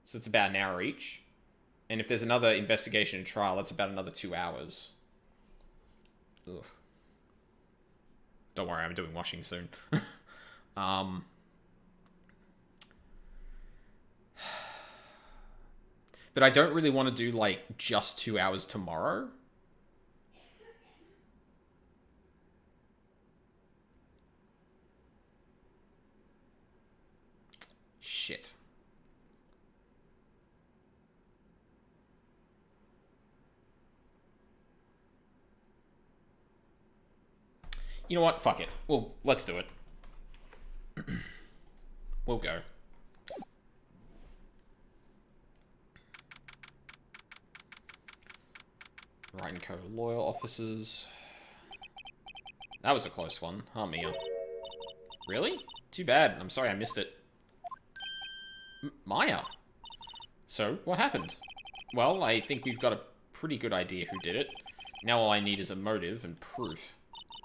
So it's about an hour each. And if there's another investigation and trial, that's about another 2 hours. Ugh. Don't worry, I'm doing washing soon. But I don't really want to do, like, just 2 hours tomorrow. Shit. You know what? Fuck it. Well, let's do it. We'll go. Wright & Co. Loyal officers. That was a close one, huh, Mia? Really? Too bad. I'm sorry I missed it. Maya? So, what happened? Well, I think we've got a pretty good idea who did it. Now all I need is a motive and proof.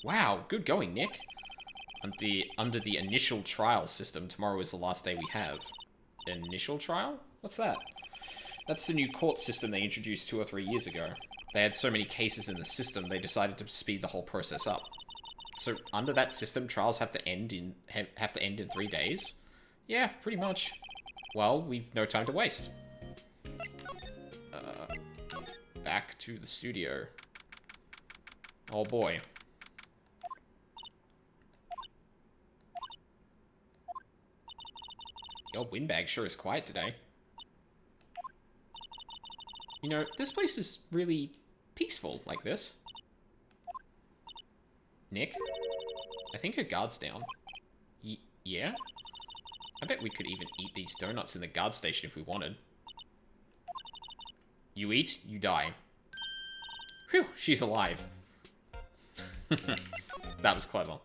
Wow, good going, Nick. Under the initial trial system, tomorrow is the last day we have. Initial trial? What's that? That's the new court system they introduced 2 or 3 years ago. They had so many cases in the system, they decided to speed the whole process up. So, under that system, trials have to end in 3 days? Yeah, pretty much. Well, we've no time to waste. Back to the studio. Oh boy. Your windbag sure is quiet today. You know, this place is really peaceful like this. Nick? I think her guard's down. Yeah? I bet we could even eat these donuts in the guard station if we wanted. You eat, you die. Whew, she's alive. That was clever.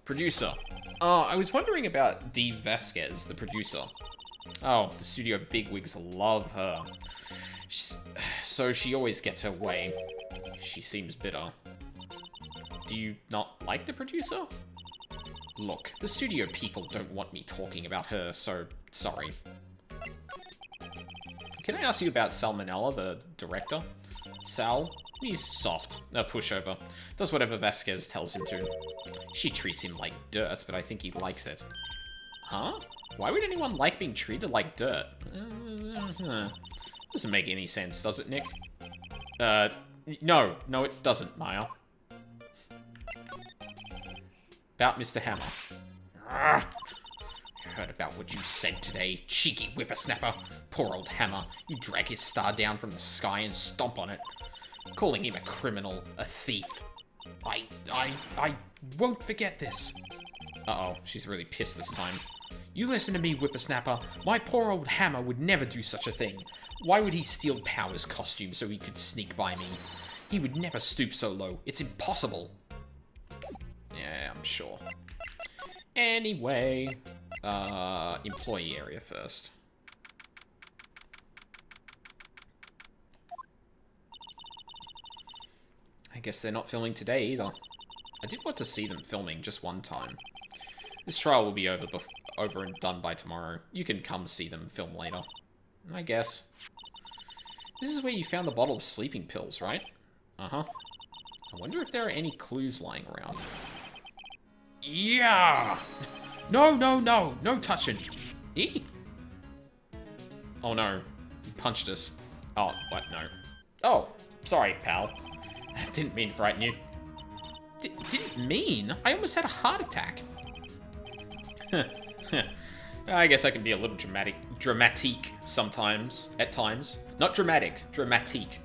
Producer. Oh, I was wondering about Dee Vasquez, the producer. Oh, the studio bigwigs love her. So she always gets her way. She seems bitter. Do you not like the producer? Look, the studio people don't want me talking about her, so sorry. Can I ask you about Salmonella, the director? Sal? He's soft, a pushover. Does whatever Vasquez tells him to. She treats him like dirt, but I think he likes it. Huh? Why would anyone like being treated like dirt? Doesn't make any sense, does it, Nick? No, it doesn't, Maya. About Mr. Hammer. I heard about what you said today, cheeky whippersnapper. Poor old Hammer. You drag his star down from the sky and stomp on it. Calling him a criminal, a thief. I won't forget this. Uh-oh, she's really pissed this time. You listen to me, whippersnapper. My poor old Hammer would never do such a thing. Why would he steal Power's costume so he could sneak by me? He would never stoop so low. It's impossible. Yeah, I'm sure. Anyway, employee area first. I guess they're not filming today either. I did want to see them filming just one time. This trial will be over and done by tomorrow. You can come see them film later. I guess. This is where you found the bottle of sleeping pills, right? Uh-huh. I wonder if there are any clues lying around. Yeah! No touching. Eee! Oh no, he punched us. Oh, what, no. Oh, sorry, pal. I didn't mean to frighten you. Didn't mean? I almost had a heart attack. I guess I can be a little dramatic sometimes, at times. Not dramatic, dramatique.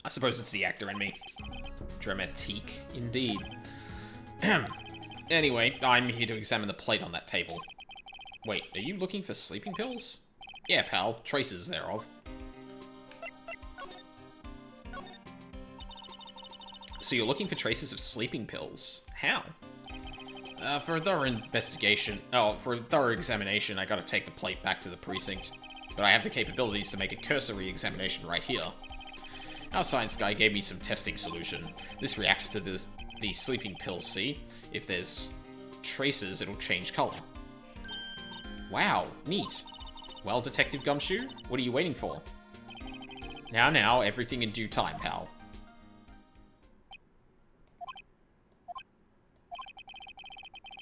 I suppose it's the actor in me. Dramatique, indeed. Anyway, I'm here to examine the plate on that table. Wait, are you looking for sleeping pills? Yeah, pal, traces thereof. So you're looking for traces of sleeping pills. How? For a thorough investigation... Oh, for a thorough examination, I gotta take the plate back to the precinct. But I have the capabilities to make a cursory examination right here. Our science guy gave me some testing solution. This reacts to these sleeping pills, see? If there's traces, it'll change color. Wow, neat. Well, Detective Gumshoe, what are you waiting for? Now, everything in due time, pal.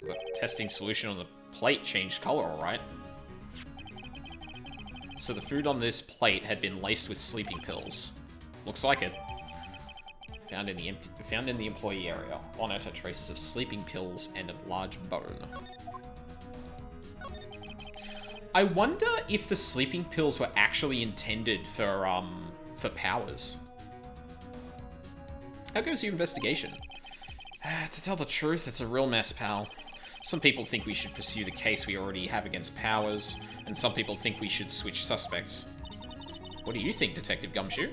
The testing solution on the plate changed color, alright. So the food on this plate had been laced with sleeping pills. Looks like it. Found in the employee area. On it are traces of sleeping pills and a large bone. I wonder if the sleeping pills were actually intended for Powers. How goes your investigation? To tell the truth, it's a real mess, pal. Some people think we should pursue the case we already have against Powers, and some people think we should switch suspects. What do you think, Detective Gumshoe?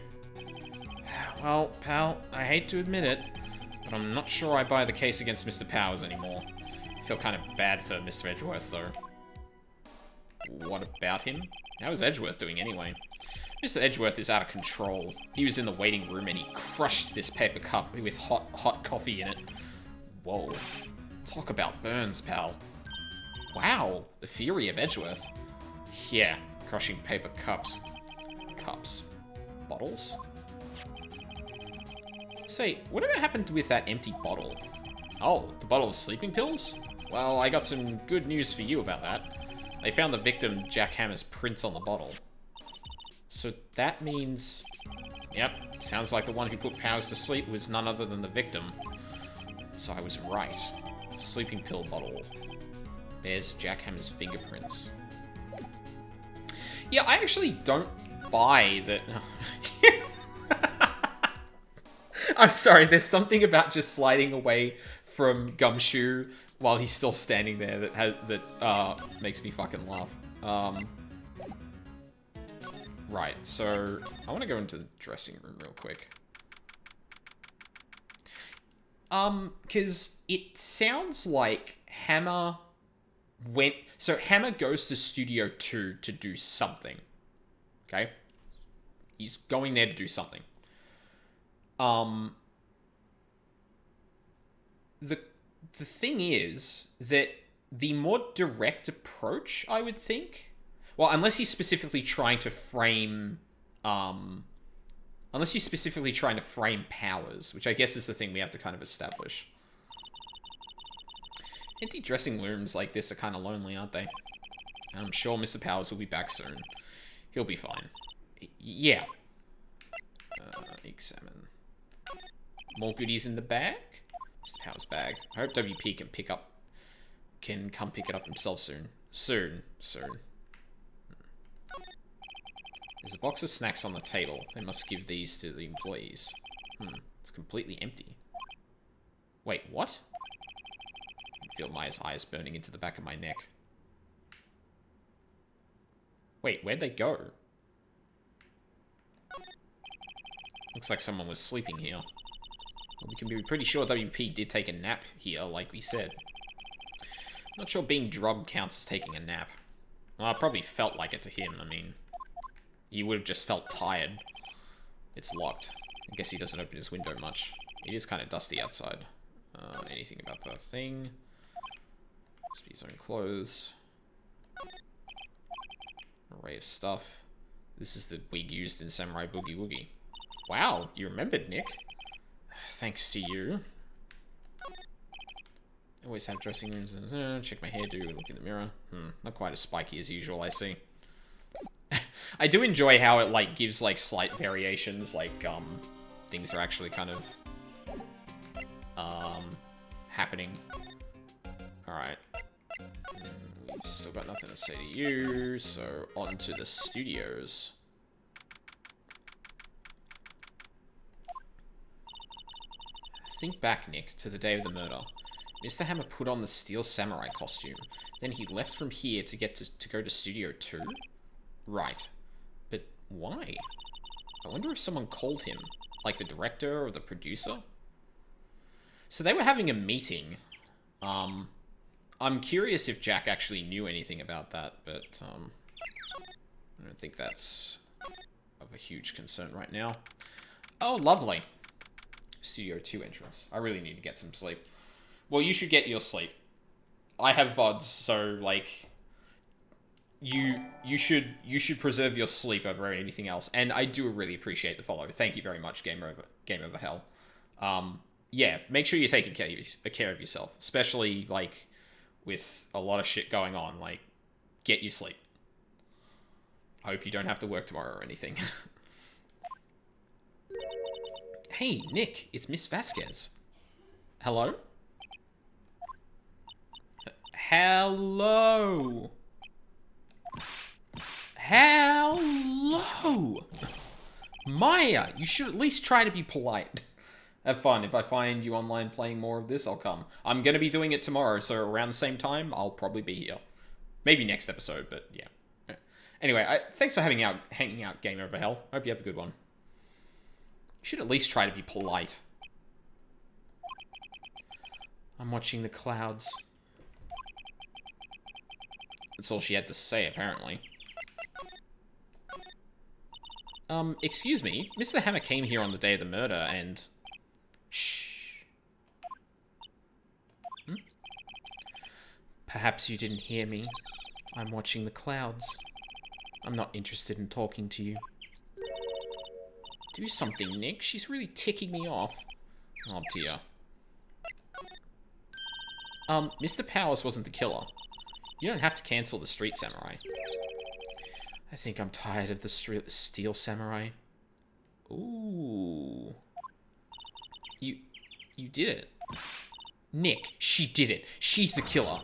Well, pal, I hate to admit it, but I'm not sure I buy the case against Mr. Powers anymore. I feel kind of bad for Mr. Edgeworth, though. What about him? How is Edgeworth doing anyway? Mr. Edgeworth is out of control. He was in the waiting room and he crushed this paper cup with hot coffee in it. Whoa. Talk about burns, pal. Wow, the fury of Edgeworth. Yeah, crushing paper cups. Cups. Bottles? Say, whatever happened with that empty bottle? Oh, the bottle of sleeping pills? Well, I got some good news for you about that. They found the victim Jack Hammer's prints on the bottle. So that means... Yep, sounds like the one who put Powers to sleep was none other than the victim. So I was right. Sleeping pill bottle. There's Jack Hammer's fingerprints. Yeah, I actually don't buy that... I'm sorry, there's something about just sliding away from Gumshoe while he's still standing there that makes me fucking laugh. Right, so I want to go into the dressing room real quick. Because it sounds like Hammer went... So Hammer goes to Studio 2 to do something. Okay? He's going there to do something. The thing is that the more direct approach, I would think... Well, unless he's specifically trying to frame... Unless he's specifically trying to frame Powers, which I guess is the thing we have to kind of establish. Empty dressing rooms like this are kind of lonely, aren't they? I'm sure Mr. Powers will be back soon. He'll be fine. Yeah. Examine. More goodies in the bag? Mr. Powers' bag. I hope WP can come pick it up himself soon. Soon. There's a box of snacks on the table. They must give these to the employees. It's completely empty. Wait, what? I feel my eyes burning into the back of my neck. Wait, where'd they go? Looks like someone was sleeping here. Well, we can be pretty sure WP did take a nap here, like we said. Not sure being drugged counts as taking a nap. Well, it probably felt like it to him. I mean, he would have just felt tired. It's locked. I guess he doesn't open his window much. It is kind of dusty outside. Anything about the thing? Must be his own clothes. Array of stuff. This is the wig used in Samurai Boogie Woogie. Wow, you remembered, Nick. Thanks to you. Always have dressing rooms. Check my hairdo, look in the mirror. Not quite as spiky as usual, I see. I do enjoy how it, like, gives, like, slight variations, like, things are actually kind of, happening. Alright. We've still got nothing to say to you, so on to the studios. Think back, Nick, to the day of the murder. Mr. Hammer put on the Steel Samurai costume. Then he left from here to get to go to Studio 2? Right. But why? I wonder if someone called him. Like the director or the producer? So they were having a meeting. I'm curious if Jack actually knew anything about that, but I don't think that's of a huge concern right now. Oh, lovely. Studio 2 entrance. I really need to get some sleep. Well, you should get your sleep. I have VODs, so, like, you should preserve your sleep over anything else. And I do really appreciate the follow. Thank you very much, Game Over Hell. Yeah, make sure you're taking care of yourself, especially, like, with a lot of shit going on. Like, get your sleep. I hope you don't have to work tomorrow or anything. Hey, Nick, it's Miss Vasquez. Hello? Hello? Hello? Maya, you should at least try to be polite. Have fun. If I find you online playing more of this, I'll come. I'm going to be doing it tomorrow, so around the same time, I'll probably be here. Maybe next episode, but yeah. Anyway, thanks for hanging out, Game Over Hell. Hope you have a good one. You should at least try to be polite. I'm watching the clouds. That's all she had to say, apparently. Excuse me. Mr. Hammer came here on the day of the murder and... Shh. Hmm? Perhaps you didn't hear me. I'm watching the clouds. I'm not interested in talking to you. Do something, Nick. She's really ticking me off. Oh, dear. Mr. Powers wasn't the killer. You don't have to cancel the Street Samurai. I think I'm tired of the Steel Samurai. Ooh. You did it. Nick, she did it. She's the killer.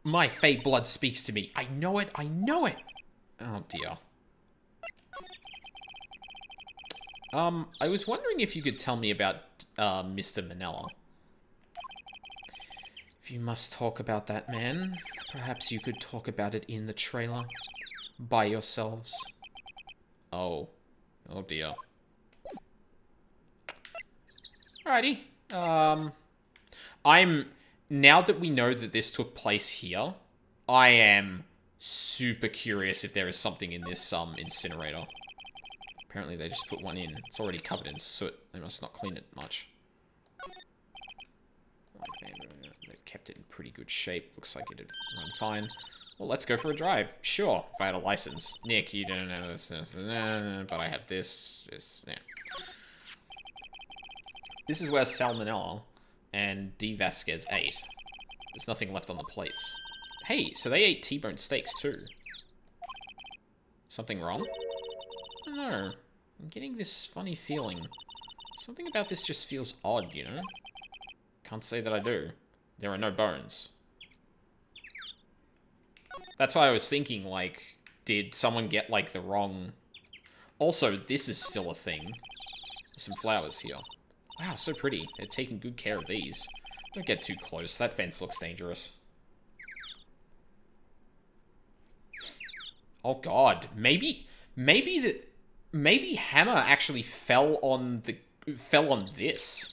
My Fey blood speaks to me. I know it. I know it. Oh, dear. I was wondering if you could tell me about, Mr. Manila. If you must talk about that man, perhaps you could talk about it in the trailer. By yourselves. Oh. Oh, dear. Alrighty. Now that we know that this took place here, I am super curious if there is something in this, incinerator. Apparently they just put one in. It's already covered in soot. They must not clean it much. They've kept it in pretty good shape. Looks like it'd run fine. Well, let's go for a drive. Sure, if I had a license. Nick, you don't know this, but I have this, yeah. This is where Salmonella and D. Vasquez ate. There's nothing left on the plates. Hey, so they ate T-bone steaks too. Something wrong? I don't know. I'm getting this funny feeling. Something about this just feels odd, you know? Can't say that I do. There are no bones. That's why I was thinking, like, did someone get, like, the wrong... Also, this is still a thing. There's some flowers here. Wow, so pretty. They're taking good care of these. Don't get too close. That fence looks dangerous. Oh, God. Maybe Hammer actually fell on this.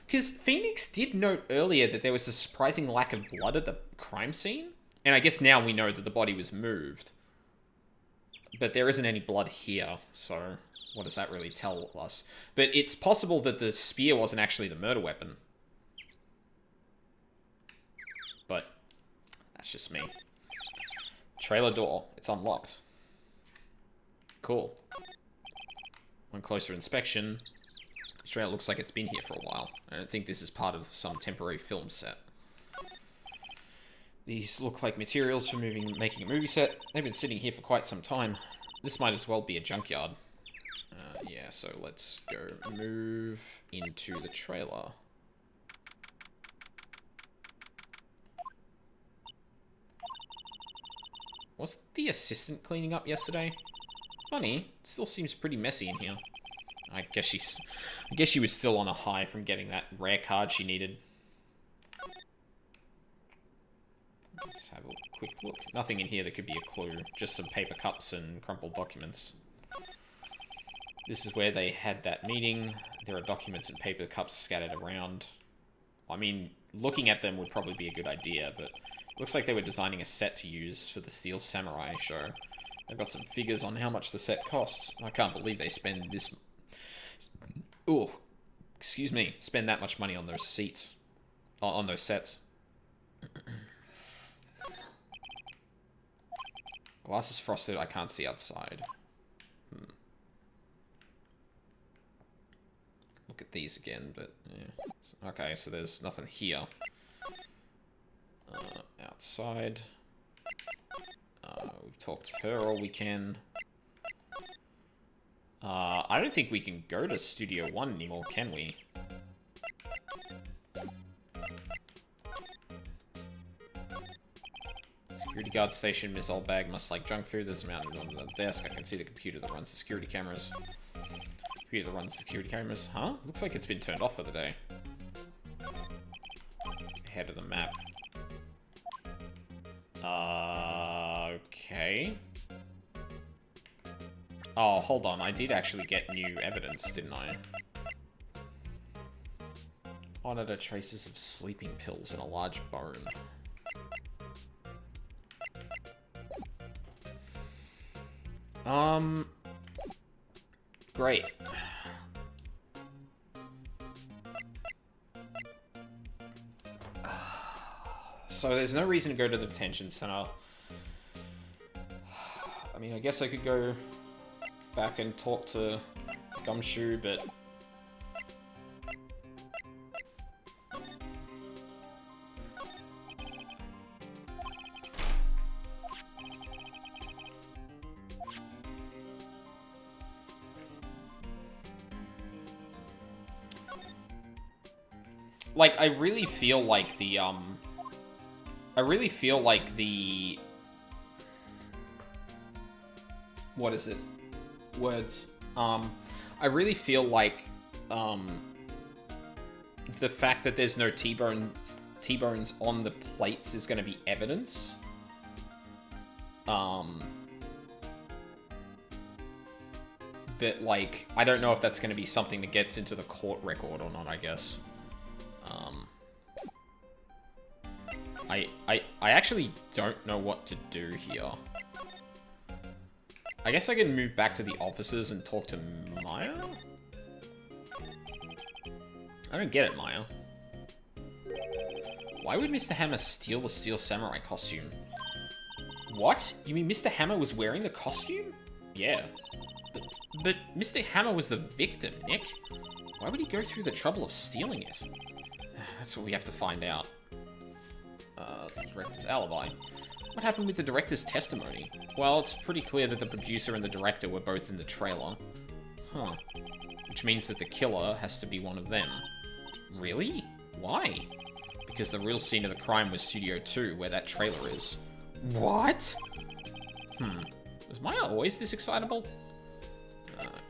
Because Phoenix did note earlier that there was a surprising lack of blood at the crime scene. And I guess now we know that the body was moved. But there isn't any blood here, so what does that really tell us? But it's possible that the spear wasn't actually the murder weapon. But that's just me. Trailer door. It's unlocked. Cool. On closer inspection, this trailer looks like it's been here for a while. I don't think this is part of some temporary film set. These look like materials for making a movie set. They've been sitting here for quite some time. This might as well be a junkyard. Yeah, so let's go move into the trailer. Wasn't the assistant cleaning up yesterday? Funny, it still seems pretty messy in here. I guess she was still on a high from getting that rare card she needed. Let's have a quick look. Nothing in here that could be a clue. Just some paper cups and crumpled documents. This is where they had that meeting. There are documents and paper cups scattered around. I mean, looking at them would probably be a good idea, but it looks like they were designing a set to use for the Steel Samurai show. They've got some figures on how much the set costs. I can't believe they spend this... Ooh, excuse me. Spend that much money on those seats. On those sets. Glass is frosted. I can't see outside. Look at these again, but yeah. Okay, so there's nothing here. Outside. We've talked to her all we can. I don't think we can go to Studio 1 anymore, can we? Security guard station, missile bag, must like junk food. There's a mounted on the desk. I can see the computer that runs the security cameras. Computer that runs the security cameras. Huh? Looks like it's been turned off for the day. Head of the map. Okay. Oh, hold on. I did actually get new evidence, didn't I? Monitor traces of sleeping pills in a large bone. Great. So there's no reason to go to the detention center. I mean, I guess I could go back and talk to Gumshoe, but... like, I really feel like the, what is it? Words. I really feel like, the fact that there's no T-bones on the plates is going to be evidence. But, like, I don't know if that's going to be something that gets into the court record or not, I guess. I actually don't know what to do here. I guess I can move back to the offices and talk to Maya? I don't get it, Maya. Why would Mr. Hammer steal the Steel Samurai costume? What? You mean Mr. Hammer was wearing the costume? Yeah. But Mr. Hammer was the victim, Nick. Why would he go through the trouble of stealing it? That's what we have to find out. The director's alibi. What happened with the director's testimony? Well, it's pretty clear that the producer and the director were both in the trailer. Huh. Which means that the killer has to be one of them. Really? Why? Because the real scene of the crime was Studio 2, where that trailer is. What? Was Maya always this excitable?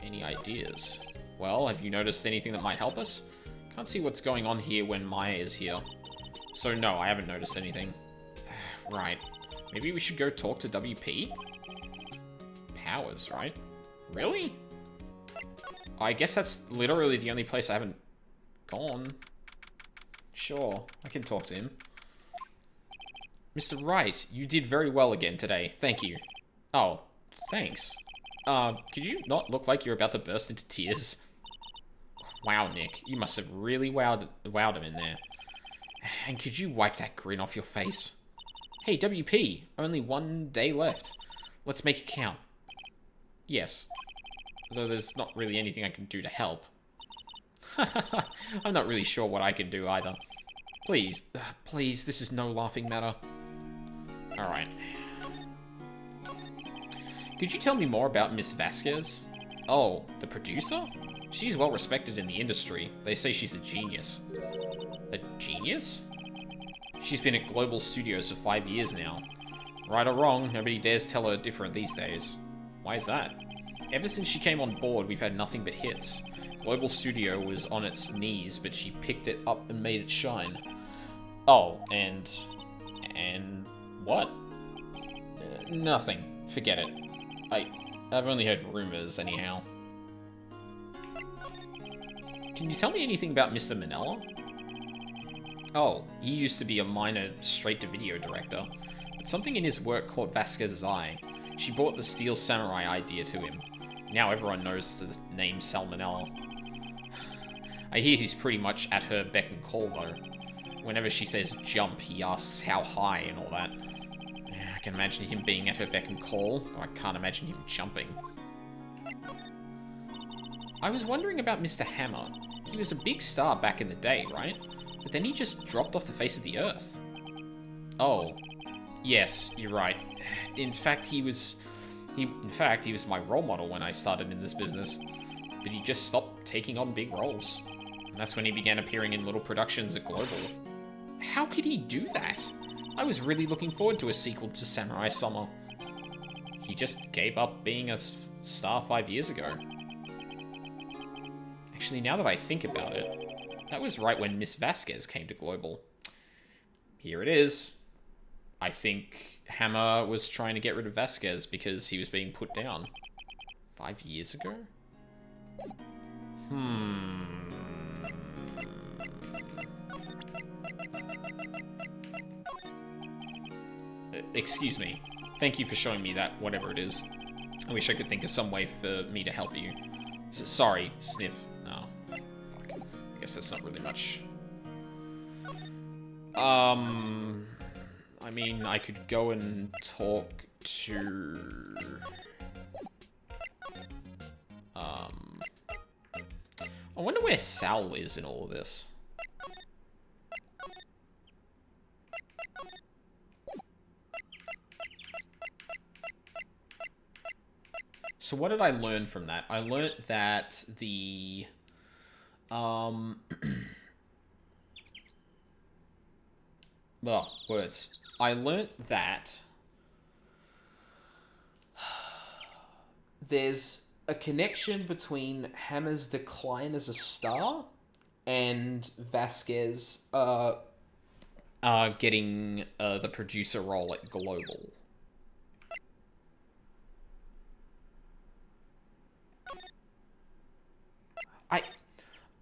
Any ideas? Well, have you noticed anything that might help us? Can't see what's going on here when Maya is here. So no, I haven't noticed anything. Right. Maybe we should go talk to WP? Powers, right? Really? I guess that's literally the only place I haven't gone. Sure, I can talk to him. Mr. Wright, you did very well again today. Thank you. Oh, thanks. Could you not look like you're about to burst into tears? Wow, Nick, you must have really wowed him in there. And could you wipe that grin off your face? Hey, WP, only 1 day left. Let's make it count. Yes. Though there's not really anything I can do to help. I'm not really sure what I can do either. Please, please, this is no laughing matter. Alright. Could you tell me more about Miss Vasquez? Oh, the producer? She's well respected in the industry. They say she's a genius. A genius? She's been at Global Studios for 5 years now. Right or wrong, nobody dares tell her different these days. Why is that? Ever since she came on board, we've had nothing but hits. Global Studio was on its knees, but she picked it up and made it shine. Oh, and what? Nothing. Forget it. I've only heard rumors, anyhow. Can you tell me anything about Mr. Manella? Oh, he used to be a minor straight-to-video director, but something in his work caught Vasquez's eye. She brought the Steel Samurai idea to him. Now everyone knows the name Salmonella. I hear he's pretty much at her beck and call, though. Whenever she says jump, he asks how high and all that. I can imagine him being at her beck and call, though I can't imagine him jumping. I was wondering about Mr. Hammer. He was a big star back in the day, right? But then he just dropped off the face of the earth. Oh. Yes, you're right. In fact, he was my role model when I started in this business. But he just stopped taking on big roles. And that's when he began appearing in little productions at Global. How could he do that? I was really looking forward to a sequel to Samurai Summer. He just gave up being a star 5 years ago. Actually, now that I think about it, that was right when Miss Vasquez came to Global. Here it is. I think Hammer was trying to get rid of Vasquez because he was being put down. 5 years ago? Excuse me. Thank you for showing me that, whatever it is. I wish I could think of some way for me to help you. Sorry, Sniff. Oh, fuck. I guess that's not really much. I mean, I could go and talk to... I wonder where Sal is in all of this. So what did I learn from that? I learned that the... well, words. I learned that there's a connection between Hammer's decline as a star and Vasquez getting the producer role at Global.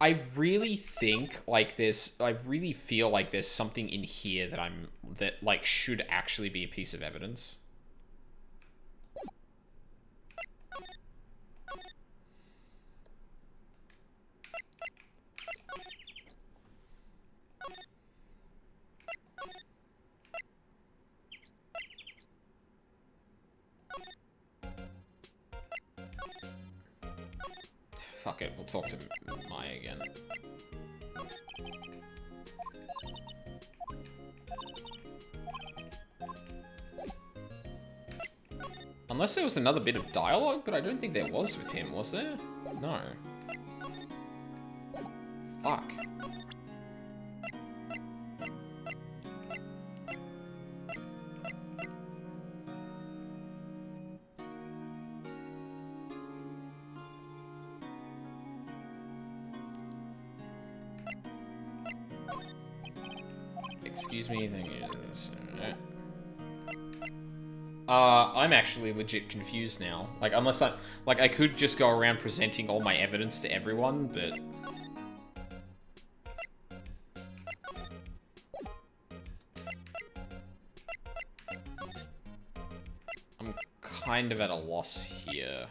I really think like there's, I really feel like there's something in here that like should actually be a piece of evidence. Fuck it, we'll talk to Maya again. Unless there was another bit of dialogue, but I don't think there was with him, was there? No. Fuck. Excuse me, thank you. I'm actually legit confused now. Like, unless I could just go around presenting all my evidence to everyone, but... I'm kind of at a loss here.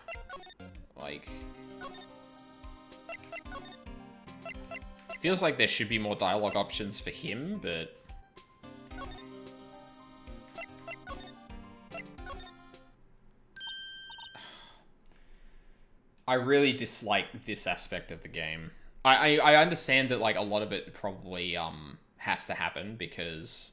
Like... Feels like there should be more dialogue options for him, but... I really dislike this aspect of the game. I understand that, like, a lot of it probably, has to happen because...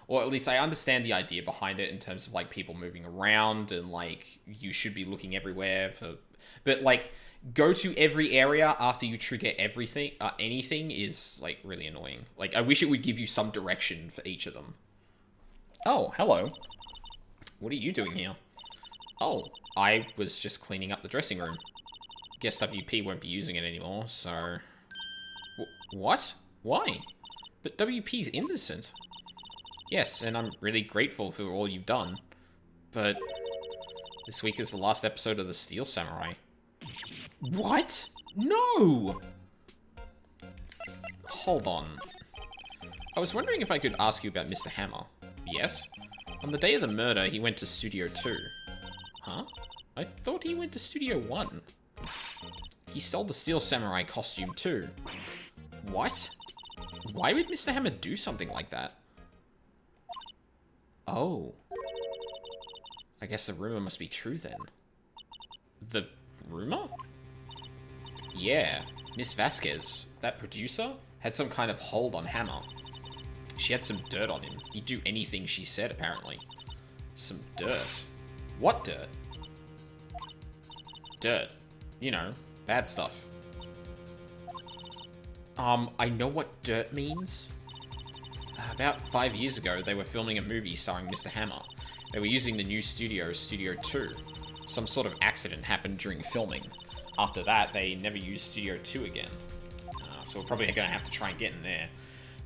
Or at least I understand the idea behind it in terms of, like, people moving around and, like, you should be looking everywhere for... But, like, go to every area after you trigger everything, anything is, like, really annoying. Like, I wish it would give you some direction for each of them. Oh, hello. What are you doing here? Oh, I was just cleaning up the dressing room. Guess WP won't be using it anymore, so... What? Why? But WP's innocent. Yes, and I'm really grateful for all you've done. But... this week is the last episode of the Steel Samurai. What? No! Hold on. I was wondering if I could ask you about Mr. Hammer. Yes? On the day of the murder, he went to Studio 2. Huh? I thought he went to Studio 1. He stole the Steel Samurai costume too. What? Why would Mr. Hammer do something like that? Oh. I guess the rumor must be true then. The rumor? Yeah, Miss Vasquez, that producer, had some kind of hold on Hammer. She had some dirt on him. He'd do anything she said, apparently. Some dirt. What dirt? Dirt. You know, bad stuff. I know what dirt means. About 5 years ago, they were filming a movie starring Mr. Hammer. They were using the new studio, Studio 2. Some sort of accident happened during filming. After that, they never used Studio 2 again. So we're probably going to have to try and get in there.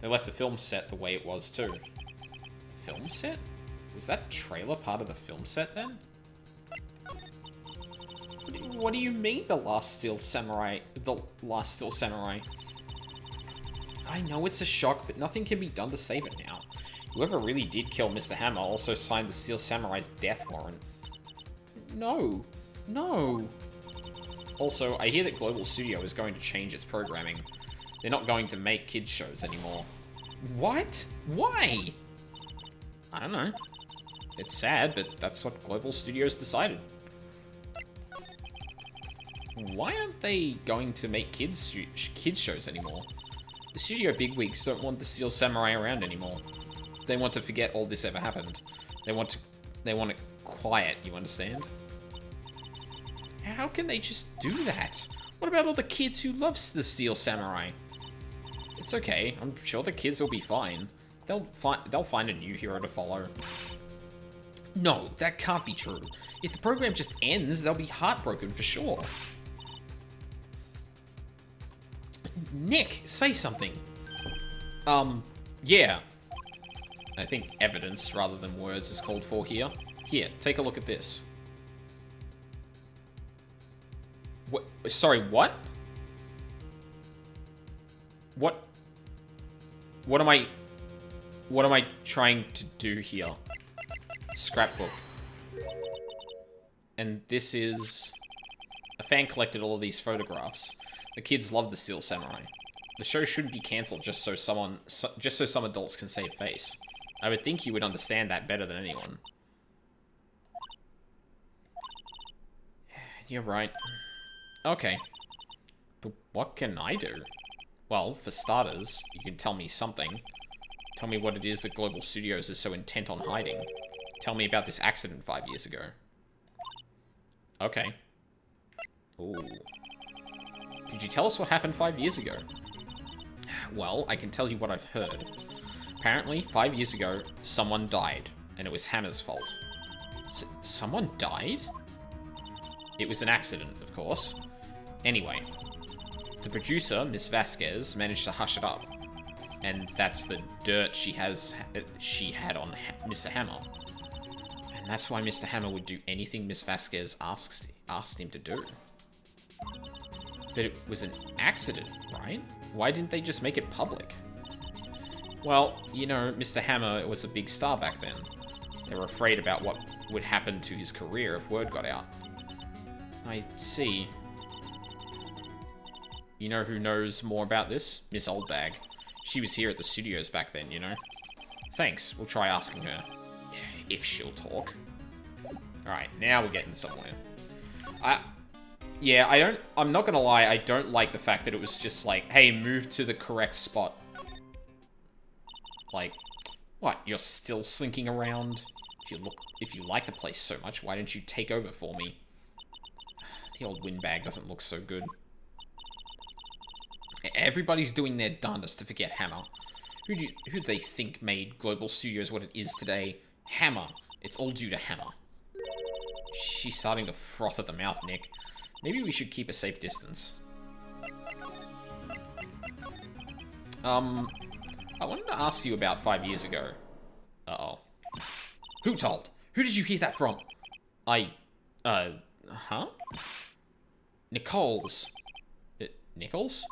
They left the film set the way it was too. The film set? Was that trailer part of the film set then? What do you mean the last Steel Samurai? The last Steel Samurai? I know it's a shock, but nothing can be done to save it now. Whoever really did kill Mr. Hammer also signed the Steel Samurai's death warrant. No. No. Also, I hear that Global Studio is going to change its programming. They're not going to make kids shows anymore. What? Why? I don't know. It's sad, but that's what Global Studios decided. Why aren't they going to make kids shows anymore? The studio bigwigs don't want the Steel Samurai around anymore. They want to forget all this ever happened. They want it quiet, you understand? How can they just do that? What about all the kids who love the Steel Samurai? It's okay. I'm sure the kids will be fine. They'll find a new hero to follow. No, that can't be true. If the program just ends, they'll be heartbroken for sure. Nick, say something. Yeah. I think evidence rather than words is called for here. Here, take a look at this. What? Sorry, what? What am I trying to do here? Scrapbook. And this is... A fan collected all of these photographs. The kids love the Steel Samurai. The show shouldn't be cancelled just so some adults can save face. I would think you would understand that better than anyone. You're right. Okay. But what can I do? Well, for starters, you can tell me something. Tell me what it is that Global Studios is so intent on hiding. Tell me about this accident 5 years ago. Okay. Ooh. Could you tell us what happened 5 years ago? Well, I can tell you what I've heard. Apparently, 5 years ago, someone died, and it was Hammer's fault. Someone died? It was an accident, of course. Anyway, the producer, Miss Vasquez, managed to hush it up. And that's the dirt she had on Mr. Hammer. And that's why Mr. Hammer would do anything Miss Vasquez asked him to do. But it was an accident, right? Why didn't they just make it public? Well, you know, Mr. Hammer was a big star back then. They were afraid about what would happen to his career if word got out. I see. You know who knows more about this? Miss Oldbag. She was here at the studios back then, you know? Thanks, we'll try asking her. If she'll talk. Alright, now we're getting somewhere. Yeah, I'm not gonna lie, I don't like the fact that it was just like, hey, move to the correct spot. Like, what, you're still slinking around? If you like the place so much, why didn't you take over for me? The old windbag doesn't look so good. Everybody's doing their darndest to forget Hammer. Who do they think made Global Studios what it is today? Hammer. It's all due to Hammer. She's starting to froth at the mouth, Nick. Maybe we should keep a safe distance. I wanted to ask you about 5 years ago. Uh-oh. Who told? Who did you hear that from? Huh? Nichols. Nichols?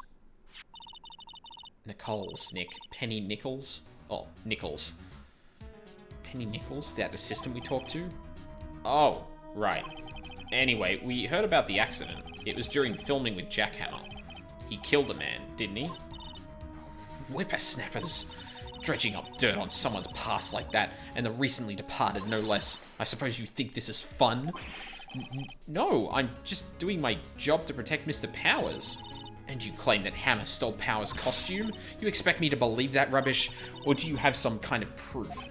Nichols, Nick. Penny Nichols? Oh, Nichols. Penny Nichols? That assistant we talked to? Oh, right. Anyway, we heard about the accident. It was during filming with Jackhammer. He killed a man, didn't he? Whippersnappers. Dredging up dirt on someone's past like that, and the recently departed, no less. I suppose you think this is fun? No, I'm just doing my job to protect Mr. Powers. And you claim that Hammer stole Powers' costume? You expect me to believe that rubbish? Or do you have some kind of proof?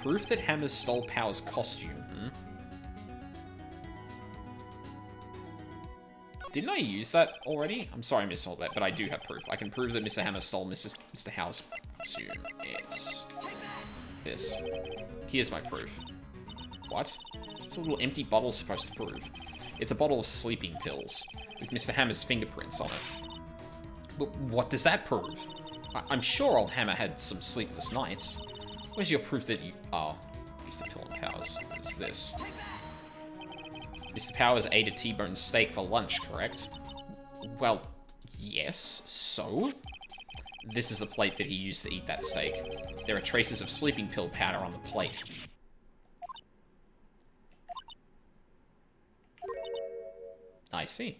Proof that Hammer stole Powers' costume, hmm? Didn't I use that already? I'm sorry, Miss Oldbat, but I do have proof. I can prove that Mr. Hammer stole Mr. Howe's costume. It's this. Here's my proof. What? What's a little empty bottle supposed to prove? It's a bottle of sleeping pills with Mr. Hammer's fingerprints on it. But what does that prove? I'm sure old Hammer had some sleepless nights. Where's your proof that you... Oh, use the pill on Powers. It's this. Mr. Powers ate a T-bone steak for lunch, correct? Well, yes, so? This is the plate that he used to eat that steak. There are traces of sleeping pill powder on the plate. I see.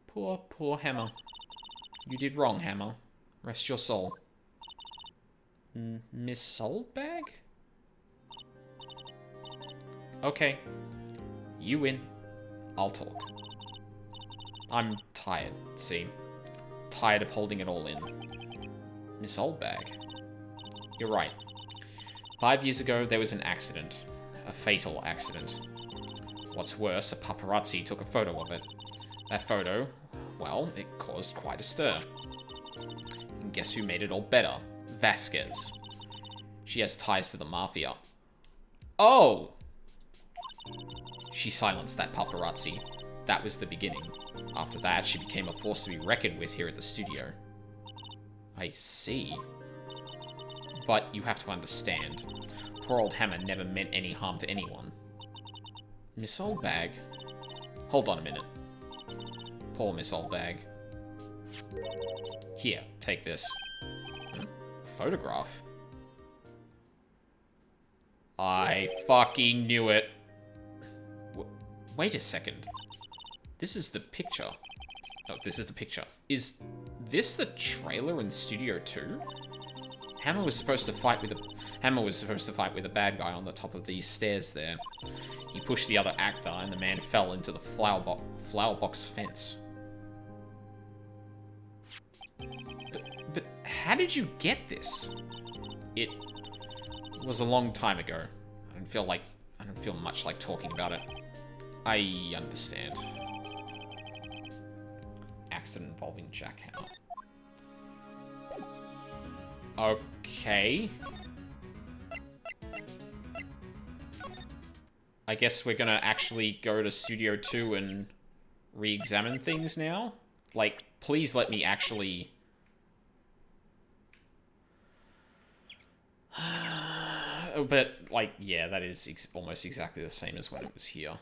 Poor Hammer. You did wrong, Hammer. Rest your soul. Miss Soulbag? Okay. You win. I'll talk. I'm tired, see? Tired of holding it all in. Miss Oldbag. You're right. 5 years ago, there was an accident. A fatal accident. What's worse, a paparazzi took a photo of it. That photo, well, it caused quite a stir. And guess who made it all better? Vasquez. She has ties to the Mafia. Oh! She silenced that paparazzi. That was the beginning. After that, she became a force to be reckoned with here at the studio. I see. But you have to understand. Poor old Hammer never meant any harm to anyone. Miss Oldbag? Hold on a minute. Poor Miss Oldbag. Here, take this. Photograph? I fucking knew it. Wait a second. This is the picture. Oh, this is the picture. Is this the trailer in Studio 2? Hammer was supposed to fight with a bad guy on the top of these stairs there. He pushed the other actor, and the man fell into the flower box fence. But how did you get this? It was a long time ago. I don't feel much like talking about it. I understand. Accident involving Jackhammer. Okay. I guess we're gonna actually go to Studio 2 and re-examine things now? Like, please let me actually... But, like, yeah, that is almost exactly the same as when it was here.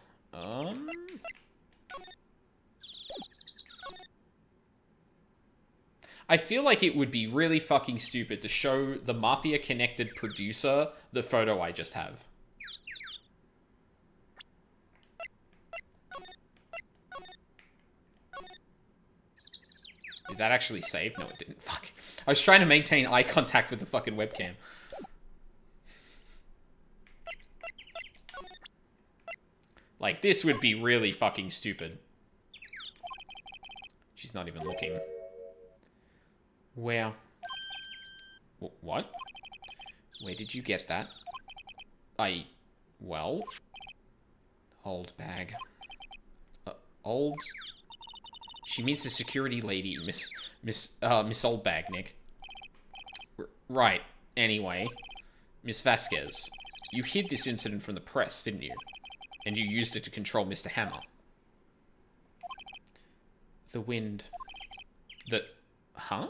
I feel like it would be really fucking stupid to show the Mafia-connected producer the photo I just have. Did that actually save? No, it didn't. Fuck. I was trying to maintain eye contact with the fucking webcam. Like, this would be really fucking stupid. She's not even looking. Where? What? Where did you get that? Well... Old bag. Old... She means the security lady, Miss Oldbag, Nick. Right. Anyway. Miss Vasquez. You hid this incident from the press, didn't you? And you used it to control Mr. Hammer. The wind. Huh?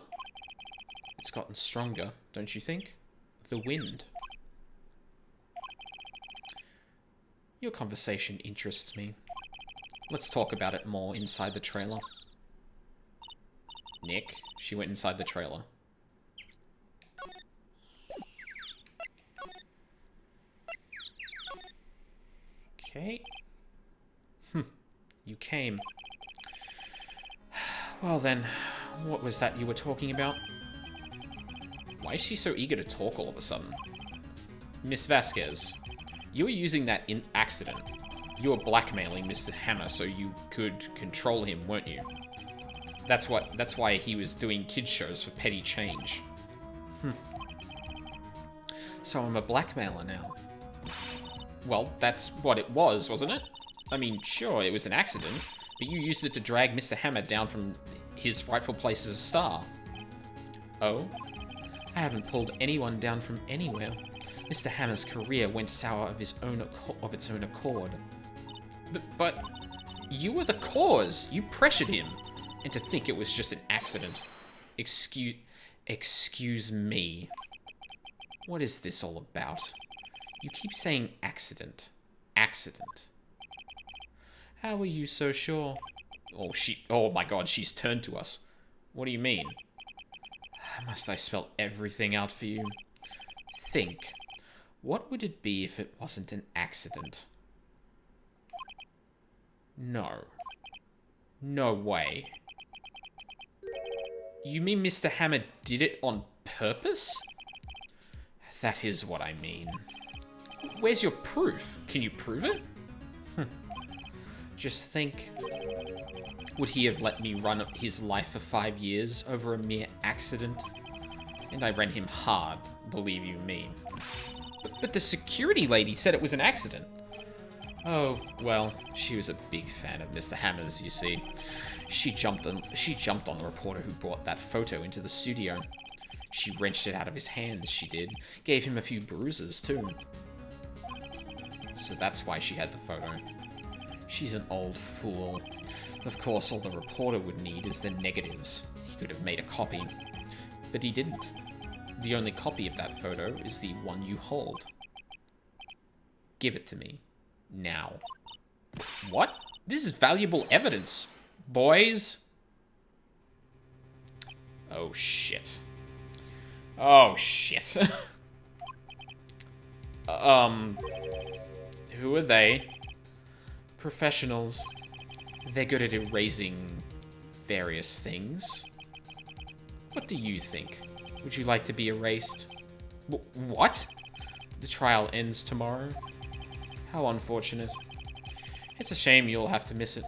It's gotten stronger, don't you think? The wind. Your conversation interests me. Let's talk about it more inside the trailer. Nick, she went inside the trailer. Okay. You came. Well then, what was that you were talking about? Why is she so eager to talk all of a sudden? Miss Vasquez, you were using that accident. You were blackmailing Mr. Hammer so you could control him, weren't you? That's why he was doing kids shows for petty change. So I'm a blackmailer now. Well, that's what it was, wasn't it? I mean, sure, it was an accident, but you used it to drag Mr. Hammer down from his rightful place as a star. Oh? I haven't pulled anyone down from anywhere. Mr. Hammer's career went sour of its own accord. But you were the cause. You pressured him. And to think it was just an accident. Excuse me. What is this all about? You keep saying accident. Accident. How are you so sure? Oh my god, she's turned to us. What do you mean? Must I spell everything out for you? Think. What would it be if it wasn't an accident? No. No way. You mean Mr. Hammer did it on purpose? That is what I mean. Where's your proof? Can you prove it? Just think. Would he have let me run up his life for 5 years over a mere accident? And I ran him hard, believe you me. But the security lady said it was an accident. Oh, well, she was a big fan of Mr. Hammer's, you see. She jumped on the reporter who brought that photo into the studio. She wrenched it out of his hands, she did. Gave him a few bruises, too. So that's why she had the photo. She's an old fool. Of course, all the reporter would need is the negatives. He could have made a copy. But he didn't. The only copy of that photo is the one you hold. Give it to me. Now. What? This is valuable evidence, boys. Oh, shit. Oh, shit. Who are they? Professionals. They're good at erasing various things. What do you think? Would you like to be erased? What? The trial ends tomorrow? How unfortunate. It's a shame you'll have to miss it.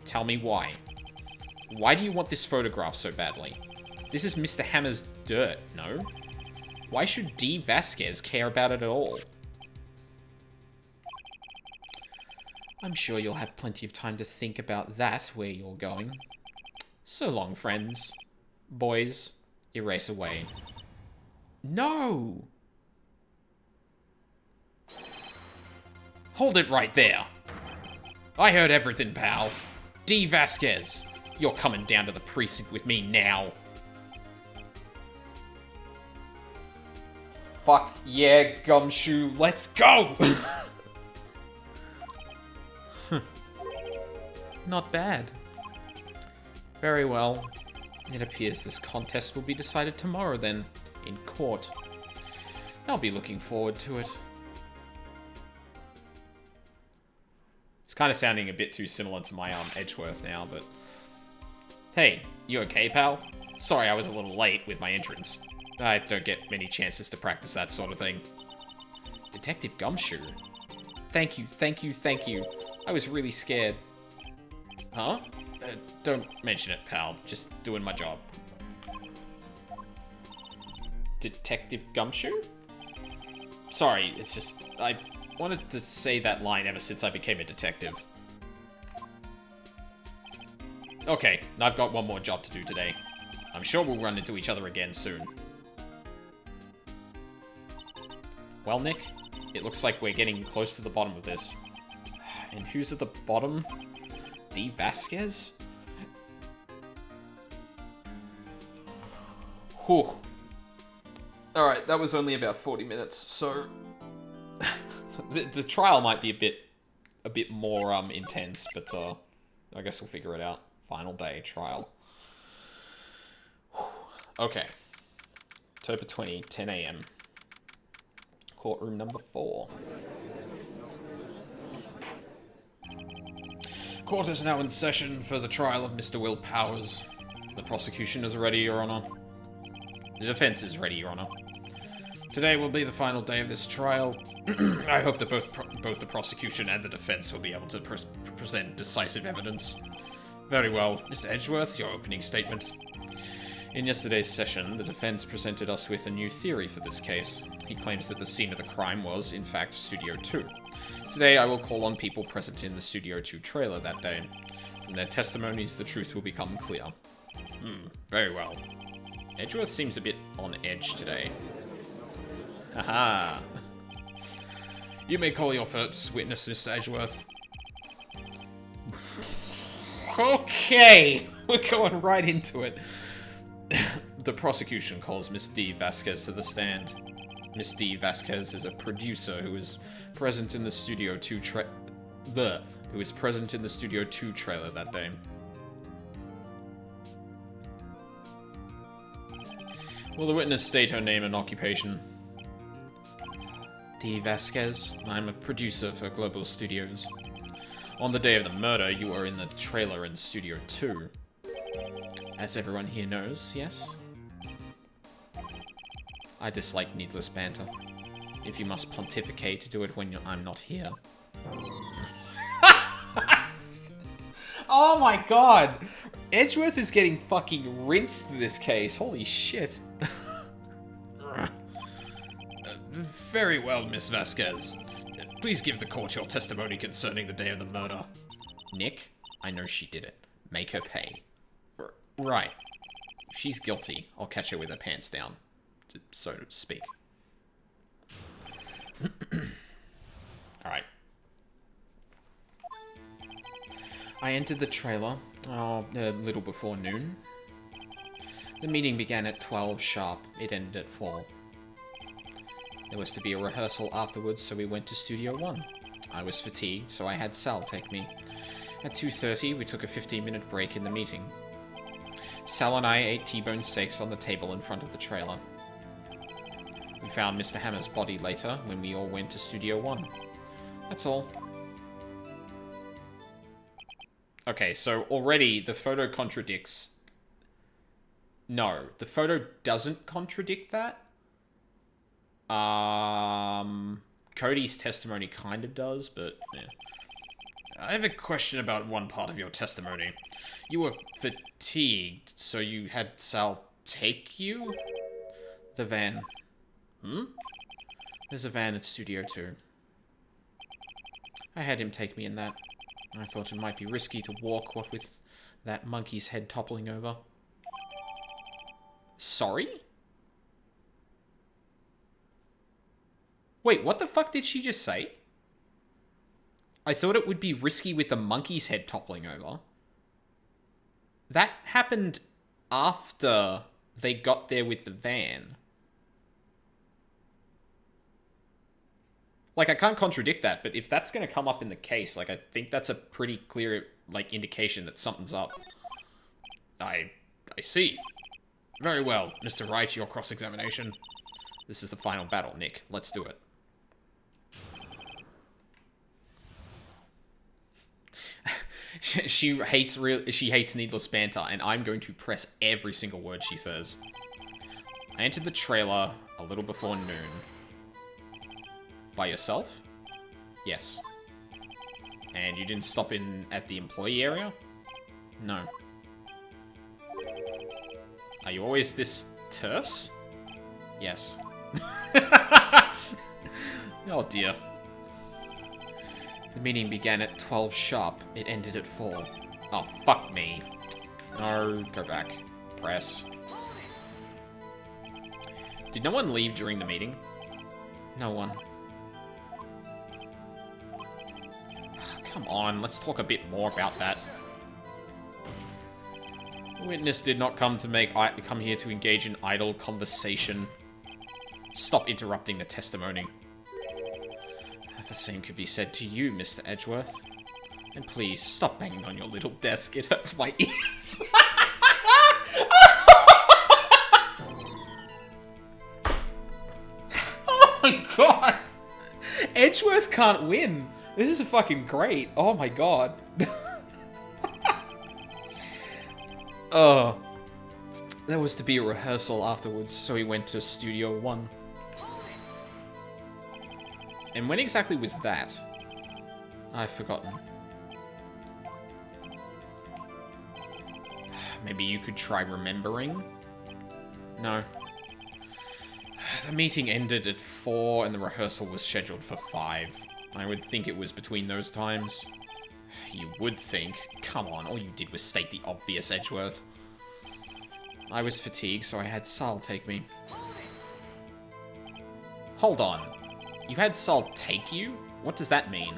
Tell me why. Why do you want this photograph so badly? This is Mr. Hammer's dirt, no? Why should D. Vasquez care about it at all? I'm sure you'll have plenty of time to think about that where you're going. So long, friends. Boys, erase away. No! Hold it right there. I heard everything, pal. D. Vasquez, you're coming down to the precinct with me now. Fuck yeah, Gumshoe, let's go! Not bad. Very well. It appears this contest will be decided tomorrow then, in court. I'll be looking forward to it. It's kind of sounding a bit too similar to my Edgeworth now, but... Hey, you okay, pal? Sorry I was a little late with my entrance. I don't get many chances to practice that sort of thing. Detective Gumshoe? Thank you, thank you, thank you. I was really scared. Huh? Don't mention it, pal. Just doing my job. Detective Gumshoe? Sorry, it's just... I wanted to say that line ever since I became a detective. Okay, I've got one more job to do today. I'm sure we'll run into each other again soon. Well, Nick, it looks like we're getting close to the bottom of this. And who's at the bottom? D. Vasquez? Whew. Alright, that was only about 40 minutes, so... the trial might be a bit more intense, but I guess we'll figure it out. Final day trial. Okay. October 20, 10 AM. Courtroom number 4. Court is now in session for the trial of Mr. Will Powers. The prosecution is ready, Your Honor. The defense is ready, Your Honor. Today will be the final day of this trial. I hope that both the prosecution and the defense will be able to present decisive evidence. Very well. Mr. Edgeworth, your opening statement. In yesterday's session, the defense presented us with a new theory for this case. He claims that the scene of the crime was, in fact, Studio 2. Today, I will call on people present in the Studio 2 trailer that day. From their testimonies, the truth will become clear. Very well. Edgeworth seems a bit on edge today. Haha. You may call your first witness, Mr. Edgeworth. Okay, we're going right into it. The prosecution calls Miss D. Vasquez to the stand. Miss D. Vasquez is a producer who is present in the Studio 2 who was present in the Studio 2 trailer that day. Will the witness state her name and occupation? D. Vasquez. I'm a producer for Global Studios. On the day of the murder, you were in the trailer in Studio 2. As everyone here knows, yes? I dislike needless banter. If you must pontificate, do it when I'm not here. Oh my god! Edgeworth is getting fucking rinsed this case. Holy shit. Very well, Miss Vasquez. Please give the court your testimony concerning the day of the murder. Nick, I know she did it. Make her pay. Right. If she's guilty, I'll catch her with her pants down, so to speak. Alright. I entered the trailer, a little before noon. The meeting began at 12 sharp. It ended at 4. There was to be a rehearsal afterwards, so we went to Studio 1. I was fatigued, so I had Sal take me. At 2:30, we took a 15-minute break in the meeting. Sal and I ate T-bone steaks on the table in front of the trailer. We found Mr. Hammer's body later, when we all went to Studio 1. That's all. Okay, so already the photo contradicts... No, the photo doesn't contradict that. Cody's testimony kind of does, but yeah. I have a question about one part of your testimony. You were fatigued, so you had Sal take you? The van. There's a van at Studio 2. I had him take me in that. I thought it might be risky to walk, what with that monkey's head toppling over. Sorry? Wait, what the fuck did she just say? I thought it would be risky with the monkey's head toppling over. That happened after they got there with the van. Like, I can't contradict that, but if that's going to come up in the case, like, I think that's a pretty clear, like, indication that something's up. I see. Very well, Mr. Wright, your cross-examination. This is the final battle, Nick. Let's do it. She hates needless banter, and I'm going to press every single word she says. I entered the trailer a little before noon. By yourself? Yes. And you didn't stop in at the employee area? No. Are you always this terse? Yes. Oh dear. The meeting began at 12 sharp. It ended at 4. Oh, fuck me. No, go back. Press. Did no one leave during the meeting? No one. Come on, let's talk a bit more about that. The witness did not come here to engage in idle conversation. Stop interrupting the testimony. The same could be said to you, Mr. Edgeworth. And please, stop banging on your little desk. It hurts my ears. Oh my god. Edgeworth can't win. This is fucking great. Oh my god. Oh. There was to be a rehearsal afterwards, so we went to Studio 1. And when exactly was that? I've forgotten. Maybe you could try remembering? No. The meeting ended at 4 and the rehearsal was scheduled for 5. I would think it was between those times. You would think. Come on, all you did was state the obvious, Edgeworth. I was fatigued, so I had Sal take me. Hold on. You had Sal take you? What does that mean?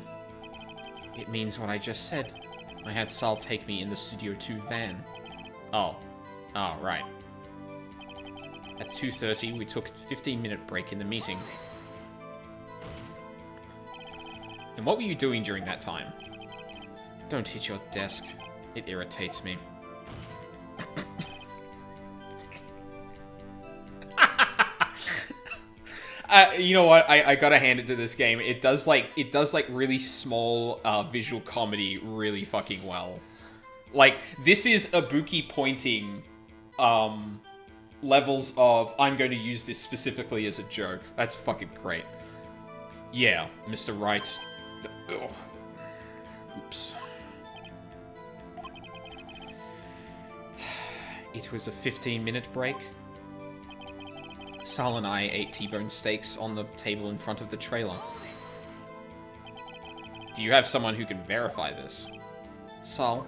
It means what I just said. I had Sal take me in the Studio 2 van. Oh. Oh, right. At 2:30, we took a 15-minute break in the meeting. And what were you doing during that time? Don't hit your desk. It irritates me. You know what? I gotta hand it to this game. It does like really small visual comedy really fucking well. Like, this is Ibuki pointing levels of I'm going to use this specifically as a joke. That's fucking great. Yeah, Mr. Wright. Ugh. Oops. It was a 15-minute break. Sal and I ate T-bone steaks on the table in front of the trailer. Do you have someone who can verify this? Sal?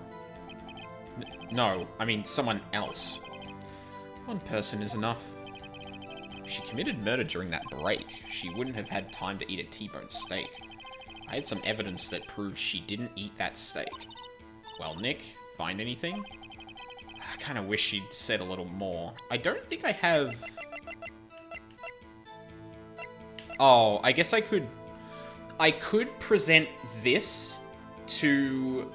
No, I mean someone else. One person is enough. If she committed murder during that break, she wouldn't have had time to eat a T-bone steak. I had some evidence that proves she didn't eat that steak. Well, Nick, find anything? I kind of wish she'd said a little more. I don't think I have... Oh, I guess I could present this to...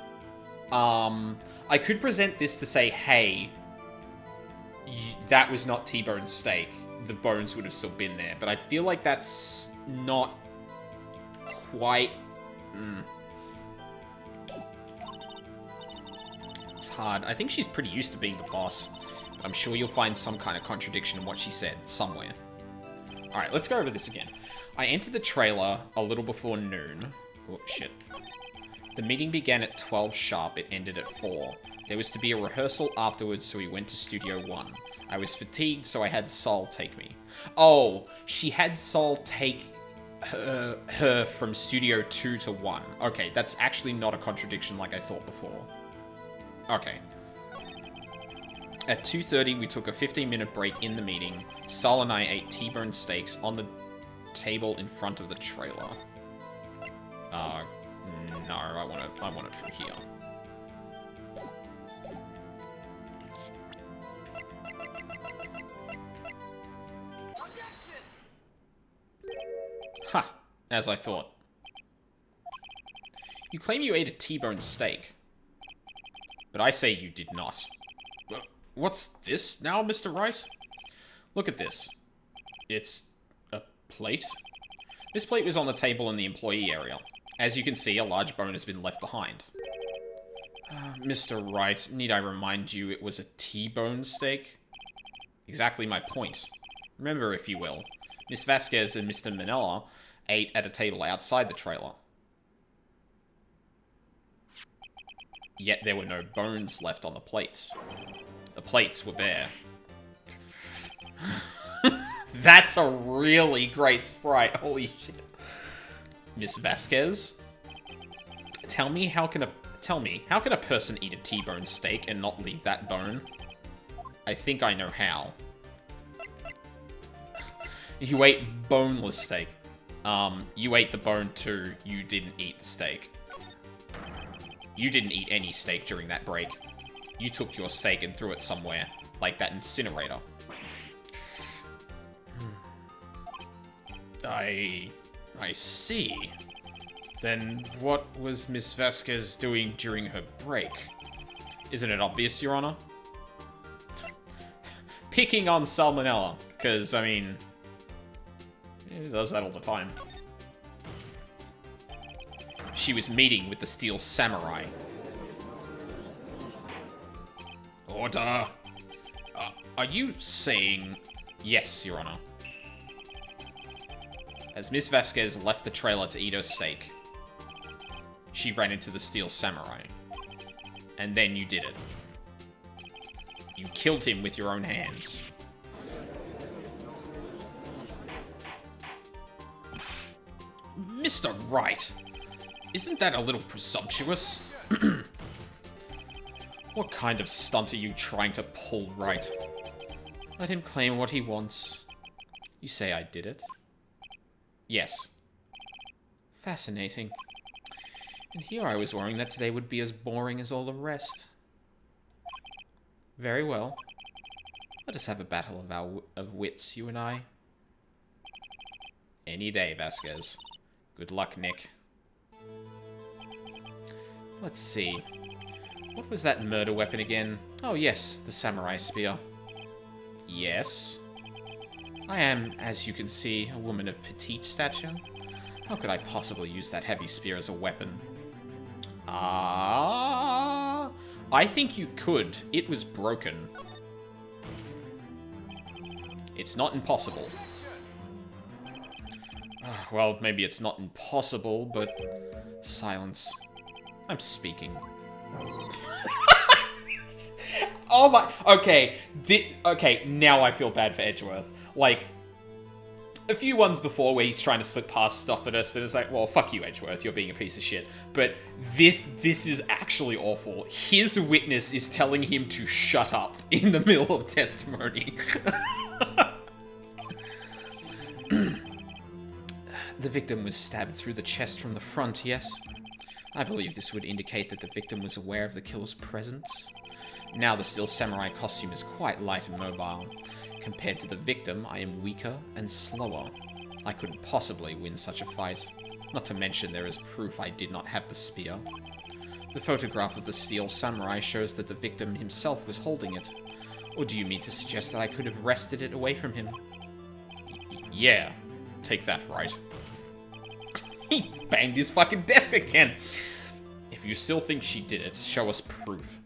I could present this to say, hey, that was not T-bone steak. The bones would have still been there. But I feel like that's not quite... It's hard. I think she's pretty used to being the boss. But I'm sure you'll find some kind of contradiction in what she said, somewhere. Alright, let's go over this again. I entered the trailer a little before noon. Oh, shit. The meeting began at 12 sharp, it ended at 4. There was to be a rehearsal afterwards, so we went to Studio 1. I was fatigued, so I had Sol take me. Oh, she had Sol take her from Studio 2 to 1. Okay, that's actually not a contradiction like I thought before. Okay. At 2:30, we took a 15-minute break in the meeting. Sol and I ate T-bone steaks on the table in front of the trailer. No, I want it from here. Ha! As I thought. You claim you ate a T-bone steak. But I say you did not. What's this now, Mr. Wright? Look at this. It's a plate? This plate was on the table in the employee area. As you can see, a large bone has been left behind. Mr. Wright, need I remind you it was a T-bone steak? Exactly my point. Remember, if you will, Miss Vasquez and Mr. Manella ate at a table outside the trailer. Yet there were no bones left on the plates. The plates were bare. That's a really great sprite. Holy shit. Miss Vasquez? Tell me, how can a person eat a T-bone steak and not leave that bone? I think I know how. You ate boneless steak. You ate the bone too. You didn't eat the steak. You didn't eat any steak during that break. You took your steak and threw it somewhere, like that incinerator. I see. Then what was Miss Vasquez doing during her break? Isn't it obvious, Your Honor? Picking on salmonella, because, I mean, he does that all the time. She was meeting with the Steel Samurai. Order! Are you saying... Yes, Your Honor. As Miss Vasquez left the trailer to eat her steak, she ran into the Steel Samurai. And then you did it. You killed him with your own hands. Mr. Wright! Isn't that a little presumptuous? What kind of stunt are you trying to pull, Wright? Let him claim what he wants. You say I did it? Yes. Fascinating. And here I was worrying that today would be as boring as all the rest. Very well. Let us have a battle of wits, you and I. Any day, Vasquez. Good luck, Nick. Let's see. What was that murder weapon again? Oh yes, the samurai spear. Yes. I am, as you can see, a woman of petite stature. How could I possibly use that heavy spear as a weapon? I think you could. It was broken. It's not impossible. Well, maybe it's not impossible, but... Silence. I'm speaking. Oh my... Okay. Okay, now I feel bad for Edgeworth. Like, a few ones before where he's trying to slip past stuff at us, that it's like, well, fuck you, Edgeworth, you're being a piece of shit. But this is actually awful. His witness is telling him to shut up in the middle of testimony. The victim was stabbed through the chest from the front, yes? I believe this would indicate that the victim was aware of the killer's presence. Now the steel samurai costume is quite light and mobile. Compared to the victim, I am weaker and slower. I couldn't possibly win such a fight. Not to mention there is proof I did not have the spear. The photograph of the steel samurai shows that the victim himself was holding it. Or do you mean to suggest that I could have wrested it away from him? Yeah. Take that, Wright. He banged his fucking desk again! If you still think she did it, show us proof.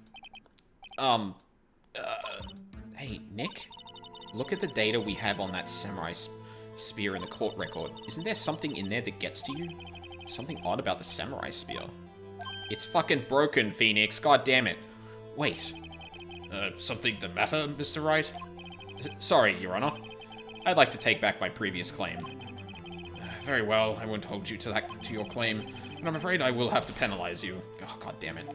Hey, Nick? Look at the data we have on that samurai spear in the court record. Isn't there something in there that gets to you? Something odd about the samurai spear. It's fucking broken, Phoenix. God damn it. Wait. Something the matter, Mr. Wright? Sorry, Your Honor. I'd like to take back my previous claim. Very well, I won't hold you to your claim, but I'm afraid I will have to penalize you. Oh, God damn it.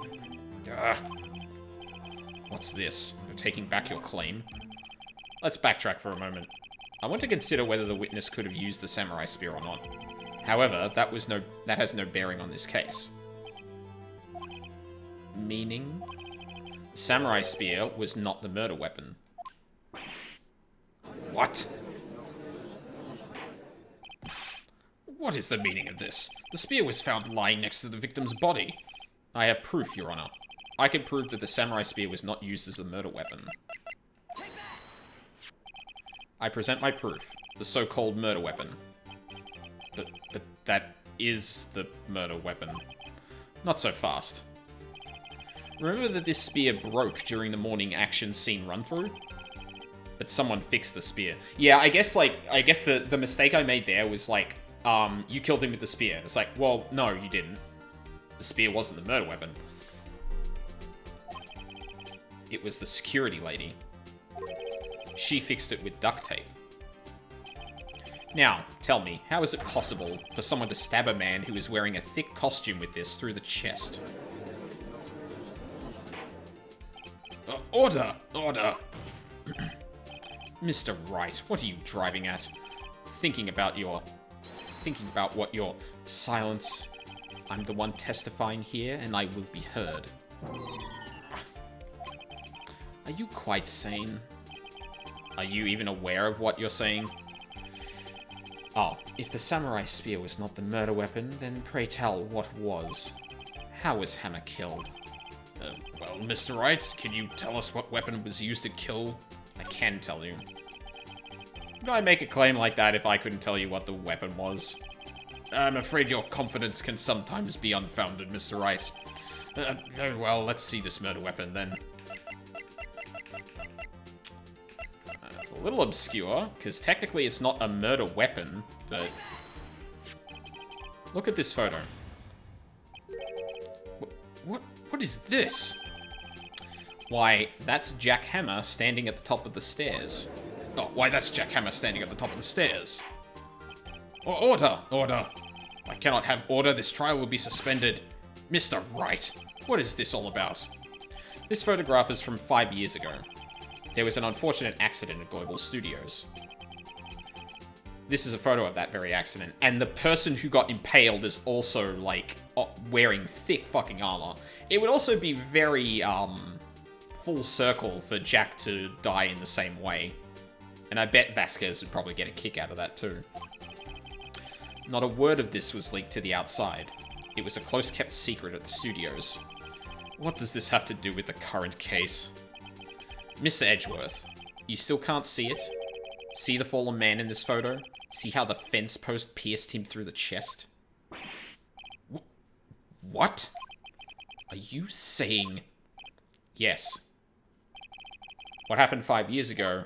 What's this? You're taking back your claim? Let's backtrack for a moment. I want to consider whether the witness could have used the samurai spear or not. However, that has no bearing on this case. Meaning? The samurai spear was not the murder weapon. What? What is the meaning of this? The spear was found lying next to the victim's body. I have proof, Your Honor. I can prove that the samurai spear was not used as a murder weapon. I present my proof. The so-called murder weapon. But that is the murder weapon. Not so fast. Remember that this spear broke during the morning action scene run-through? But someone fixed the spear. Yeah, I guess the mistake I made there was like, you killed him with the spear. It's like, well, no, you didn't. The spear wasn't the murder weapon. It was the security lady. She fixed it with duct tape. Now, tell me, how is it possible for someone to stab a man who is wearing a thick costume with this through the chest? Order! Order! Mr. Wright, what are you driving at? Thinking about what your silence. I'm the one testifying here, and I will be heard. Are you quite sane? Are you even aware of what you're saying? Oh, if the samurai spear was not the murder weapon, then pray tell what was. How was Hammer killed? Well, Mr. Wright, can you tell us what weapon was used to kill? I can tell you. Would I make a claim like that if I couldn't tell you what the weapon was? I'm afraid your confidence can sometimes be unfounded, Mr. Wright. Very well, let's see this murder weapon then. A little obscure, because technically it's not a murder weapon, but... Look at this photo. What is this? Why, that's Jack Hammer standing at the top of the stairs. Oh, why, that's Jack Hammer standing at the top of the stairs. Order! Order! If I cannot have order, this trial will be suspended. Mr. Wright, what is this all about? This photograph is from 5 years ago. There was an unfortunate accident at Global Studios. This is a photo of that very accident, and the person who got impaled is also, like, wearing thick fucking armor. It would also be very, full circle for Jack to die in the same way. And I bet Vasquez would probably get a kick out of that too. Not a word of this was leaked to the outside. It was a close-kept secret at the studios. What does this have to do with the current case? Mr. Edgeworth, you still can't see it? See the fallen man in this photo? See how the fence post pierced him through the chest? What? Are you saying... Yes. What happened 5 years ago...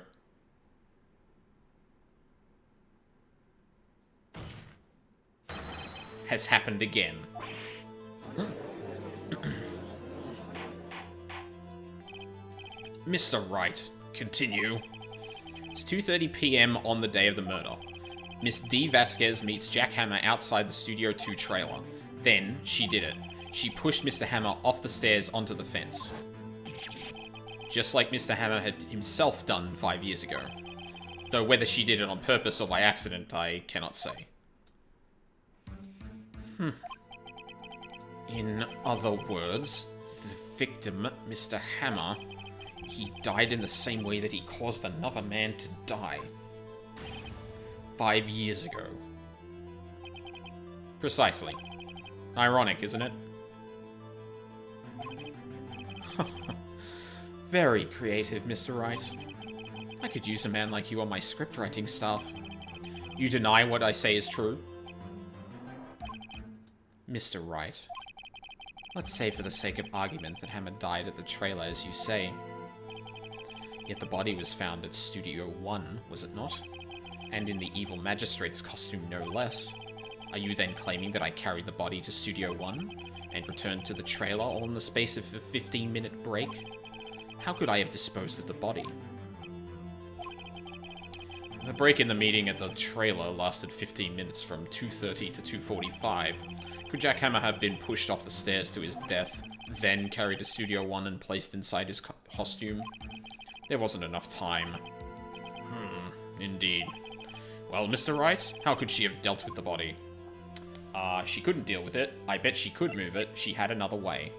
has happened again. Mr. Wright, continue. It's 2:30 p.m. on the day of the murder. Miss D. Vasquez meets Jack Hammer outside the Studio 2 trailer. Then, she did it. She pushed Mr. Hammer off the stairs onto the fence. Just like Mr. Hammer had himself done 5 years ago. Though whether she did it on purpose or by accident, I cannot say. In other words, the victim, Mr. Hammer, he died in the same way that he caused another man to die. 5 years ago. Precisely. Ironic, isn't it? Very creative, Mr. Wright. I could use a man like you on my script writing staff. You deny what I say is true? Mr. Wright. Let's say for the sake of argument that Hammer died at the trailer as you say. Yet the body was found at Studio 1, was it not? And in the evil magistrate's costume no less. Are you then claiming that I carried the body to Studio 1 and returned to the trailer all in the space of a 15-minute break? How could I have disposed of the body? The break in the meeting at the trailer lasted 15 minutes from 2:30 to 2:45. Could Jack Hammer have been pushed off the stairs to his death, then carried to Studio 1 and placed inside his costume? There wasn't enough time. Indeed. Well, Mr. Wright, how could she have dealt with the body? She couldn't deal with it. I bet she could move it. She had another way.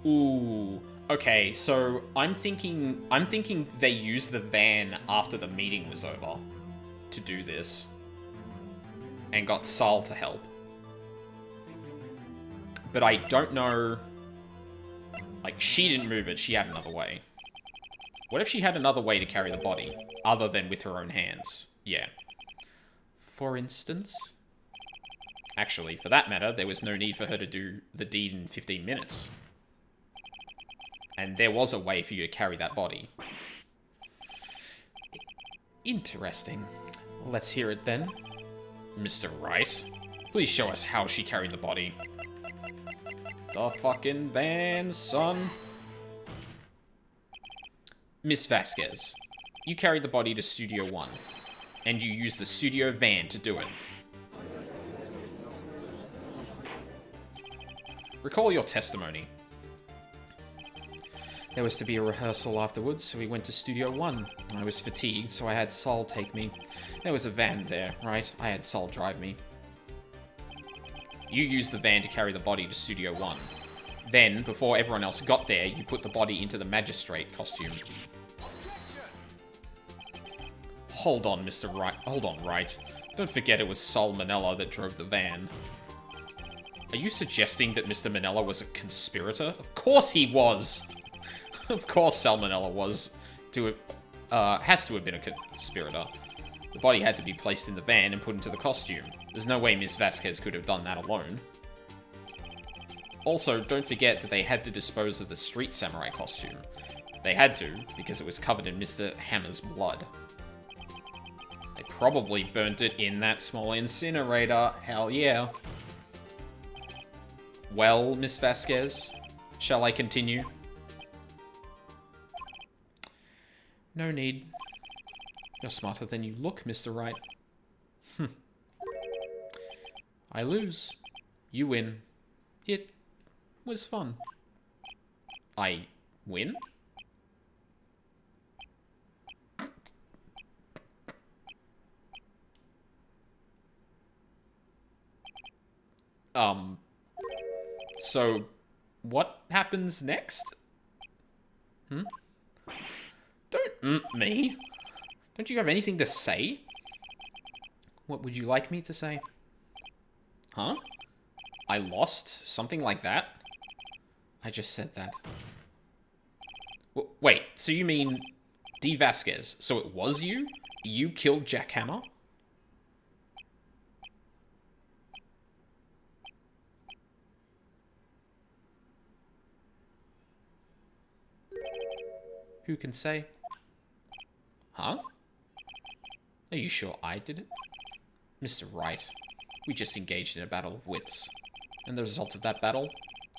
Ooh. Okay, so I'm thinking they used the van after the meeting was over to do this. And got Sal to help. But I don't know... Like, she didn't move it, she had another way. What if she had another way to carry the body, other than with her own hands? Yeah. For instance? Actually, for that matter, there was no need for her to do the deed in 15 minutes. And there was a way for you to carry that body. Interesting. Let's hear it then. Mr. Wright, please show us how she carried the body. The fucking van, son. Miss Vasquez, you carried the body to Studio 1, and you used the studio van to do it. Recall your testimony. There was to be a rehearsal afterwards, so we went to Studio 1. I was fatigued, so I had Sol take me. There was a van there, right? I had Sol drive me. You used the van to carry the body to Studio 1. Then, before everyone else got there, you put the body into the magistrate costume. Hold on, Mr. Wright. Hold on, Wright. Don't forget it was Sol Manella that drove the van. Are you suggesting that Mr. Manella was a conspirator? Of course he was! Of course Sal Manella was. Has to have been a conspirator. The body had to be placed in the van and put into the costume. There's no way Miss Vasquez could have done that alone. Also, don't forget that they had to dispose of the street samurai costume. They had to, because it was covered in Mr. Hammer's blood. They probably burnt it in that small incinerator. Hell yeah. Well, Miss Vasquez, shall I continue? No need. You're smarter than you look, Mr. Wright. I lose. You win. It was fun. I win? So, what happens next? Don't me. Don't you have anything to say? What would you like me to say? Huh? I lost? Something like that? I just said that. Wait, so you mean D. Vasquez? So it was you? You killed Jack Hammer? Who can say? Huh? Are you sure I did it? Mr. Wright, we just engaged in a battle of wits. And the result of that battle,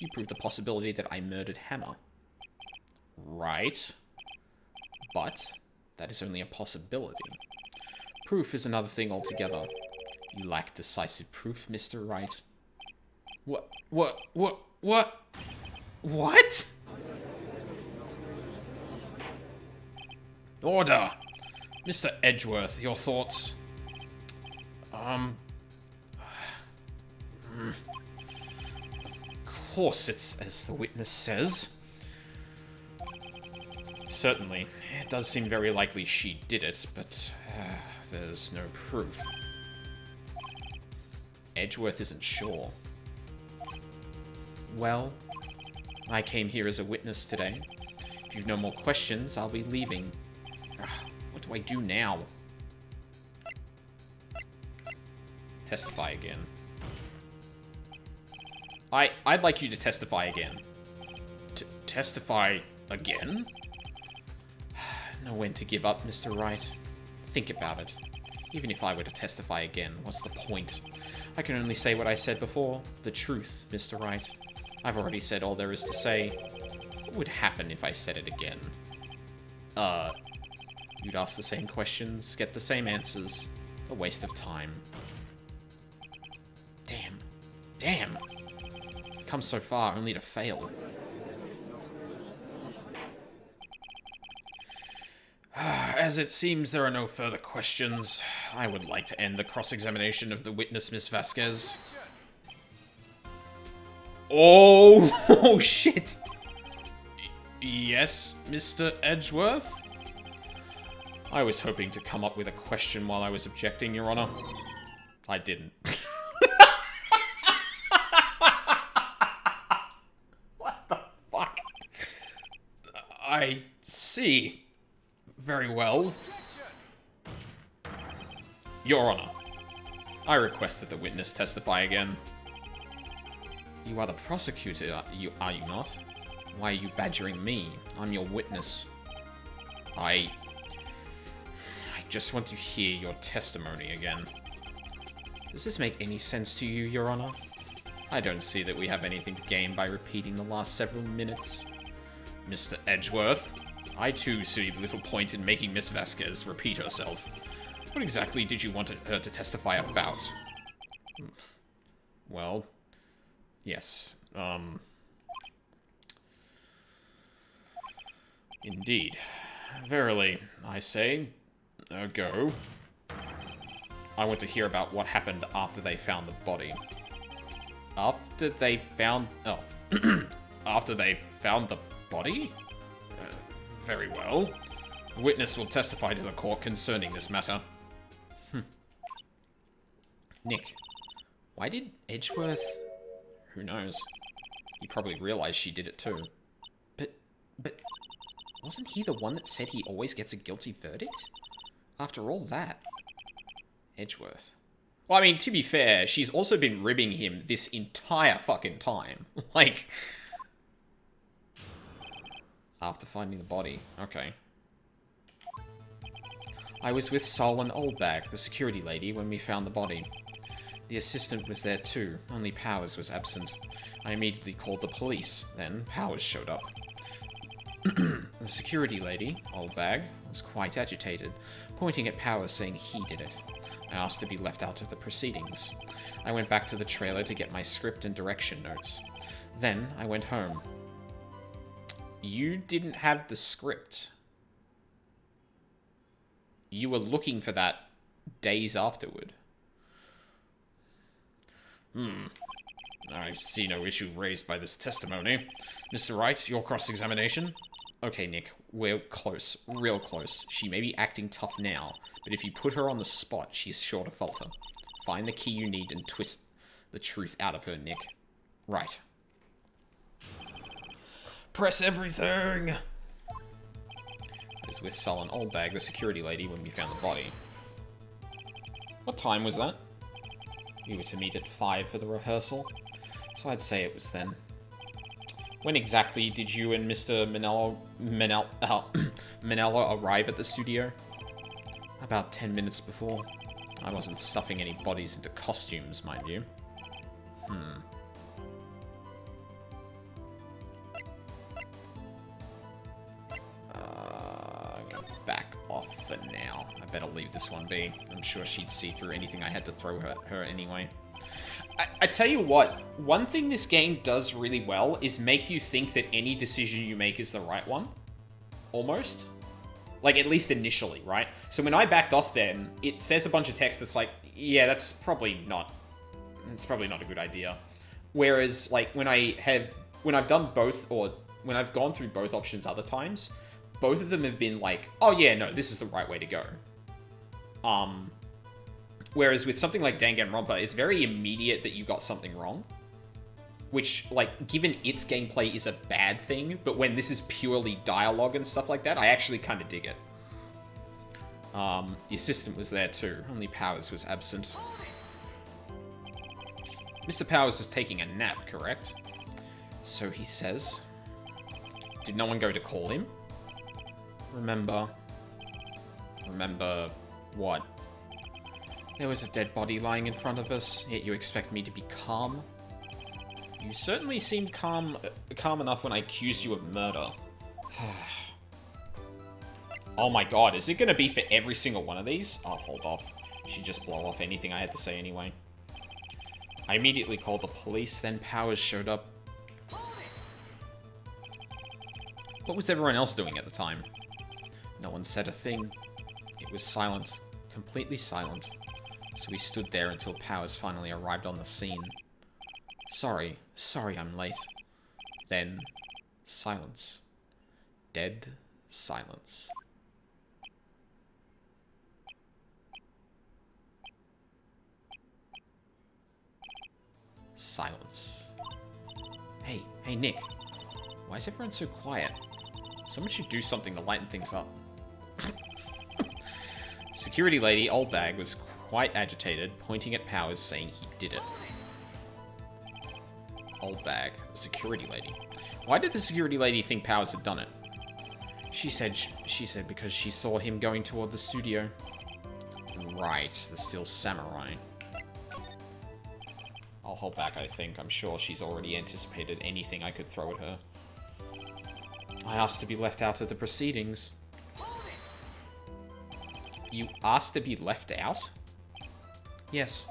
you proved the possibility that I murdered Hammer. Right. But that is only a possibility. Proof is another thing altogether. You lack decisive proof, Mr. Wright. What? What? Order! Mr. Edgeworth, your thoughts? Of course it's as the witness says. Certainly. It does seem very likely she did it, but there's no proof. Edgeworth isn't sure. Well, I came here as a witness today. If you've no more questions, I'll be leaving. What do I do now? Testify again. I'd like you to testify again. Testify again? Know when to give up, Mr. Wright. Think about it. Even if I were to testify again, what's the point? I can only say what I said before. The truth, Mr. Wright. I've already said all there is to say. What would happen if I said it again? You'd ask the same questions, get the same answers. A waste of time. Damn. Come so far, only to fail. As it seems there are no further questions, I would like to end the cross-examination of the witness, Miss Vasquez. Oh shit! Yes, Mr. Edgeworth? I was hoping to come up with a question while I was objecting, Your Honor. I didn't. What the fuck? I see. Very well. Your Honor, I request that the witness testify again. You are the prosecutor, are you not? Why are you badgering me? I'm your witness. I just want to hear your testimony again. Does this make any sense to you, Your Honor? I don't see that we have anything to gain by repeating the last several minutes. Mr. Edgeworth, I too see little point in making Miss Vasquez repeat herself. What exactly did you want her to testify about? Well, yes, indeed. Verily, I say, go. I want to hear about what happened after they found the body. After they found... Oh. After they found the body? Very well. The witness will testify to the court concerning this matter. Nick, why did Edgeworth... Who knows? He probably realized she did it too. But... Wasn't he the one that said he always gets a guilty verdict? After all that... Edgeworth. Well, I mean, to be fair, she's also been ribbing him this entire fucking time. Like... After finding the body. Okay. I was with Solon Oldbag, the security lady, when we found the body. The assistant was there too, only Powers was absent. I immediately called the police, then Powers showed up. The security lady, Oldbag, was quite agitated, pointing at Powers saying he did it. I asked to be left out of the proceedings. I went back to the trailer to get my script and direction notes. Then I went home. You didn't have the script. You were looking for that days afterward. I see no issue raised by this testimony. Mr. Wright, your cross-examination? Okay, Nick, we're close. Real close. She may be acting tough now, but if you put her on the spot, she's sure to falter. Find the key you need and twist the truth out of her, Nick. Right. Press everything! I was with Sullen Oldbag, the security lady, when we found the body. What time was that? We were to meet at 5 for the rehearsal, so I'd say it was then. When exactly did you and Mr. Manella arrive at the studio? About 10 minutes before. I wasn't stuffing any bodies into costumes, mind you. Back off for now. I better leave this one be. I'm sure she'd see through anything I had to throw her anyway. I tell you what, one thing this game does really well is make you think that any decision you make is the right one. Almost. Like, at least initially, right? So when I backed off then, it says a bunch of text that's like, yeah, that's probably not a good idea. Whereas, like, when I've done both, or when I've gone through both options other times, both of them have been like, oh yeah, no, this is the right way to go. Whereas with something like Danganronpa, it's very immediate that you got something wrong. Which, like, given its gameplay is a bad thing, but when this is purely dialogue and stuff like that, I actually kind of dig it. The assistant was there too, only Powers was absent. Mr. Powers was taking a nap, correct? So he says. Did no one go to call him? Remember what? There was a dead body lying in front of us, yet you expect me to be calm? You certainly seemed calm enough when I accused you of murder. Oh my god, is it gonna be for every single one of these? I'll hold off. She'd just blow off anything I had to say anyway. I immediately called the police, then Powers showed up. What was everyone else doing at the time? No one said a thing. It was silent. Completely silent. So we stood there until Powers finally arrived on the scene. Sorry I'm late. Then, silence. Dead silence. Silence. Hey, Nick. Why is everyone so quiet? Someone should do something to lighten things up. Security lady Oldbag was quite agitated, pointing at Powers, saying he did it. Oldbag, the security lady. Why did the security lady think Powers had done it? She said because she saw him going toward the studio. Right, the Steel Samurai. I'll hold back, I think. I'm sure she's already anticipated anything I could throw at her. I asked to be left out of the proceedings. You asked to be left out? Yes.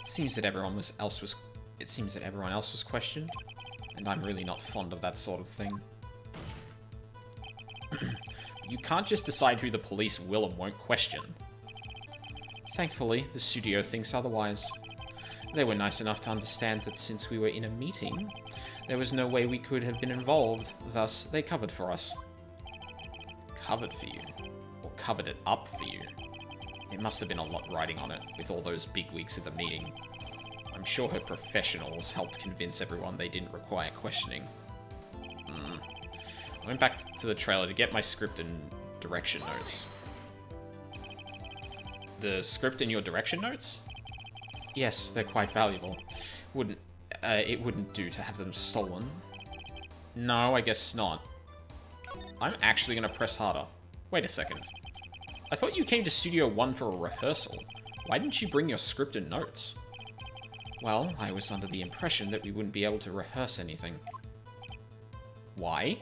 It seems that everyone else was questioned, and I'm really not fond of that sort of thing. You can't just decide who the police will and won't question. Thankfully, the studio thinks otherwise. They were nice enough to understand that since we were in a meeting, there was no way we could have been involved, thus they covered for us. Covered for you? Or covered it up for you? There must have been a lot riding on it, with all those bigwigs at the meeting. I'm sure her professionals helped convince everyone they didn't require questioning. I went back to the trailer to get my script and direction notes. The script and your direction notes? Yes, they're quite valuable. It wouldn't do to have them stolen. No, I guess not. I'm actually gonna press harder. Wait a second. I thought you came to Studio 1 for a rehearsal. Why didn't you bring your script and notes? Well, I was under the impression that we wouldn't be able to rehearse anything. Why?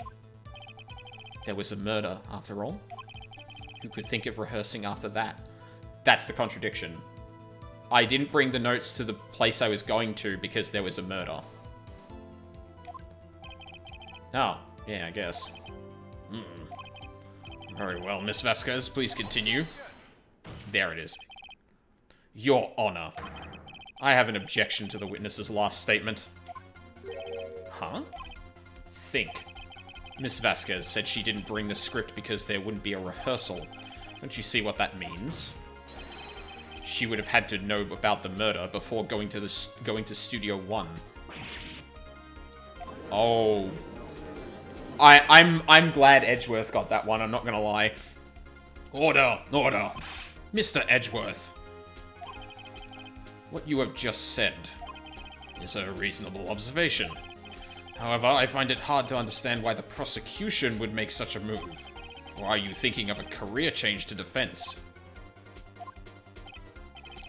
There was a murder, after all. Who could think of rehearsing after that? That's the contradiction. I didn't bring the notes to the place I was going to because there was a murder. Oh, yeah, I guess. Very well, Miss Vasquez, please continue. There it is. Your Honor. I have an objection to the witness's last statement. Huh? Think. Miss Vasquez said she didn't bring the script because there wouldn't be a rehearsal. Don't you see what that means? She would have had to know about the murder before going to Studio 1. Oh. I'm glad Edgeworth got that one, I'm not gonna lie. Order! Order! Mr. Edgeworth. What you have just said is a reasonable observation. However, I find it hard to understand why the prosecution would make such a move. Or are you thinking of a career change to defense?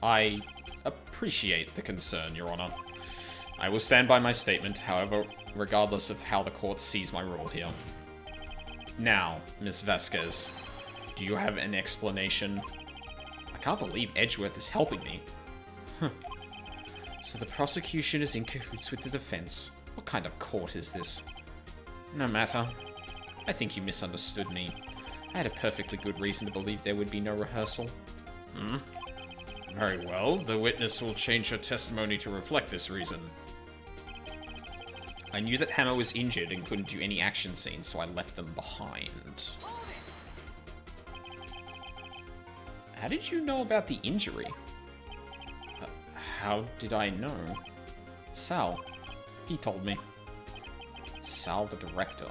I appreciate the concern, Your Honor. I will stand by my statement, however, regardless of how the court sees my role here. Now, Miss Vasquez, do you have an explanation? I can't believe Edgeworth is helping me. So the prosecution is in cahoots with the defense. What kind of court is this? No matter. I think you misunderstood me. I had a perfectly good reason to believe there would be no rehearsal. Very well. The witness will change her testimony to reflect this reason. I knew that Hammer was injured and couldn't do any action scenes, so I left them behind. How did you know about the injury? How did I know? Sal. He told me. Sal, the director.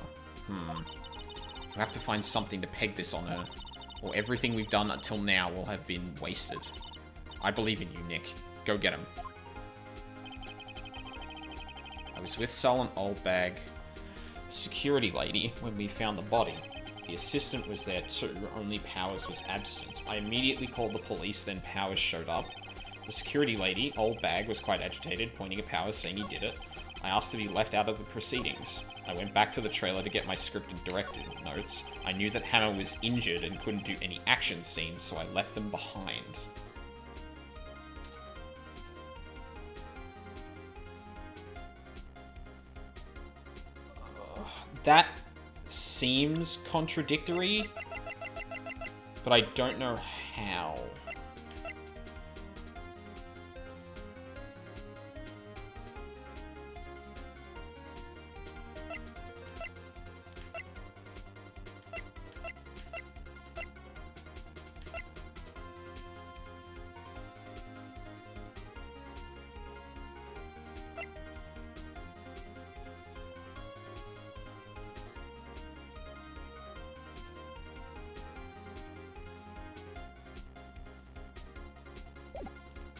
You have to find something to peg this on her, or everything we've done until now will have been wasted. I believe in you, Nick. Go get him. I was with Sal and Oldbag, the security lady, when we found the body. The assistant was there too, only Powers was absent. I immediately called the police, then Powers showed up. The security lady, Oldbag, was quite agitated, pointing at Powers, saying he did it. I asked to be left out of the proceedings. I went back to the trailer to get my scripted directed notes. I knew that Hammer was injured and couldn't do any action scenes, so I left them behind. That seems contradictory, but I don't know how.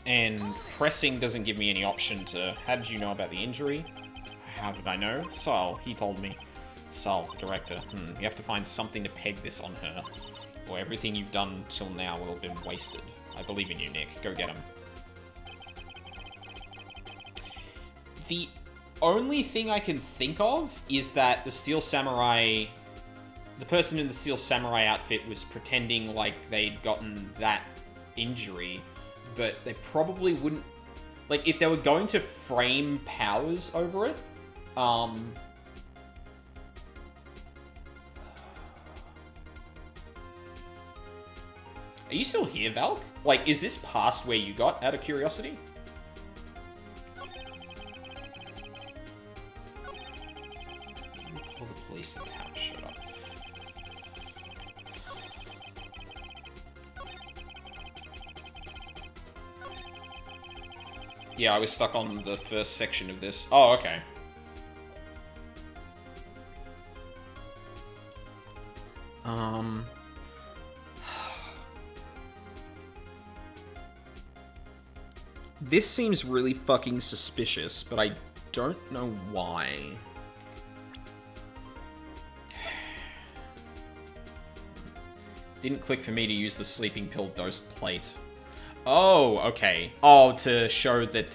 And pressing doesn't give me any option to... How did you know about the injury? How did I know? Sal, he told me. Sal, the director. You have to find something to peg this on her, or everything you've done till now will have been wasted. I believe in you, Nick. Go get him. The only thing I can think of is that the Steel Samurai... The person in the Steel Samurai outfit was pretending like they'd gotten that injury, but they probably wouldn't... Like, if they were going to frame Powers over it, Are you still here, Valk? Like, is this past where you got, out of curiosity? Call the police and Powers showed up. Yeah, I was stuck on the first section of this. Oh, okay. This seems really fucking suspicious, but I don't know why. Didn't click for me to use the sleeping pill dosed plate. Oh, okay. Oh, to show that,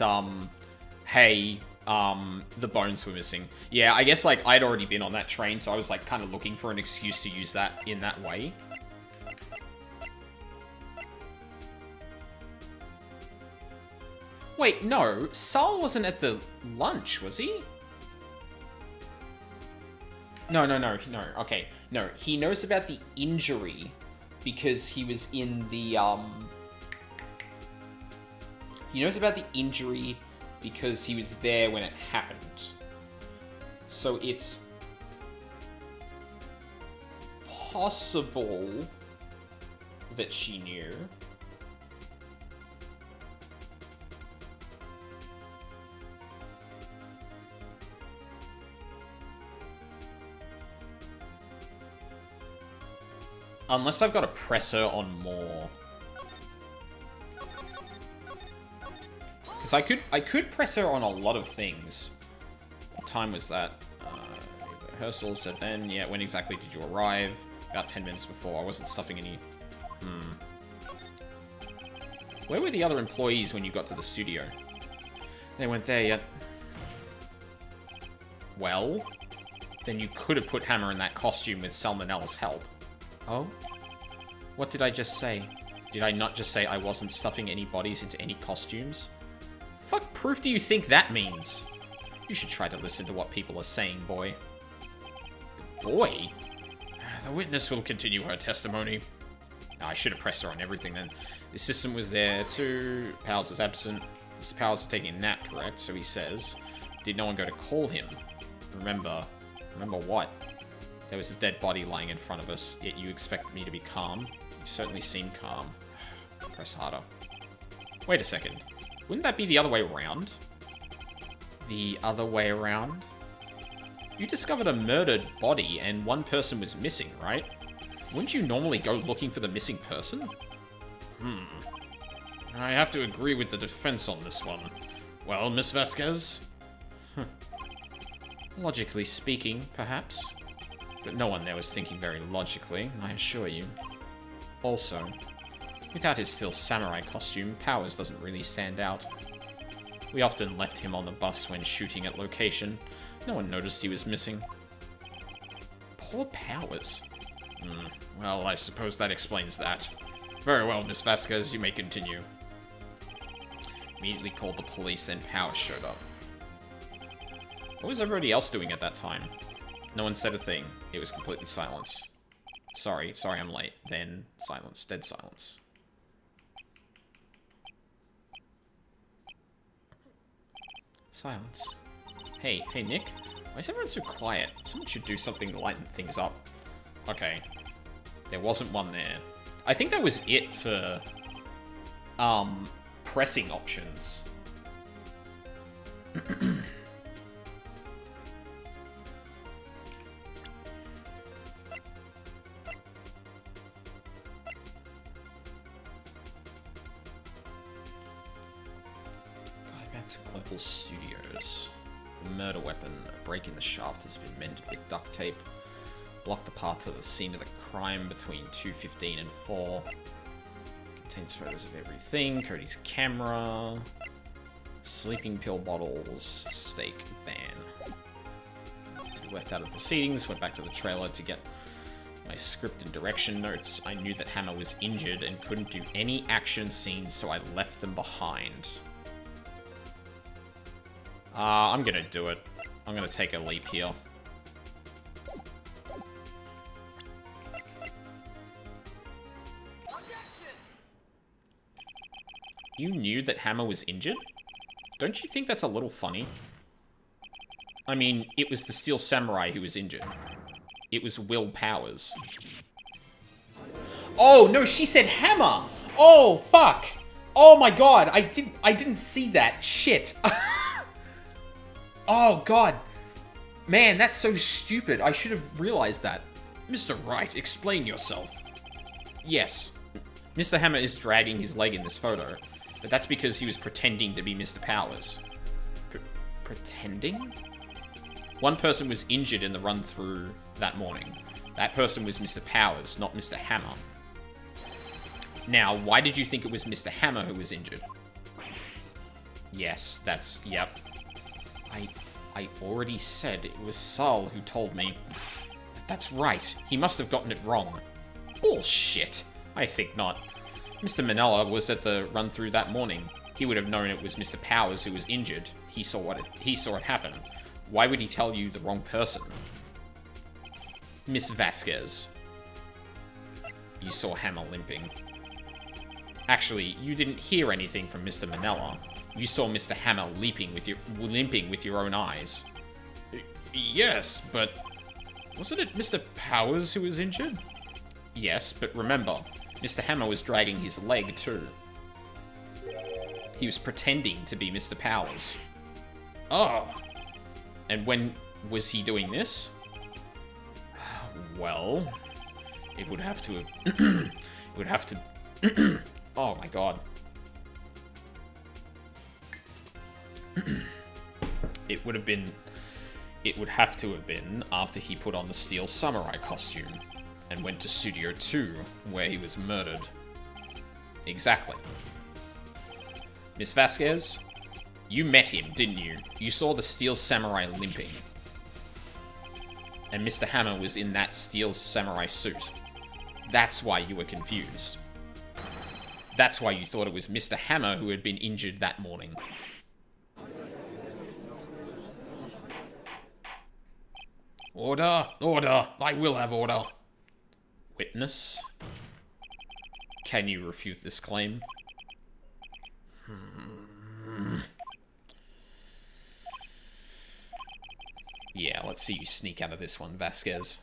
hey, the bones were missing. Yeah, I guess, like, I'd already been on that train, so I was, like, kind of looking for an excuse to use that in that way. Wait, no. Sal wasn't at the lunch, was he? No. Okay. No, he knows about the injury because he was in the, He knows about the injury because he was there when it happened. So it's possible that she knew. Unless I've got to press her on more. Because I could press her on a lot of things. What time was that? Rehearsal said then. Yeah, when exactly did you arrive? About 10 minutes before. I wasn't stuffing any... Where were the other employees when you got to the studio? They weren't there yet. Well, then you could have put Hammer in that costume with Salmonella's help. Oh? What did I just say? Did I not just say I wasn't stuffing any bodies into any costumes? Fuck proof do you think that means? You should try to listen to what people are saying, boy. The boy? The witness will continue her testimony. I should have pressed her on everything then. The assistant was there too. Powers was absent. Mr. Powers was taking a nap, correct? So he says, did no one go to call him? Remember what? There was a dead body lying in front of us, yet you expect me to be calm? You certainly seem calm. Press harder. Wait a second. Wouldn't that be the other way around? The other way around? You discovered a murdered body and one person was missing, right? Wouldn't you normally go looking for the missing person? I have to agree with the defense on this one. Well, Miss Vasquez? Logically speaking, perhaps. But no one there was thinking very logically, I assure you. Also, without his still samurai costume, Powers doesn't really stand out. We often left him on the bus when shooting at location. No one noticed he was missing. Poor Powers. Well, I suppose that explains that. Very well, Miss Vasquez, you may continue. Immediately called the police, then Powers showed up. What was everybody else doing at that time? No one said a thing. It was completely silent. Sorry I'm late. Then silence, dead silence. Silence. Hey, Nick? Why is everyone so quiet? Someone should do something to lighten things up. Okay. There wasn't one there. I think that was it for, pressing options. Global Studios. Murder weapon. A break in the shaft has been mended with duct tape. Block the path to the scene of the crime between 2:15 and 4. Contains photos of everything. Cody's camera. Sleeping pill bottles. Steak van. Left out of the proceedings. Went back to the trailer to get my script and direction notes. I knew that Hammer was injured and couldn't do any action scenes, so I left them behind. I'm gonna do it. I'm gonna take a leap here. You knew that Hammer was injured? Don't you think that's a little funny? I mean, it was the Steel Samurai who was injured. It was Will Powers. Oh, no, she said Hammer! Oh, fuck! Oh my god, I didn't see that. Shit. Oh, God. Man, that's so stupid. I should have realized that. Mr. Wright, explain yourself. Yes. Mr. Hammer is dragging his leg in this photo, but that's because he was pretending to be Mr. Powers. Pretending? One person was injured in the run-through that morning. That person was Mr. Powers, not Mr. Hammer. Now, why did you think it was Mr. Hammer who was injured? Yes, yep. I already said it was Saul who told me. That's right. He must have gotten it wrong. Bullshit. I think not. Mr. Manella was at the run-through that morning. He would have known it was Mr. Powers who was injured. He saw it happen. Why would he tell you the wrong person? Miss Vasquez. You saw Hammer limping. Actually, you didn't hear anything from Mr. Manella. You saw Mr. Hammer limping with your own eyes. Yes, but wasn't it Mr. Powers who was injured? Yes, but remember, Mr. Hammer was dragging his leg too. He was pretending to be Mr. Powers. Oh. And when was he doing this? Well, It would have to have... it would have to... oh my god. It would have been... It would have to have been after he put on the Steel Samurai costume and went to Studio 2, where he was murdered. Exactly. Miss Vasquez, you met him, didn't you? You saw the Steel Samurai limping. And Mr. Hammer was in that Steel Samurai suit. That's why you were confused. That's why you thought it was Mr. Hammer who had been injured that morning. Order! Order! I will have order! Witness? Can you refute this claim? Yeah, let's see you sneak out of this one, Vasquez.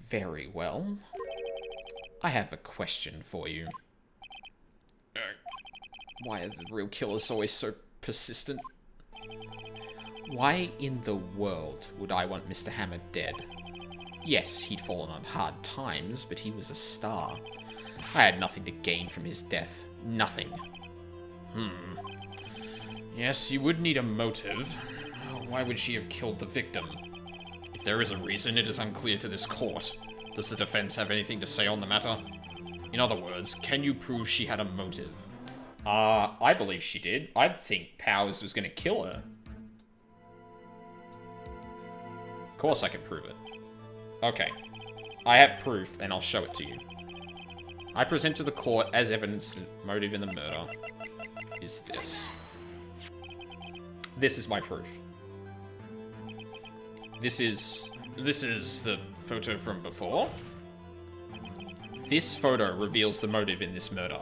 Very well. I have a question for you. Why are the real killers always so persistent? Why in the world would I want Mr. Hammer dead? Yes, he'd fallen on hard times, but he was a star. I had nothing to gain from his death. Nothing. Yes, you would need a motive. Why would she have killed the victim? If there is a reason, it is unclear to this court. Does the defense have anything to say on the matter? In other words, can you prove she had a motive? I believe she did. I think Powers was gonna kill her. Of course I can prove it. Okay. I have proof, and I'll show it to you. I present to the court as evidence the motive in the murder is this. This is my proof. This is the photo from before. This photo reveals the motive in this murder.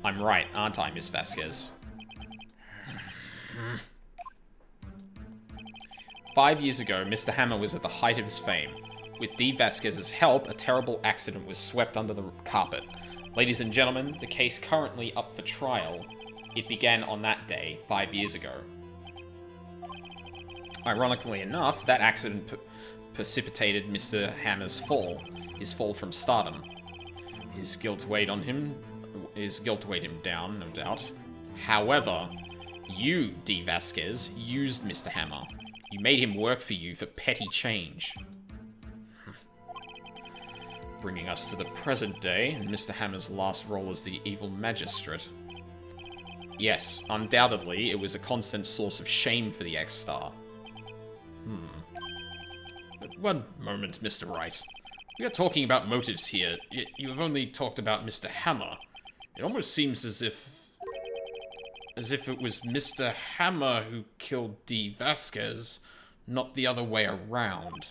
I'm right, aren't I, Miss Vasquez? 5 years ago, Mr. Hammer was at the height of his fame. With Dee Vasquez's help, a terrible accident was swept under the carpet. Ladies and gentlemen, the case currently up for trial. It began on that day, 5 years ago. Ironically enough, that accident precipitated Mr. Hammer's fall. His fall from stardom. His guilt weighed him down, no doubt. However, you, Dee Vasquez, used Mr. Hammer. You made him work for you for petty change. Bringing us to the present day, and Mr. Hammer's last role as the evil magistrate. Yes, undoubtedly, it was a constant source of shame for the ex-star. But one moment, Mr. Wright. We are talking about motives here, yet you have only talked about Mr. Hammer. It almost seems as if it was Mr. Hammer who killed Dee Vasquez, not the other way around.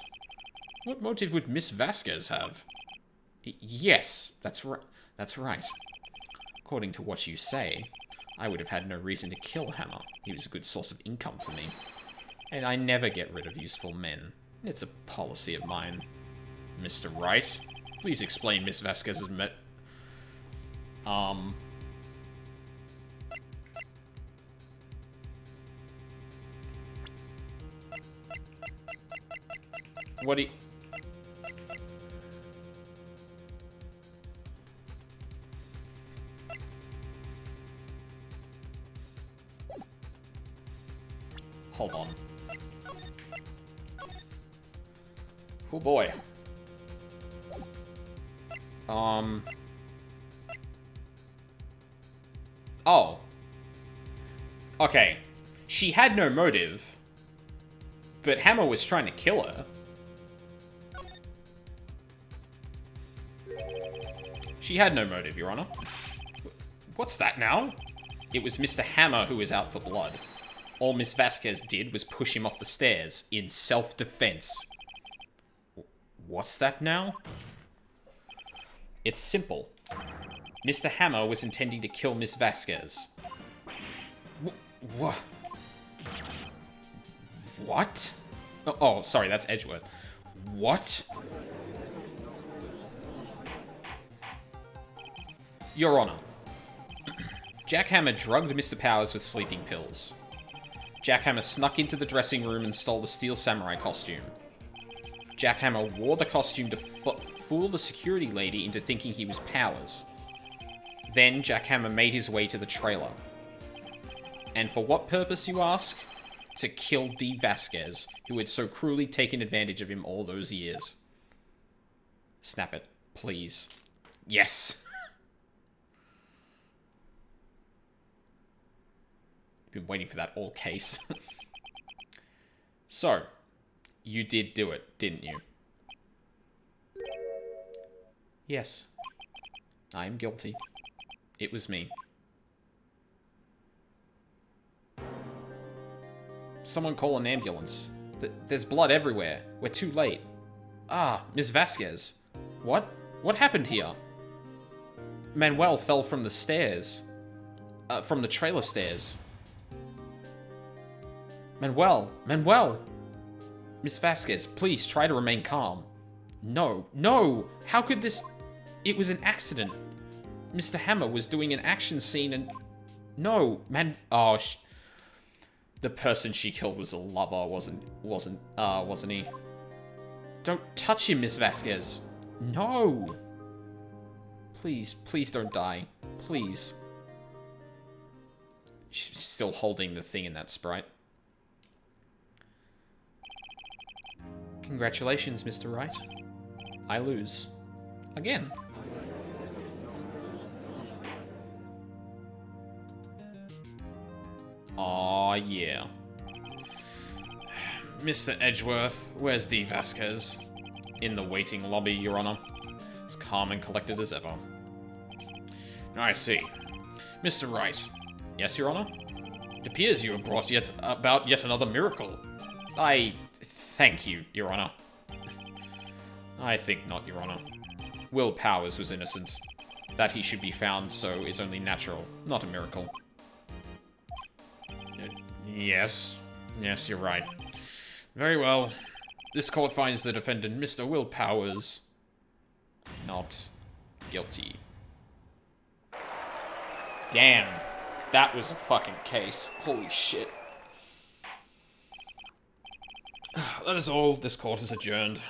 What motive would Miss Vasquez have? Yes, that's right. According to what you say, I would have had no reason to kill Hammer. He was a good source of income for me. And I never get rid of useful men. It's a policy of mine. Mr. Wright, please explain Miss Vasquez's What do you... Hold on. Oh boy. Oh. Okay. She had no motive, but Hammer was trying to kill her. She had no motive, Your Honor. What's that now? It was Mr. Hammer who was out for blood. All Miss Vasquez did was push him off the stairs in self-defense. What's that now? It's simple. Mr. Hammer was intending to kill Miss Vasquez. What? What? Oh, sorry, that's Edgeworth. What? Your Honor, Jack Hammer drugged Mr. Powers with sleeping pills. Jackhammer snuck into the dressing room and stole the Steel Samurai costume. Jackhammer wore the costume to fool the security lady into thinking he was Powers. Then, Jackhammer made his way to the trailer. And for what purpose, you ask? To kill D. Vasquez, who had so cruelly taken advantage of him all those years. Snap it, please. Yes! Been waiting for that all case. So, you did do it, didn't you? Yes. I am guilty. It was me. Someone call an ambulance. There's blood everywhere. We're too late. Ah, Miss Vasquez. What? What happened here? Manuel fell from the stairs. From the trailer stairs. Manuel! Manuel! Miss Vasquez, please try to remain calm. No, no! How could this... It was an accident. Mr. Hammer was doing an action scene and... No, man... Oh, the person she killed was a lover, wasn't he? Don't touch him, Miss Vasquez. No! Please, please don't die. Please. She's still holding the thing in that sprite. Congratulations, Mr. Wright. I lose. Again. Aw, yeah. Mr. Edgeworth, where's D. Vasquez? In the waiting lobby, Your Honor. As calm and collected as ever. I see. Mr. Wright. Yes, Your Honor? It appears you have brought about yet another miracle. I thank you, Your Honor. I think not, Your Honor. Will Powers was innocent. That he should be found so is only natural, not a miracle. Yes. Yes, you're right. Very well. This court finds the defendant, Mr. Will Powers, not guilty. Damn. That was a fucking case. Holy shit. That is all. This court is adjourned.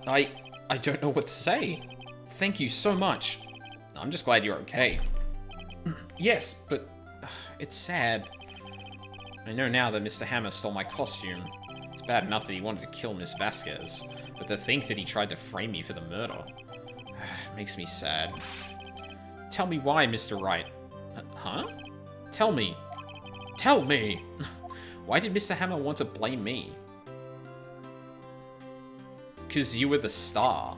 I don't know what to say. Thank you so much. I'm just glad you're okay. Yes, but it's sad. I know now that Mr. Hammer stole my costume. It's bad enough that he wanted to kill Miss Vasquez, but to think that he tried to frame me for the murder makes me sad. Tell me why, Mr. Wright. Huh? Tell me. Tell me! Why did Mr. Hammer want to blame me? Because you were the star.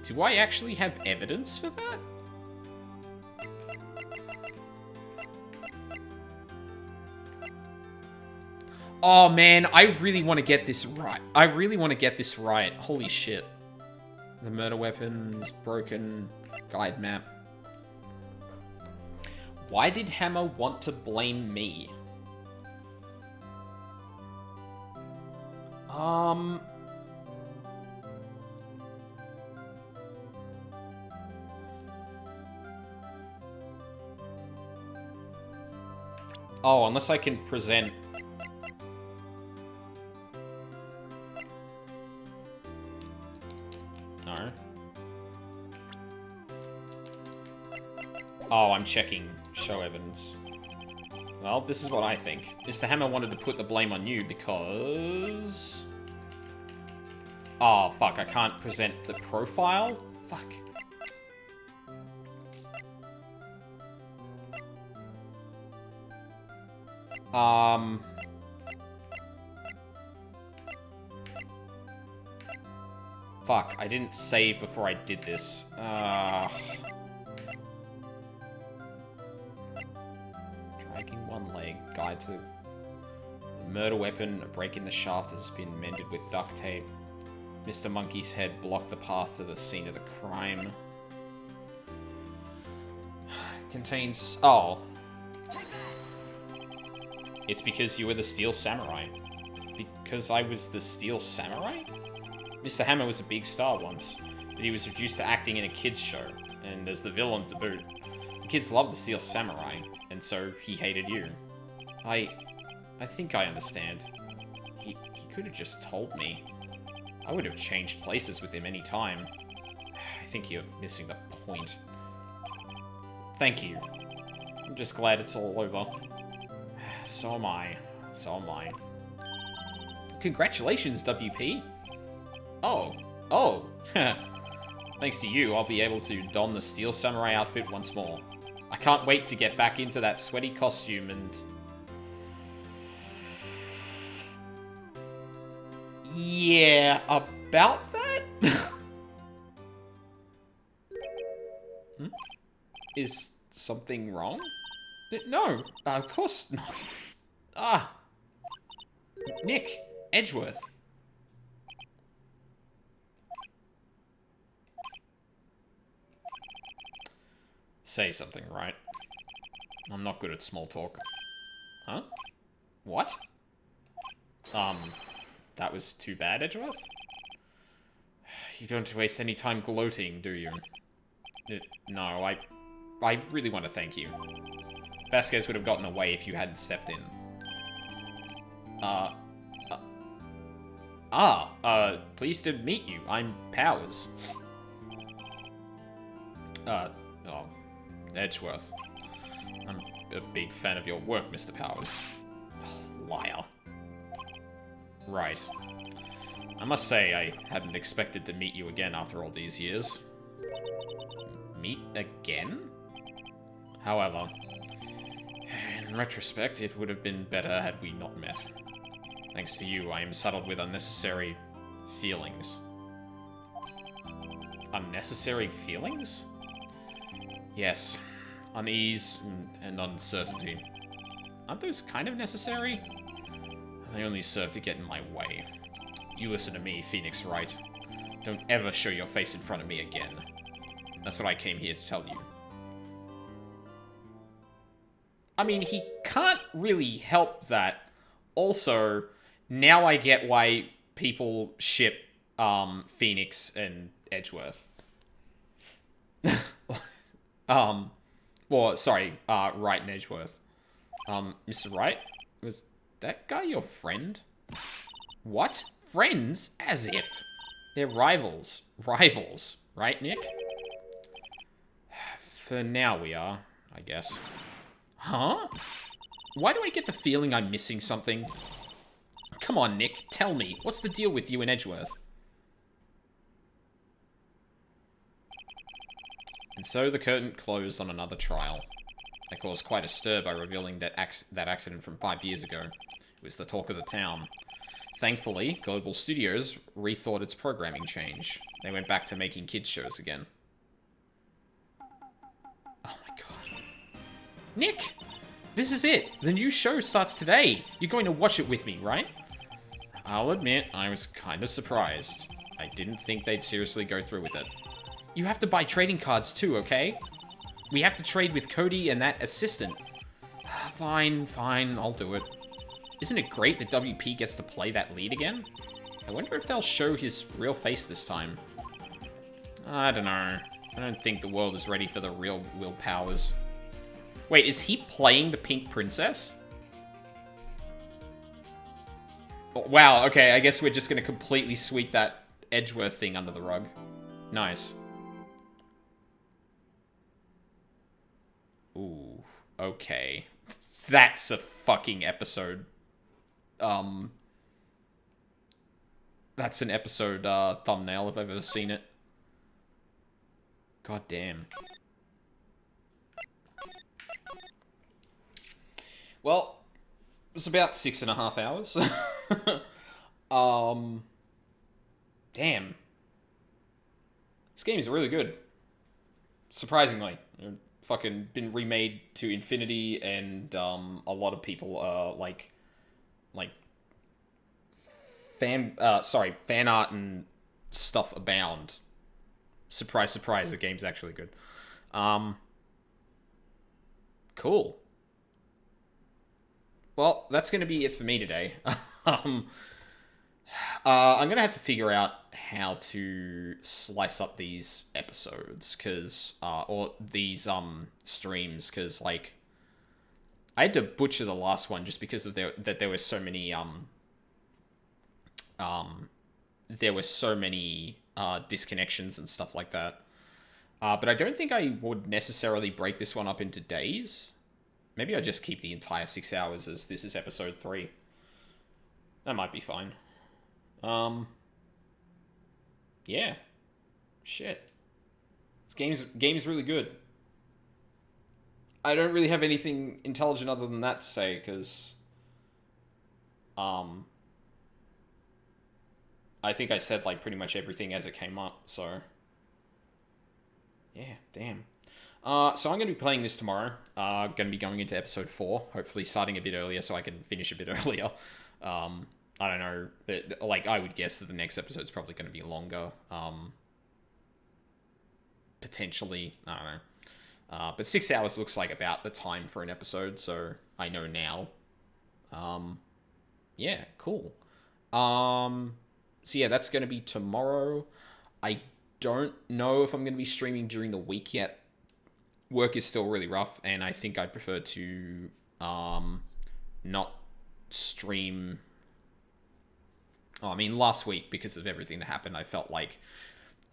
Do I actually have evidence for that? Oh man, I really want to get this right. I really want to get this right. Holy shit. The murder weapon is broken. Guide map. Why did Hammer want to blame me? Oh, unless I can present... No. Oh, I'm checking show evidence. Well, this is what I think. Mr. Hammer wanted to put the blame on you because... Oh, fuck, I can't present the profile? Fuck. Fuck, I didn't save before I did this. Dragging one leg, guide to... The murder weapon, a break in the shaft has been mended with duct tape. Mr. Monkey's head blocked the path to the scene of the crime. Contains... Oh. It's because you were the Steel Samurai. because I was the Steel Samurai? Mr. Hammer was a big star once, but he was reduced to acting in a kids' show, and as the villain to boot. The kids loved the Steel Samurai, and so he hated you. I think I understand. He could have just told me. I would have changed places with him any time. I think you're missing the point. Thank you. I'm just glad it's all over. So am I. So am I. Congratulations, WP. Oh. Thanks to you, I'll be able to don the Steel Samurai outfit once more. I can't wait to get back into that sweaty costume and... Yeah, about that? Is something wrong? No, of course not. Nick, Edgeworth. Say something, right? I'm not good at small talk. Huh? What? That was too bad, Edgeworth? You don't waste any time gloating, do you? No, I really want to thank you. Vasquez would have gotten away if you hadn't stepped in. Pleased to meet you. I'm Powers. Edgeworth. I'm a big fan of your work, Mr. Powers. Liar. Right. I must say, I hadn't expected to meet you again after all these years. Meet again? However, in retrospect, it would have been better had we not met. Thanks to you, I am saddled with unnecessary feelings. Unnecessary feelings? Yes. Unease and uncertainty. Aren't those kind of necessary? They only serve to get in my way. You listen to me, Phoenix Wright. Don't ever show your face in front of me again. That's what I came here to tell you. I mean, he can't really help that. Also, now I get why people ship Phoenix and Edgeworth. Well, sorry, Wright and Edgeworth. Mr. Wright? Was that guy your friend? What? Friends? As if. They're rivals. Rivals, right, Nick? For now we are, I guess. Huh? Why do I get the feeling I'm missing something? Come on, Nick, tell me. What's the deal with you and Edgeworth? And so the curtain closed on another trial. I caused quite a stir by revealing that accident from 5 years ago. It was the talk of the town. Thankfully, Global Studios rethought its programming change. They went back to making kids shows again. Oh my god. Nick! This is it! The new show starts today! You're going to watch it with me, right? I'll admit, I was kind of surprised. I didn't think they'd seriously go through with it. You have to buy trading cards too, okay? We have to trade with Cody and that assistant. Fine, I'll do it. Isn't it great that WP gets to play that lead again? I wonder if they'll show his real face this time. I don't know. I don't think the world is ready for the real Will Powers. Wait, is he playing the Pink Princess? Oh, wow, okay, I guess we're just gonna completely sweep that Edgeworth thing under the rug. Nice. Ooh, okay. That's a fucking episode. That's an episode, thumbnail if I've ever seen it. God damn. Well, it was about 6.5 hours. Damn. This game is really good. Surprisingly. Fucking been remade to infinity, and a lot of people like fan art and stuff abound. Surprise, surprise, the game's actually good. Cool. Well, that's going to be it for me today. I'm gonna have to figure out how to slice up these episodes, or these streams, because like I had to butcher the last one just because of there were so many um there were so many disconnections and stuff like that. But I don't think I would necessarily break this one up into days. Maybe I just keep the entire 6 hours as this is episode 3. That might be fine. Yeah. Shit. This game's really good. I don't really have anything intelligent other than that to say, because um I think I said like pretty much everything as it came up, so yeah, damn. So I'm going to be playing this tomorrow. Going to be going into episode 4, hopefully starting a bit earlier so I can finish a bit earlier. I don't know, like I would guess that the next episode's probably going to be longer. Potentially, I don't know. But 6 hours looks like about the time for an episode, so I know now. Yeah, cool. So yeah, that's going to be tomorrow. I don't know if I'm going to be streaming during the week yet. Work is still really rough, and I think I'd prefer to not stream. Oh, I mean, last week, because of everything that happened, I felt like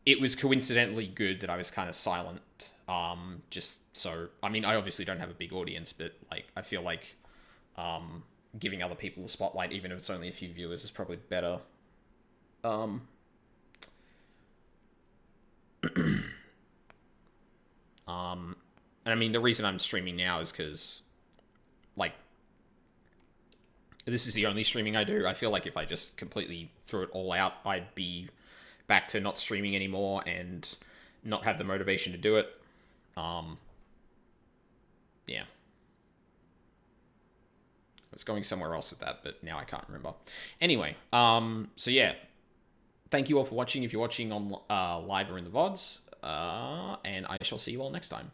it was coincidentally good that I was kind of silent. Just so, I mean, I obviously don't have a big audience, but like, I feel like giving other people the spotlight, even if it's only a few viewers, is probably better. And I mean, the reason I'm streaming now is because, like, this is the only streaming I do. I feel like if I just completely threw it all out, I'd be back to not streaming anymore and not have the motivation to do it. Yeah. I was going somewhere else with that, but now I can't remember. Anyway, so yeah. Thank you all for watching if you're watching on live or in the VODs. And I shall see you all next time.